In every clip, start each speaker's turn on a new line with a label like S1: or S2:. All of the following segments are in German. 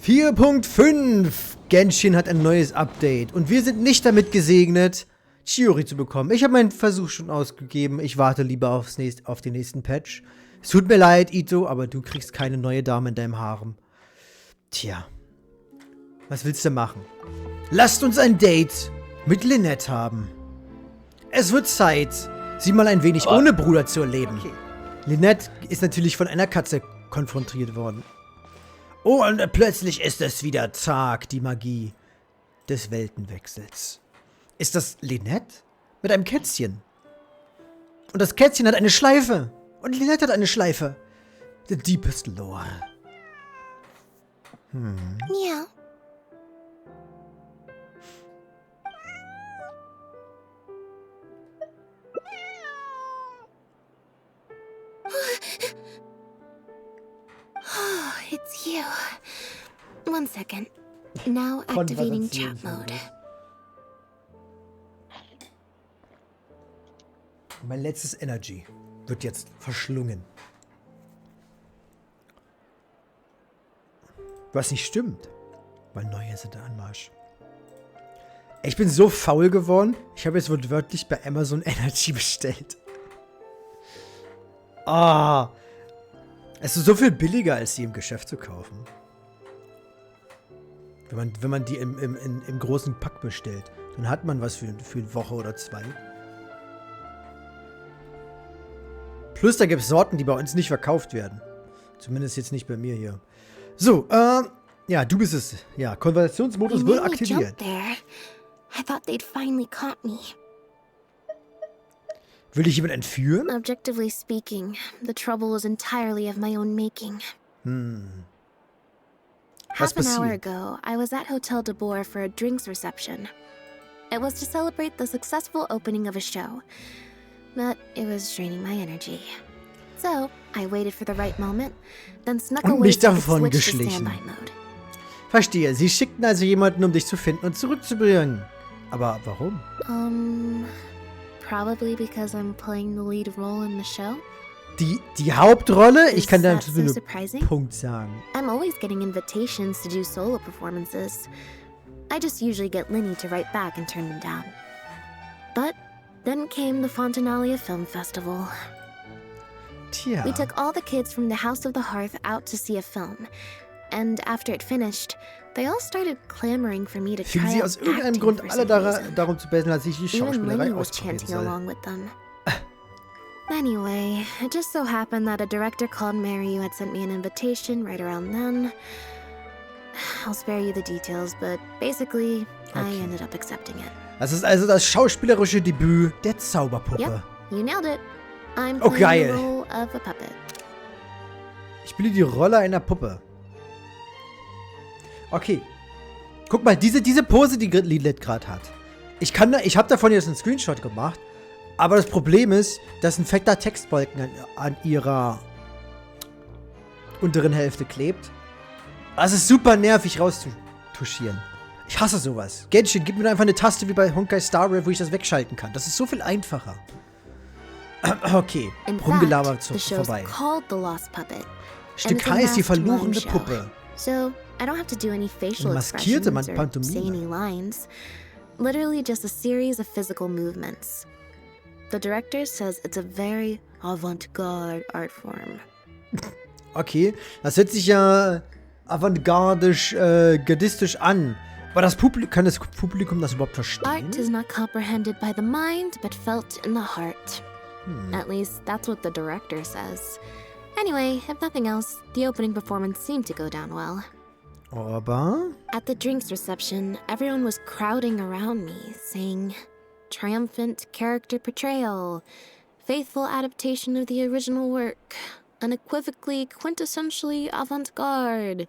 S1: 4.5 Genshin hat ein neues Update und wir sind nicht damit gesegnet, Chiori zu bekommen. Ich habe meinen Versuch schon ausgegeben. Ich warte lieber auf den nächsten Patch. Es tut mir leid, Ito, aber du kriegst keine neue Dame in deinem Harem. Tja. Was willst du machen? Lasst uns ein Date mit Lynette haben. Es wird Zeit, sie mal ein wenig ohne Bruder zu erleben. Okay. Lynette ist natürlich von einer Katze konfrontiert worden. Oh, und plötzlich ist es wieder Tag, die Magie des Weltenwechsels. Ist das Lynette? Mit einem Kätzchen. Und das Kätzchen hat eine Schleife. Und Lynette hat eine Schleife. The deepest lore.
S2: Ja. Oh, it's you. 1 second. Now activating chat mode.
S1: Mein letztes Energy wird jetzt verschlungen. Was nicht stimmt. Weil neue sind der Anmarsch. Ich bin so faul geworden. Ich habe jetzt wortwörtlich bei Amazon Energy bestellt. Ah. Es ist so viel billiger, als die im Geschäft zu kaufen. Wenn man die im großen Pack bestellt. Dann hat man was für eine Woche oder 2. Plus, da gibt es Sorten, die bei uns nicht verkauft werden. Zumindest jetzt nicht bei mir hier. So, ja, du bist es. Ja, Konversationsmodus wird aktiviert.
S2: I thought they'd finally caught me.
S1: Will dich jemand entführen?
S2: Objectively speaking, the trouble was entirely of my own making.
S1: Was
S2: Half an hour
S1: passiert?
S2: ago, I was at Hotel de Boer for a drinks reception. It was to celebrate the successful opening of a show, but it was draining my energy. So, I waited for the right moment, then snuck
S1: Und
S2: away
S1: mich
S2: to
S1: davon
S2: switch to
S1: geschlichen.
S2: standby mode.
S1: Verstehe. Sie schickten also jemanden, um dich zu finden und zurückzubringen. Aber warum?
S2: Probably because I'm playing the lead role in the show.
S1: Die Hauptrolle? Ich kann da
S2: Is that
S1: nur
S2: so surprising?
S1: Punkt sagen.
S2: I'm always getting invitations to do solo performances. I just usually get Linny to write back and turn them down. But then came the Fontanalia Film Festival.
S1: Tja.
S2: We took all the kids from the House of the Hearth out to see a film. And after it finished, they all started clamoring for me to
S1: Fingen
S2: try
S1: sie
S2: out
S1: aus irgendeinem
S2: acting
S1: Grund
S2: for
S1: alle
S2: some reason.
S1: darum zu betteln, dass ich die
S2: Even
S1: Schauspielerei
S2: Linny was
S1: ausprobieren
S2: chanting
S1: soll.
S2: along with them. Anyway, it just so happened that a director called Mary had sent me an invitation right around then. I'll spare you the details, but basically, I
S1: Okay.
S2: ended up accepting it.
S1: Das ist also das schauspielerische Debüt der Zauberpuppe.
S2: Yep, you nailed it. I'm
S1: Oh,
S2: playing
S1: geil.
S2: the role of a puppet.
S1: Ich spiele die Rolle einer Puppe. Okay. Guck mal, diese Pose, die Lynette gerade hat. Ich habe davon jetzt einen Screenshot gemacht. Aber das Problem ist, dass ein fetter Textbalken an ihrer unteren Hälfte klebt. Das ist super nervig rauszutuschieren. Ich hasse sowas. Genshin, gib mir einfach eine Taste wie bei Honkai Star Rail, wo ich das wegschalten kann. Das ist so viel einfacher. Okay,
S2: In
S1: Rumgelaber
S2: fact, the show's
S1: vorbei.
S2: called The Lost Puppet.
S1: Stück
S2: it's a
S1: K ist die
S2: masked mime
S1: verlorene
S2: show.
S1: Puppe.
S2: So, I don't have to do any facial
S1: Eine maskierte
S2: expressions or
S1: Pantomime.
S2: say any lines. Literally just a series of physical movements. The director says it's a very avant-garde art form.
S1: Okay, das hört sich ja avantgardisch, gardistisch an. Aber kann das Publikum das überhaupt verstehen?
S2: Art is not comprehended by the mind, but felt in the heart. At least, that's what the director says. Anyway, if nothing else, the opening performance seemed to go down well.
S1: Aber
S2: At the drinks reception, everyone was crowding around me, saying, triumphant character portrayal, faithful adaptation of the original work, unequivocally, quintessentially avant-garde,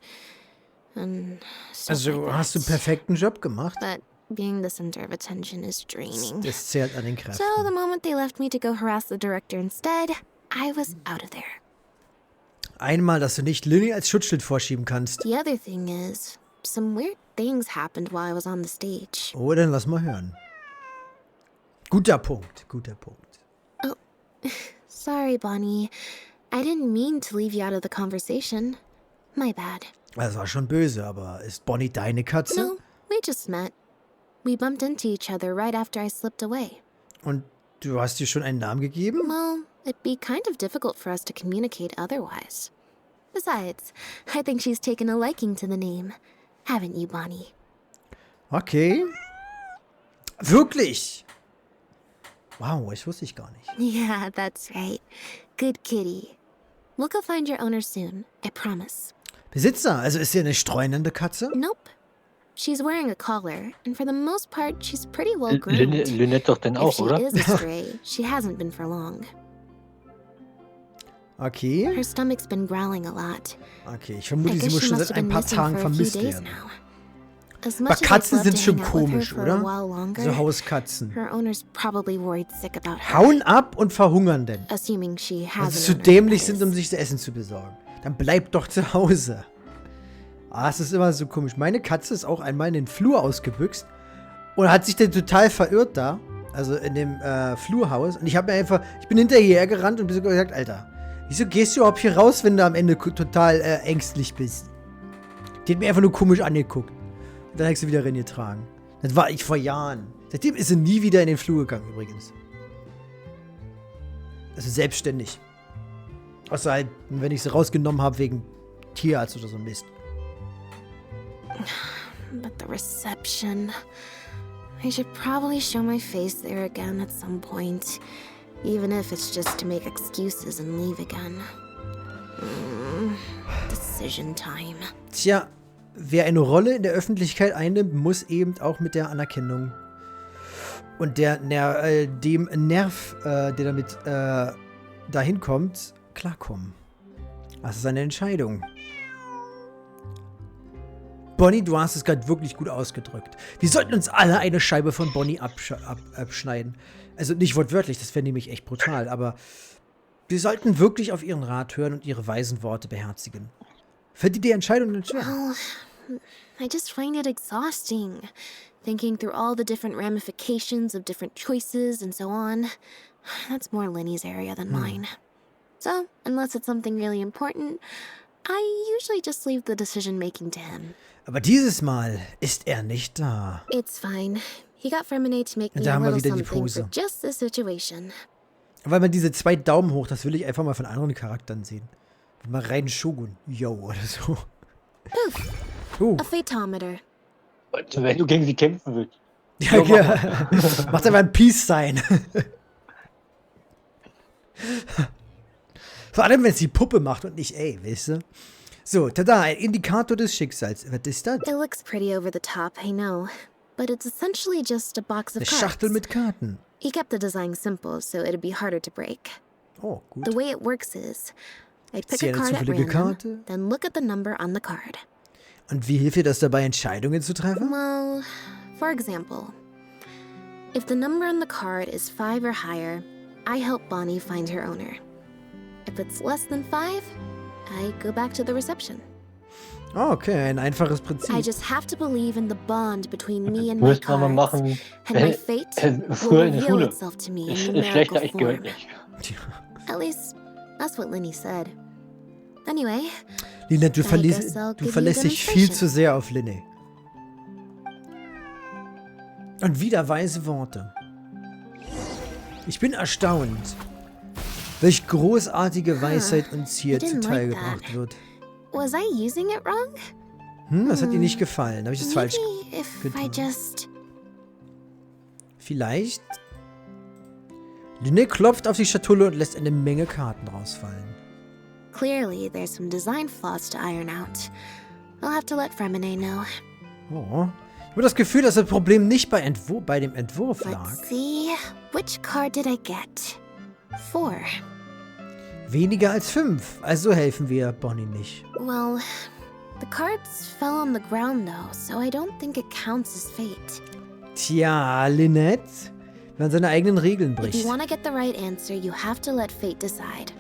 S2: and stuff
S1: also
S2: like
S1: hast du einen
S2: that.
S1: perfekten Job gemacht.
S2: But being the center of attention is draining.
S1: Das zehrt an den Kräften.
S2: So the moment they left me to go harass the director instead, I was out of there.
S1: Einmal, dass du nicht Lynny als Schutzschild vorschieben kannst.
S2: The other thing is, some weird things happened while I was on the stage.
S1: Oh, dann lass mal hören. Guter Punkt, guter Punkt.
S2: Oh, sorry, Bonnie. I didn't mean to leave you out of the conversation. My bad.
S1: Das war schon böse, aber ist Bonnie deine Katze?
S2: No, we just met. We bumped into each other right after I slipped away.
S1: Und du hast ihr schon einen Namen gegeben?
S2: Well, it'd be kind of difficult for us to communicate otherwise. Besides, I think she's taken a liking to the name. Haven't you, Bonnie?
S1: Okay. Wirklich? Wow, das wusste ich gar nicht.
S2: Yeah, that's right. Good kitty. We'll go find your owner soon, I promise.
S1: Besitzer, also ist sie eine streunende Katze?
S2: Nope. She's wearing a collar, and for the most part, she's pretty well groomed.
S3: Lynette doch denn
S2: If
S3: auch,
S2: she
S3: oder?
S2: is a stray, she hasn't been for long.
S1: Okay.
S2: Her stomach's been growling a lot.
S1: Okay, ich
S2: I
S1: vermute, sie
S2: guess
S1: muss
S2: she
S1: schon
S2: must
S1: seit
S2: have
S1: ein
S2: been
S1: paar
S2: missing
S1: Tagen
S2: for a few
S1: vermisst
S2: days
S1: werden.
S2: now. As
S1: Aber
S2: much as I'd
S1: Katzen
S2: love
S1: sind
S2: to
S1: schon
S2: hang out with her
S1: komisch,
S2: for a
S1: oder?
S2: while longer,
S1: So Hauskatzen.
S2: her owner's probably worried sick about her.
S1: Hauen ab und verhungern denn.
S2: Assuming she
S1: Weil
S2: has
S1: sie
S2: an
S1: zu
S2: owner,
S1: dämlich
S2: that
S1: sind,
S2: is.
S1: um sich zu Essen zu besorgen. Dann bleib doch zu Hause. Ah, es ist immer so komisch. Meine Katze ist auch einmal in den Flur ausgebüxt und hat sich dann total verirrt da. Also in dem Flurhaus. Und ich bin hinterher gerannt und bin so gesagt, Alter, wieso gehst du überhaupt hier raus, wenn du am Ende total ängstlich bist? Die hat mir einfach nur komisch angeguckt. Und dann habe ich sie wieder reingetragen. Das war ich vor Jahren. Seitdem ist sie nie wieder in den Flur gegangen, übrigens. Also selbstständig. Außer halt, wenn ich sie rausgenommen habe wegen Tierarzt oder so Mist.
S2: But the reception. I should probably show my face there again at some point. Even if it's just to make excuses and leave again. Decision time.
S1: Tja, wer eine Rolle in der Öffentlichkeit einnimmt, muss eben auch mit der Anerkennung und dem Nerv, der damit dahin kommt, klarkommen. Das ist eine Entscheidung. Bonnie, du hast es gerade wirklich gut ausgedrückt. Wir sollten uns alle eine Scheibe von Bonnie abschneiden. Also nicht wortwörtlich, das wäre nämlich echt brutal, aber wir sollten wirklich auf ihren Rat hören und ihre weisen Worte beherzigen. Fällt dir die Entscheidung denn schwer?
S2: Well, I just find it exhausting. Thinking through all the different ramifications of different choices and so on. That's more Linny's area than mine. So, unless it's something really important, I usually just leave the decision-making to him.
S1: Aber dieses Mal ist er nicht da.
S2: It's fine. He got Fermine to make me
S1: Da
S2: a
S1: haben wir
S2: little
S1: wieder die
S2: something for
S1: Pose.
S2: just this situation.
S1: Weil man diese 2 Daumen hoch, das will ich einfach mal von anderen Charakteren sehen. Mal rein Shogun. Yo, oder so.
S2: A Fatometer.
S3: Und wenn du gegen sie kämpfen willst.
S1: Ja, ja. Macht einfach ein Peace-Sign. Vor allem, wenn es die Puppe macht und nicht, ey, weißt du? So, tada, ein Indikator des Schicksals. Was ist das?
S2: It looks pretty over the top, I know. But it's essentially just a box of
S1: Eine
S2: cards.
S1: Schachtel mit Karten.
S2: He kept the design simple, so it'd be harder to break.
S1: Oh, gut.
S2: The way it works is, I pick
S1: Zieh
S2: a
S1: eine
S2: card at
S1: zufällige
S2: random,
S1: Karte.
S2: then look at the number on the card.
S1: Und wie hilft dir das dabei, Entscheidungen zu treffen?
S2: Well, for example, if the number on the card is 5 or higher, I help Bonnie find her owner. If it's less than 5, I go back to the reception.
S1: Oh, okay, ein einfaches
S2: I
S1: Prinzip.
S2: just have to believe in the bond between me and my
S3: Müsste man mal
S2: cards,
S3: machen.
S2: and my fate
S3: Früher
S2: will
S3: in der
S2: reveal
S3: Schule.
S2: itself to me in
S3: Schlechter
S2: numerical
S3: ich gehört
S2: form.
S3: nicht.
S2: At least, that's what Linny said. Anyway,
S1: Lynette,
S2: I guess I'll give you a
S1: verlässt dich viel
S2: demonstration.
S1: zu sehr auf Linne. Und wieder weise Worte. Ich bin erstaunt, welch großartige Weisheit uns hier
S2: I didn't
S1: zuteil
S2: like that.
S1: gebracht wird.
S2: was I using it wrong?
S1: Das hat dir nicht gefallen. Habe ich das falsch
S2: Maybe if I
S1: getan?
S2: just...
S1: Vielleicht? Lynette klopft auf die Schatulle und lässt eine Menge Karten rausfallen.
S2: Clearly, there's some design flaws to iron out. I'll have to let Fremine know.
S1: Oh. Ich habe das Gefühl, dass das Problem nicht bei dem Entwurf lag.
S2: Let's see, which card did I get? 4.
S1: Weniger als 5. Also helfen wir Bonnie nicht.
S2: Well, the cards fell on the ground though, so I don't think it counts as fate.
S1: Tja, Lynette, wenn man seine eigenen Regeln
S2: If you
S1: bricht.
S2: want to get the right answer, you have to let fate decide.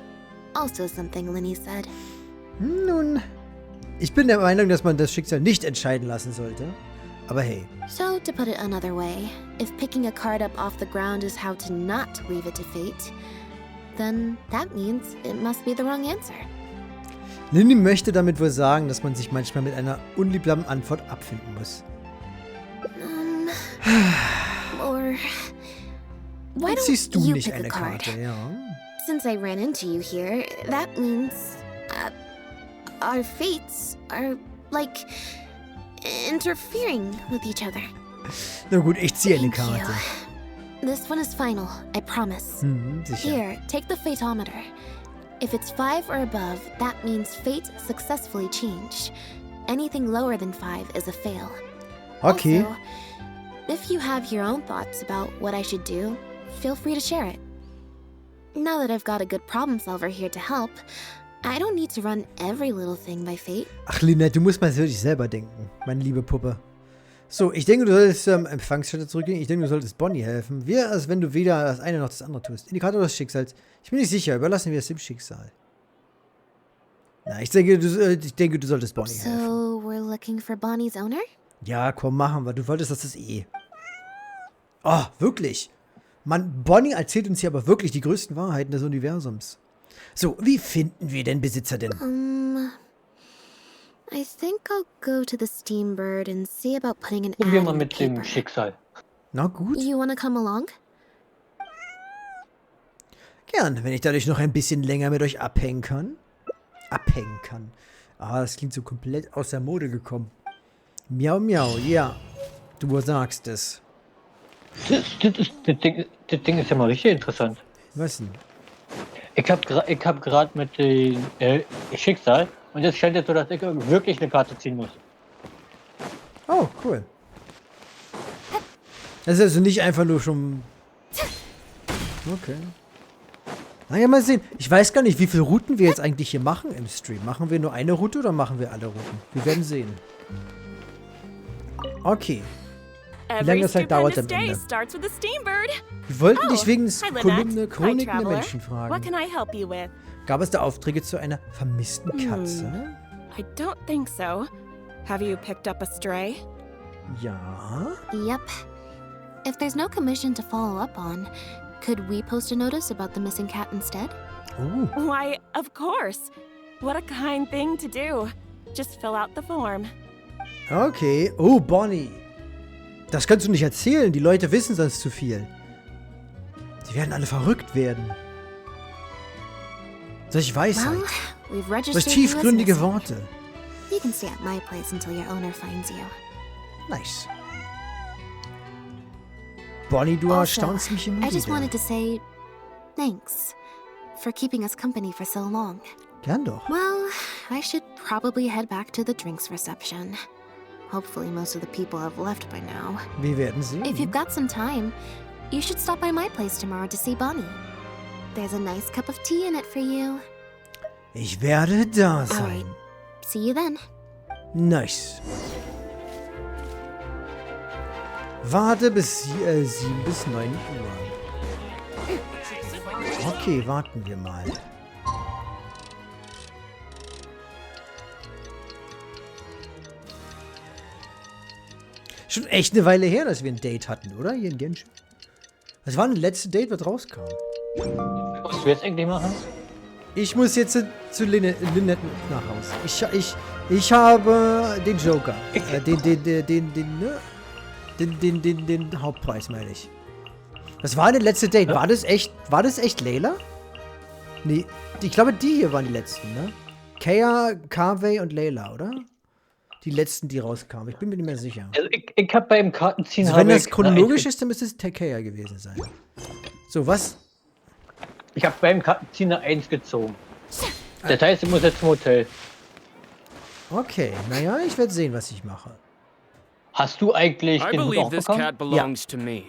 S2: Also something Linny said.
S1: Nun, ich bin der Meinung, dass man das Schicksal nicht entscheiden lassen sollte. Aber hey,
S2: So, to put it another way, if picking a card up off the ground is how to not leave it to fate, then that means it must be the wrong answer.
S1: Lindy möchte damit wohl sagen, dass man sich manchmal mit einer unliebsamen Antwort abfinden muss.
S2: Or why
S1: Jetzt
S2: don't
S1: siehst du
S2: you
S1: nicht
S2: pick a
S1: eine
S2: card?
S1: Karte, ja.
S2: Since I ran into you here, that means our fates are like interfering with each other.
S1: Na gut, ich ziehe eine
S2: Thank
S1: Karte.
S2: you. This one is final, I promise.
S1: Sicher.
S2: Here, take the fatometer. If it's 5 or above, that means fate successfully changed. Anything lower than 5 is a fail.
S1: Okay.
S2: Also, if you have your own thoughts about what I should do, feel free to share it. Now that I've got a good problem solver here to help, I don't need to run every little thing by fate.
S1: Ach, Lynette, du musst mal wirklich selber denken, meine liebe Puppe. So, ich denke, du solltest Empfangsstelle zurückgehen. Ich denke, du solltest Bonnie helfen. Wir, als wenn du weder das eine noch das andere tust. Indikator des Schicksals. Ich bin nicht sicher. Überlassen wir es dem Schicksal. Na, ich denke, du solltest Bonnie helfen.
S2: So, we're looking for Bonnie's owner?
S1: Ja, komm, machen wir. Du wolltest das eh. Oh, wirklich. Mann, Bonnie erzählt uns hier aber wirklich die größten Wahrheiten des Universums. So, wie finden wir den Besitzer denn?
S2: I think I'll go to the Steambird and see about putting an ad
S3: Probier mal
S2: in the
S3: mit dem
S2: paper.
S3: Schicksal.
S1: Na gut.
S2: You wanna come along?
S1: Gern, wenn ich dadurch noch ein bisschen länger mit euch abhängen kann. Abhängen kann. Ah, das klingt so komplett aus der Mode gekommen. Miau, miau, ja. Du sagst es.
S3: Das Ding ist ja mal richtig interessant.
S1: Was denn?
S3: Ich hab gerade mit dem Schicksal und jetzt scheint es so, dass ich wirklich eine Karte ziehen muss.
S1: Oh, cool. Das ist also nicht einfach nur schon... Okay. Naja, mal sehen. Ich weiß gar nicht, wie viele Routen wir jetzt eigentlich hier machen im Stream. Machen wir nur eine Route oder machen wir alle Routen? Wir werden sehen. Okay. Wie lange das halt dauert am Ende. Wir wollten dich wegen des Kolumne Chroniken der Menschen fragen. Gab es da Aufträge zu einer vermissten Katze?
S4: I don't think so. Have you picked up a stray?
S1: Ja.
S2: Yep. If there's no commission to follow up on, could we post a notice about the missing cat instead?
S1: Oh.
S4: Why, of course. What a kind thing to do. Just fill out the form.
S1: Okay. Oh, Bonnie. Das kannst du nicht erzählen. Die Leute wissen sonst zu viel. Die werden alle verrückt werden. Solch Weisheit.
S2: Well, we've registered
S1: Solch
S2: you as
S1: tiefgründige
S2: missing.
S1: Worte.
S2: You can stay at my place until your owner finds you.
S1: Nice. Bonnie, du
S2: Also,
S1: erstaunst mich immer
S2: I just
S1: wieder.
S2: wanted to say thanks for keeping us company for so long.
S1: Gern doch.
S2: Well, I should probably head back to the drinks reception. Hopefully most of the people have left by now.
S1: Wir werden sehen.
S2: If you've got some time, you should stop by my place tomorrow to see Bonnie. There's a nice cup of tea in it for you.
S1: Ich werde da
S2: Alright,
S1: sein.
S2: see you then.
S1: Nice. Warte bis 7 bis 9 Uhr. Okay, warten wir mal. Schon echt eine Weile her, dass wir ein Date hatten, oder? Hier in Genshin. Das war das letzte Date, was rauskam.
S3: Was musst du jetzt eigentlich machen?
S1: Ich muss jetzt zu Lynette nach Hause. Ich habe den Joker. Den Hauptpreis, meine ich. Was war denn das letzte Date? War das echt Layla? Nee, ich glaube, die hier waren die letzten, ne? Kaya, Carvey und Layla, oder? Die letzten, die rauskamen. Ich bin mir nicht mehr sicher.
S3: Also ich hab beim Kartenziehen...
S1: Also wenn das chronologisch ist, dann müsste es Kaya gewesen sein. So, was?
S3: Ich habe beim Kartenziehen eine 1 gezogen. Das heißt, ich muss jetzt zum Hotel.
S1: Okay, naja, ich werde sehen, was ich mache.
S3: Hast du eigentlich
S5: I
S3: den Hut
S5: believe
S3: auch
S5: this
S3: bekommen?
S5: cat belongs to me.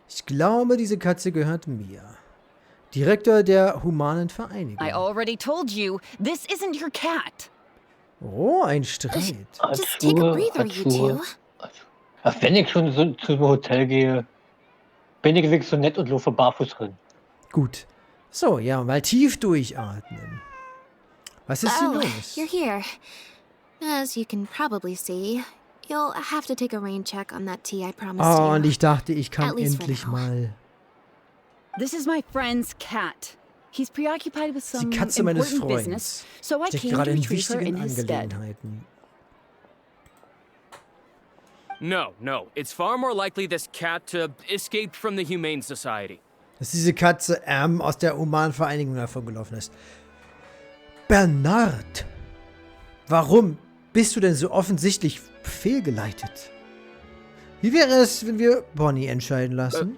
S1: Ich glaube, diese Katze gehört mir. Direktor der Humanen Vereinigung.
S6: I already told you, this isn't your cat.
S1: Oh, ein Streit.
S2: Just take a breather, you two.
S3: Ach, wenn ich schon so zum Hotel gehe, bin ich wirklich so nett und laufe barfuß drin.
S1: Gut. So, ja, mal tief durchatmen. Was ist hier
S2: Oh,
S1: los?
S2: you're here. As you can probably see, you'll have to take a rain check on that tea I promised
S1: Oh,
S2: you.
S1: und ich dachte, ich kann
S2: At least for
S1: endlich
S2: now.
S1: mal...
S6: This is my friend's cat. He's preoccupied with
S1: Die
S6: some
S1: Katze meines
S6: important business,
S1: Freundes.
S6: so I
S1: Steckt
S6: came to
S1: gerade in
S6: retrieve her in
S1: wichtigen
S6: his stead.
S1: Angelegenheiten.
S5: No. It's far more likely this cat escaped from the Humane Society.
S1: Dass diese Katze aus der humanen Vereinigung davongelaufen ist. Bernard! Warum bist du denn so offensichtlich fehlgeleitet? Wie wäre es, wenn wir Bonnie entscheiden lassen?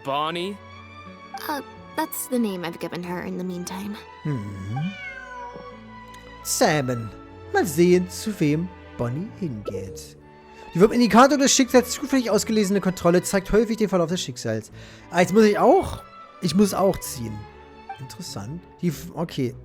S5: Bonnie?
S2: That's the name I've given her in the meantime.
S1: Salmon. Mal sehen, zu wem Bonnie hingeht. Die vom Indikator des Schicksals zufällig ausgelesene Kontrolle zeigt häufig den Verlauf des Schicksals. Ah, jetzt muss ich auch. Ich muss auch ziehen. Interessant. Okay.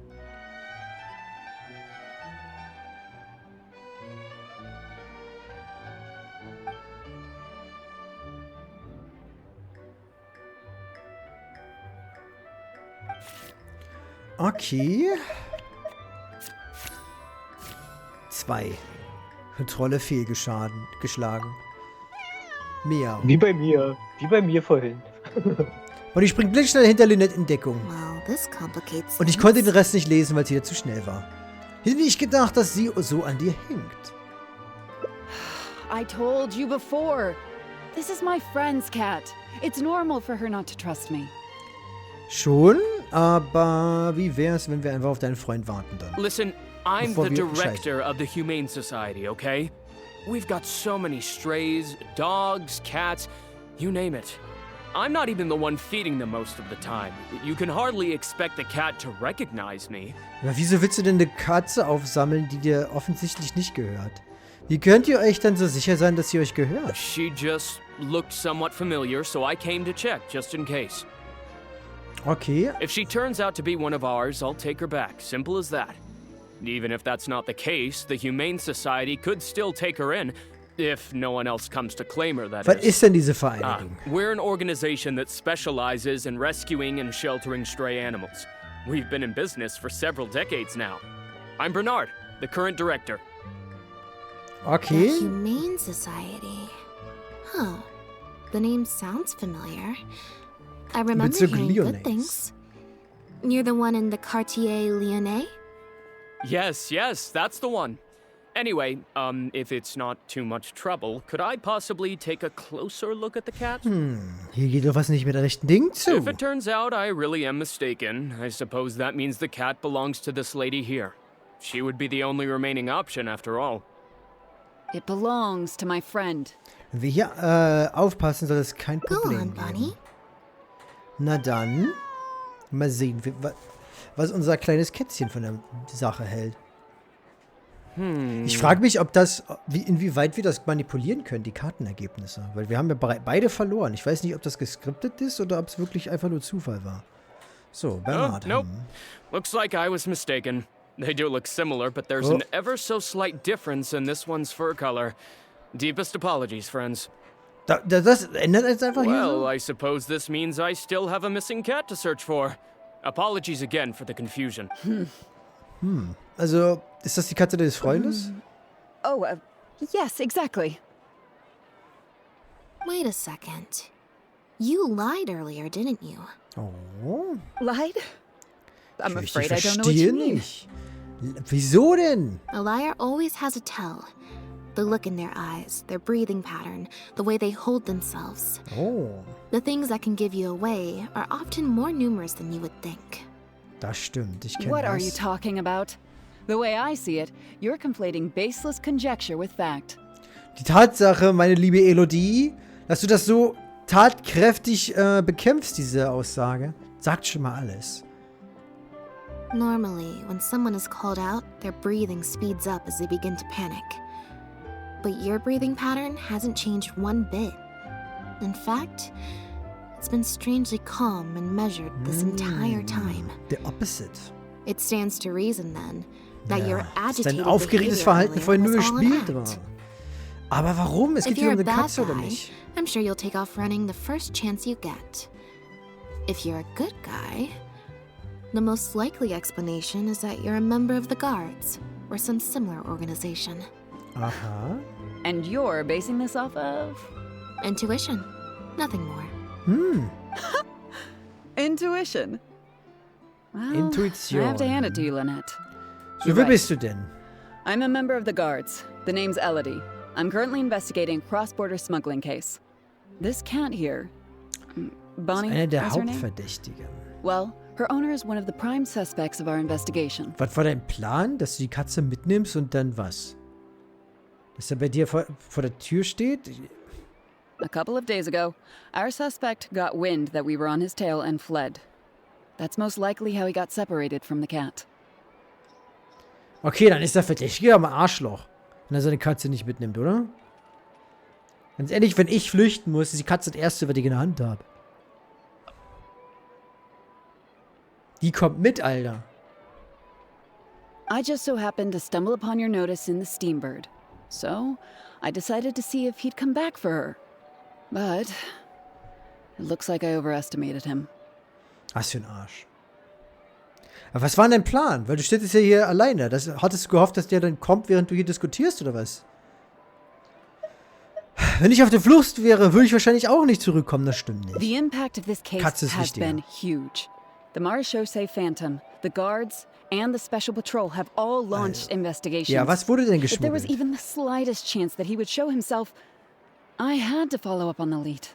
S1: Okay. 2. Kontrolle fehlgeschlagen. Miau.
S3: Wie bei mir vorhin.
S1: Und ich spring blitzschnell hinter Lynette in Deckung.
S2: Well, this complicates
S1: Und ich konnte den Rest nicht lesen, weil es wieder zu schnell war. Hätte nicht gedacht, dass sie so an dir hängt.
S6: I told you before. This is my friend's cat. It's normal for her not to trust me.
S1: Schon, aber wie wär's, wenn wir einfach auf deinen Freund warten dann?
S5: Listen, I'm
S1: Bevor
S5: the
S1: wir
S5: director of the Humane Society, okay? We've got so many strays, dogs, cats, you name it. I'm not even the one feeding them most of the time. You can hardly expect the cat to recognize me.
S1: Aber wieso willst du denn eine Katze aufsammeln, die dir offensichtlich nicht gehört? Wie könnt ihr euch dann so sicher sein, dass sie euch gehört?
S5: She just looked somewhat familiar, so I came to check, just in case.
S1: Okay.
S5: If she turns out to be one of ours, I'll take her back. Simple as that. Even if that's not the case, the Humane Society could still take her in, if no one else comes to claim her, that
S1: Was
S5: is.
S1: ist denn diese Vereinigung?
S5: We're an organization that specializes in rescuing and sheltering stray animals. We've been in business for several decades now. I'm Bernard, the current director.
S2: The
S1: Okay.
S2: Humane Society. Huh. The name sounds familiar. I remember
S1: so
S2: hearing
S1: Lynettes.
S2: good things. You're the one in the Quartier Lyonnais?
S5: Yes, that's the one. Anyway, if it's not too much trouble, could I possibly take a closer look at the cat?
S1: Hier geht doch was nicht mit der rechten Ding zu.
S5: If it turns out I really am mistaken, I suppose that means the cat belongs to this lady here. She would be the only remaining option after all.
S6: It belongs to my friend.
S1: Wenn wir hier aufpassen, soll das kein
S2: Go
S1: Problem
S2: on,
S1: geben.
S2: Bonnie.
S1: Na dann, mal sehen, was unser kleines Kätzchen von der Sache hält. Ich frage mich, ob inwieweit wir das manipulieren können, die Kartenergebnisse. Weil wir haben ja beide verloren. Ich weiß nicht, ob das geskriptet ist oder ob es wirklich einfach nur Zufall war. So, Bernard.
S5: Nope. Looks like I was mistaken. They do look similar, but there's an ever so slight difference in this one's fur color. Deepest apologies, friends.
S1: Das ändert jetzt einfach hier
S5: Well,
S1: so?
S5: I suppose this means I still have a missing cat to search for. Apologies again for the confusion.
S1: Also, ist das die Katze deines Freundes?
S6: Oh, yes, exactly.
S2: Wait a second. You lied earlier, didn't you?
S1: Oh.
S6: Lied? I'm
S1: Ich
S6: afraid I don't know what you
S1: verstehe
S6: mean.
S1: nicht. Wieso denn?
S2: A liar always has a tell. The look in their eyes, their breathing pattern, the way they hold themselves.
S1: Oh,
S2: The things that can give you away are often more numerous than you would think.
S1: das stimmt. Ich kenne
S6: What are
S1: das.
S6: you talking about? The way I see it, you're conflating baseless conjecture with fact.
S1: Die Tatsache, meine liebe Elodie, dass du das so tatkräftig bekämpfst, diese Aussage, sagt schon mal alles.
S2: Normally, when someone is called out, their breathing speeds up as they begin to panic. But your breathing pattern hasn't changed one bit. In fact, it's been strangely calm and measured this entire time.
S1: The opposite.
S2: It stands to reason then that your
S1: dass dein
S2: agitated
S1: aufgeregtes
S2: behavior
S1: Verhalten vorhin nur
S2: earlier was all an
S1: gespielt war.
S2: act.
S1: Aber warum? Es
S2: If
S1: geht hier
S2: you're
S1: um
S2: a
S1: eine
S2: bad
S1: Katze oder
S2: guy,
S1: nicht?
S2: I'm sure you'll take off running the first chance you get. If you're a good guy, the most likely explanation is that you're a member of the Guards or some similar organization.
S1: Aha.
S6: And you're basing this off of?
S2: Intuition, nothing more.
S1: Hm.
S6: Intuition. Well,
S1: Intuition.
S6: I have to hand it to you, Lynette.
S1: So,
S6: You're
S1: wer
S6: right.
S1: bist du denn?
S6: I'm a member of the guards. The name's Elodie. I'm currently investigating a cross-border smuggling case. This cat here, Bonnie,
S1: Einer der
S6: is her name?
S1: Hauptverdächtigen.
S6: Well, her owner is one of the prime suspects of our investigation.
S1: Was war dein Plan? Dass du die Katze mitnimmst und dann was? Dass er bei dir vor der Tür steht?
S6: A couple of days ago, our suspect got wind that we were on his tail and fled. That's most likely how he got separated from the cat.
S1: Okay, dann ist der Verdächtige am Arschloch. Wenn er seine Katze nicht mitnimmt, oder? Ganz ehrlich, wenn ich flüchten muss, ist die Katze das Erste, was ich in der Hand habe. Die kommt mit, Alter.
S6: I just so happened to stumble upon your notice in the Steambird. So, I decided to see if he'd come back for her. But, it looks like I overestimated him.
S1: Was für ein Arsch. Aber was war denn dein Plan? Weil du stehst jetzt ja hier alleine. Hattest du gehofft, dass der dann kommt, während du hier diskutierst, oder was? Wenn ich auf der Flucht wäre, würde ich wahrscheinlich auch nicht zurückkommen. Das stimmt nicht.
S6: The impact of this case
S1: Katze ist
S6: has
S1: wichtiger.
S6: been huge. The Marechaussee Phantom, the guards, and the Special Patrol have all launched investigations.
S1: Ja, was wurde denn
S6: If there was
S1: geschmuggelt?
S6: even the slightest chance that he would show himself, I had to follow up on the lead.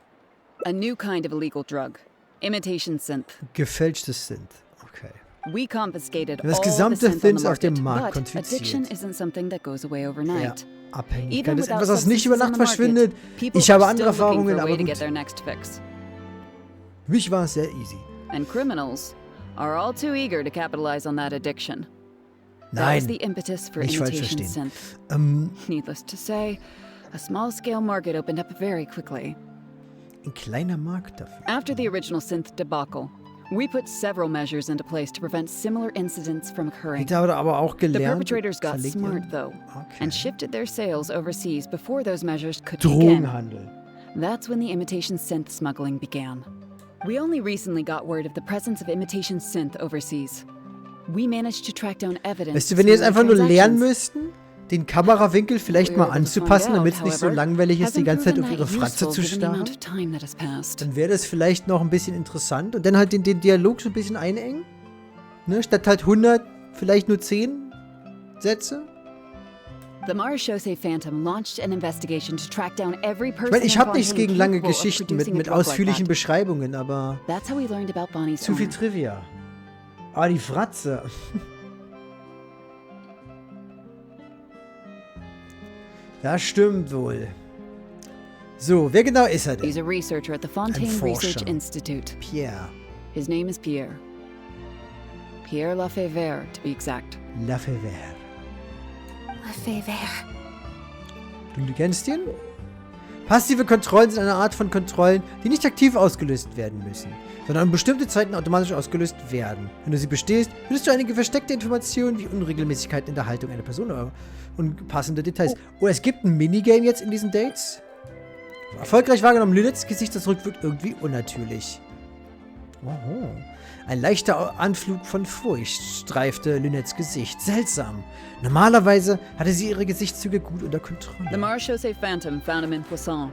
S6: A new kind of illegal drug. Imitation synth.
S1: Gefälschtes sind. Okay.
S6: We confiscated
S1: Das
S6: all the
S1: gesamte
S6: synth on
S1: Synth
S6: the
S1: auf dem
S6: market,
S1: Markt
S6: but addiction
S1: konfisziert.
S6: isn't something that goes away
S1: Ja,
S6: overnight.
S1: Abhängigkeit
S6: Even
S1: ist
S6: without
S1: etwas, was nicht über
S6: substances on
S1: Nacht
S6: the market,
S1: verschwindet.
S6: people
S1: Ich habe
S6: are
S1: andere
S6: still looking
S1: Erfahrungen,
S6: for a way
S1: aber
S6: to
S1: gut.
S6: get their next fix.
S1: Für mich war es sehr easy.
S6: And criminals are all too eager to capitalize on that addiction. That was the
S1: Nein,
S6: impetus for
S1: nicht falsch
S6: imitation
S1: verstehen.
S6: synth. Needless to say, a small-scale market opened up very quickly.
S1: Ein kleiner Markt dafür.
S6: After the original synth debacle, we put several measures into place to prevent similar incidents from occurring.
S1: Hätte aber auch
S6: The
S1: gelernt.
S6: perpetrators got
S1: verlegt
S6: smart,
S1: ihr-
S6: though,
S1: Okay.
S6: and shifted their sales overseas before those measures could begin.
S1: Drogenhandel.
S6: That's when the imitation synth smuggling began. We only recently got word of the presence of imitation synth overseas. We managed to track down evidence.
S1: Weißt du, wenn ihr jetzt
S6: of
S1: einfach
S6: similar
S1: nur lernen
S6: transactions.
S1: müssten, den Kamerawinkel vielleicht
S6: We
S1: mal
S6: were able to find
S1: anzupassen,
S6: out,
S1: damit es nicht so
S6: however,
S1: langweilig ist, die
S6: hasn't
S1: ganze Zeit
S6: proven
S1: auf ihre
S6: that
S1: Fratze
S6: useful
S1: zu
S6: given the amount
S1: starren,
S6: of time that has passed.
S1: dann wäre das vielleicht noch ein bisschen interessant und dann halt den Dialog so ein bisschen einengen. Ne? Statt halt 100, vielleicht nur 10 Sätze.
S6: The Marechaussee Phantom launched an investigation to track down every
S1: Ich
S6: person
S1: meine, ich habe
S6: in
S1: nichts
S6: Bonnie
S1: gegen lange
S6: capable of
S1: Geschichten
S6: producing a
S1: mit
S6: drug like
S1: ausführlichen
S6: that.
S1: Beschreibungen, aber
S6: That's how we learned about Bonnie's
S1: zu viel
S6: owner.
S1: Trivia. Ah, die Fratze. Das stimmt wohl. So, wer genau ist er
S6: He's
S1: denn?
S6: a researcher at the Fontaine
S1: Forscher.
S6: Research Institute.
S1: Pierre
S6: His name is Pierre. Pierre Lafayette, to be exact.
S1: Lafayette.
S2: Lefebvre.
S1: Du kennst ihn? Passive Kontrollen sind eine Art von Kontrollen, die nicht aktiv ausgelöst werden müssen, sondern an bestimmte Zeiten automatisch ausgelöst werden. Wenn du sie bestehst, findest du einige versteckte Informationen wie Unregelmäßigkeiten in der Haltung einer Person und passende Details. Oh, es gibt ein Minigame jetzt in diesen Dates? Erfolgreich wahrgenommen, Lynettes Gesichtsausdruck wirkt irgendwie unnatürlich. Oho. Ein leichter Anflug von Furcht streifte Lynettes Gesicht. Seltsam. Normalerweise hatte sie ihre Gesichtszüge gut unter
S6: The
S1: Kontrolle.
S6: Marechaussee Phantom found him in Poisson.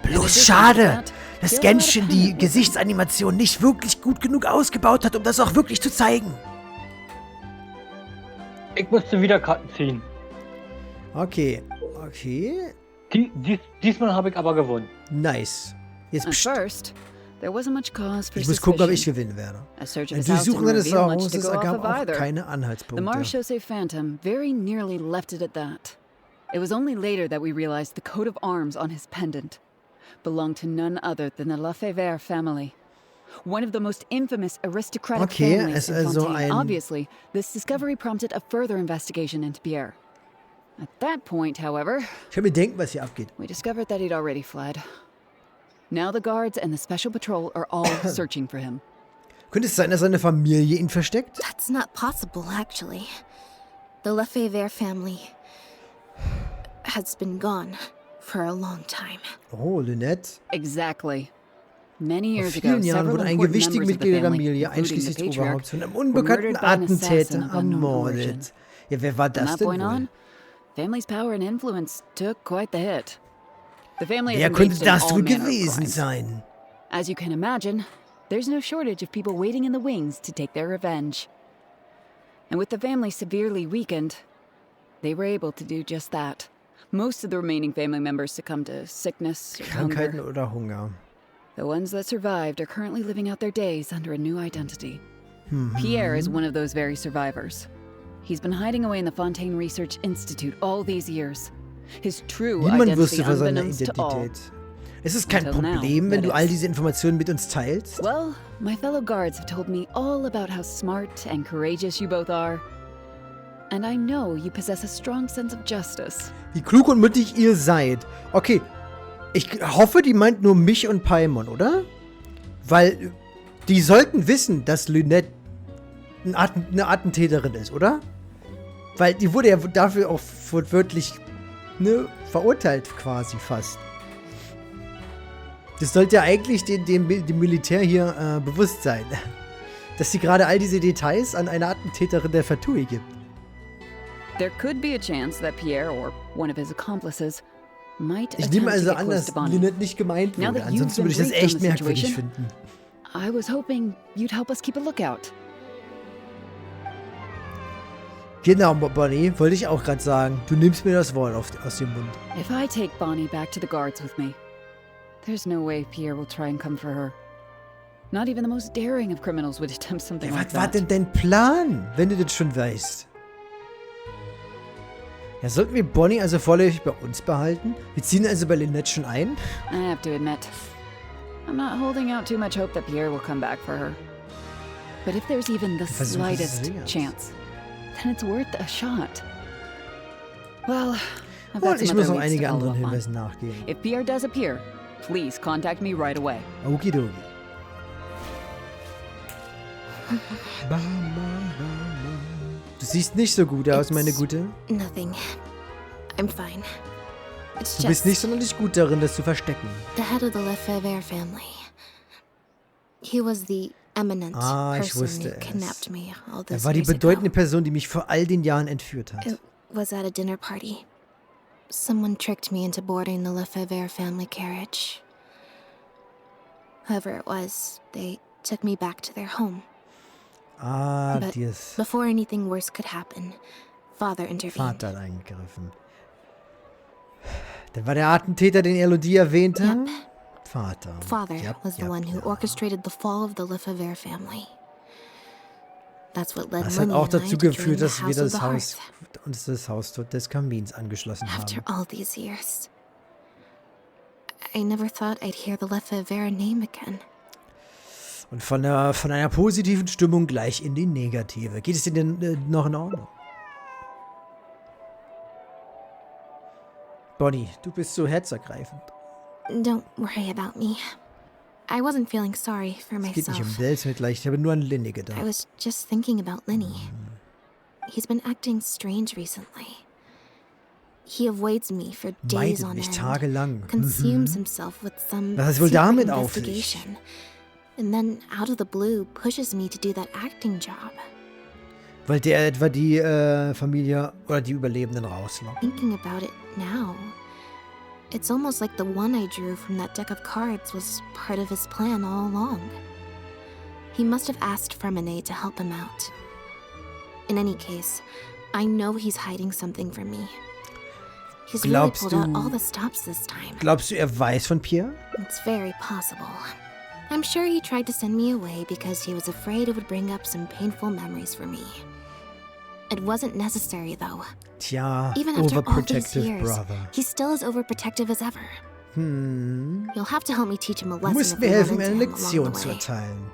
S1: Bloß schade, dass Genshin die Gesichtsanimation nicht wirklich gut genug ausgebaut hat, um das auch wirklich zu zeigen.
S3: Ich musste wieder Karten ziehen.
S1: Okay, okay.
S3: Diesmal habe ich aber gewonnen.
S1: Nice. Jetzt
S6: At
S1: pst,
S6: first, there wasn't much cause for
S1: ich muss gucken, ob ich
S6: suspicion.
S1: gewinnen werde.
S6: A search of
S1: Ein
S6: his house
S1: Durchsuchen
S6: didn't
S1: seines
S6: reveal much to
S1: Hauses
S6: go off
S1: ergab
S6: of
S1: auch
S6: either.
S1: keine
S6: The
S1: Anhaltspunkte.
S6: Marechaussee Phantom very nearly left it at that. It was only later that we realized the coat of arms on his pendant belonged to none other than the Lafayette family. One of the most infamous aristocratic
S1: Okay,
S6: families
S1: es
S6: in
S1: also
S6: Fontaine.
S1: ein-
S6: Obviously, this discovery prompted a further investigation into Pierre. At that point, however,
S1: Ich kann mir denken, was hier abgeht.
S6: we discovered that he'd already fled. Now the guards and the special patrol are all searching for him.
S1: Könnte es sein, dass seine Familie ihn versteckt?
S2: That's not possible, actually. The Lefebvre family has been gone for a long time.
S1: Oh, Lynette.
S6: Exactly. Many
S1: Vor
S6: years ago,
S1: vielen Jahren
S6: several
S1: wurden
S6: important
S1: gewichtige
S6: members of the
S1: Mitglieder der
S6: family,
S1: Familie,
S6: including the
S1: einschließlich des
S6: patriarch,
S1: Oberhaupts, von einem
S6: were
S1: unbekannten
S6: murdered by an assassin
S1: Attentäter
S6: of unknown origin.
S1: ermordet. Ja, wer war
S6: From
S1: das
S6: that
S1: denn
S6: point
S1: wohl?
S6: on, family's power and influence took quite the hit. The family has
S1: Wer könnte
S6: engaged in
S1: das
S6: all
S1: wohl
S6: manner of
S1: gewesen
S6: crimes.
S1: sein?
S6: As you can imagine, there's no shortage of people waiting in the wings to take their revenge. And with the family severely weakened, they were able to do just that. Most of the remaining family members succumbed to sickness or
S1: Krankheiten
S6: hunger.
S1: oder Hunger.
S6: The ones that survived are currently living out their days under a new identity. Pierre is one of those very survivors. He's been hiding away in the Fontaine Research Institute all these years. His true
S1: Niemand
S6: identity
S1: wusste von seiner
S6: unbeknownst to all.
S1: Identität. Es ist kein
S6: Until now,
S1: Problem, wenn
S6: that
S1: du all
S6: is.
S1: diese Informationen mit uns teilst.
S6: Well, my fellow guards have told me all about how smart and courageous you both are. And I know you possess a strong sense of justice.
S1: Wie klug und mutig ihr seid. Okay, ich hoffe, die meint nur mich und Paimon, oder? Weil die sollten wissen, dass Lynette eine Attentäterin ist, oder? Weil die wurde ja dafür auch wortwörtlich verurteilt quasi fast. Das sollte ja eigentlich dem Militär hier bewusst sein. Dass sie gerade all diese Details an eine Attentäterin der Fatui gibt.
S6: There could be a chance that Pierre or one of his accomplices might
S1: Ich
S6: attempt
S1: nehme
S6: to
S1: also
S6: get
S1: an,
S6: close
S1: dass
S6: to Bonnie.
S1: Lynette nicht gemeint
S6: Now
S1: wurde.
S6: that you've
S1: Ansonsten
S6: been
S1: würde ich das
S6: briefed on
S1: echt
S6: the
S1: merkwürdig
S6: situation,
S1: finden.
S6: I was hoping you'd help us keep a lookout.
S1: Genau, Bonnie, wollte ich auch gerade sagen. Du nimmst mir das Wort aus dem Mund.
S6: If I take Bonnie back to the guards with me, there's no way Pierre will try and come for her. Not even the most daring of criminals would attempt something
S1: Ja,
S6: like
S1: was war
S6: that.
S1: denn dein Plan, wenn du das schon weißt? Ja, sollten wir Bonnie also vorläufig bei uns behalten? Wir ziehen also bei Lynette schon ein?
S6: I have to admit, I'm not holding out too much hope that Pierre will come back for her. But if there's even the
S1: Versuch es
S6: slightest
S1: wert.
S6: chance, then it's worth a shot. Well, I've
S1: Und
S6: got
S1: ich
S6: some
S1: muss
S6: other
S1: noch
S6: leads to
S1: einige
S6: follow
S1: anderen
S6: up on.
S1: Hinweisen nachgehen.
S6: If Pierre does appear, please contact me right away.
S1: Okidoki. Du siehst nicht so gut aus, meine Gute.
S2: Nothing. I'm fine. It's
S1: Du bist
S2: just
S1: nicht sonderlich gut darin, das zu verstecken.
S2: the head of the Lefebvre family. He was the eminent
S1: Ich
S2: person
S1: wusste
S2: who
S1: es.
S2: kidnapped me all
S1: Er
S2: those
S1: war die
S2: years ago.
S1: bedeutende Person, die mich vor all den Jahren entführt hat.
S2: It was at a dinner party. Someone tricked me into boarding the Lefebvre family carriage. Whoever it was, they took me back to their home. But
S1: Dies
S2: before anything worse could happen, Father intervened.
S1: Vater hat eingegriffen. Dann war der Attentäter, den Elodie erwähnte.
S2: Yep.
S1: Vater.
S2: Father
S1: Yep,
S2: was the
S1: yep,
S2: one who
S1: yep.
S2: orchestrated the fall of the Lefebvre family. That's what led
S1: Das hat
S2: Lenny
S1: auch
S2: and I
S1: dazu
S2: to join
S1: geführt,
S2: the
S1: dass wir
S2: House of
S1: das
S2: the
S1: Haus,
S2: Hearth.
S1: uns das Haus des Kamins angeschlossen
S2: After
S1: haben.
S2: all these years, I never thought I'd hear the Lefebvre name again.
S1: Und von einer positiven Stimmung gleich in die negative. Geht es dir denn noch in Ordnung? Bonnie, du bist so herzergreifend.
S2: Don't worry about me. I wasn't feeling sorry for
S1: Es geht nicht um
S2: myself.
S1: Selbstmitleid, ich habe nur an Lindy
S2: I
S1: gedacht.
S2: was just thinking about Lenny. He's been acting strange recently. He avoids me for days
S1: Meidet
S2: on
S1: mich
S2: end.
S1: tagelang.
S2: Consumes himself with some
S1: Was hat's wohl
S2: secret
S1: damit auf sich?
S2: investigation. And then, out of the blue, pushes me to do that acting job.
S1: Wollte er etwa die Familie oder die Überlebenden rauslocken?
S2: Thinking about it now, it's almost like the one I drew from that deck of cards was part of his plan all along. He must have asked Fremenet to help him out. In any case, I know he's hiding something from me. He's really
S1: Glaubst
S2: pulled out
S1: du-
S2: all the stops this time.
S1: Glaubst du, er weiß von Pierre?
S2: It's very possible. I'm sure he tried to send me away because he was afraid it would bring up some painful memories for me. It wasn't necessary, though.
S1: Tja,
S2: Even after all these
S1: overprotective
S2: years,
S1: brother.
S2: he's still as overprotective as ever. You'll have to help me teach him a
S1: Du
S2: lesson
S1: musst
S2: if
S1: mir
S2: we run
S1: helfen,
S2: into
S1: mir eine
S2: him along
S1: Lektion
S2: the
S1: zu
S2: way.
S1: erteilen.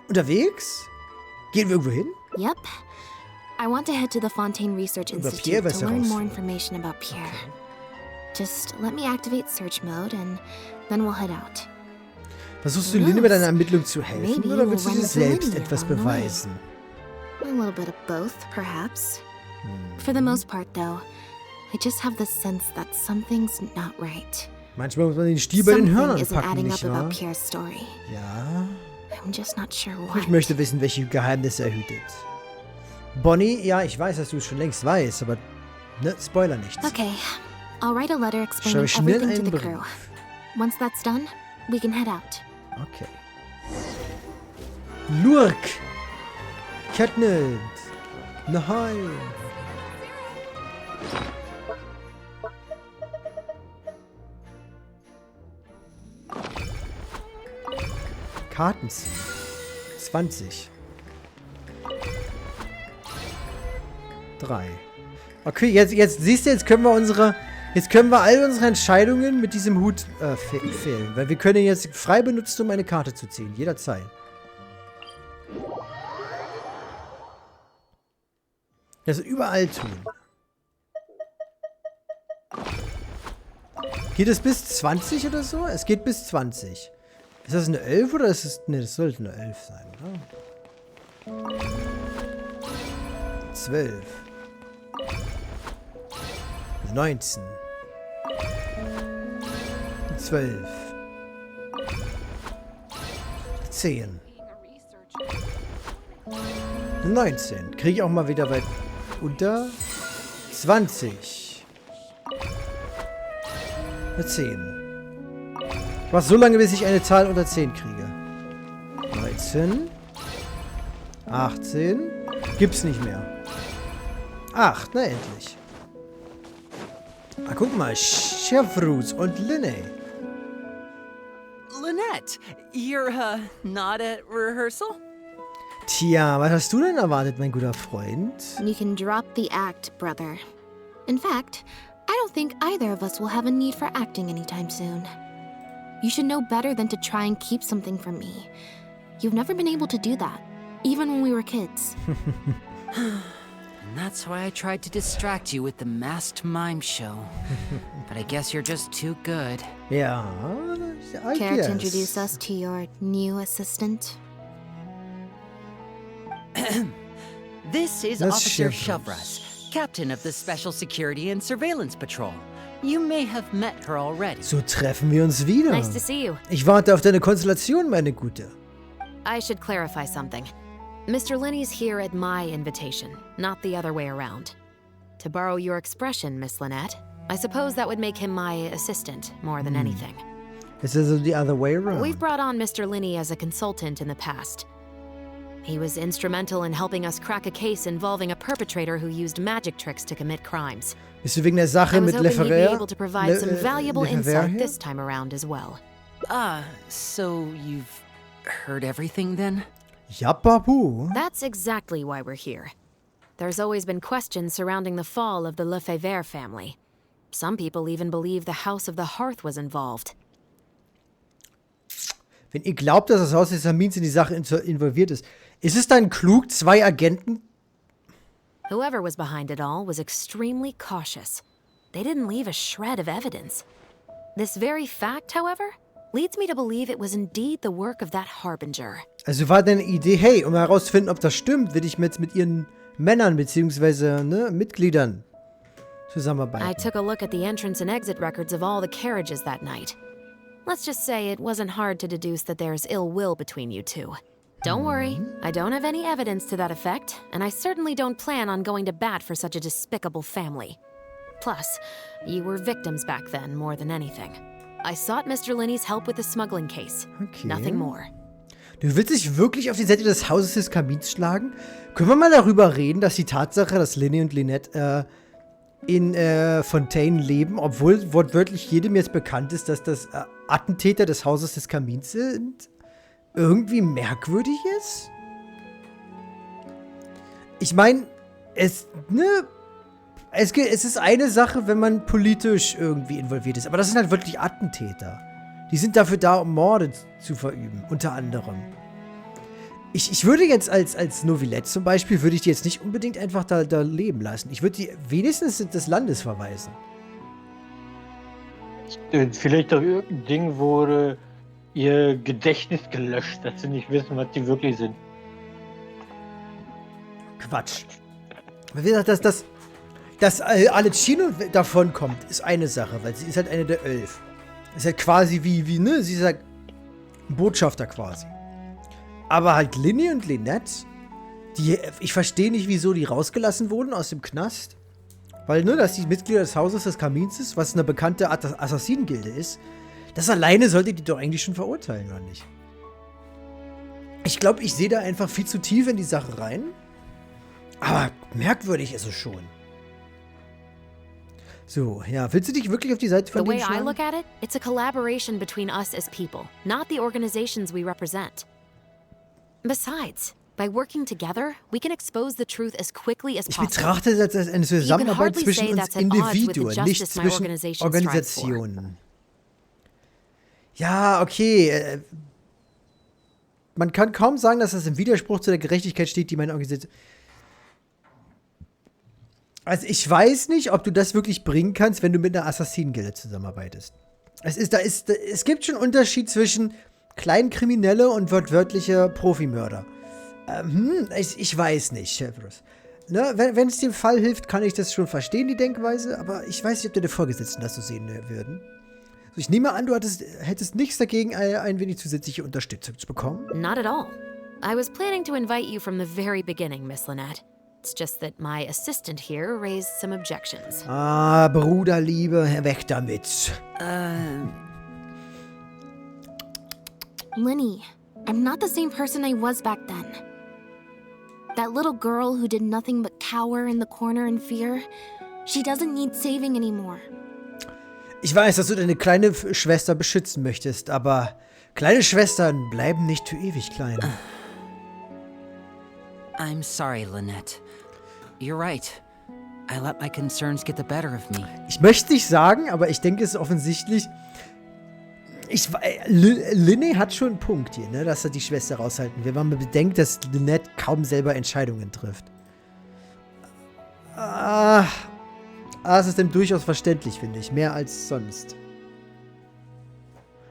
S1: Unterwegs? Gehen wir irgendwo hin?
S2: Yep. I want to head to the Fontaine Research
S1: Über
S2: Institute
S1: Pierre weißt
S2: to
S1: du
S2: learn
S1: raus.
S2: more information about Pierre. Just let me activate search mode and then we'll head out.
S1: Versuchst du
S2: Who
S1: Lynne bei
S2: knows?
S1: deiner Ermittlung zu helfen
S2: Maybe
S1: oder
S2: we'll
S1: willst du
S2: run
S1: dir
S2: into
S1: selbst
S2: Lynne
S1: etwas
S2: along the way.
S1: beweisen?
S2: A little bit of both, perhaps. For the most part, though, I just have this sense that something's not right.
S1: Manchmal muss man den Stiel bei den
S2: Something
S1: Hörnern
S2: isn't
S1: packen,
S2: adding up
S1: nicht wahr?
S2: about Pierre's story.
S1: Ja.
S2: I'm just not sure
S1: Ich
S2: what.
S1: möchte wissen, welche Geheimnisse er hütet. Bonnie, ja, ich weiß, dass du es schon längst weißt, aber ne, Spoiler nichts.
S2: Okay, I'll write a letter
S1: Schreibe
S2: explaining
S1: schnell
S2: everything to
S1: einen
S2: the
S1: Brief.
S2: crew. Once that's done, we can head out.
S1: Okay. Lurk. Katniss. Nein. Karten ziehen. 20. 3. Okay, jetzt siehst du, jetzt können wir all unsere Entscheidungen mit diesem Hut fehlen. Weil wir können ihn jetzt frei benutzen, um eine Karte zu ziehen. Jederzeit. Das überall tun. Geht es bis 20 oder so? Es geht bis 20. Ist das eine 11 oder ist es... Ne, das sollte eine 11 sein, oder? 12. 19. 12. 10. 19. Kriege ich auch mal wieder weit unter. 20. 10. Ich mach so lange, bis ich eine Zahl unter 10 kriege. 19. 18. Gibt's nicht mehr. 8, na endlich. Ah, guck mal. Chefruz und Lynette.
S7: Lynette, you're, not at rehearsal?
S1: Tja, was hast du denn erwartet, mein guter Freund?
S2: You can drop the act, brother. In fact, I don't think either of us will have a need for acting anytime soon. You should know better than to try and keep something from me. You've never been able to do that, even when we were kids.
S7: And that's why I tried to distract you with the masked mime show. But I guess you're just too good.
S1: Ja, I
S2: Care
S1: guess.
S2: to introduce us to your new assistant?
S7: This is
S1: Das
S7: Officer
S1: Schiff.
S7: Shavras, captain of the Special Security and Surveillance Patrol. You may have met her already.
S1: So treffen wir uns wieder.
S4: Nice to see you.
S1: Ich warte auf deine Konstellation, meine Gute.
S4: I should clarify something. Mr. Linney's here at my invitation, not the other way around. To borrow your expression, Miss Lynette, I suppose that would make him my assistant more than anything.
S1: It's the other way around.
S4: We've brought on Mr. Linney as a consultant in the past. He was instrumental in helping us crack a case involving a perpetrator who used magic tricks to commit crimes.
S1: Bist du wegen der Sache
S4: I was
S1: mit
S4: hoping he'd be
S1: Leferer?
S4: able to provide some valuable insight
S1: hier?
S4: this time around as well.
S7: So you've heard everything then?
S1: Ja, Babu.
S4: That's exactly why we're here. There's always been questions surrounding the fall of the Lefebvre family. Some people even believe the House of the Hearth was involved.
S1: Wenn ihr glaubt, dass das Haus des Hamins in die Sache involviert ist es dann klug, 2 Agenten?
S4: Whoever was behind it all was extremely cautious. They didn't leave a shred of evidence. This very fact, however, leads me to believe it was indeed the work of that Harbinger.
S1: Also war deine Idee, hey, um herauszufinden, ob das stimmt, will ich mit ihren Männern bzw. Mitgliedern zusammenarbeiten.
S4: I took a look at the entrance and exit records of all the carriages that night. Let's just say it wasn't hard to deduce that there's ill will between you two. Don't worry, I don't have any evidence to that effect, and I certainly don't plan on going to bat for such a despicable family. Plus, you were victims back then more than anything. I sought Mr. Linney's help with the smuggling case.
S1: Okay.
S4: Nothing more.
S1: Du willst dich wirklich auf die Seite des Hauses des Kamins schlagen? Können wir mal darüber reden, dass die Tatsache, dass Linney und Lynette in Fontaine leben, obwohl wortwörtlich jedem jetzt bekannt ist, dass das Attentäter des Hauses des Kamins sind, irgendwie merkwürdig ist? Ich meine, es ist eine Sache, wenn man politisch irgendwie involviert ist, aber das sind halt wirklich Attentäter. Die sind dafür da, um Morde zu verüben, unter anderem. Ich würde jetzt als Novelette zum Beispiel, würde ich die jetzt nicht unbedingt einfach da leben lassen. Ich würde die wenigstens des Landes verweisen.
S3: Vielleicht doch irgendein Ding wurde ihr Gedächtnis gelöscht, dass sie nicht wissen, was sie wirklich sind.
S1: Quatsch. Wie gesagt, dass Alecino davon kommt, ist eine Sache, weil sie ist halt eine der 11. Ist halt quasi ne? Sie ist halt ein Botschafter quasi. Aber halt Linney und Lynette, ich verstehe nicht, wieso die rausgelassen wurden aus dem Knast. Weil, ne, dass die Mitglieder des Hauses des Kamins ist, was eine bekannte Assassinengilde ist, das alleine sollte die doch eigentlich schon verurteilen, oder nicht? Ich glaube, ich sehe da einfach viel zu tief in die Sache rein. Aber merkwürdig ist es schon. So, ja, willst du dich wirklich auf die Seite von
S4: The way
S1: denen
S4: I
S1: schlagen?
S4: look at it, it's a collaboration between us as people, not the organizations we represent. Besides, by working together, we can expose the truth as quickly as
S1: Ich
S4: possible.
S1: betrachte das als eine
S4: You can
S1: Zusammenarbeit
S4: hardly
S1: zwischen
S4: say
S1: uns
S4: that's at odds with the
S1: Individuen, nicht
S4: justice my
S1: zwischen
S4: organization strives for.
S1: Organisationen. Ja, okay. Man kann kaum sagen, dass das im Widerspruch zu der Gerechtigkeit steht, die meine Organisation... Also ich weiß nicht, ob du das wirklich bringen kannst, wenn du mit einer Assassinengilde zusammenarbeitest. Es gibt schon einen Unterschied zwischen Kleinkriminelle und wortwörtliche Profimörder. Ich weiß nicht, Chefros. Ne, wenn es dem Fall hilft, kann ich das schon verstehen, die Denkweise, aber ich weiß nicht, ob deine Vorgesetzten das so sehen würden. Also ich nehme an, du hättest nichts dagegen, ein wenig zusätzliche Unterstützung zu bekommen.
S4: Not at all. I was planning to invite you from the very beginning, Miss Lynette. It's just that my assistant here raised some objections.
S1: Ah, Bruderliebe, weg damit.
S2: Linny, I'm not the same person I was back then. That little girl who did nothing but cower in the corner in fear, she doesn't need saving anymore.
S1: Ich weiß, dass du deine kleine Schwester beschützen möchtest, aber kleine Schwestern bleiben nicht für ewig klein.
S7: I'm sorry, Lynette. You're right. I let my concerns get the better of me.
S1: Ich möchte nicht sagen, aber ich denke, es ist offensichtlich. Lynette hat schon einen Punkt hier, ne, dass er die Schwester raushalten will, wenn man bedenkt, dass Lynette kaum selber Entscheidungen trifft. Es ist dann durchaus verständlich, finde ich. Mehr als sonst.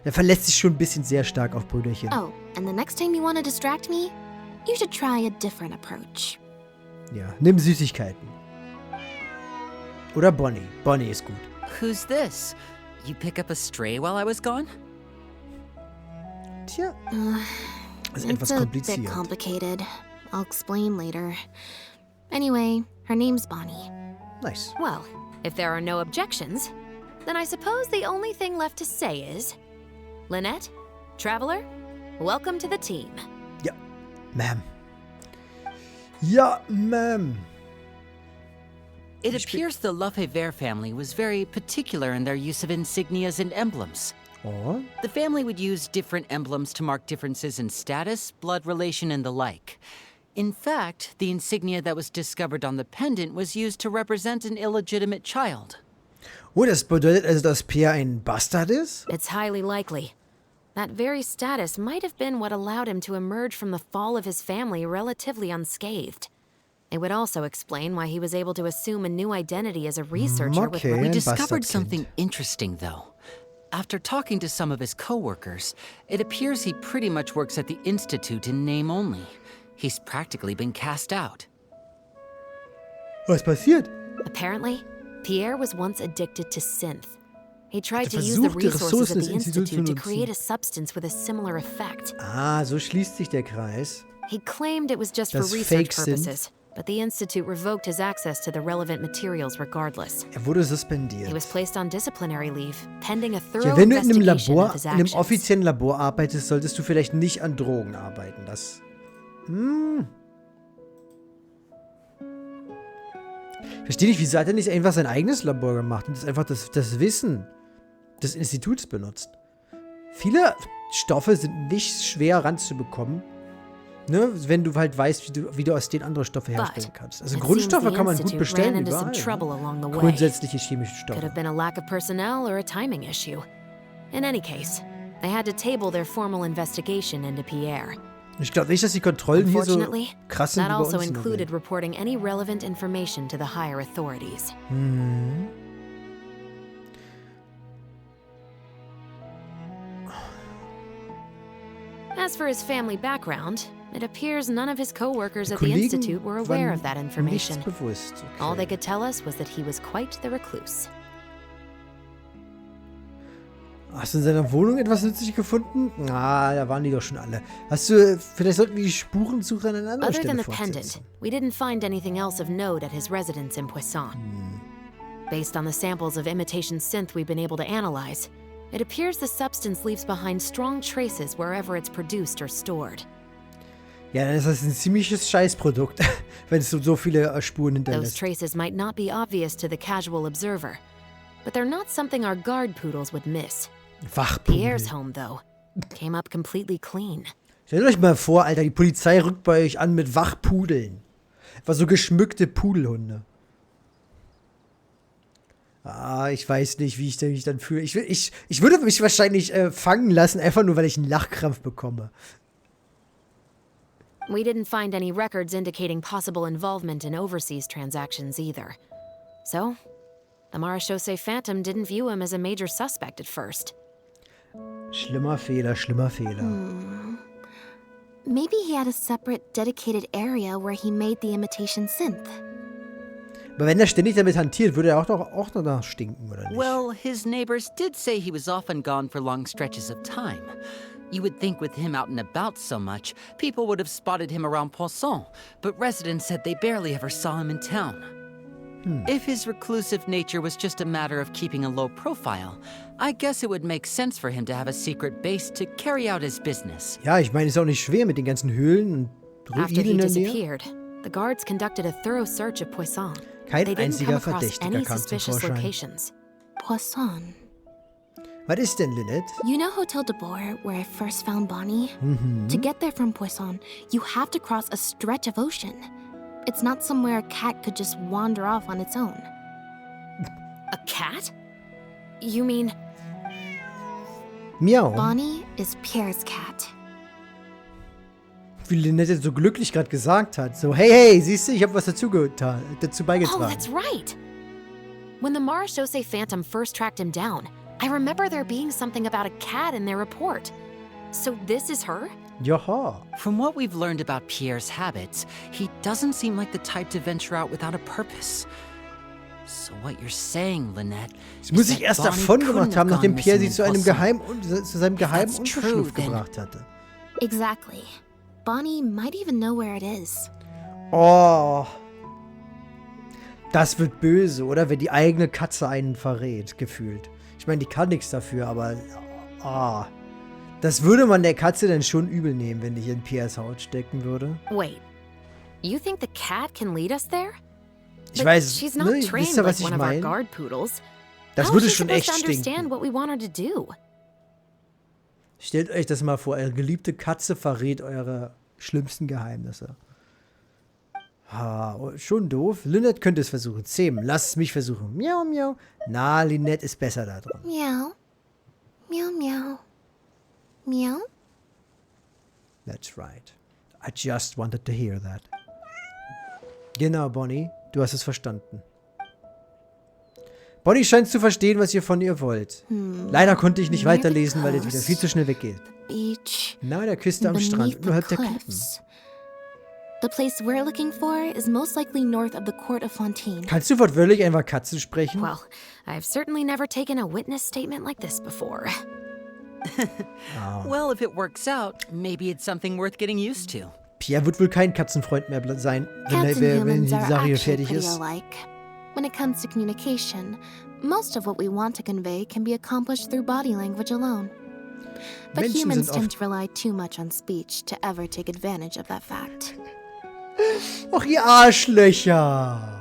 S1: Er verlässt sich schon ein bisschen sehr stark auf Brüderchen.
S2: Oh, and the next time you want to distract me, you should try a different approach.
S1: Ja, nimm Süßigkeiten. Oder Bonnie. Bonnie ist gut.
S7: Who's this? You pick up a stray while I was gone?
S1: Tja. Das ist etwas
S2: It's a bit
S1: kompliziert.
S2: complicated. I'll explain later. Anyway, her name's Bonnie.
S1: Nice.
S4: Well, if there are no objections, then I suppose the only thing left to say is, Lynette, Traveler, welcome to the team.
S1: Ja, Ma'am. Ja, Ma'am.
S7: It appears the Lefebvre family was very particular in their use of insignias and emblems.
S1: Oh.
S7: The family would use different emblems to mark differences in status, blood relation, and the like. In fact, the insignia that was discovered on the pendant was used to represent an illegitimate child.
S1: Oh, das bedeutet also, dass Pierre ein Bastard ist?
S4: It's highly likely. That very status might have been what allowed him to emerge from the fall of his family relatively unscathed. It would also explain why he was able to assume a new identity as a researcher with
S1: Okay.
S7: We
S1: Ein
S7: discovered
S1: Bastardkind.
S7: something interesting, though. After talking to some of his co-workers, it appears he pretty much works at the Institute in name only. He's practically been cast out.
S1: Was passiert?
S4: Apparently, Pierre was once addicted to synth. He tried to
S1: Hat
S4: use the
S1: versucht, die
S4: resources
S1: Ressourcen
S4: of
S1: des
S4: the
S1: Instituts zu
S4: Institute to
S1: nutzen.
S4: create a substance with a similar effect.
S1: So schließt sich der Kreis.
S4: He claimed it was just for
S1: Das
S4: research
S1: Fake-Synth.
S4: purposes, but the Institute revoked his access to the relevant materials regardless.
S1: Er wurde
S4: He
S1: suspendiert.
S4: was placed on disciplinary leave, pending a thorough
S1: Ja, wenn du in einem
S4: investigation
S1: Labor,
S4: of his
S1: in einem
S4: actions.
S1: offiziellen Labor arbeitest, solltest du vielleicht nicht an Drogen arbeiten. Das. Ich verstehe nicht, wieso hat er nicht einfach sein eigenes Labor gemacht und das einfach das Wissen des Instituts benutzt. Viele Stoffe sind nicht schwer ranzubekommen, ne, wenn du halt weißt, wie du aus denen andere Stoffe herstellen kannst. Also
S4: it
S1: Grundstoffe
S4: seems the
S1: kann man gut
S4: Institute
S1: bestellen
S4: ran into some
S1: überall.
S4: trouble
S1: Ne?
S4: along the way.
S1: Grundsätzliche chemische
S4: Could
S1: Stoffe.
S4: have been a lack of personnel or a timing issue. In any case, they had to table their formal investigation into Pierre.
S1: Ich glaube nicht, dass die Kontrollen hier so
S4: Unfortunately,
S1: krass sind
S4: that
S1: wie bei
S4: also
S1: uns. in der Welt.
S4: included reporting any relevant information to the higher authorities. As for his family background, it appears none of his co-workers at the
S1: Kollegen
S4: Institute were aware
S1: waren
S4: of that
S1: nichts
S4: information.
S1: bewusst. Okay.
S4: All they could tell us was that he was quite the recluse.
S1: Hast du in seiner Wohnung etwas nützlich gefunden? Da waren die doch schon alle. Vielleicht sollten wir die Spurensuche an einer anderen
S4: Other than
S1: Stelle
S4: the pendant,
S1: fortsetzen.
S4: we didn't find anything else of note at his residence in Poisson. Based on the samples of imitation synth we've been able to analyze, it appears the substance leaves behind strong traces wherever it's produced or stored.
S1: Ja, dann ist das ein ziemliches Scheißprodukt, wenn es so viele Spuren
S4: Those
S1: hinterlässt.
S4: traces might not be obvious to the casual observer, but they're not something our guard poodles would miss.
S1: Wachpudel.
S4: Pierre's home, though, came up completely clean.
S1: Stellt euch mal vor, Alter, die Polizei rückt bei euch an mit Wachpudeln. War so geschmückte Pudelhunde. Ich weiß nicht, wie ich mich dann fühle. Ich würde mich wahrscheinlich fangen lassen, einfach nur, weil ich einen Lachkrampf bekomme.
S4: We didn't find any records indicating possible involvement in overseas transactions either. So, the Marechaussee Phantom didn't view him as a major suspect at first.
S1: Schlimmer Fehler, schlimmer Fehler.
S2: Maybe he had a separate, dedicated area where he made the imitation synth.
S1: Aber wenn er ständig damit hantiert, würde er auch danach stinken, oder nicht?
S7: Well, his neighbors did say he was often gone for long stretches of time. You would think with him out and about so much, people would have spotted him around Poisson, but residents said they barely ever saw him in town. If his reclusive nature was just a matter of keeping a low profile, I guess it would make sense for him to have a secret base to carry out his business.
S1: Ja, ich meine, ist auch nicht schwer mit den ganzen Höhlen und
S4: After
S1: Ruinen
S4: he
S1: in der Nähe.
S4: disappeared, the guards conducted a through search of Poisson.
S1: Kein
S4: They didn't come
S1: einziger
S4: across
S1: Verdächtiger
S4: any
S1: kam zum
S4: suspicious
S1: Vorschein.
S4: locations.
S2: Poisson.
S1: Was ist denn, Lynette?
S2: You know Hotel de Boer, where I first found Bonnie? To get there from Poisson, you have to cross a stretch of ocean. It's not somewhere a cat could just wander off on its own.
S4: A cat? You mean
S1: Miau.
S2: Bonnie is Pierre's cat.
S1: Wie Lynette so glücklich gerade gesagt hat. So, hey, siehst du, ich habe was dazu
S4: Oh,
S1: beigetragen.
S4: that's right. When the Marechaussee Phantom first tracked him down, I remember there being something about a cat in their report. So this is her?
S1: Joha.
S7: From what we've learned about Pierre's habits, he doesn't seem like the type to venture out without a purpose. So what you're saying, Lynette,
S1: Sie muss
S7: is
S1: sich
S7: that
S1: erst
S7: Bonnie
S1: davon
S7: couldn't
S1: gemacht
S7: have
S1: haben, nachdem
S7: gone
S1: Pierre
S7: missing
S1: sie
S7: in
S1: zu
S7: Poisson.
S1: seinem geheimen
S7: That's true,
S1: Unterschlupf
S7: then.
S1: gebracht hatte.
S2: Exactly. Bonnie might even know where it is.
S1: Oh. Das wird böse, oder? Wenn die eigene Katze einen verrät, gefühlt. Ich meine, die kann nichts dafür, aber... Das würde man der Katze dann schon übel nehmen, wenn ich in Pierres Haut stecken würde.
S4: Wait. You think the cat can lead us there?
S1: Ich
S4: But
S1: weiß,
S4: she's not
S1: ne,
S4: trained
S1: wisst ihr, was
S4: like
S1: ich
S4: one of our
S1: meine?
S4: guard poodles.
S1: Das
S4: How
S1: würde
S4: is she
S1: schon
S4: supposed
S1: echt
S4: to understand
S1: stinken.
S4: what we want her to do?
S1: Stellt euch das mal vor, eure geliebte Katze verrät eure schlimmsten Geheimnisse. Schon doof. Lynette könnte es versuchen. Zähmen, lass es mich versuchen. Miau, miau. Na, Lynette ist besser da drin.
S2: Meow. Meow, meow. Meow?
S1: That's right. I just wanted to hear that. Genau, Bonnie. Du hast es verstanden. Bonnie scheint zu verstehen, was ihr von ihr wollt. Leider konnte ich nicht weiterlesen, weil es wieder viel zu schnell weggeht.
S2: Beach.
S1: Nahe der Küste am Strand,
S2: Beneath the
S1: unterhalb der Klippen.
S2: cliffs. The place we're looking for is most likely north of the court of Fontaine.
S1: Kannst du wortwörtlich einfach Katzen sprechen?
S4: Well, I've certainly never taken a witness statement like this before.
S7: Well, if it works out, maybe it's something worth getting used to.
S1: Pierre wird wohl kein Katzenfreund mehr sein,
S2: Cats and
S1: wenn
S2: humans
S1: die
S2: are
S1: Sache hier
S2: actually
S1: fertig
S2: pretty
S1: ist.
S2: alike. When it comes to communication, most of what we want to convey can be accomplished through body language alone. But
S1: Menschen
S2: humans
S1: sind
S2: tend
S1: oft...
S2: to rely too much on speech to ever take advantage of that fact.
S1: Ach, ihr Arschlöcher!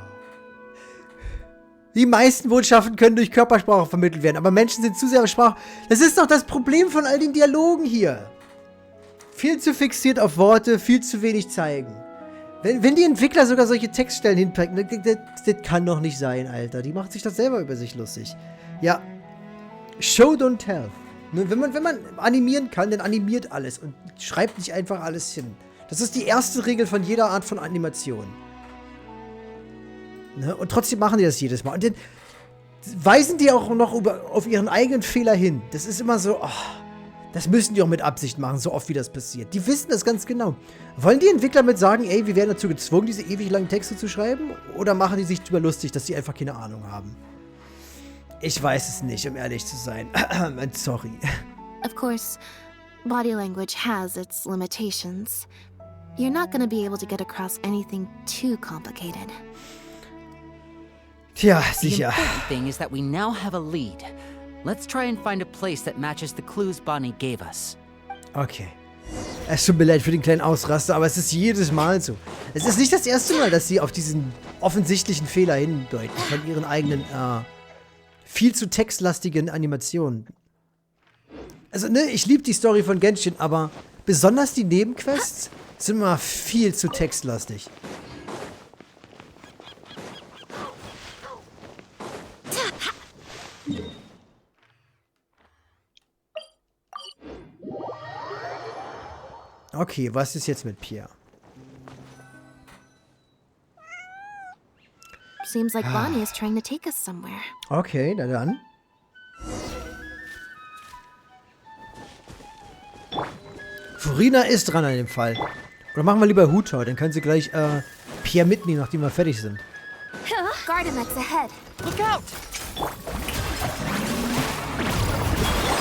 S1: Die meisten Botschaften können durch Körpersprache vermittelt werden, aber Menschen sind zu sehr auf Sprache. Das ist doch das Problem von all den Dialogen hier. Viel zu fixiert auf Worte, viel zu wenig zeigen. Wenn die Entwickler sogar solche Textstellen hinpacken, das kann doch nicht sein, Alter. Die macht sich das selber über sich lustig. Ja. Show, don't tell. Ne, wenn man animieren kann, dann animiert alles und schreibt nicht einfach alles hin. Das ist die erste Regel von jeder Art von Animation. Ne? Und trotzdem machen die das jedes Mal. Und dann weisen die auch noch auf ihren eigenen Fehler hin. Das ist immer so, das müssen die auch mit Absicht machen, so oft wie das passiert. Die wissen das ganz genau. Wollen die Entwickler mit sagen, ey, wir werden dazu gezwungen, diese ewig langen Texte zu schreiben? Oder machen die sich drüber lustig, dass die einfach keine Ahnung haben? Ich weiß es nicht, um ehrlich zu sein. Sorry.
S2: Of course, body language has its limitations. You're not going to be able to get across anything too complicated.
S1: Tja,
S7: The
S1: sicher.
S7: important thing is that we now have a lead. Let's try and find a place that matches the clues Bonnie gave us.
S1: Okay. Es tut mir leid für den kleinen Ausraster, aber es ist jedes Mal so. Es ist nicht das erste Mal, dass sie auf diesen offensichtlichen Fehler hindeuten von ihren eigenen, viel zu textlastigen Animationen. Also, ne, ich liebe die Story von Genshin, aber besonders die Nebenquests sind immer viel zu textlastig. Okay, was ist jetzt mit Pierre?
S2: Seems like Bonnie is trying to take us somewhere.
S1: Okay, na dann. Furina ist dran an dem Fall. Oder machen wir lieber Hutor, dann können sie gleich Pierre mitnehmen, nachdem wir fertig sind.
S2: Gardamex ahead.
S4: Look out!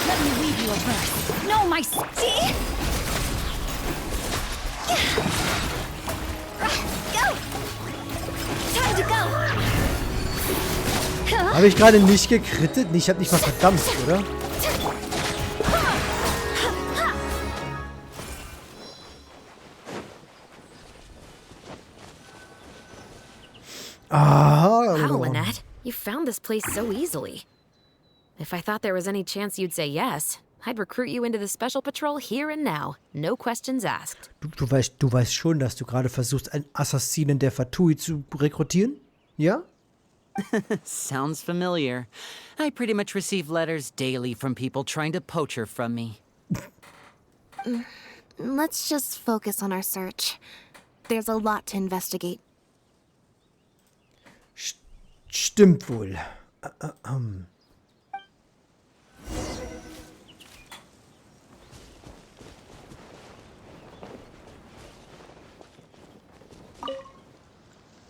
S8: Let me lead you a verse. No, my see? Go! Time to go!
S1: Habe ich gerade nicht gekrittet? Nee, ich habe nicht mal verdampft, oder?
S4: Wow, Lynette, you found this place so easily. If I thought there was any chance you'd say yes, I'd recruit you into the Special Patrol here and now. No questions asked.
S1: Du weißt schon, dass du gerade versuchst, einen Assassinen der Fatui zu rekrutieren? Ja?
S7: Sounds familiar. I pretty much receive letters daily from people trying to poach her from me.
S2: Let's just focus on our search. There's a lot to investigate.
S1: Stimmt wohl.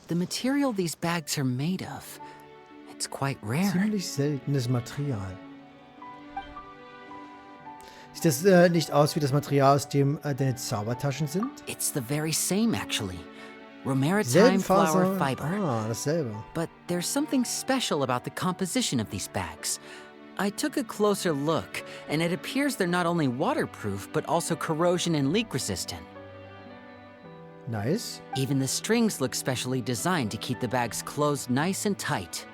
S7: The material these bags are made of, it's quite rare.
S1: Ziemlich seltenes Material. Sieht das nicht aus wie das Material, aus dem deine Zaubertaschen sind?
S7: It's the very same, actually. Romaritime flower fiber.
S1: Ah, dasselbe.
S7: But there's something special about the composition of these bags. I took a closer look, and it appears they're not only waterproof, but also corrosion and leak resistant.
S1: Nice.
S7: Even the strings look specially designed to keep the bags closed nice and tight.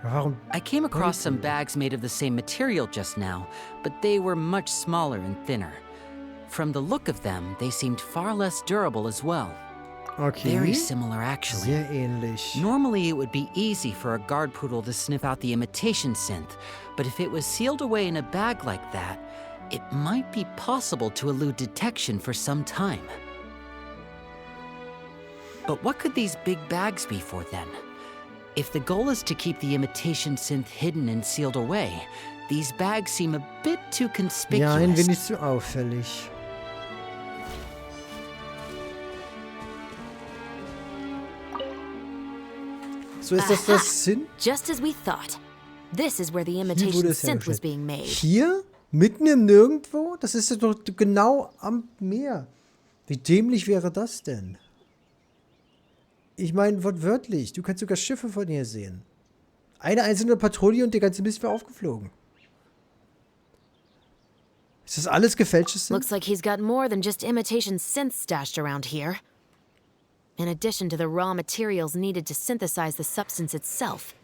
S1: Warum?
S7: I came across some bags made of the same material just now, but they were much smaller and thinner. From the look of them, they seemed far less durable as well.
S1: Okay.
S7: Very similar, actually.
S1: Sehr ähnlich.
S7: Normally, it would be easy for a guard poodle to sniff out the imitation synth, but if it was sealed away in a bag like that, it might be possible to elude detection for some time. But what could these big bags be for then? If the goal is to keep the imitation synth hidden and sealed away, these bags seem a bit too conspicuous.
S1: Ja, ein wenig zu auffällig. So ist das Sinn?
S4: Just as we thought. This is where the imitation synth was being made.
S1: Hier? Mitten im Nirgendwo? Das ist doch genau am Meer. Wie dämlich wäre das denn? Ich meine, wortwörtlich. Du kannst sogar Schiffe von hier sehen. Eine einzelne Patrouille und der ganze Mist wäre aufgeflogen. Ist das alles gefälschtes Synth?
S4: Looks like he's got more than just imitation synth stashed around here. In addition to the raw materials needed to synthesize the substance itself,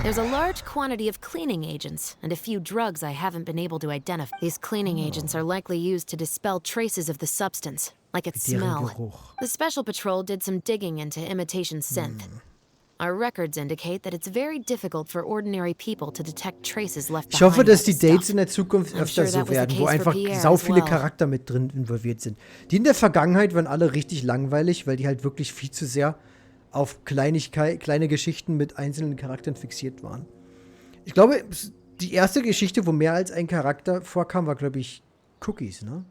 S4: there's a large quantity of cleaning agents and a few drugs I haven't been able to identify. These cleaning agents are likely used to dispel traces of the substance, like its smell. The Special Patrol did some digging into imitation synth. Our records indicate that it's very difficult for ordinary people to detect traces left behind.
S1: Ich hoffe, dass die Dates in der Zukunft öfter so werden, wo einfach sau viele Charakter mit drin involviert sind. Die in der Vergangenheit waren alle richtig langweilig, weil die halt wirklich viel zu sehr auf kleine Geschichten mit einzelnen Charakteren fixiert waren. Ich glaube, die erste Geschichte, wo mehr als ein Charakter vorkam, war, glaube ich, Cookies, ne?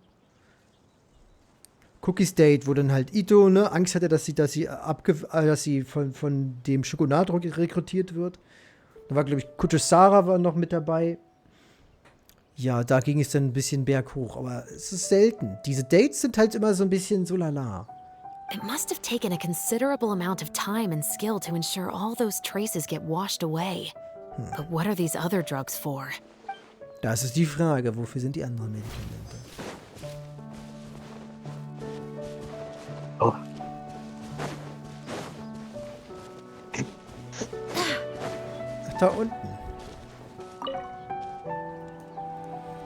S1: Cookies Date, wo dann halt Ito, ne, Angst hatte, dass sie von dem Schokonad rekrutiert wird. Da war, glaube ich, Kuchesara war noch mit dabei. Ja, da ging es dann ein bisschen berghoch, aber es ist selten. Diese Dates sind halt immer so ein bisschen so lala.
S4: It must have taken a considerable amount of time and skill to ensure all those traces get washed away. But what are these other drugs for?
S1: Das ist die Frage, wofür sind die anderen Medikamente?
S3: Oh.
S1: Ach, da unten.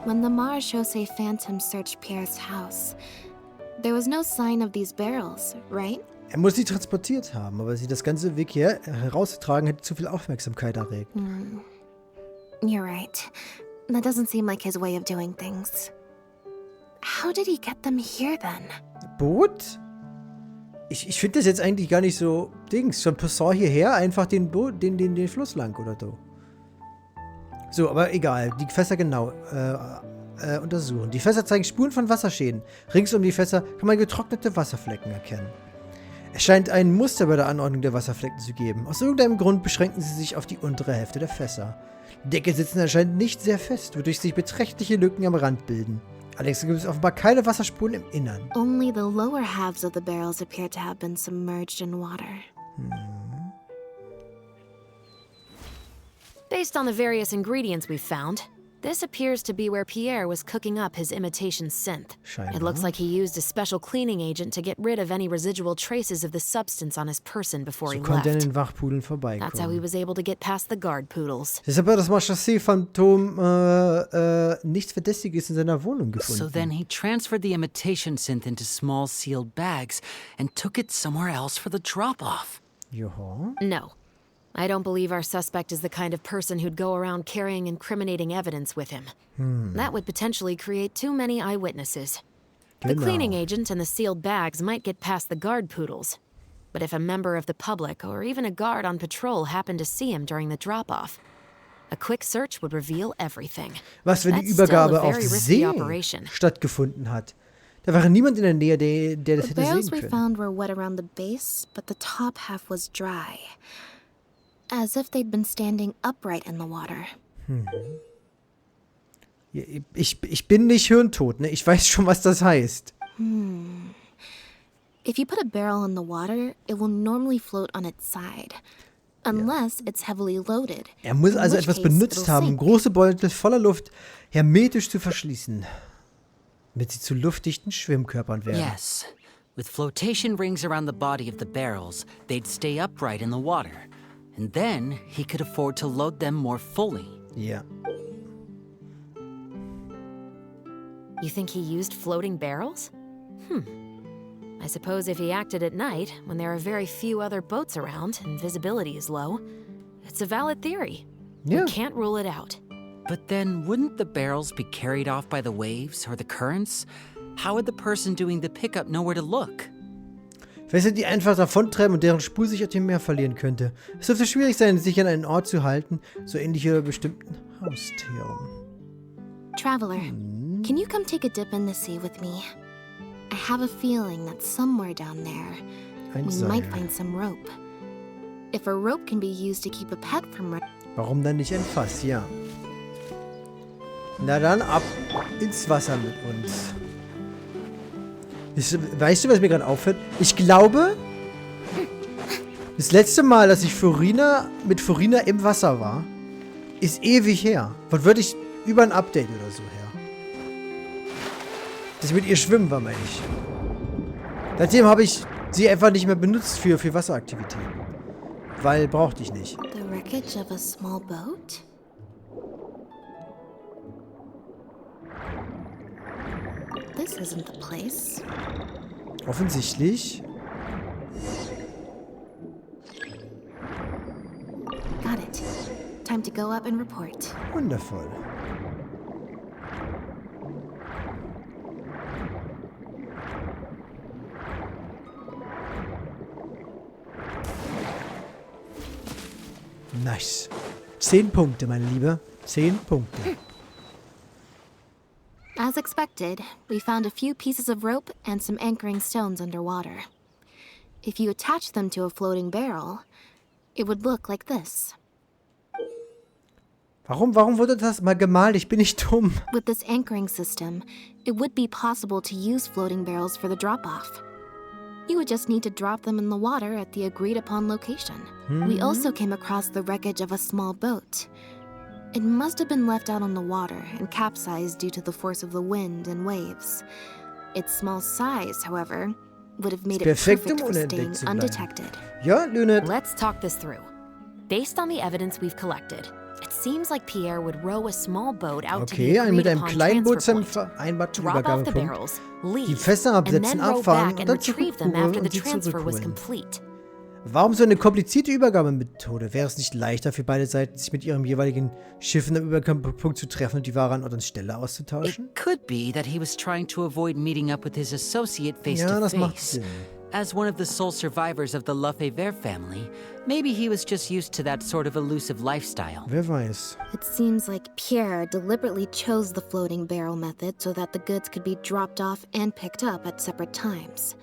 S2: When the Marechaussee Phantom searched Pierre's house, there was no sign of these barrels, right?
S1: Er muss sie transportiert haben, aber sie das ganze Weg hier herauszutragen, hätte zu viel Aufmerksamkeit erregt.
S2: You're right. That doesn't seem like his way of doing things. How did he get them here then?
S1: Boot? Ich finde das jetzt eigentlich gar nicht so Dings. Von Poisson hierher einfach den Fluss lang oder so. So, aber egal. Die Fässer genau untersuchen. Die Fässer zeigen Spuren von Wasserschäden. Rings um die Fässer kann man getrocknete Wasserflecken erkennen. Es scheint ein Muster bei der Anordnung der Wasserflecken zu geben. Aus irgendeinem Grund beschränken sie sich auf die untere Hälfte der Fässer. Die Deckel sitzen anscheinend nicht sehr fest, wodurch sich beträchtliche Lücken am Rand bilden. Allerdings gibt es offenbar keine Wasserspuren im Innern.
S2: Only the lower halves of the barrels appear to have been submerged in water.
S4: Based on the various ingredients we've found, this appears to be where Pierre was cooking up his imitation synth.
S1: Scheinbar.
S4: It looks like he used a special cleaning agent to get rid of any residual traces of the substance on his person before he
S1: So konnte er an
S4: left.
S1: den Wachpudeln
S4: That's how he
S1: vorbeikommen.
S4: was able to get past the guard poodles.
S1: Deshalb hat das Marechaussee-Phantom nichts Verdächtiges in seiner Wohnung gefunden.
S7: So then he transferred the imitation synth into small sealed bags and took it somewhere else for the drop-off.
S1: Joha.
S4: No. I don't believe our suspect is the kind of person who'd go around carrying incriminating evidence with him. That would potentially create too many eyewitnesses. The cleaning agent and the sealed bags might get past the guard poodles. But if a member of the public or even a guard on patrol happened to see him during the drop-off, a quick search would reveal everything.
S1: Was, wenn die
S4: That's still
S1: Übergabe
S4: a
S1: auf
S4: very risky
S1: See
S4: operation.
S1: stattgefunden hat? Da war niemand in der Nähe, der das
S2: The
S1: hätte
S2: barrels
S1: sehen
S2: we
S1: können.
S2: found were wet around the base, but the top half was dry. As if they'd been standing upright in the water.
S1: Ja, ich bin nicht hirntot, ne? Ich weiß schon, was das heißt.
S2: If you put a barrel in the water, it will normally float on its side. Unless it's heavily loaded.
S1: Er muss
S2: in
S1: also
S2: which
S1: etwas
S2: case
S1: benutzt
S2: it'll
S1: haben,
S2: sink.
S1: große Beutel voller Luft hermetisch zu verschließen. Damit sie zu luftdichten Schwimmkörpern werden.
S7: Yes. With flotation rings around the body of the barrels, they'd stay upright in the water. And then he could afford to load them more fully.
S1: Ja.
S4: You think he used floating barrels? I suppose if he acted at night, when there are very few other boats around and visibility is low, it's a valid theory.
S1: Ja.
S4: We can't rule it out.
S7: But then, wouldn't the barrels be carried off by the waves or the currents? How would the person doing the pickup know where to look?
S1: Vielleicht sind die einfach davontreiben und deren Spur sich auf dem Meer verlieren könnte. Es dürfte schwierig sein, sich an einen Ort zu halten, so ähnlich wie bei bestimmten Haustieren.
S2: Traveler, can you come take a dip in the sea with me? I have a feeling that somewhere down there,
S1: Ein
S2: we
S1: Seil.
S2: might find some rope. If a rope can be used to keep a pet from
S1: Warum dann nicht ein Fass? Ja. Na dann, ab ins Wasser mit uns. Weißt du, was mir gerade auffällt? Ich glaube, das letzte Mal, dass ich mit Furina im Wasser war, ist ewig her. Wortwörtlich über ein Update oder so her. Dass ich mit ihr schwimmen war, meine ich. Seitdem habe ich sie einfach nicht mehr benutzt für Wasseraktivitäten. Weil brauchte ich nicht.
S2: the wreckage of a small boat? This isn't the place.
S1: Offensichtlich.
S2: Got it. Time to go up and report.
S1: Wundervoll. Nice. 10 Punkte, meine Liebe. 10 Punkte.
S2: As expected, we found a few pieces of rope and some anchoring stones underwater. If you attach them to a floating barrel, it would look like this.
S1: Warum wurde das mal gemalt? Ich bin nicht dumm.
S2: With this anchoring system, it would be possible to use floating barrels for the drop-off. You would just need to drop them in the water at the agreed-upon location. We also came across the wreckage of a small boat. It must have been left out on the water and capsized due to the force of the wind and waves. Its small size, however, would have made it
S1: Perfekt,
S2: perfect for
S1: unentdeckt
S2: staying
S1: zu bleiben.
S2: undetected.
S1: Ja, Lynette.
S4: Let's talk this through. Based on the evidence we've collected, it seems like Pierre would row a small boat out to the
S1: Okay, mit einem
S4: agreed-upon
S1: kleinen Boot
S4: transfer
S1: zum
S4: point,
S1: vereinbarten
S4: drop off the
S1: Übergabepunkt.
S4: barrels,
S1: Die
S4: leave,
S1: Fässer
S4: and
S1: absetzen,
S4: then row
S1: abfahren
S4: back
S1: und
S4: and
S1: dann
S4: retrieve them
S1: zurückrudern
S4: after the
S1: und sie
S4: transfer was
S1: zurückholen.
S4: complete.
S1: Warum so eine komplizierte Übergabemethode? Wäre es nicht leichter für beide Seiten, sich mit ihren jeweiligen Schiffen am Übergabepunkt zu treffen und die Ware an Ort und Stelle auszutauschen?
S7: It could be that he was trying to avoid meeting up with his associate face
S1: Ja,
S7: to
S1: das macht
S7: face.
S1: Sinn.
S7: As one of the sole survivors of the Lefebvre family, maybe he was just used to that sort of elusive lifestyle.
S1: Wer weiß.
S2: It seems like Pierre deliberately chose the floating barrel method so that the goods could be dropped off and picked up at separate times.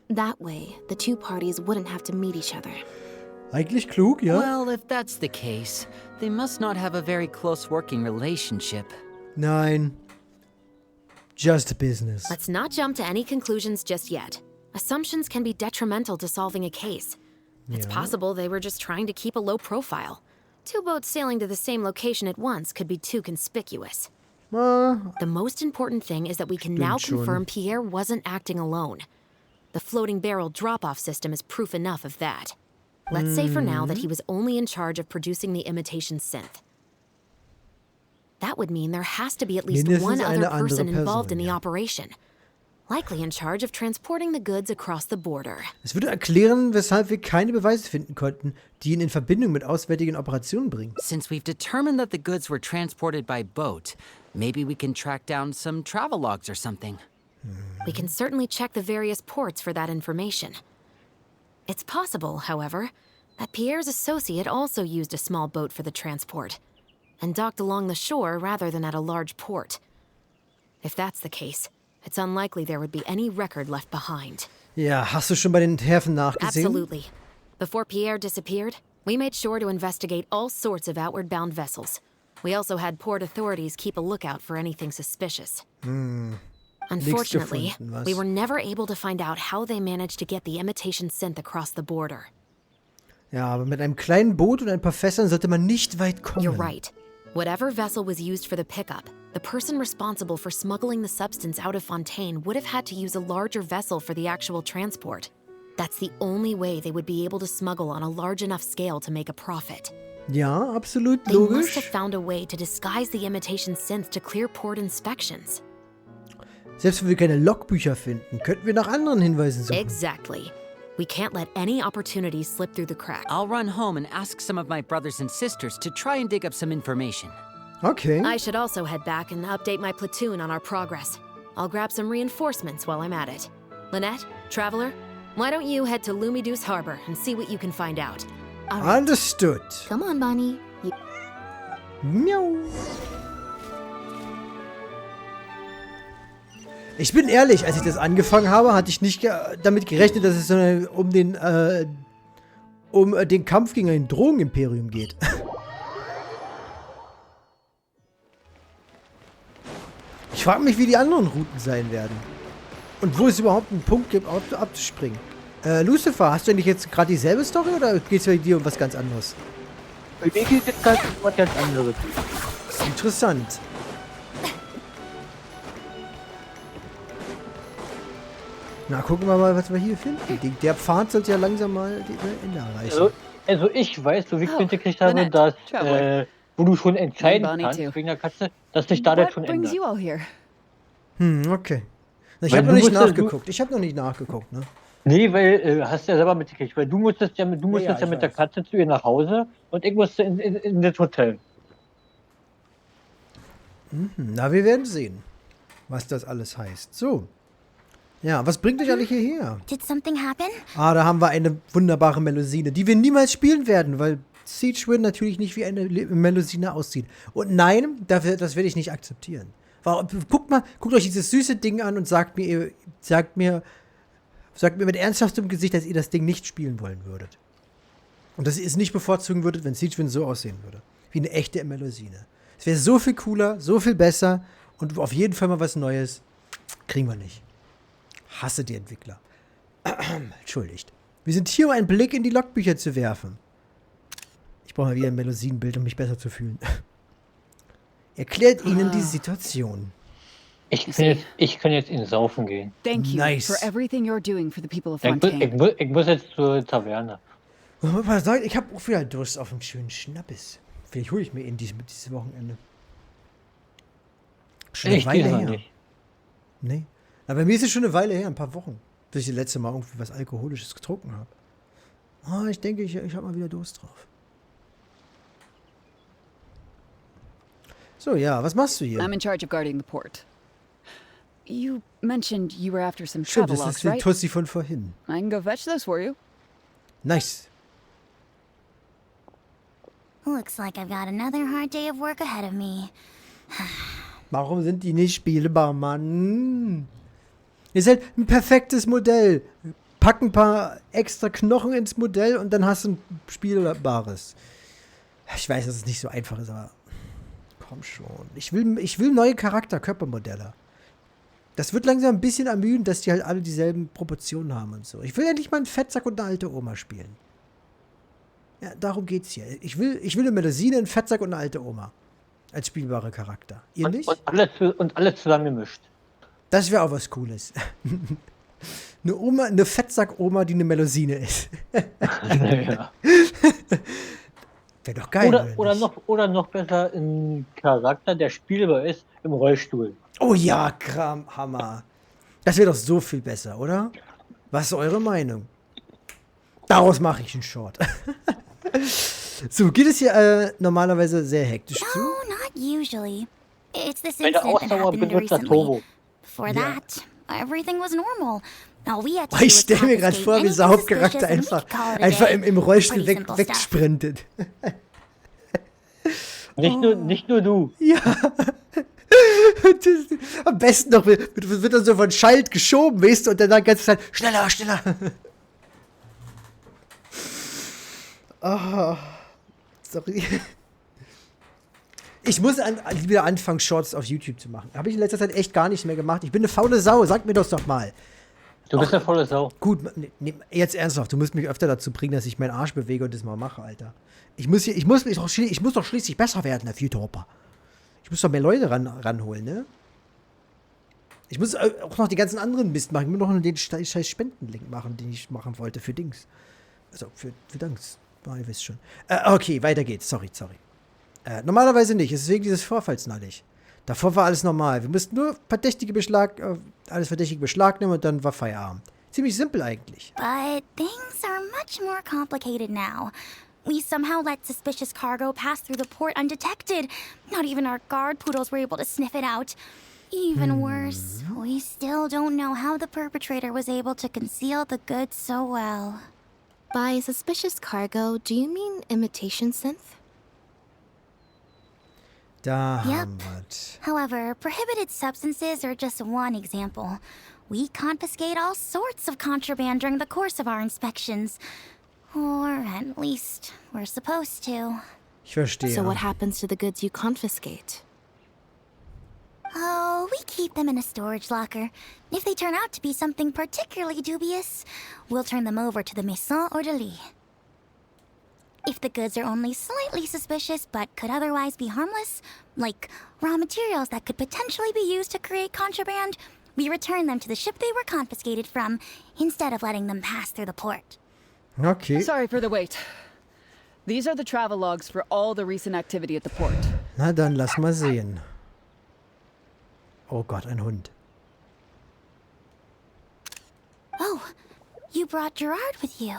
S2: That way, the two parties wouldn't have to meet each other.
S1: Eigentlich klug, ja?
S7: Well, if that's the case, they must not have a very close working relationship.
S1: Nein. Just business.
S4: Let's not jump to any conclusions just yet. Assumptions can be detrimental to solving a case. It's possible they were just trying to keep a low profile. Two boats sailing to the same location at once could be too conspicuous. The most important thing is that we can now
S1: schon.
S4: confirm Pierre wasn't acting alone. The floating barrel drop-off system is proof enough of that. Let's say for now that he was only in charge of producing the imitation synth. That would mean there has to be at least
S1: Mindestens
S4: one other
S1: eine
S4: person
S1: andere
S4: involved in
S1: Person,
S4: the
S1: ja.
S4: operation. Likely in charge of transporting the goods across the border.
S1: Es würde erklären, weshalb wir keine Beweise finden konnten, die ihn in Verbindung mit auswärtigen Operationen bringen.
S7: Since we've determined that the goods were transported by boat, maybe we can track down some travel logs or something.
S4: We can certainly check the various ports for that information. It's possible, however, that Pierre's associate also used a small boat for the transport and docked along the shore rather than at a large port. If that's the case, it's unlikely there would be any record left behind.
S1: Ja, hast du schon bei den Häfen nachgesehen?
S4: Absolutely. Before Pierre disappeared, we made sure to investigate all sorts of outward bound vessels. We also had port authorities keep a lookout for anything suspicious. Unfortunately,
S1: gefunden, was?
S4: we were never able to find out how they managed to get the imitation synth across the border.
S1: Ja, aber mit einem kleinen Boot und ein paar Fässern sollte man nicht weit kommen.
S4: You're right. Whatever vessel was used for the pickup, the person responsible for smuggling the substance out of Fontaine would have had to use a larger vessel for the actual transport. That's the only way they would be able to smuggle on a large enough scale to make a profit.
S1: Ja, absolut
S4: They must
S1: logisch.
S4: have found a way to disguise the imitation synth to clear port inspections.
S1: Selbst wenn wir keine Logbücher finden, könnten wir nach anderen Hinweisen suchen.
S4: Exactly. We can't let any opportunities slip through the cracks.
S7: I'll run home and ask some of my brothers and sisters to try and dig up some information.
S1: Okay.
S4: I should also head back and update my platoon on our progress. I'll grab some reinforcements while I'm at it. Lynette, Traveler, why don't you head to Lumideus Harbor and see what you can find out?
S2: All right.
S1: Understood.
S2: Come on, Bonnie.
S1: Miau. Ich bin ehrlich, als ich das angefangen habe, hatte ich nicht damit gerechnet, dass es um den Kampf gegen ein Drogenimperium geht. Ich frage mich, wie die anderen Routen sein werden. Und wo es überhaupt einen Punkt gibt, abzuspringen. Lucifer, hast du eigentlich jetzt gerade dieselbe Story oder geht es bei dir um was ganz anderes?
S3: Bei mir geht jetzt gerade um was ganz anderes.
S1: Interessant. Na, gucken wir mal, was wir hier finden. Der Pfad sollte ja langsam mal die Ende erreichen.
S3: Also ich weiß, so wie ich
S6: Oh,
S3: mitgekriegt habe,
S6: Lynette,
S3: dass,
S6: Traveler.
S3: wo du schon entscheiden
S6: Bonnie
S3: kannst,
S6: too.
S3: wegen der Katze, dass sich da das
S6: What
S3: schon
S6: brings
S3: ändert.
S6: you all here?
S1: Okay. Ich
S3: Weil
S1: habe noch
S3: du
S1: nicht
S3: musst ja-
S1: nachgeguckt. Ich habe noch nicht nachgeguckt, ne?
S3: Nee, weil, hast du ja selber mitgekriegt, weil du musstest ja,
S1: Ja, ich
S3: mit der
S1: weiß.
S3: Katze zu ihr nach Hause und ich musste in das Hotel.
S1: Na, wir werden sehen, was das alles heißt. So. Ja, was bringt euch alle hierher?
S8: Did something happen?
S1: Ah, da haben wir eine wunderbare Melusine, die wir niemals spielen werden, weil Siegewin natürlich nicht wie eine Melusine aussieht. Und nein, das werde ich nicht akzeptieren. Guckt euch dieses süße Ding an und sagt mir mit ernsthaftem Gesicht, dass ihr das Ding nicht spielen wollen würdet. Und dass ihr es nicht bevorzugen würdet, wenn Siegewin so aussehen würde. Wie eine echte Melusine. Es wäre so viel cooler, so viel besser und auf jeden Fall mal was Neues. Kriegen wir nicht. Hasse die Entwickler. Entschuldigt. Wir sind hier, um einen Blick in die Logbücher zu werfen. Ich brauche mal wieder ein Melusinenbild, um mich besser zu fühlen. Erklärt ihnen die Situation.
S3: Ich kann jetzt in Saufen gehen.
S6: Thank you
S1: Nice.
S6: for everything you're doing for the people of
S3: Ich, mu-
S6: Fontaine.
S3: ich, mu- ich muss jetzt zur Taverne.
S1: Ich habe auch wieder Durst auf einen schönen Schnappes. Vielleicht hole ich mir ihn dieses Wochenende. Schon eine
S3: Ich
S1: Weile
S3: diesmal
S1: her.
S3: nicht.
S1: Nee. Aber bei mir ist es schon eine Weile her, ein paar Wochen, dass ich das letzte Mal irgendwie was Alkoholisches getrunken habe. Ah, ich denke, ich habe mal wieder Durst drauf. So, ja, was machst du hier?
S6: I'm in charge of guarding the port. You mentioned you were after some
S1: Stimmt, das
S6: travelogues,
S1: ist die
S6: right?
S1: Tussi von vorhin.
S6: I can go fetch those for you.
S1: Nice.
S8: Looks like I've got another hard day of work ahead of me.
S1: Warum sind die nicht spielbar, Mann? Ist halt ein perfektes Modell. Pack ein paar extra Knochen ins Modell und dann hast du ein spielbares. Ich weiß, dass es nicht so einfach ist, aber komm schon. Ich will neue Körpermodelle. Das wird langsam ein bisschen ermüdend, dass die halt alle dieselben Proportionen haben und so. Ich will endlich mal einen Fettsack und eine alte Oma spielen. Ja, darum geht's hier. Ich will eine Melusine, einen Fettsack und eine alte Oma. Als spielbare Charakter. Ihr nicht?
S3: Und alles zusammen gemischt.
S1: Das wäre auch was Cooles. Eine Fettsack-Oma, die eine Melusine ist.
S3: Ja.
S1: Wäre doch geil.
S3: Oder noch besser ein Charakter, der spielbar ist, im Rollstuhl.
S1: Oh ja, Hammer. Das wäre doch so viel besser, oder? Was ist eure Meinung? Daraus mache ich einen Short. So, geht es hier normalerweise sehr hektisch zu?
S8: No, not usually. It's this
S3: Meine
S8: incident that
S3: Ausdauer
S8: happened
S3: benutzt der
S8: recently.
S3: Turbo.
S8: Before
S1: Yeah.
S8: that, everything was normal. All we had to
S1: Oh,
S8: do
S1: ich
S8: was
S1: stelle mir gerade
S8: confiscate
S1: vor, wie
S8: anything
S1: der Hauptcharakter
S8: suspicious and we could call it a
S1: einfach
S8: day.
S1: im Rollstuhl
S8: Pretty simple stuff.
S1: wegsprintet.
S3: Nicht nur du.
S1: Ja. Am besten noch wird dann so von Schalt geschoben, weißt du, und dann die ganze Zeit schneller, schneller. Oh, sorry. Ich muss wieder anfangen, Shorts auf YouTube zu machen. Habe ich in letzter Zeit echt gar nicht mehr gemacht. Ich bin eine faule Sau, sag mir das doch mal.
S3: Du bist eine volle Sau.
S1: Gut, jetzt ernsthaft, du musst mich öfter dazu bringen, dass ich meinen Arsch bewege und das mal mache, Alter. Ich muss doch schließlich besser werden auf YouTube. Ich muss doch mehr Leute ranholen, ne? Ich muss auch noch die ganzen anderen Mist machen. Ich muss noch den scheiß Spendenlink machen, den ich machen wollte für Dings. Also, für Dings. Oh, ihr wisst schon. Okay, weiter geht's. Sorry. Normalerweise nicht. Es ist wegen dieses Vorfalls neulich. Davor war alles normal. Wir mussten nur alles verdächtige beschlagnehmen und dann war Feierabend. Ziemlich simpel eigentlich.
S8: But things are much more complicated now. We somehow let suspicious cargo pass through the port undetected. Not even our guard poodles were able to sniff it out. Even worse, we still don't know how the perpetrator was able to conceal the goods so well.
S2: By suspicious cargo, do you mean imitation synth?
S1: Da
S8: Yep.
S1: haben wir's.
S8: However, prohibited substances are just one example. We confiscate all sorts of contraband during the course of our inspections. Or at least, we're supposed to.
S1: Ich verstehe.
S2: So what happens to the goods you confiscate?
S8: Oh, we keep them in a storage locker. If they turn out to be something particularly dubious, we'll turn them over to the Maison Orderly. If the goods are only slightly suspicious but could otherwise be harmless, like raw materials that could potentially be used to create contraband, we return them to the ship they were confiscated from, instead of letting them pass through the port.
S1: Okay.
S6: Sorry for the wait. These are the travel logs for all the recent activity at the port.
S1: Na dann, lass mal sehen. Oh Gott, ein Hund.
S8: Oh, you brought Gerard with you.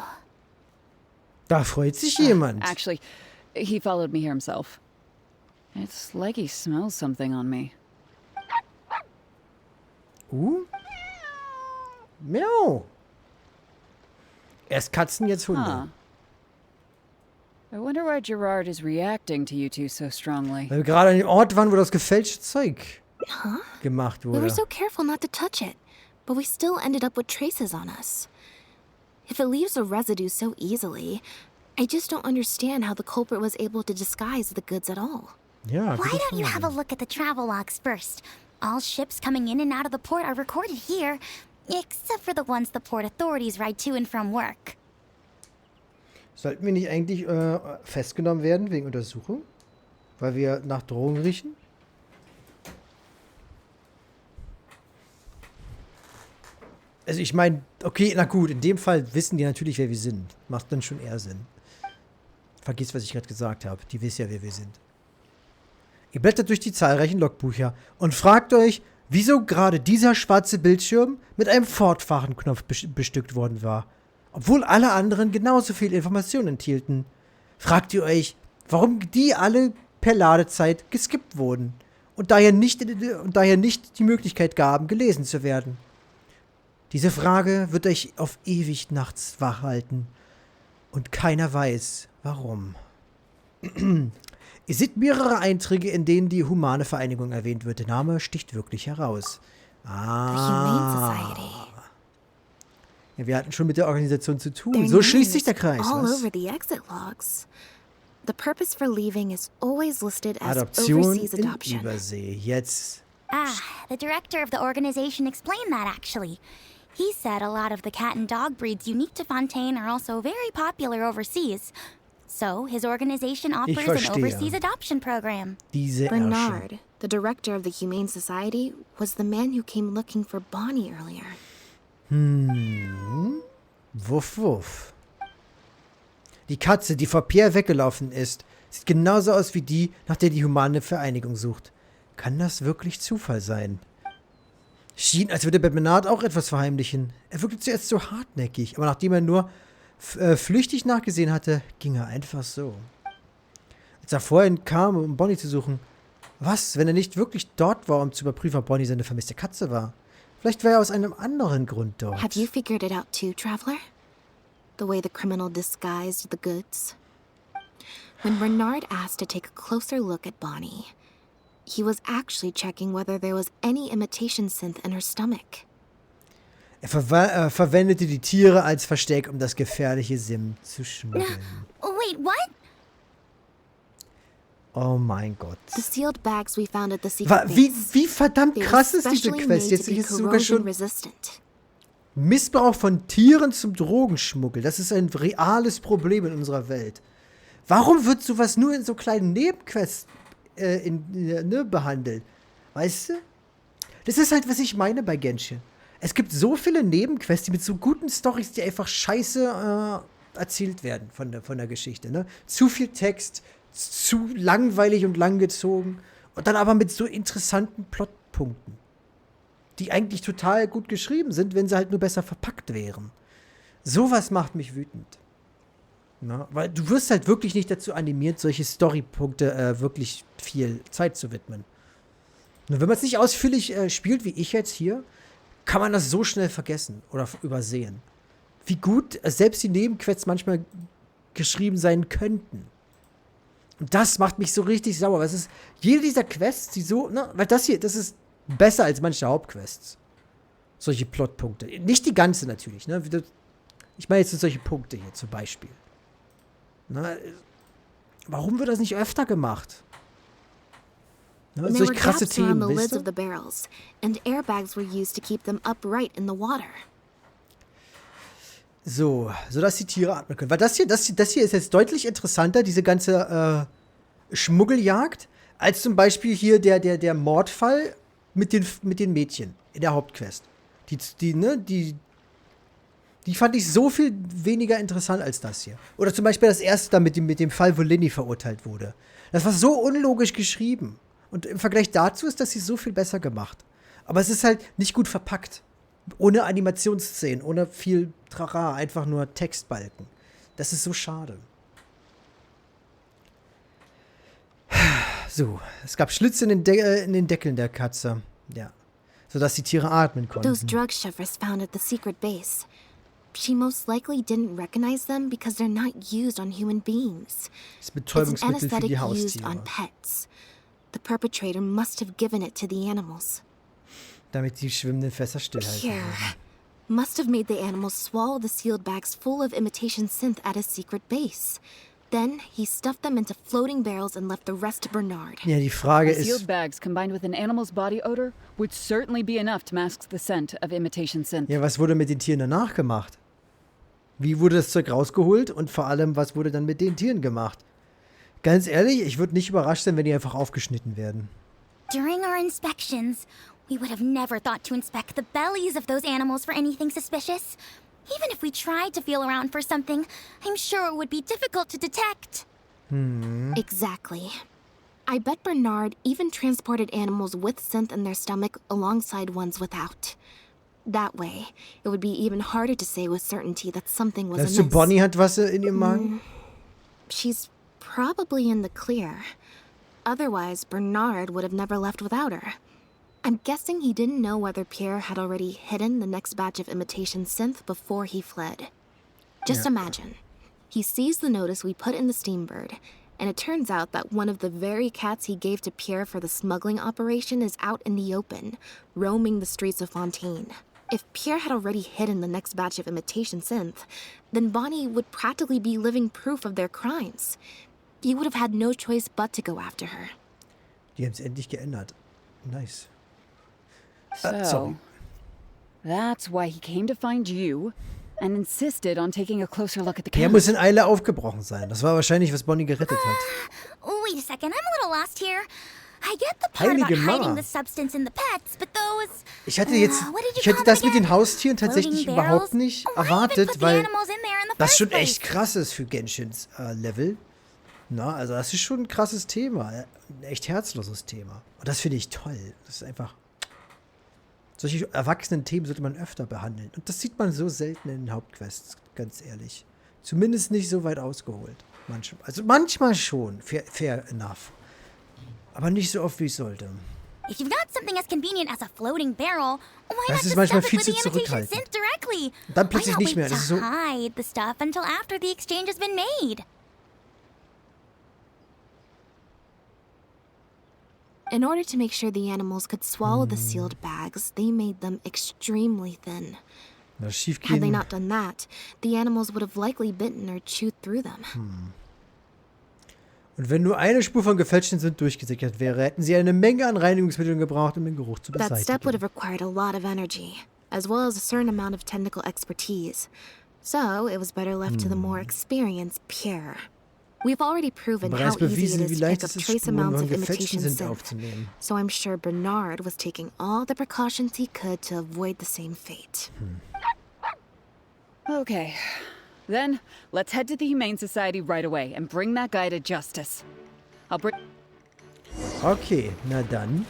S1: Da freut sich jemand.
S6: Actually, he followed me here himself. It's like he smells something on me.
S1: Miau. Erst Katzen, jetzt Hunde.
S6: Huh. I wonder why Gerard is reacting to you two so strongly.
S1: Weil wir gerade an dem Ort waren, wo das gefälschte Zeug gemacht
S2: We
S1: wurde.
S2: were so careful not to touch it, but we still ended up with traces on us. If it leaves a residue so easily, I just don't understand how the culprit was able to disguise the goods at all.
S1: Ja,
S8: Why
S1: gute
S8: don't you
S1: Frage.
S8: have a look at the travel logs first? All ships coming in and out of the port are recorded here, except for the ones the port authorities ride to and from work.
S1: Sollten wir nicht eigentlich festgenommen werden wegen Untersuchung? Weil wir nach Drogen riechen? Also ich meine, okay, na gut, in dem Fall wissen die natürlich, wer wir sind. Macht dann schon eher Sinn. Vergiss, was ich gerade gesagt habe. Die wissen ja, wer wir sind. Ihr blättert durch die zahlreichen Logbücher und fragt euch, wieso gerade dieser schwarze Bildschirm mit einem Fortfahren-Knopf bestückt worden war. Obwohl alle anderen genauso viel Informationen enthielten. Fragt ihr euch, warum die alle per Ladezeit geskippt wurden und daher nicht die Möglichkeit gaben, gelesen zu werden. Diese Frage wird euch auf ewig nachts wach halten und keiner weiß, warum. Ihr seht mehrere Einträge, in denen die Humane Vereinigung erwähnt wird. Der Name sticht wirklich heraus. Ja, wir hatten schon mit der Organisation zu tun. So schließt sich der Kreis. Was?
S2: The purpose for leaving is always listed as
S1: Adoption
S2: overseas
S1: in
S2: adoption.
S1: Übersee. Jetzt.
S8: The director of the organization explained that actually. He said a lot of the cat and dog breeds unique to Fontaine are also very popular overseas. So, his organization offers an overseas adoption program.
S1: Diese
S2: Bernard, the director of the Humane Society, was the man who came looking for Bonnie earlier.
S1: Wuff, wuff. Die Katze, die vor Pierre weggelaufen ist, sieht genauso aus wie die, nach der die Humane Vereinigung sucht. Kann das wirklich Zufall sein? Schien, als würde Bernard auch etwas verheimlichen. Er wirkte zuerst so hartnäckig, aber nachdem er nur flüchtig nachgesehen hatte, ging er einfach so. Als er vorhin kam, um Bonnie zu suchen. Was, wenn er nicht wirklich dort war, um zu überprüfen, ob Bonnie seine vermisste Katze war? Vielleicht war er aus einem anderen Grund dort.
S2: Have you figured it out too, Traveler? The way the criminal disguised the goods? When Bernard asked to take a closer look at Bonnie, he was actually checking whether there was any imitation synth in her stomach.
S1: Er verwendete die Tiere als Versteck, um das gefährliche Sim zu schmuggeln.
S8: Wait, what?
S1: Oh mein Gott.
S2: The sealed bags we found at the secret base.
S1: Wie verdammt
S2: They were
S1: krass ist diese
S2: specially
S1: Quest?
S2: made
S1: Jetzt
S2: to be
S1: ist sogar schon
S2: corrosion-resistant.
S1: Missbrauch von Tieren zum Drogenschmuggel. Das ist ein reales Problem in unserer Welt. Warum wird sowas nur in so kleinen Nebenquests behandelt? Weißt du? Das ist halt, was ich meine bei Genshin. Es gibt so viele Nebenquests, die mit so guten Storys, die einfach scheiße erzählt werden von der Geschichte. Ne? Zu viel Text, zu langweilig und langgezogen und dann aber mit so interessanten Plotpunkten, die eigentlich total gut geschrieben sind, wenn sie halt nur besser verpackt wären. Sowas macht mich wütend. Na, weil du wirst halt wirklich nicht dazu animiert, solche Storypunkte wirklich viel Zeit zu widmen. Nur wenn man es nicht ausführlich spielt, wie ich jetzt hier, kann man das so schnell vergessen oder übersehen. Wie gut selbst die Nebenquests manchmal geschrieben sein könnten. Und das macht mich so richtig sauer. Weil es ist jede dieser Quests, die so, ne, weil das ist besser als manche Hauptquests. Solche Plotpunkte. Nicht die ganze natürlich, ne? Ich meine jetzt solche Punkte hier zum Beispiel. Na, warum wird das nicht öfter gemacht? Ne, solche krasse Themen, weißt du?
S2: The barrels, and airbags were used to keep them upright in the water.
S1: So, sodass die Tiere atmen können. Weil das hier ist jetzt deutlich interessanter, diese ganze Schmuggeljagd, als zum Beispiel hier der Mordfall mit den Mädchen in der Hauptquest. Die fand ich so viel weniger interessant als das hier. Oder zum Beispiel das erste da mit dem Fall, wo Lynette verurteilt wurde. Das war so unlogisch geschrieben. Und im Vergleich dazu ist das hier so viel besser gemacht. Aber es ist halt nicht gut verpackt. Ohne Animationsszenen, ohne viel Trara, einfach nur Textbalken. Das ist so schade. So, es gab Schlitze in den Deckeln der Katze. Ja. Sodass die Tiere atmen konnten.
S2: Those drug shivers found at the secret base. She most likely didn't recognize them because they're not used on human beings.
S1: Das Betäubungsmittel für die
S2: used
S1: Haustiere.
S2: on pets. The perpetrator must have given it to the animals.
S1: Damit die schwimmenden Fässer stillhalten.
S2: Here. Must have made the animals swallow the sealed bags full of imitation synth at his secret base. Then he stuffed them into floating barrels and left the rest to Bernard.
S1: Ja, die Frage
S6: The
S1: ist,
S6: sealed bags combined with an animal's body odor would certainly be enough to mask the scent of imitation synth.
S1: ja, was wurde mit den Tieren danach gemacht? Wie wurde das Zeug rausgeholt und vor allem, was wurde dann mit den Tieren gemacht? Ganz ehrlich, ich würde nicht überrascht sein, wenn die einfach aufgeschnitten werden.
S8: During our inspections, We would have never thought to inspect the bellies of those animals for anything suspicious. Even if we tried to feel around for something, I'm sure it would be difficult to detect.
S2: Exactly. I bet Bernard even transported animals with synth in their stomach alongside ones without. That way, it would be even harder to say with certainty that something was
S1: Glaubst du,
S2: amiss.
S1: Bonnie hat Wasser in ihrem Magen?
S2: She's probably in the clear. Otherwise, Bernard would have never left without her. I'm guessing he didn't know whether Pierre had already hidden the next batch of imitation synth before he fled. Just imagine. He sees the notice we put in the Steambird, and it turns out that one of the very cats he gave to Pierre for the smuggling operation is out in the open, roaming the streets of Fontaine. If Pierre had already hidden the next batch of imitation synth, then Bonnie would practically be living proof of their crimes. He would have had no choice but to go after her.
S1: Die haben es endlich geändert. Nice.
S6: So,
S1: Sorry.
S6: that's why he came to find you and insisted on taking a closer look at the
S1: Der
S6: camera.
S1: muss in Eile aufgebrochen sein. Das war wahrscheinlich, was Bonnie gerettet hat.
S8: Wait a second, I'm a little lost here. I get the part about
S1: Heilige Ma.
S8: hiding the substance in the pets, but those...
S1: Ich hatte jetzt,
S8: what did you
S1: ich hätte
S8: call
S1: das
S8: them
S1: mit den
S8: again?
S1: Haustieren tatsächlich
S8: Floating
S1: überhaupt
S8: barrels?
S1: nicht
S8: Why even
S1: erwartet,
S8: put the
S1: weil
S8: animals in there in the
S1: das
S8: first
S1: schon
S8: place?
S1: echt krass ist für Genshins Level. Na, also das ist schon ein krasses Thema. Ein echt herzloses Thema. Und das finde ich toll. Das ist einfach... Solche erwachsenen Themen sollte man öfter behandeln. Und das sieht man so selten in den Hauptquests, ganz ehrlich. Zumindest nicht so weit ausgeholt. Manchmal, also manchmal schon. Fair enough. Aber nicht so oft, wie es sollte.
S8: If you've got something as convenient as a floating barrel, why
S1: Das
S8: not
S1: ist
S8: just
S1: manchmal
S8: stuff it
S1: viel
S8: with
S1: zu
S8: the imitation
S1: zurückhaltend.
S8: synth directly?
S1: Dann
S8: Why
S1: plötzlich
S8: not
S1: nicht
S8: wait
S1: mehr. Das ist
S8: to
S1: so...
S8: hide the stuff until after the exchange has been made?
S2: In order to make sure the animals could swallow the sealed bags, they made them extremely thin.
S1: Das schief
S2: Had they
S1: gehen.
S2: not done that, the animals would have likely bitten or chewed through them.
S1: Und wenn nur eine Spur von gefälschten Sünd durchgesickert wäre, hätten sie eine Menge an Reinigungsmitteln gebraucht, um den Geruch zu
S2: That step would have
S1: beseitigen.
S2: required a lot of energy, as well as a certain amount of technical expertise. So, it was better left to the more experienced Pierre. We've already proven how
S1: Bereits
S2: easy it
S1: bewiesen,
S2: is
S1: wie
S2: to pick
S1: leicht
S2: up
S1: es ist,
S2: trace
S1: Spuren
S2: amounts
S1: von
S2: of
S1: gefälschten
S2: imitation
S1: Sünd
S2: synth.
S1: aufzunehmen.
S2: So I'm sure Bernard was taking all the precautions he could to avoid the same fate.
S6: Okay. Then, let's head to the Humane Society right away and bring that guy to justice. I'll bring...
S1: Okay, na dann.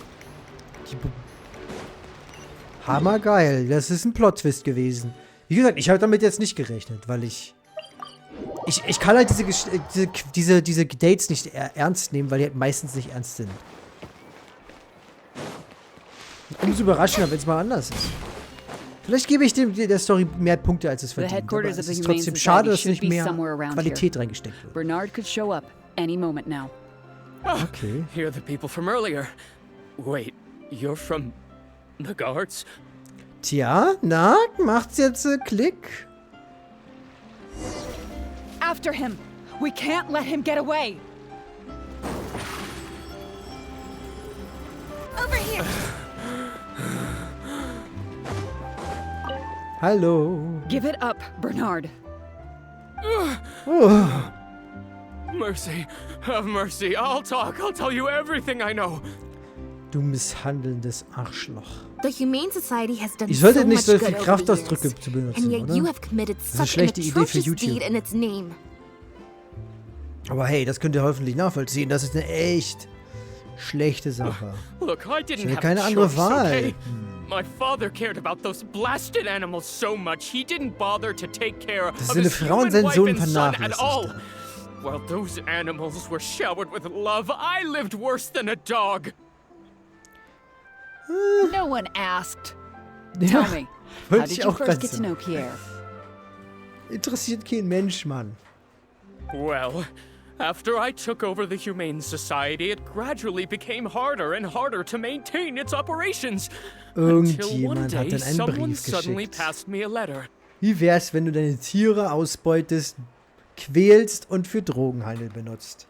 S1: Hammergeil. Das ist ein Plot-Twist gewesen. Wie gesagt, ich habe damit jetzt nicht gerechnet, weil ich kann halt diese Dates nicht ernst nehmen, weil die halt meistens nicht ernst sind. Umso überraschender, wenn es mal anders ist. Vielleicht gebe ich der Story mehr Punkte, als es
S6: The
S1: verdient. Aber
S6: headquarters
S1: es
S6: of the
S1: ist
S6: Humane
S1: trotzdem schade,
S6: Society
S1: dass
S6: should
S1: nicht
S6: be
S1: mehr
S6: somewhere around
S1: Qualität
S6: here.
S1: reingesteckt wird.
S6: Bernard could show up any moment now.
S1: Okay.
S5: You're the people from earlier. Wait, you're from the guards?
S1: Tja, na, macht's jetzt Klick?
S6: After him! We can't let him get away!
S8: Over here!
S1: Hallo.
S6: Give it up, Bernard.
S1: Oh.
S5: Mercy, have mercy. I'll talk. I'll tell you everything I know.
S1: Du misshandelndes Arschloch.
S2: The Humane Society has done
S1: Ich
S2: so
S1: sollte
S2: much
S1: nicht so
S2: good
S1: viel
S2: over the
S1: Kraftausdrücke
S2: years,
S1: zu benutzen,
S2: and yet
S1: oder?
S2: you have committed
S1: ist eine
S2: such an
S1: schlechte Idee für
S2: atrocious
S1: YouTube.
S2: deed in its name.
S1: Aber hey, das könnt ihr hoffentlich nachvollziehen. Das ist eine echt schlechte Sache.
S5: Look, I didn't
S1: hatte
S5: have
S1: keine
S5: a
S1: andere
S5: choice,
S1: Wahl.
S5: okay? My father cared about those blasted animals so much, he didn't bother to take care of
S1: seine
S5: his
S1: Frau und
S5: human
S1: seinen
S5: wife
S1: Sohn
S5: and son at
S1: vernachlässigt
S5: all.
S1: hat.
S5: While those animals were showered with love, I lived worse than a dog.
S6: No one asked.
S1: Ja,
S6: Tell me, how
S1: wollte
S6: did
S1: ich
S6: you
S1: auch
S6: first
S1: gerade
S6: get to
S1: sagen.
S6: know Pierre?
S1: Interessiert kein Mensch, Mann.
S5: Well, after I took over the Humane Society, it gradually became harder and harder to maintain its operations. Until one
S1: Irgendjemand hat
S5: day,
S1: dann einen
S5: someone
S1: Brief
S5: suddenly
S1: geschickt.
S5: passed me a letter.
S1: Wie wär's, wenn du deine Tiere ausbeutest, quälst und für Drogenhandel benutzt?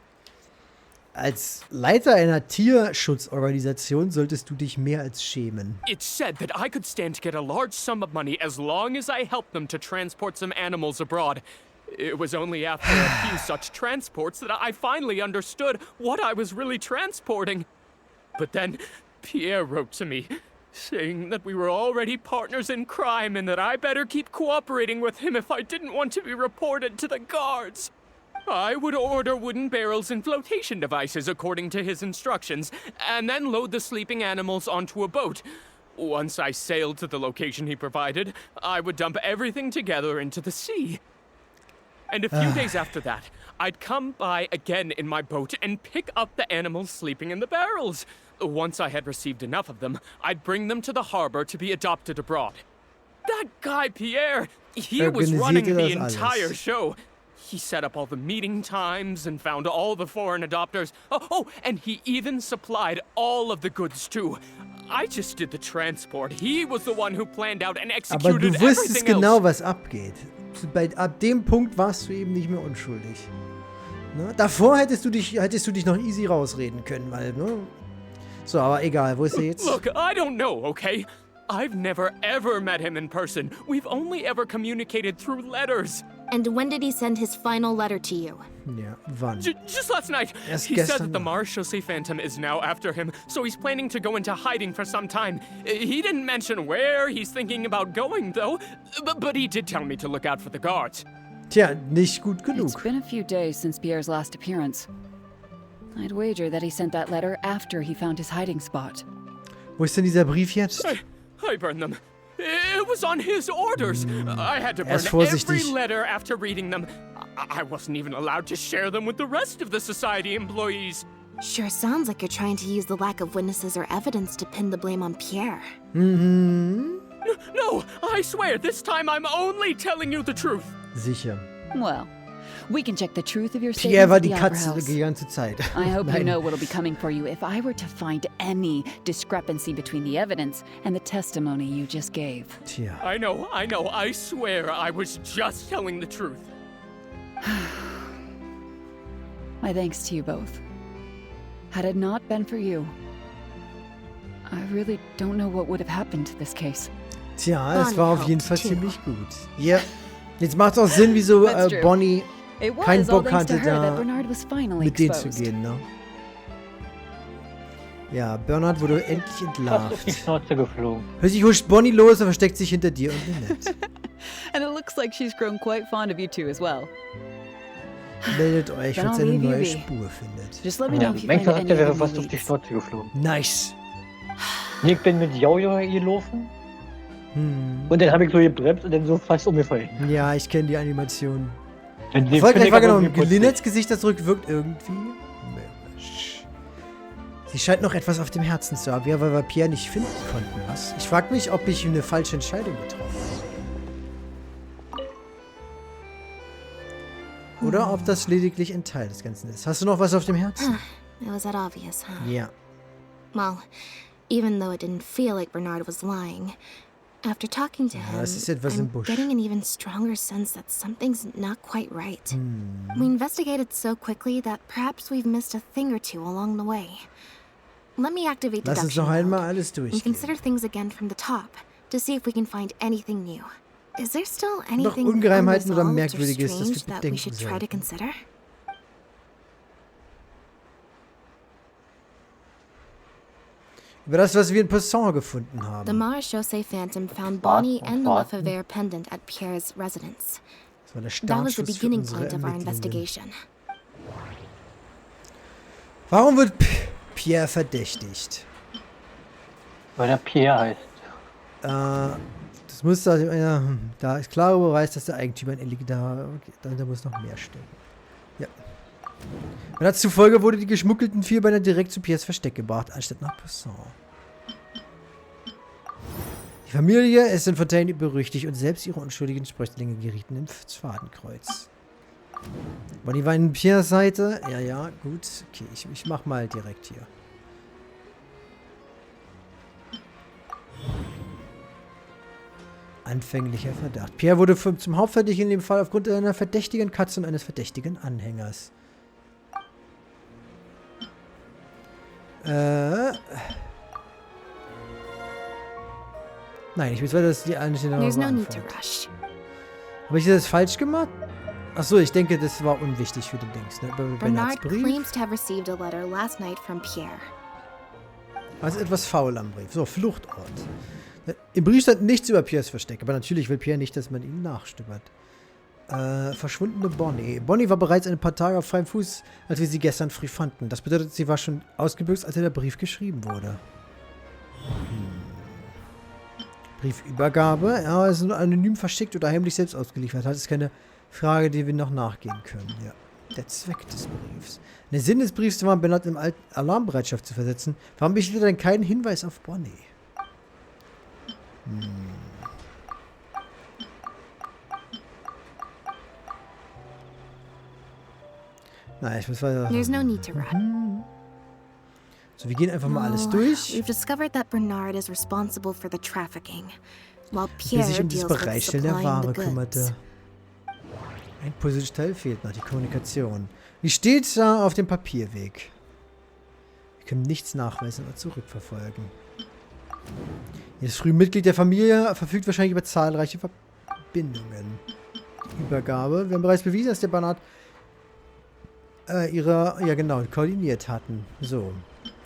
S1: Als Leiter einer Tierschutzorganisation solltest du dich mehr als schämen.
S5: It said that I could stand to get a large sum of money as long as I helped them to transport some animals abroad. It was only after a few such transports that I finally understood what I was really transporting. But then Pierre wrote to me, saying that we were already partners in crime and that I better keep cooperating with him if I didn't want to be reported to the guards. I would order wooden barrels and flotation devices according to his instructions, and then load the sleeping animals onto a boat. Once I sailed to the location he provided, I would dump everything together into the sea. And a few days after that, I'd come by again in my boat and pick up the animals sleeping in the barrels. Once I had received enough of them, I'd bring them to the harbor to be adopted abroad. That guy, Pierre, he was running the entire show. He set up all the meeting times and found all the foreign adopters. Oh, and he even supplied all of the goods too. I just did the transport. He was the one who planned out and executed
S1: Aber du
S5: everything
S1: wusstest genau,
S5: else.
S1: was abgeht. Ab dem Punkt warst du eben nicht mehr unschuldig. Ne? Davor hättest du dich noch easy rausreden können, weil, ne? So, aber egal, wo ist er jetzt?
S5: Look, I don't know, okay? I've never ever met him in person. We've only ever communicated through letters.
S2: And when did he send his final letter to you?
S1: Ja, wann?
S5: Just last night.
S1: Erst
S5: He said
S1: gestern
S5: that the
S1: Nacht.
S5: Marechaussee Phantom is now after him, so he's planning to go into hiding for some time. He didn't mention where he's thinking about going, though. But he did tell me to look out for the guards.
S1: Tja, nicht gut
S6: It's
S1: genug.
S6: been a few days since Pierre's last appearance. I'd wager that he sent that letter after he found his hiding spot.
S1: Wo ist denn dieser Brief jetzt?
S5: I burned them. It was on his orders. I had to burn
S1: Erst
S5: every
S1: vorsichtig.
S5: letter after reading them. I wasn't even allowed to share them with the rest of the society employees.
S2: Sure sounds like you're trying to use the lack of witnesses or evidence to pin the blame on Pierre.
S5: No, I swear, this time I'm only telling you the truth.
S1: Sicher.
S6: Well, we can check the truth of your
S1: Pierre
S6: statements
S1: war
S6: at
S1: die
S6: the Opera
S1: Katze
S6: House.
S1: die ganze Zeit.
S6: I hope you
S1: Nein.
S6: know what'll be coming for you if I were to find any discrepancy between the evidence and the testimony you just gave.
S1: Tja.
S5: I know, I swear I was just telling the truth.
S6: My thanks to you both. Had it not been for you, I really don't know what would have happened to this case.
S1: Tja, es
S2: Bonnie
S1: war auf jeden
S2: helped
S1: Fall
S2: too.
S1: ziemlich gut. Ja. Jetzt macht es auch Sinn, wieso
S6: That's true.
S1: Bonnie
S6: It was
S1: keinen
S6: all
S1: Bock
S6: thanks to
S1: hatte,
S6: her that
S1: da
S6: Bernard was finally
S1: mit denen zu
S6: exposed.
S1: gehen, ne? Ja, Bernard wurde endlich
S3: Fast auf die
S1: entlarvt.
S3: Schnauze geflogen.
S1: Plötzlich huscht Bonnie los und versteckt sich hinter dir und Lynette.
S6: And it looks like she's grown quite fond of you two as well.
S1: Meldet euch,
S6: Dann
S1: falls ihr eine
S6: leave you
S1: neue
S6: be.
S1: Spur findet.
S6: Just let me know
S3: Ja,
S6: if you
S3: mein
S6: find any
S3: Charakter wäre
S6: other
S3: fast auf die
S6: leads.
S3: Schnauze geflogen.
S1: Nice.
S3: Ich bin mit Jojo gelaufen und dann habe ich so gebremst und dann so fast umgefallen.
S1: Ja, ich kenne die Animation.
S3: Den
S1: Erfolgreich
S3: finde ich aber
S1: wahrgenommen.
S3: irgendwie putzig.
S1: Lynnettes Gesichtsausdruck wirkt irgendwie mürrisch. Sie scheint noch etwas auf dem Herzen zu haben, ja, weil wir Pierre nicht finden konnten, was? Ich frage mich, ob ich eine falsche Entscheidung getroffen habe. Oder ob das lediglich ein Teil des Ganzen ist. Hast du noch was auf dem Herzen?
S2: It was that obvious, huh?
S1: Ja.
S2: Well, even though it didn't feel like Bernard was lying, after talking to him,
S1: es ist etwas im
S2: I'm
S1: Busch.
S2: getting an even stronger sense that something's not quite right. We investigated so quickly that perhaps we've missed a thing or two along the way. Let me activate
S1: Lass uns
S2: deduction
S1: noch einmal
S2: mode
S1: alles
S2: and
S1: durchgehen.
S2: consider things again from the top to see if we can find anything new. Is there still anything
S1: Ungereimheiten oder
S2: unresolved or
S1: Merkwürdiges, das wir
S2: strange that we
S1: bedenken
S2: should try to
S1: sollten?
S2: consider?
S1: Über das, was wir in Poisson gefunden
S2: The
S1: haben.
S2: Marechaussee Phantom found Bonnie and the Lefebvre pendant at Pierre's residence.
S1: Das war der
S2: That was the
S1: Startschuss für
S2: beginning
S1: unsere
S2: point of our
S1: Ermittlungen.
S2: investigation.
S1: Warum wird Pierre verdächtigt?
S3: Weil der Pierre heißt.
S1: Das muss da ist klarer Beweis, dass der Eigentümer ein illegaler. Okay, da muss noch mehr stehen. Ja. Und als zufolge wurde die geschmuggelten Vierbeiner direkt zu Pierres Versteck gebracht, anstatt nach Poisson. Die Familie ist in Fontaine berüchtigt und selbst ihre unschuldigen Sprösslinge gerieten ins Fadenkreuz. Bonnie war in Pierres Seite. Ja, gut. Okay, ich mach mal direkt hier. Anfänglicher Verdacht. Pierre wurde zum Hauptverdächtigen in dem Fall aufgrund einer verdächtigen Katze und eines verdächtigen Anhängers. Nein, ich weiß, dass die alle nicht in der
S2: There's no need to
S1: Antwort.
S2: rush.
S1: Habe ich das falsch gemacht? Achso, ich denke, das war unwichtig für den Dings, ne? Bei Bernards
S2: Bernard
S1: Brief.
S2: claims to have received a letter last night from Pierre.
S1: Also etwas faul am Brief. So, Fluchtort. Im Brief stand nichts über Piers Versteck, aber natürlich will Pierre nicht, dass man ihm nachstöbert. Verschwundene Bonnie. Bonnie war bereits ein paar Tage auf freiem Fuß, als wir sie gestern früh fanden. Das bedeutet, sie war schon ausgebüxt, als der Brief geschrieben wurde. Briefübergabe. Ja, es ist nur anonym verschickt oder heimlich selbst ausgeliefert. Das ist keine Frage, die wir noch nachgehen können. Ja. Der Zweck des Briefs. Der Sinn des Briefs war, Bernard in Alarmbereitschaft zu versetzen. Warum besteht denn kein Hinweis auf Bonnie? Na, ich muss weiter.
S2: There's no need to run.
S1: So, wir gehen einfach mal alles durch.
S2: We've discovered that Bernard is responsible for the trafficking, while
S1: Der
S2: Pierre
S1: sich um das
S2: deals with
S1: Bereitstellen der
S2: supplying the
S1: Ware
S2: goods.
S1: kümmerte. Ein Puzzleteil fehlt noch, die Kommunikation. Wie steht da auf dem Papierweg? Wir können nichts nachweisen oder zurückverfolgen. Jedes frühe Mitglied der Familie verfügt wahrscheinlich über zahlreiche Verbindungen. Die Übergabe. Wir haben bereits bewiesen, dass der Bernard koordiniert hatten. So,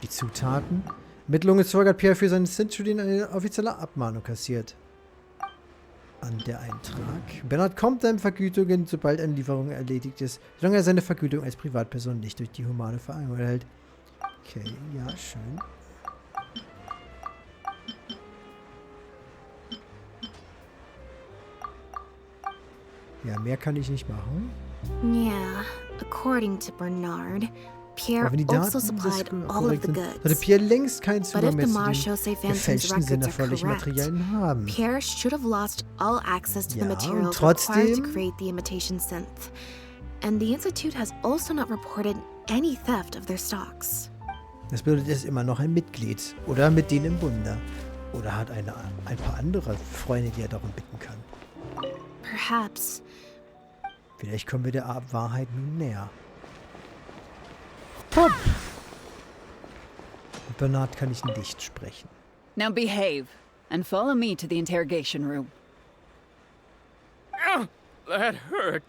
S1: die Zutaten. Ermittlungen zufolge hat Pierre für seinen Centurion eine offizielle Abmahnung kassiert. An der Eintrag. Bernard kommt seinen Vergütungen, sobald eine Lieferung erledigt ist, solange er seine Vergütung als Privatperson nicht durch die humane Vereinigung erhält. Okay, ja, schön. Ja, mehr kann ich nicht machen.
S2: Yeah, according to Bernard, Pierre
S1: Aber wenn die
S2: also
S1: Daten
S2: supplied all of the
S1: sollte
S2: goods.
S1: Pierre längst keinen
S2: But
S1: Zugang
S2: if
S1: mehr
S2: the
S1: zu den
S2: Marshall
S1: gefälschten, sinnerforderlichen Materialien haben.
S2: Pierre should have lost all access to
S1: Ja,
S2: the materials
S1: und
S2: required to
S1: trotzdem-
S2: create the imitation synth. And the Institute has also not reported any theft of their stocks.
S1: Das bedeutet, er ist immer noch ein Mitglied. Oder mit denen im Bunde. Oder hat ein paar andere Freunde, die er darum bitten kann.
S2: Perhaps.
S1: Vielleicht kommen wir der Wahrheit nun näher. Pop! Mit Bernard kann ich nicht sprechen.
S6: Now behave and follow me to the interrogation room.
S5: That hurt.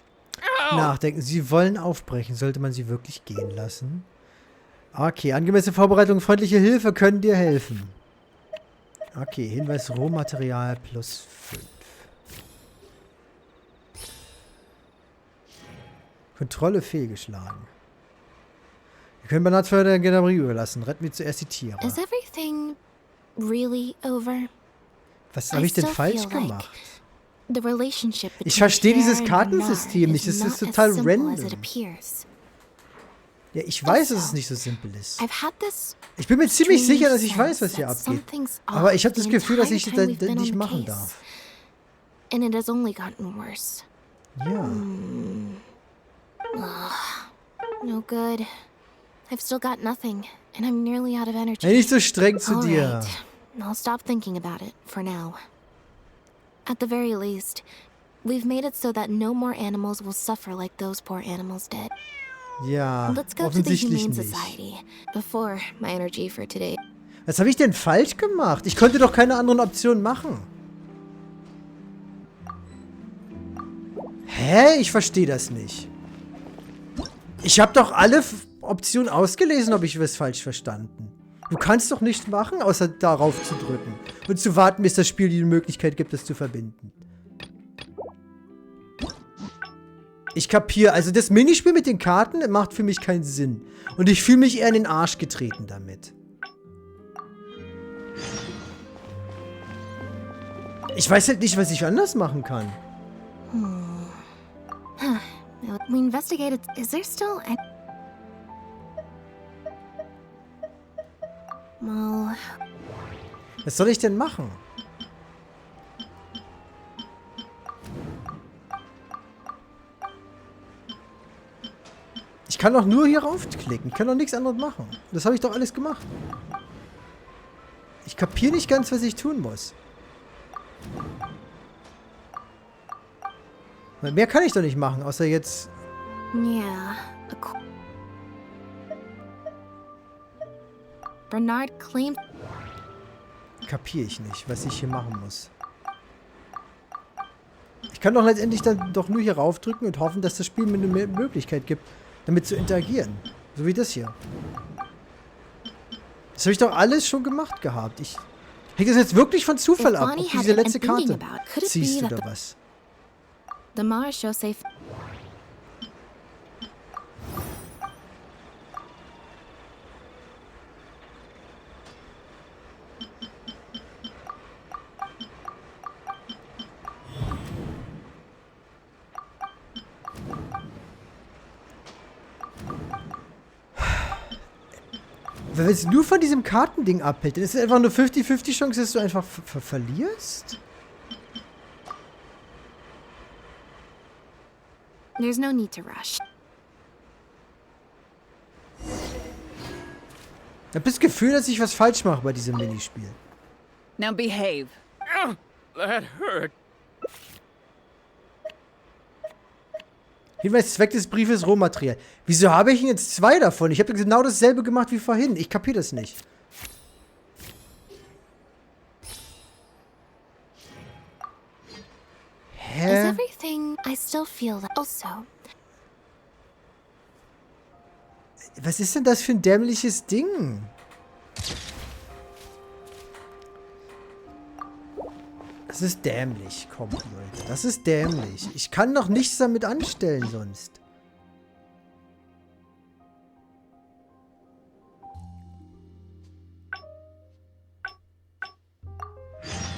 S1: Nachdenken. Sie wollen aufbrechen. Sollte man sie wirklich gehen lassen? Okay, angemessene Vorbereitung, freundliche Hilfe können dir helfen. Okay, Hinweis Rohmaterial plus 5. Kontrolle fehlgeschlagen. Wir können Bernard für der Gendarmerie überlassen. Retten wir zuerst die Tiere.
S2: Is everything really over?
S1: Was habe ich denn
S2: still
S1: falsch
S2: feel like
S1: gemacht?
S2: The relationship
S1: Ich
S2: between
S1: verstehe
S2: Pierre
S1: dieses
S2: and
S1: Kartensystem
S2: Bernard
S1: nicht.
S2: is
S1: Es ist
S2: not
S1: total
S2: as simple
S1: random.
S2: as it appears.
S1: Ja, ich weiß, dass es nicht so simpel ist.
S2: I've had this
S1: Ich bin mir ziemlich
S2: strange
S1: sicher, dass ich weiß, was
S2: sense
S1: hier
S2: that
S1: abgeht.
S2: something's
S1: Aber
S2: off
S1: ich habe das
S2: the
S1: Gefühl, dass ich
S2: entire
S1: das
S2: time we've been
S1: nicht
S2: on the
S1: machen
S2: case.
S1: darf.
S2: And it has only gotten worse.
S1: Ja.
S2: No good. I've still got nothing, and I'm nearly out of energy.
S1: Hey, nicht so streng zu dir.
S2: Alright, I'll stop thinking about it for now. At the very least, we've made it so that no more animals will suffer like those poor animals did.
S1: Ja,
S2: Let's go to the
S1: offensichtlich
S2: Humane
S1: nicht.
S2: Society before my energy for today.
S1: Was habe ich denn falsch gemacht? Ich konnte doch keine anderen Optionen machen. Hä? Ich verstehe das nicht. Ich habe doch alle Optionen ausgelesen, habe ich was falsch verstanden. Du kannst doch nichts machen, außer darauf zu drücken. Und zu warten, bis das Spiel dir die Möglichkeit gibt, das zu verbinden. Ich kapiere. Also das Minispiel mit den Karten macht für mich keinen Sinn. Und ich fühle mich eher in den Arsch getreten damit. Ich weiß halt nicht, was ich anders machen kann.
S2: We investigated. Is there still any... Well,
S1: Was soll ich denn machen? Ich kann doch nur hier raufklicken. Ich kann doch nichts anderes machen. Das habe ich doch alles gemacht. Ich kapiere nicht ganz, was ich tun muss. Weil mehr kann ich doch nicht machen, außer jetzt...
S2: yeah. Bernard claimed...
S1: Kapiere ich nicht, was ich hier machen muss. Ich kann doch letztendlich dann doch nur hier raufdrücken und hoffen, dass das Spiel mir eine Möglichkeit gibt, damit zu interagieren. So wie das hier. Das habe ich doch alles schon gemacht gehabt. Hängt das jetzt wirklich von Zufall ab, ob diese letzte Karte ziehst oder was?
S2: The Mars show safe.
S1: Wenn es nur von diesem Kartending abhält, dann ist es einfach nur 50-50 Chance, dass du einfach verlierst?
S2: There's no need to rush.
S1: Ich habe das Gefühl, dass ich was falsch mache bei diesem Minispiel.
S6: Now behave.
S5: That hurt.
S1: Hinweis, Zweck des Briefes, Rohmaterial. Wieso habe ich jetzt 2 davon? Ich habe genau dasselbe gemacht wie vorhin. Ich kapiere das nicht.
S2: Is
S1: Hä?
S2: everything I still feel that also.
S1: Was ist denn das für ein dämliches Ding? Das ist dämlich. Komm, Leute. Das ist dämlich. Ich kann doch nichts damit anstellen sonst.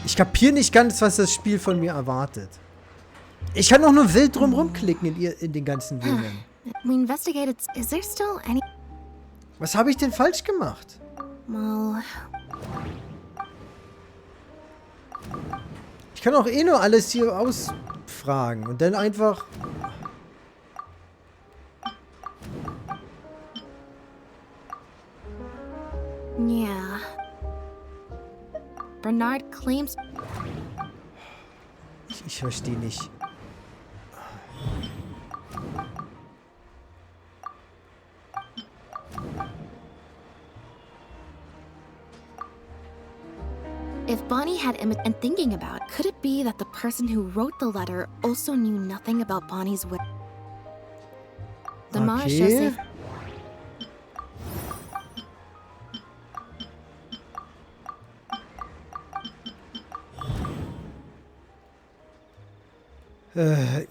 S1: Ich kapiere nicht ganz, was das Spiel von mir erwartet. Ich kann doch nur wild drumrum klicken in den ganzen Dingen.
S2: We investigated. Is there still any?
S1: Was habe ich denn falsch gemacht?
S2: Well,
S1: Ich kann auch eh nur alles hier ausfragen und dann einfach...
S2: yeah. Bernard claims.
S1: Ich verstehe nicht.
S2: If Bonnie had and thinking about, could it be that the person who wrote the letter also knew nothing about Bonnie's will? The Mars show
S1: Okay.
S2: safe.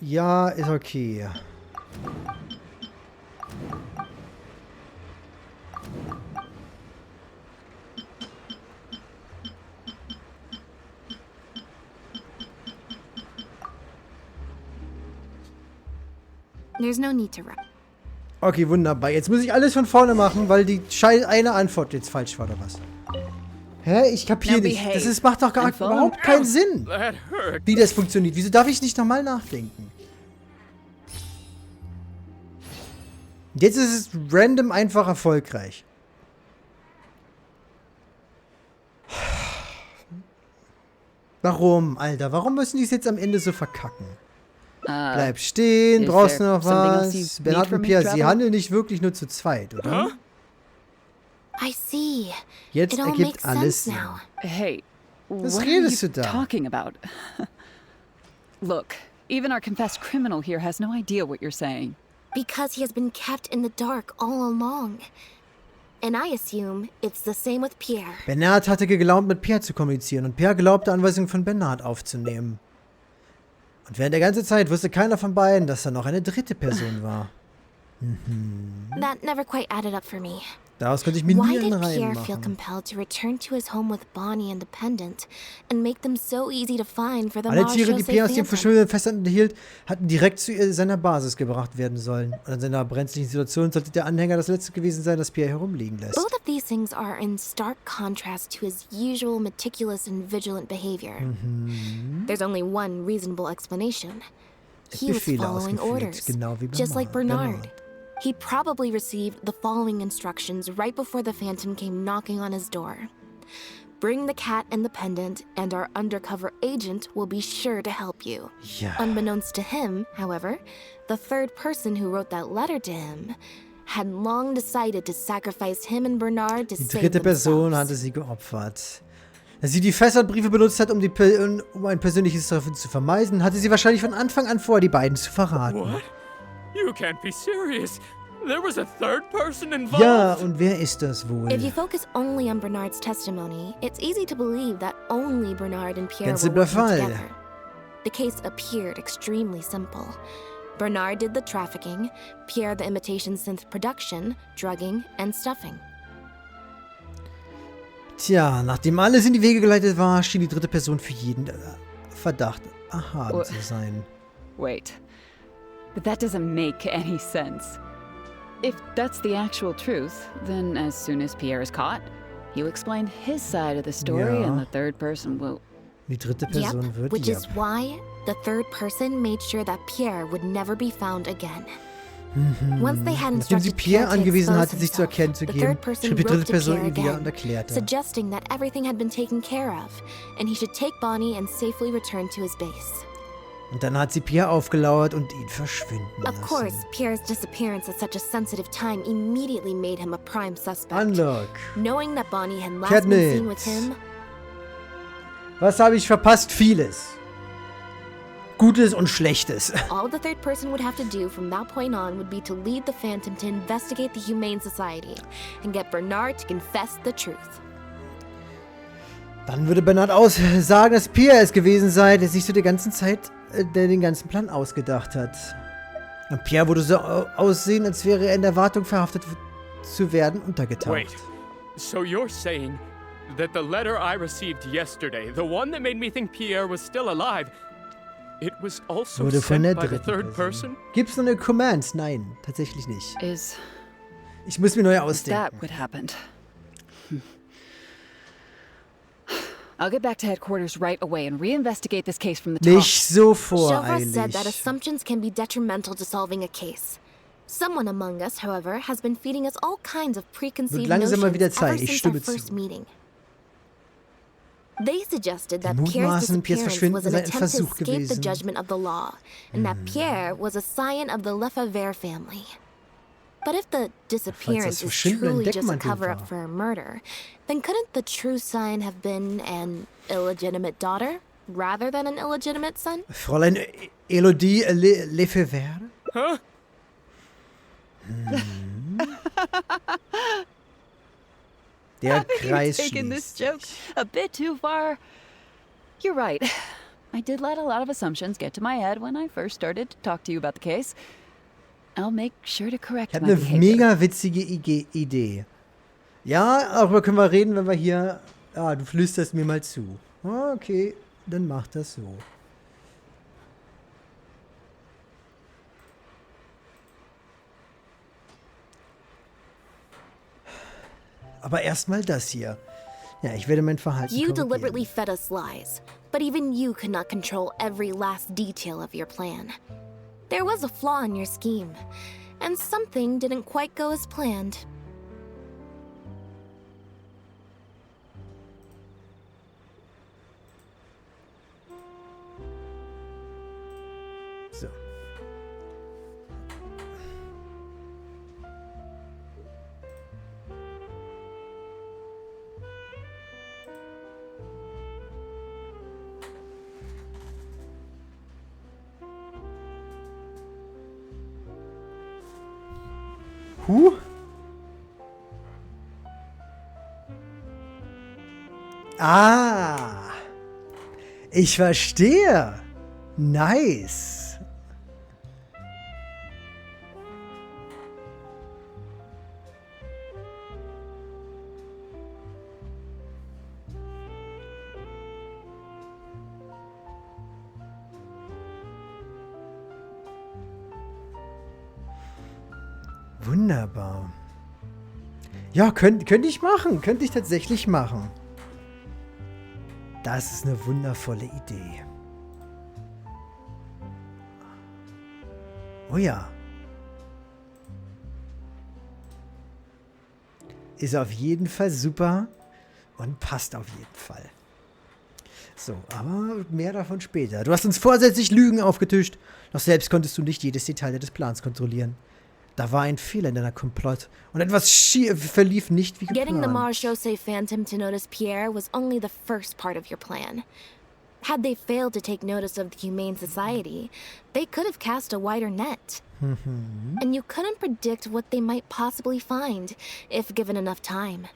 S1: Ja, ist okay.
S2: There's no need to rush.
S1: Okay, wunderbar. Jetzt muss ich alles von vorne machen, weil die eine Antwort jetzt falsch war, oder was? Hä? Ich kapiere
S6: Now
S1: nicht.
S6: behave.
S1: Das macht doch
S6: And follow.
S1: überhaupt keinen Sinn,
S5: That hurt.
S1: wie das funktioniert. Wieso darf ich nicht nochmal nachdenken? Jetzt ist es random einfach erfolgreich. Warum, Alter? Warum müssen die es jetzt am Ende so verkacken? Bleib stehen,
S6: is
S1: brauchst du
S6: there
S1: noch
S6: something else
S1: was?
S6: you
S1: Bernhard
S6: need from
S1: und
S6: me,
S1: Pierre, sie
S6: Traveler?
S1: handeln nicht wirklich nur zu zweit, oder?
S5: Huh?
S2: I see.
S1: Jetzt
S2: It all
S1: ergibt
S2: makes
S1: alles
S2: sense
S1: Sinn.
S2: now.
S6: Hey,
S1: Was
S6: what are you
S1: redest du da?
S6: talking about? Look, even our confessed criminal here has no idea what you're saying.
S2: Because he has been kept in the dark all along. And I assume it's the same with Pierre.
S1: Bernhard hatte geglaubt, mit Pierre zu kommunizieren und Pierre glaubte, Anweisungen von Bernhard aufzunehmen. Und während der ganzen Zeit wusste keiner von beiden, dass da noch eine dritte Person war.
S2: That never quite added up for me.
S1: Daraus konnte ich mir nie
S2: Why
S1: einen
S2: did
S1: Reim
S2: Pierre feel
S1: machen.
S2: compelled to return to his home with Bonnie and the pendant and make them so easy to find for the
S1: Alle
S2: Mars
S1: Tiere,
S2: show
S1: die
S2: safe
S1: Pierre aus dem
S2: Phantom?
S1: verschwundenen Festland enthielt, hatten direkt zu seiner Basis gebracht werden sollen. Und in seiner brenzlichen Situation sollte der Anhänger das letzte gewesen sein, das Pierre herumliegen lässt.
S2: Both of these things are in stark contrast to his usual meticulous and vigilant behavior. There's only one reasonable explanation. He was
S1: Befehle
S2: following
S1: ausgeführt,
S2: orders,
S1: genau wie
S2: just like Bernard.
S1: Bernard.
S2: He probably received the following instructions right before the Phantom came knocking on his door. Bring the cat and the pendant, and our undercover agent will be sure to help you.
S1: Ja.
S2: Unbeknownst to him, however, the third person who wrote that letter to him had long decided to sacrifice him and Bernard to
S1: Die
S2: save
S1: dritte Person hatte
S2: themselves.
S1: sie geopfert. Als sie die Fässerbriefe benutzt hat, um ein persönliches Treffen zu vermeiden, hatte sie wahrscheinlich von Anfang an vor, die beiden zu verraten.
S5: What? You can't be serious. There was a third person involved?
S1: Ja, und wer ist das wohl?
S2: If you focus only on Bernard's testimony, it's easy to believe that only Bernard and Pierre
S1: Ganz
S2: were
S1: simpler
S2: working
S1: Fall.
S2: together. The case appeared extremely simple. Bernard did the trafficking, Pierre the imitation synth production, drugging, and stuffing.
S1: Tja, nachdem alles in die Wege geleitet war, schien die dritte Person für jeden Verdacht erhaben zu sein.
S6: Wait. But that doesn't make any sense. If that's the actual truth, then as soon as Pierre is caught, he'll explain his side of the story
S1: Ja.
S6: and the third person will...
S1: Die dritte Person
S2: Yep,
S1: wird
S2: which is
S1: ja.
S2: why the third person made sure that Pierre would never be found again. Once they had
S1: Nachdem sie
S2: instructed
S1: Pierre
S2: Pierre to
S1: angewiesen
S2: expose
S1: hatte, sich zu
S2: himself,
S1: erkennen zu
S2: the
S1: geben,
S2: third person
S1: schrieb die
S2: wrote
S1: dritte
S2: to
S1: Person
S2: Pierre
S1: ihm wieder
S2: again,
S1: und erklärte.
S2: suggesting that everything had been taken care of, and he should take Bonnie and safely return to his base.
S1: Und dann hat sie Pierre aufgelauert und ihn verschwinden
S2: Of
S1: lassen.
S2: course, Pierre's disappearance at such a sensitive time immediately made him a prime suspect.
S1: Unlock.
S2: Knowing that Bonnie had last been seen with
S1: Katniss.
S2: him,
S1: Was habe ich verpasst? Vieles. Gutes und Schlechtes.
S2: all the third person would have to do from that point on would be to lead the Phantom to investigate the Humane Society and get Bernard to confess the truth.
S1: Dann würde Bernard sagen, dass Pierre es gewesen sei, der sich so die ganze Zeit den ganzen Plan ausgedacht hat. Und Pierre würde so aussehen, als wäre er in der Wartung verhaftet zu werden, untergetaucht.
S5: Wait, so you're saying that the letter I received yesterday, the one that made me think Pierre was still alive, it was also
S1: Wurde von
S5: sent
S1: der
S5: by the
S1: dritten
S5: third
S1: Person.
S5: person?
S1: Gibt's noch eine Command? Nein, tatsächlich nicht.
S6: Is
S1: Ich muss mir neu
S6: that
S1: ausdenken.
S6: what happened? I'll get back to headquarters right away and reinvestigate this case from the top.
S1: Nicht so
S2: Shelva said that
S1: voreilig.
S2: assumptions can be detrimental to solving a case. Someone among us, however, has been feeding us all kinds of preconceived
S1: Wird langsam mal wieder
S2: notions
S1: Zeit.
S2: ever
S1: Ich
S2: since our
S1: stimme
S2: first
S1: zu.
S2: meeting. They suggested that
S1: Die
S2: Pierre's
S1: mutmaßen, Pierres
S2: disappearance
S1: Verschwinden
S2: was an
S1: sei ein
S2: attempt to
S1: Versuch
S2: escape the
S1: gewesen.
S2: judgment of the law, and that Pierre was a scion of the Lefebvre family. But if the disappearance is
S1: Verschwinden ein
S2: truly just a
S1: Deckmantel
S2: cover-up
S1: war.
S2: for a murder, then couldn't the true scion have been an illegitimate daughter rather than an illegitimate son?
S1: Fräulein Elodie Lefebvre?
S5: Huh?
S1: Der
S6: You've
S1: Kreis
S6: taken this
S1: schließt
S6: joke
S1: sich.
S6: a bit too far. You're right. I did let a lot of assumptions get to my head when I first started to talk to you about the case. I'll make sure to correct
S1: Ich habe
S6: my
S1: eine
S6: behavior.
S1: mega witzige Idee. Ja, darüber können wir reden, wenn wir hier... Ah, du flüsterst mir mal zu. Okay, dann mach das so. Aber erstmal das hier. Ja, ich werde mein Verhalten
S2: You
S1: korrigieren.
S2: deliberately fed us lies, but even you could not control every last detail of your plan. There was a flaw in your scheme, and something didn't quite go as planned.
S1: So. Ah, ich verstehe. Nice. Wunderbar. Ja, könnte ich machen. Könnte ich tatsächlich machen. Das ist eine wundervolle Idee. Oh ja. Ist auf jeden Fall super und passt auf jeden Fall. So, aber mehr davon später. Du hast uns vorsätzlich Lügen aufgetischt, doch selbst konntest du nicht jedes Detail des Plans kontrollieren. Da war ein Fehler in deiner Komplott und etwas verlief nicht wie
S2: Getting the
S1: geplant.
S2: Marchose Phantom to notice Pierre was only the first part of your plan. Had they failed to take notice of the Humane Society, they could have cast a wider net. And you couldn't predict what they might possibly find if given enough time.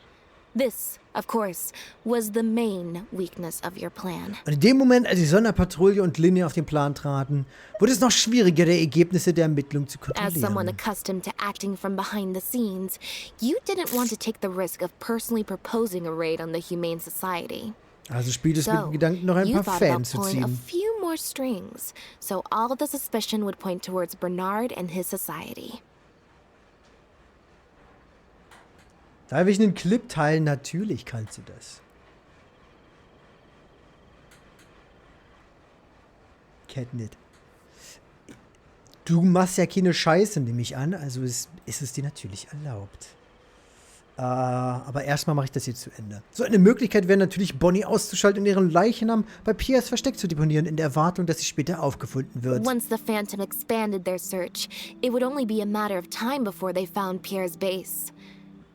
S2: This, of course, was the main weakness of your plan.
S1: Und in dem Moment, als die Sonderpatrouille und Lynette auf den Plan traten, wurde es noch schwieriger, die Ergebnisse der Ermittlung zu
S2: As someone
S1: kontrollieren.
S2: accustomed to acting from behind the scenes, you didn't want to take the risk of personally proposing a raid on the Humane Society.
S1: Also spielt es mit dem
S2: So,
S1: Gedanken, noch ein
S2: you
S1: paar
S2: thought about
S1: Fans zu
S2: pulling a
S1: ziehen.
S2: few more strings, so all of the suspicion would point towards Bernard and his society.
S1: Darf ich einen Clip teilen? Natürlich kannst du das. Catnip. Du machst ja keine Scheiße, nehme ich an, also ist es dir natürlich erlaubt. Aber erstmal mache ich das hier zu Ende. So eine Möglichkeit wäre natürlich, Bonnie auszuschalten und ihren Leichnam bei Piers Versteck zu deponieren, in der Erwartung, dass sie später aufgefunden wird.
S2: Once the Phantom expanded their search, it would only be a matter of time before they found Pierre's base.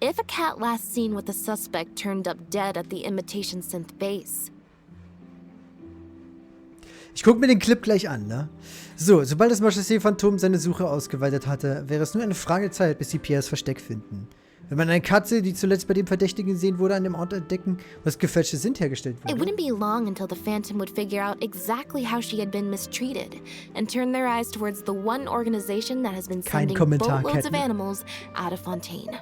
S2: If a cat last seen with the suspect turned up dead at the imitation synth base.
S1: Ich gucke mir den Clip gleich an, ne? So, sobald das Marchese-Phantom seine Suche ausgeweitet hatte, wäre es nur eine Frage der Zeit, bis sie Piers Versteck finden. Wenn man eine Katze, die zuletzt bei dem Verdächtigen gesehen wurde, an dem Ort entdecken, was gefälschte Synth hergestellt
S2: It
S1: wurde.
S2: wouldn't be long until the Phantom would figure out exactly how she had been mistreated and turn their eyes towards the one organization that has been
S1: Kein
S2: sending
S1: Kommentar,
S2: boatloads of
S1: Catnip.
S2: animals out of Fontaine.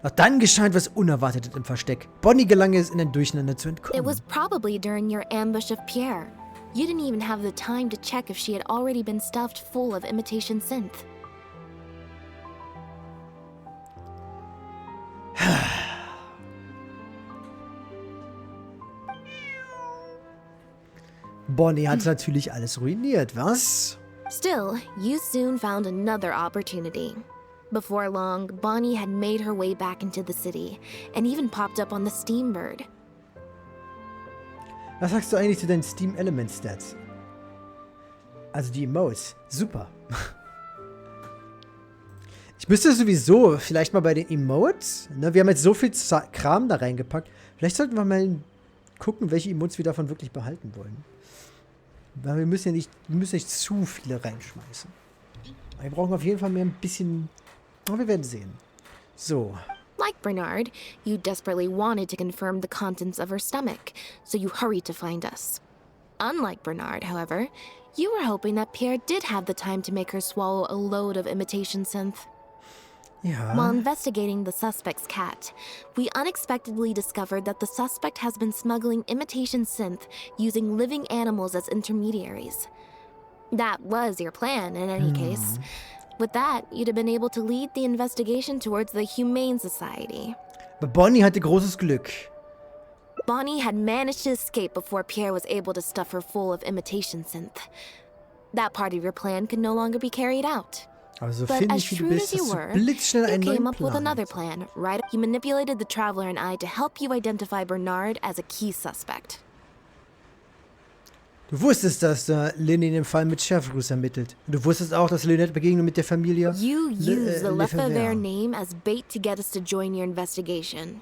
S1: Doch dann geschah etwas Unerwartetes im Versteck. Bonnie gelang es, in ein Durcheinander zu
S2: It
S1: entkommen.
S2: was probably during your ambush of Pierre. You didn't even have the time to check if she had already been stuffed full of imitation synth.
S1: Bonnie hat natürlich alles ruiniert, was?
S2: Still, you soon found another opportunity. Before long, Bonnie had made her way back into the city and even popped up on the Steambird.
S1: Was sagst du eigentlich zu deinen Steam Element Stats? Also die Emotes. Super. Ich müsste sowieso vielleicht mal bei den Emotes, ne, wir haben jetzt so viel Kram da reingepackt, vielleicht sollten wir mal gucken, welche Emotes wir davon wirklich behalten wollen. Weil wir müssen nicht zu viele reinschmeißen. Aber wir brauchen auf jeden Fall mehr ein bisschen, aber wir werden sehen. So.
S2: Like Bernard, you desperately wanted to confirm the contents of her stomach, so you hurried to find us. Unlike Bernard, however, you were hoping that Pierre did have the time to make her swallow a load of imitation synth.
S1: Ja.
S2: While investigating the suspect's cat, we unexpectedly discovered that the suspect has been smuggling imitation synth using living animals as intermediaries. That was your plan, in any case. With that, you'd have been able to lead the investigation towards the Humane Society.
S1: Aber Bonnie hatte großes Glück.
S2: Bonnie had managed to escape before Pierre was able to stuff her full of imitation synth. That part of your plan could no longer be carried out.
S1: Aber so
S2: But
S1: finde
S2: as
S1: ich, wie du
S2: shrewd
S1: bist,
S2: as you
S1: dass du
S2: were,
S1: blitzschnell
S2: you
S1: einen
S2: came
S1: neuen
S2: up with
S1: Plan
S2: another
S1: hast.
S2: plan, right? You manipulated the Traveler and I to help you identify Bernard as a key suspect.
S1: Du wusstest, dass Lynn in dem Fall mit Chefrus ermittelt. Und du wusstest auch, dass Lynette Begegnung mit der Familie
S2: You used the Lefebvre
S1: Lefebvre.
S2: name as bait to get us to join your investigation.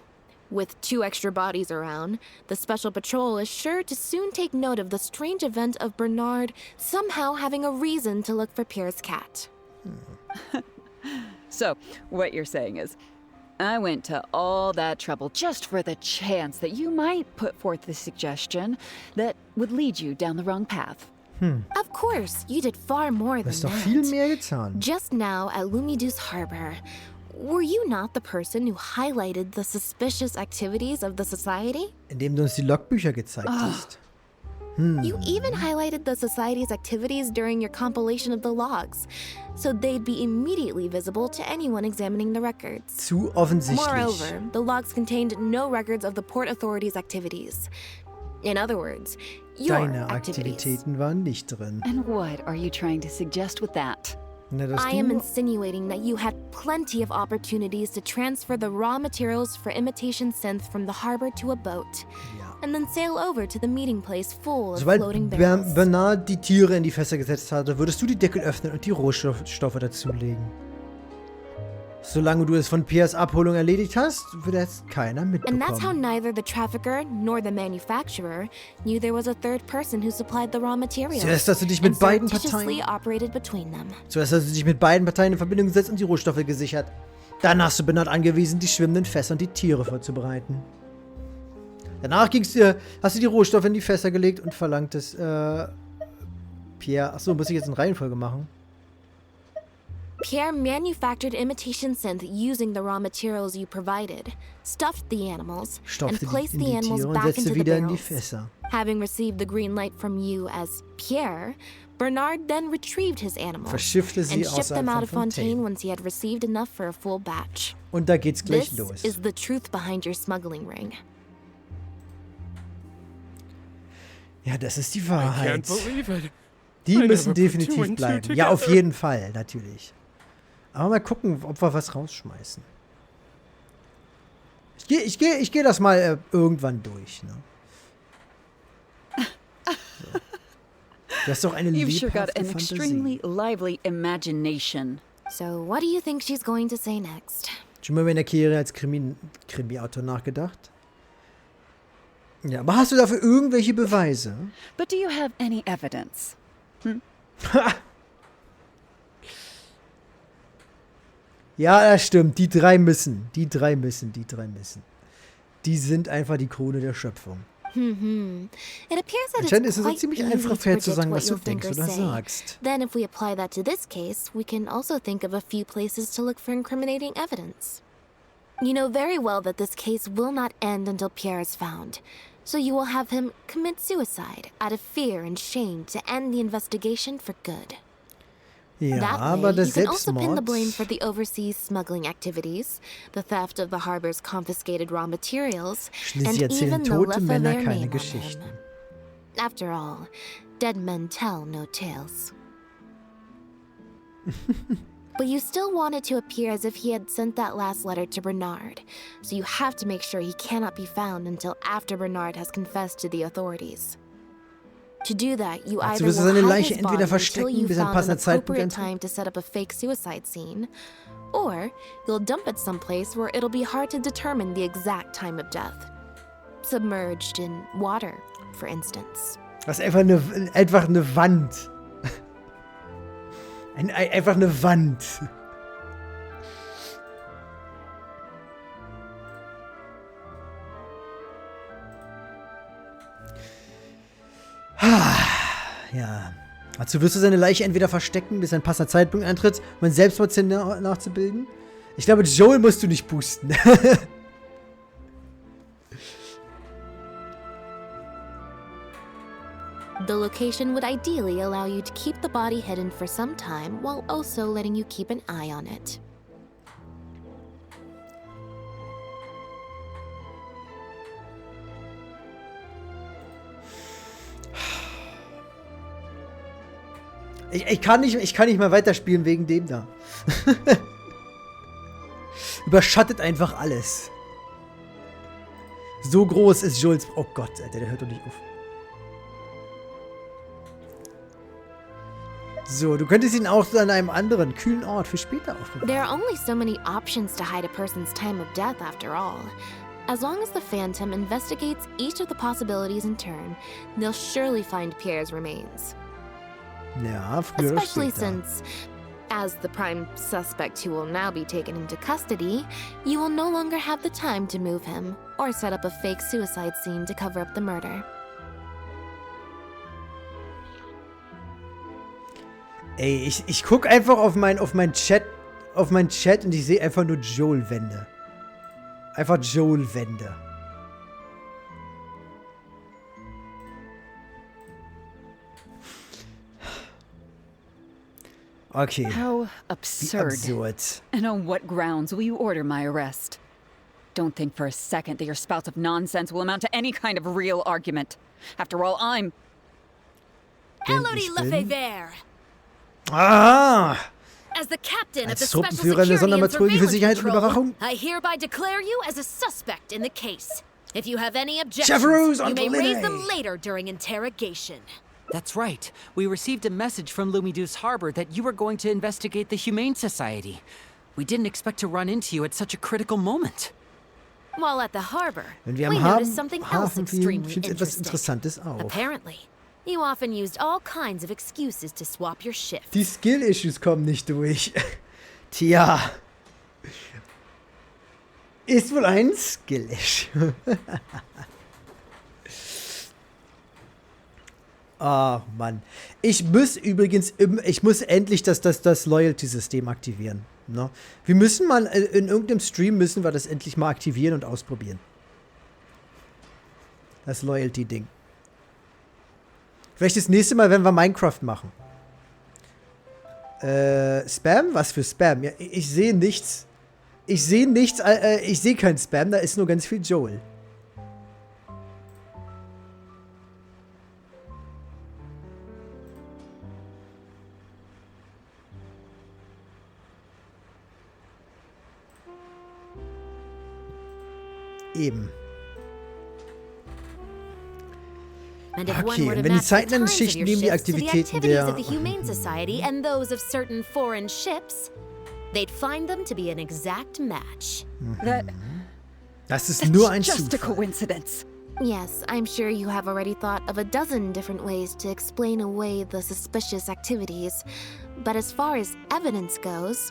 S2: With 2 extra bodies around, the Special Patrol is sure to soon take note of the strange event of Bernard somehow having a reason to look for Pierre's cat.
S6: So, what you're saying is, I went to all that trouble just for the chance that you might put forth the suggestion that would lead you down the wrong path.
S2: Of course, you did far more
S1: Du
S2: than
S1: hast doch
S2: that.
S1: viel mehr getan.
S2: Just now at Lumidus Harbor, were you not the person who highlighted the suspicious activities of the society?
S1: Indem du uns die Logbücher gezeigt hast.
S2: You even highlighted the society's activities during your compilation of the logs, so they'd be immediately visible to anyone examining the records.
S1: Zu offensichtlich.
S2: Moreover, the logs contained no records of the Port Authority's activities. In other words, your
S1: Deine
S2: activities.
S1: Aktivitäten waren nicht drin.
S6: And what are you trying to suggest with that?
S1: Na, dass
S2: I am
S1: du
S2: insinuating that you had plenty of opportunities to transfer the raw materials for imitation synth from the harbor to a boat, and then sail over to the meeting place full of floating
S1: Sobald
S2: barrels.
S1: Bernard die Tiere in die Fässer gesetzt hatte, würdest du die Deckel öffnen und die Rohstoffe dazulegen. Solange du es von Piers Abholung erledigt hast, wird jetzt keiner
S2: And that's how
S1: mitbekommen.
S2: neither the trafficker nor the manufacturer knew there was a third person who supplied the raw materials.
S1: Zuerst hast du dich mit
S2: and
S1: beiden
S2: surreptitiously
S1: Parteien...
S2: operated between them.
S1: Zuerst hast du dich mit beiden Parteien in Verbindung gesetzt und die Rohstoffe gesichert. Dann hast du Bernard angewiesen, die schwimmenden Fässer und die Tiere vorzubereiten. Danach hast du die Rohstoffe in die Fässer gelegt und verlangtest, Pierre... Achso, muss ich jetzt in Reihenfolge machen?
S2: Pierre manufactured imitation synth using the raw materials you provided, stuffed the animals, and
S1: Stopfte
S2: placed
S1: in
S2: the
S1: die
S2: animals
S1: Tiere und
S2: back
S1: setzte
S2: into the
S1: wieder in die
S2: barrels.
S1: Fässer.
S2: Having received the green light from you as Pierre, Bernard then retrieved his animals
S1: Verschiffte sie
S2: and shipped them
S1: außerhalb
S2: out of
S1: von
S2: Fontaine
S1: Fontaine.
S2: once he had received enough for a full batch.
S1: Und da geht's gleich
S2: This
S1: los.
S2: is the truth behind your smuggling ring.
S1: Ja, das ist die
S5: I
S1: Wahrheit.
S5: can't believe it.
S1: Die
S5: I
S1: müssen
S5: never put two
S1: definitiv
S5: and two
S1: bleiben. Ja, auf
S5: together.
S1: jeden Fall, natürlich. Aber mal gucken, ob wir was rausschmeißen. Ich geh das mal irgendwann durch, ne? So. Du hast doch eine
S6: You've sure got
S1: lebhafte
S6: an
S1: Fantasie.
S6: extremely lively imagination.
S2: So, what do you think she's going to say next?
S1: Schon mal über eine Karriere als Krimi-Autor nachgedacht? Ja, aber hast du dafür irgendwelche Beweise?
S6: But do you have any evidence?
S1: Ja, das stimmt. Die drei müssen. Die sind einfach die Krone der Schöpfung.
S2: It appears that
S1: Anscheinend ist
S2: it's
S1: es so
S2: quite
S1: ziemlich
S2: easy
S1: einfach,
S2: to
S1: fair zu
S2: predict
S1: sagen,
S2: what
S1: was du
S2: you'll think
S1: denkst
S2: or
S1: oder
S2: say.
S1: sagst.
S2: Then if we apply that to this case, we can also think of a few places to look for incriminating evidence. You know very well that this case will not end until Pierre is found. So you will have him commit suicide out of fear and shame to end the investigation for good.
S1: Ja,
S2: That
S1: aber
S2: way,
S1: der
S2: you can also pin the
S1: Selbstmord...
S2: blame for the overseas smuggling activities, the theft of the harbor's confiscated raw materials, and
S1: Schließlich erzählen
S2: even the
S1: tote Männer
S2: Lefebvre
S1: keine
S2: name on
S1: Geschichten.
S2: him. After all, dead men tell no tales. But you still want it to appear as if he had sent that last letter to Bernard, so you have to make sure he cannot be found until after Bernard has confessed to the authorities. To do that, you either
S1: wirst du
S2: will
S1: seine
S2: hide
S1: Leiche
S2: his
S1: entweder
S2: body until
S1: verstecken,
S2: you
S1: bis ein
S2: found an
S1: passender Zeitpunkt
S2: appropriate
S1: eintritt.
S2: time to set up a fake suicide scene, or you'll dump it someplace where it'll be hard to determine the exact time of death. Submerged in water, for instance.
S1: Das ist einfach eine Wand. Einfach eine Wand. Ja. Dazu wirst du seine Leiche entweder verstecken, bis ein passender Zeitpunkt eintritt, um ein Selbstmordszene nachzubilden. Ich glaube, Joel musst du nicht boosten.
S2: The location would ideally allow you to keep the body hidden for some time while also letting you keep an eye on it.
S1: Ich kann nicht mal weiterspielen wegen dem da. Überschattet einfach alles. So groß ist Jules. Oh Gott, Alter, der hört doch nicht auf. So, du könntest ihn auch an einem anderen, kühlen Ort für später aufbewahren.
S2: There are only so many options to hide a person's time of death, after all. As long as the Phantom investigates each of the possibilities in turn, they'll surely find Pierre's remains.
S1: Ja, früher oder
S2: Especially
S1: später.
S2: since, as the prime suspect who will now be taken into custody, you will no longer have the time to move him or set up a fake suicide scene to cover up the murder.
S1: Ey, ich guck einfach auf mein Chat und ich sehe einfach nur Joel-Wände. Einfach Joel-Wände. Okay.
S6: How
S1: Wie
S6: absurd.
S1: absurd.
S6: And on what grounds will you order my arrest? Don't think for a second that your spouts of nonsense will amount to any kind of real argument. After all, I'm...
S1: Elodie
S4: Lefebvre!
S1: Ah!
S4: As the captain
S1: Als
S4: of the Special
S1: Truppenführer der
S4: Security and
S1: Sonderpatrouille für
S4: Surveillance
S1: Sicherheit und
S4: Patrol,
S1: Überwachung.
S4: I hereby declare you as a suspect in the case. If you have any objections,
S1: Chevreuse
S4: you
S1: on
S4: may raise
S1: Lynette.
S4: them later during interrogation.
S7: That's right. We received a message from Lumiduce Harbor that you were going to investigate the Humane Society. We didn't expect to run into you at such a critical moment.
S4: While at the harbor,
S1: Wenn
S4: we
S1: wir am
S4: noticed something else
S1: Hafen
S4: extremely
S1: steht etwas
S4: interesting.
S1: Interessantes auf.
S4: Apparently, you often used all kinds of excuses to swap your shifts.
S1: Die Skill-Issues kommen nicht durch. Tja. Ist wohl ein Skill-Issue. Ah, Mann. Ich muss übrigens, ich muss endlich das Loyalty-System aktivieren. Ne? Wir müssen mal, in irgendeinem Stream müssen wir das endlich mal aktivieren und ausprobieren. Das Loyalty-Ding. Vielleicht das nächste Mal, wenn wir Minecraft machen. Spam? Was für Spam? Ja, ich sehe nichts. Ich sehe nichts, ich sehe kein Spam, da ist nur ganz viel Joel. Eben.
S4: And if
S1: Okay,
S4: one were to
S1: wenn die
S4: match the
S1: Zeiten an
S4: times of
S1: Schichten
S4: your
S1: nehmen die
S4: shifts to the
S1: Aktivitäten
S4: activities
S1: der...
S4: of the Humane Society and those of certain foreign ships, they'd find them to be an exact match.
S1: Das ist nur ein
S6: just a
S1: Zufall.
S6: coincidence.
S2: Yes, I'm sure you have already thought of a dozen different ways to explain away the suspicious activities. But as far as evidence goes,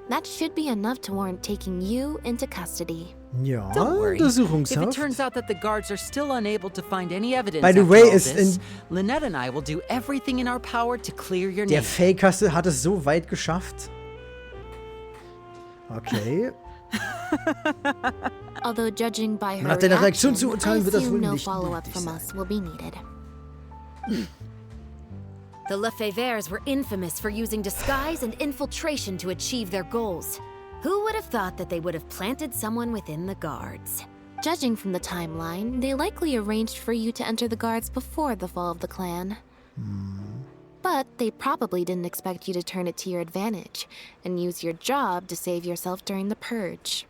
S2: that should be enough to warrant taking you into custody.
S1: Ja,
S7: Don't worry. If it
S1: Untersuchungshaft.
S7: turns out that the guards are still unable to find any evidence
S1: By the
S7: after
S1: way,
S7: all
S1: ist
S7: this,
S1: in-
S7: Lynette and I will do everything in our power to clear your
S1: Der
S7: name.
S1: Fake hat es so weit geschafft. Okay.
S2: Although judging by her
S1: Nach deiner Reaktion
S2: reaction,
S1: zu urteilen
S2: I
S1: wird das
S2: assume
S1: wohl
S2: no
S1: nicht
S2: follow-up
S1: nötig
S2: from
S1: sein.
S2: us will be needed.
S4: The Lefebvres were infamous for using disguise and infiltration to achieve their goals. Who would have thought that they would have planted someone within the guards?
S2: Judging from the timeline, they likely arranged for you to enter the guards before the fall of the clan. But they probably didn't expect you to turn it to your advantage and use your job to save yourself during the purge.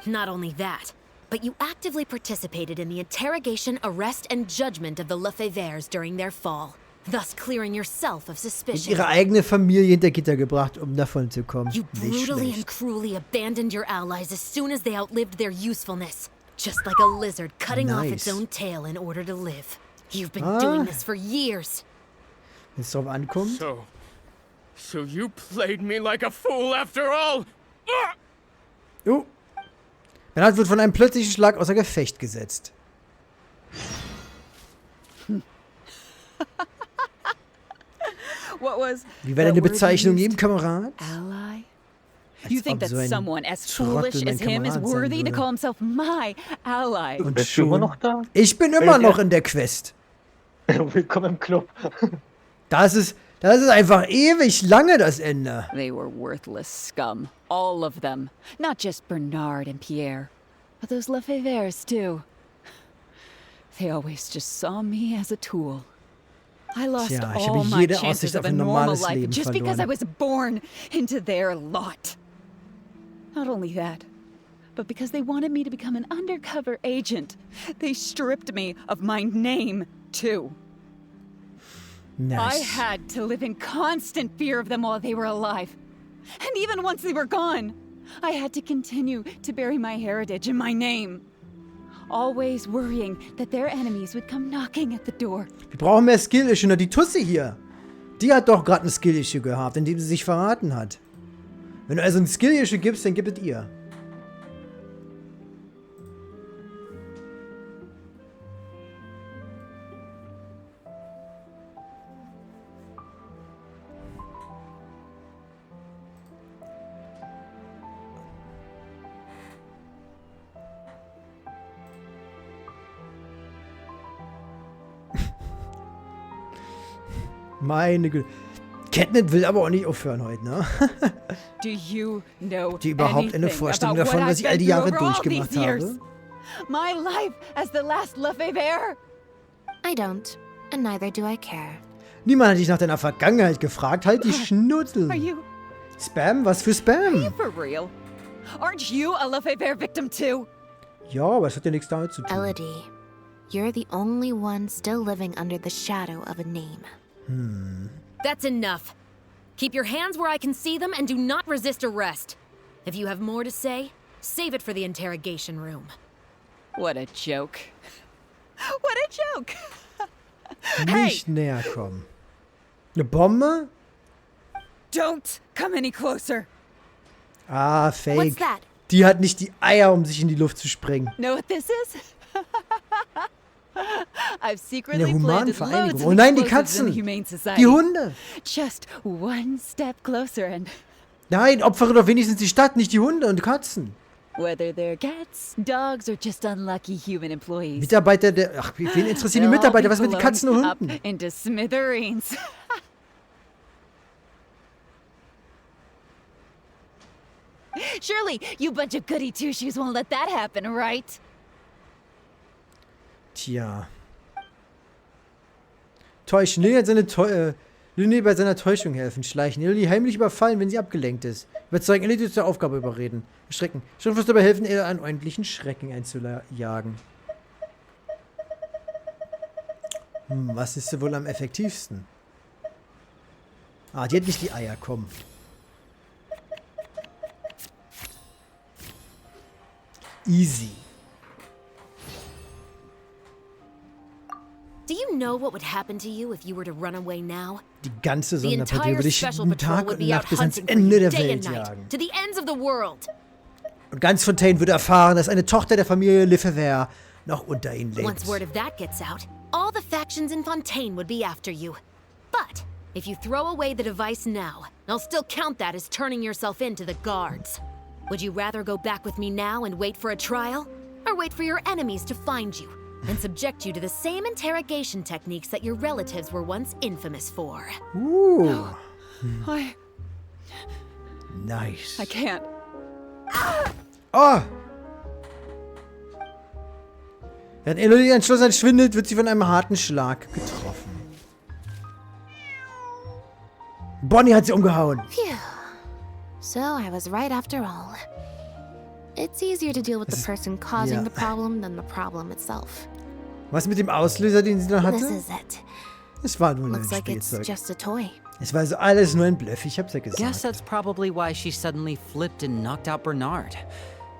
S4: Not only that, but you actively participated in the interrogation, arrest, and judgment of the Lefebvres during their fall, thus clearing yourself of
S1: Und
S4: suspicion.
S1: ihre eigene Familie hinter Gitter gebracht, um davon zu kommen.
S4: You
S1: Nicht
S4: brutally and
S1: schlecht.
S4: cruelly abandoned your allies as soon as they outlived their usefulness, just like a lizard cutting off its
S1: Nice.
S4: own tail in order to live. You've been doing this for years.
S1: Wenn es drauf ankommt.
S5: So you played me like a fool after all? Ah!
S1: Oh. Bernhard wird von einem plötzlichen Schlag außer Gefecht gesetzt.
S6: What was
S1: Wie wäre deine
S6: that word
S1: Bezeichnung
S6: you
S1: jedem
S6: used?
S1: Kamerad?
S6: Ally?
S1: Als
S6: You think
S1: ob
S6: that
S1: so ein
S6: someone as
S1: Trottel
S6: foolish
S1: mein
S6: as him is
S1: Kamerad sein
S6: worthy to
S1: würde.
S6: call himself my ally?
S1: Und
S3: Bist du immer
S1: schon.
S3: noch da?
S1: Ich bin immer noch in der Quest.
S3: Willkommen im Club.
S1: Das ist einfach ewig lange das Ende.
S6: They were worthless scum. All of them. Not just Bernard and Pierre, but those Lefebvres too. They always just saw me as a tool. I lost
S1: Tja, ich
S6: all
S1: habe
S6: my
S1: jede
S6: chances
S1: Aussicht
S6: of
S1: auf
S6: a
S1: ein
S6: normal
S1: normales
S6: life
S1: Leben
S6: just because I
S1: verloren.
S6: was born into their lot. Not only that, but because they wanted me to become an undercover agent, they stripped me of my name too. I
S1: Nice.
S6: had to live in constant fear of them while they were alive. And even once they were gone, I had to continue to bury my heritage and my name. Always worrying that their enemies would come knocking at the door.
S1: Wir brauchen mehr Skill-Issue. Na, die Tussi hier. Die hat doch gerade ein Skill-Issue gehabt, in dem sie sich verraten hat. Wenn du also ein Skill-Issue gibst, dann gib es ihr. Meine Güte. Catnip will aber auch nicht aufhören heute, ne?
S6: Do you know
S1: Die überhaupt eine
S6: anything
S1: Vorstellung
S6: about
S1: davon,
S6: what
S1: was
S6: I've
S1: ich all die
S6: been
S1: Jahre
S6: through over all
S1: durchgemacht
S6: these years?
S1: habe?
S6: My life as the last Lefebvre?
S2: I don't, and neither do I care.
S1: Niemand hat dich nach deiner Vergangenheit gefragt. Halt die Schnutzel.
S6: Are you
S1: Spam? Was für Spam?
S6: for real? Aren't you a Lefebvre victim too?
S1: Ja, aber es hat ja nichts damit zu tun.
S2: Elodie, you're the only one still living under the shadow of a name.
S4: That's enough. Keep your hands where I can see them and do not resist arrest. If you have more to say, save it for the interrogation room.
S6: What a joke. What a joke.
S1: Nicht näher kommen. Eine Bombe?
S6: Don't come any closer.
S1: Ah, fake.
S4: What's that?
S1: Die hat nicht die Eier, um sich in die Luft zu sprengen.
S6: Know what this is? I've
S1: Eine
S6: secretly planted
S1: Humanvereinigung.
S6: loads
S1: Oh
S6: of
S1: nein, die
S6: explosives in the
S1: Katzen.
S6: Humane Society.
S1: Die Hunde.
S6: Just one step closer and
S1: Nein, opfere doch wenigstens die Stadt, nicht die Hunde und Katzen.
S6: whether they're cats, dogs, or just unlucky human employees.
S1: Mitarbeiter der... Ach, wen interessieren die
S6: they'll all
S1: Mitarbeiter?
S6: be
S1: Was mit den
S6: blown
S1: Katzen und
S6: up
S1: Hunden?
S6: into smithereens. Surely, you bunch of goody two-shoes won't let that happen, right?
S1: Tja. Täuschen. Lynette bei seiner Täuschung helfen. Schleichen. Ellie heimlich überfallen, wenn sie abgelenkt ist. Überzeugen. Ellie zur Aufgabe überreden. Schrecken. Schon muss dabei helfen, ihr einen ordentlichen Schrecken einzujagen. Was ist wohl am effektivsten? Ah, die hat nicht die Eier. Komm. Easy.
S4: Do you know what would happen to you if you were to run away now?
S1: Die ganze
S4: The
S1: Sonderpartie
S4: entire
S1: würde ich
S4: special
S1: jeden
S4: patrol
S1: Tag
S4: would
S1: und
S4: be out
S1: Nacht bis ans
S4: hunting for
S1: Ende
S4: you
S1: der
S4: day
S1: Welt
S4: and night,
S1: jagen.
S4: to the ends of the world.
S1: Und ganz Fontaine würde erfahren, dass eine Tochter der Familie Lefebvre noch unter ihnen lebt.
S4: Once word of that gets out, all the factions in Fontaine would be after you. But if you throw away the device now, I'll still count that as turning yourself in to the guards. Would you rather go back with me now and wait for a trial? Or wait for your enemies to find you and subject you to the same interrogation techniques that your relatives were once infamous for?
S1: Nice.
S6: I can't.
S1: Oh! Wenn Elodie ein Schloss entschwindet, wird sie von einem harten Schlag getroffen. Bonnie hat sie umgehauen.
S2: Phew. So I was right after all. It's easier to deal with the person causing the problem than the problem itself.
S1: Was mit dem Auslöser, den sie da
S2: This
S1: hatte?
S2: is it.
S1: Es war nur ein
S2: Looks like it's
S1: Spielzeug.
S2: just a toy.
S1: Es war also alles nur ein Bluff, ich hab's ja
S7: Guess
S1: gesagt.
S7: that's probably why she suddenly flipped and knocked out Bernard.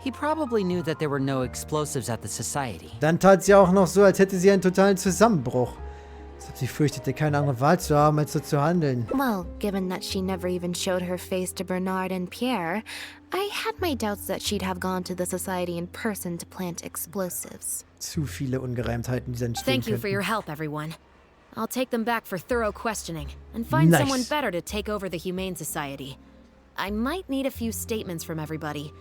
S7: He probably knew that there were no explosives at the society.
S1: Dann tat sie auch noch so, als hätte sie einen totalen Zusammenbruch. Als ob sie fürchtete, keine andere Wahl zu haben, als so zu handeln.
S2: Well, given that she never even showed her face to Bernard and Pierre, I had my doubts that she'd have gone to the society in person to plant explosives.
S1: Zu viele Ungereimtheiten, die dann stehen
S4: Thank you for
S1: könnten.
S4: your help, everyone. I'll take them back for thorough questioning and find
S1: Nice.
S4: someone better to take over the Humane Society. I might need a few statements from everybody.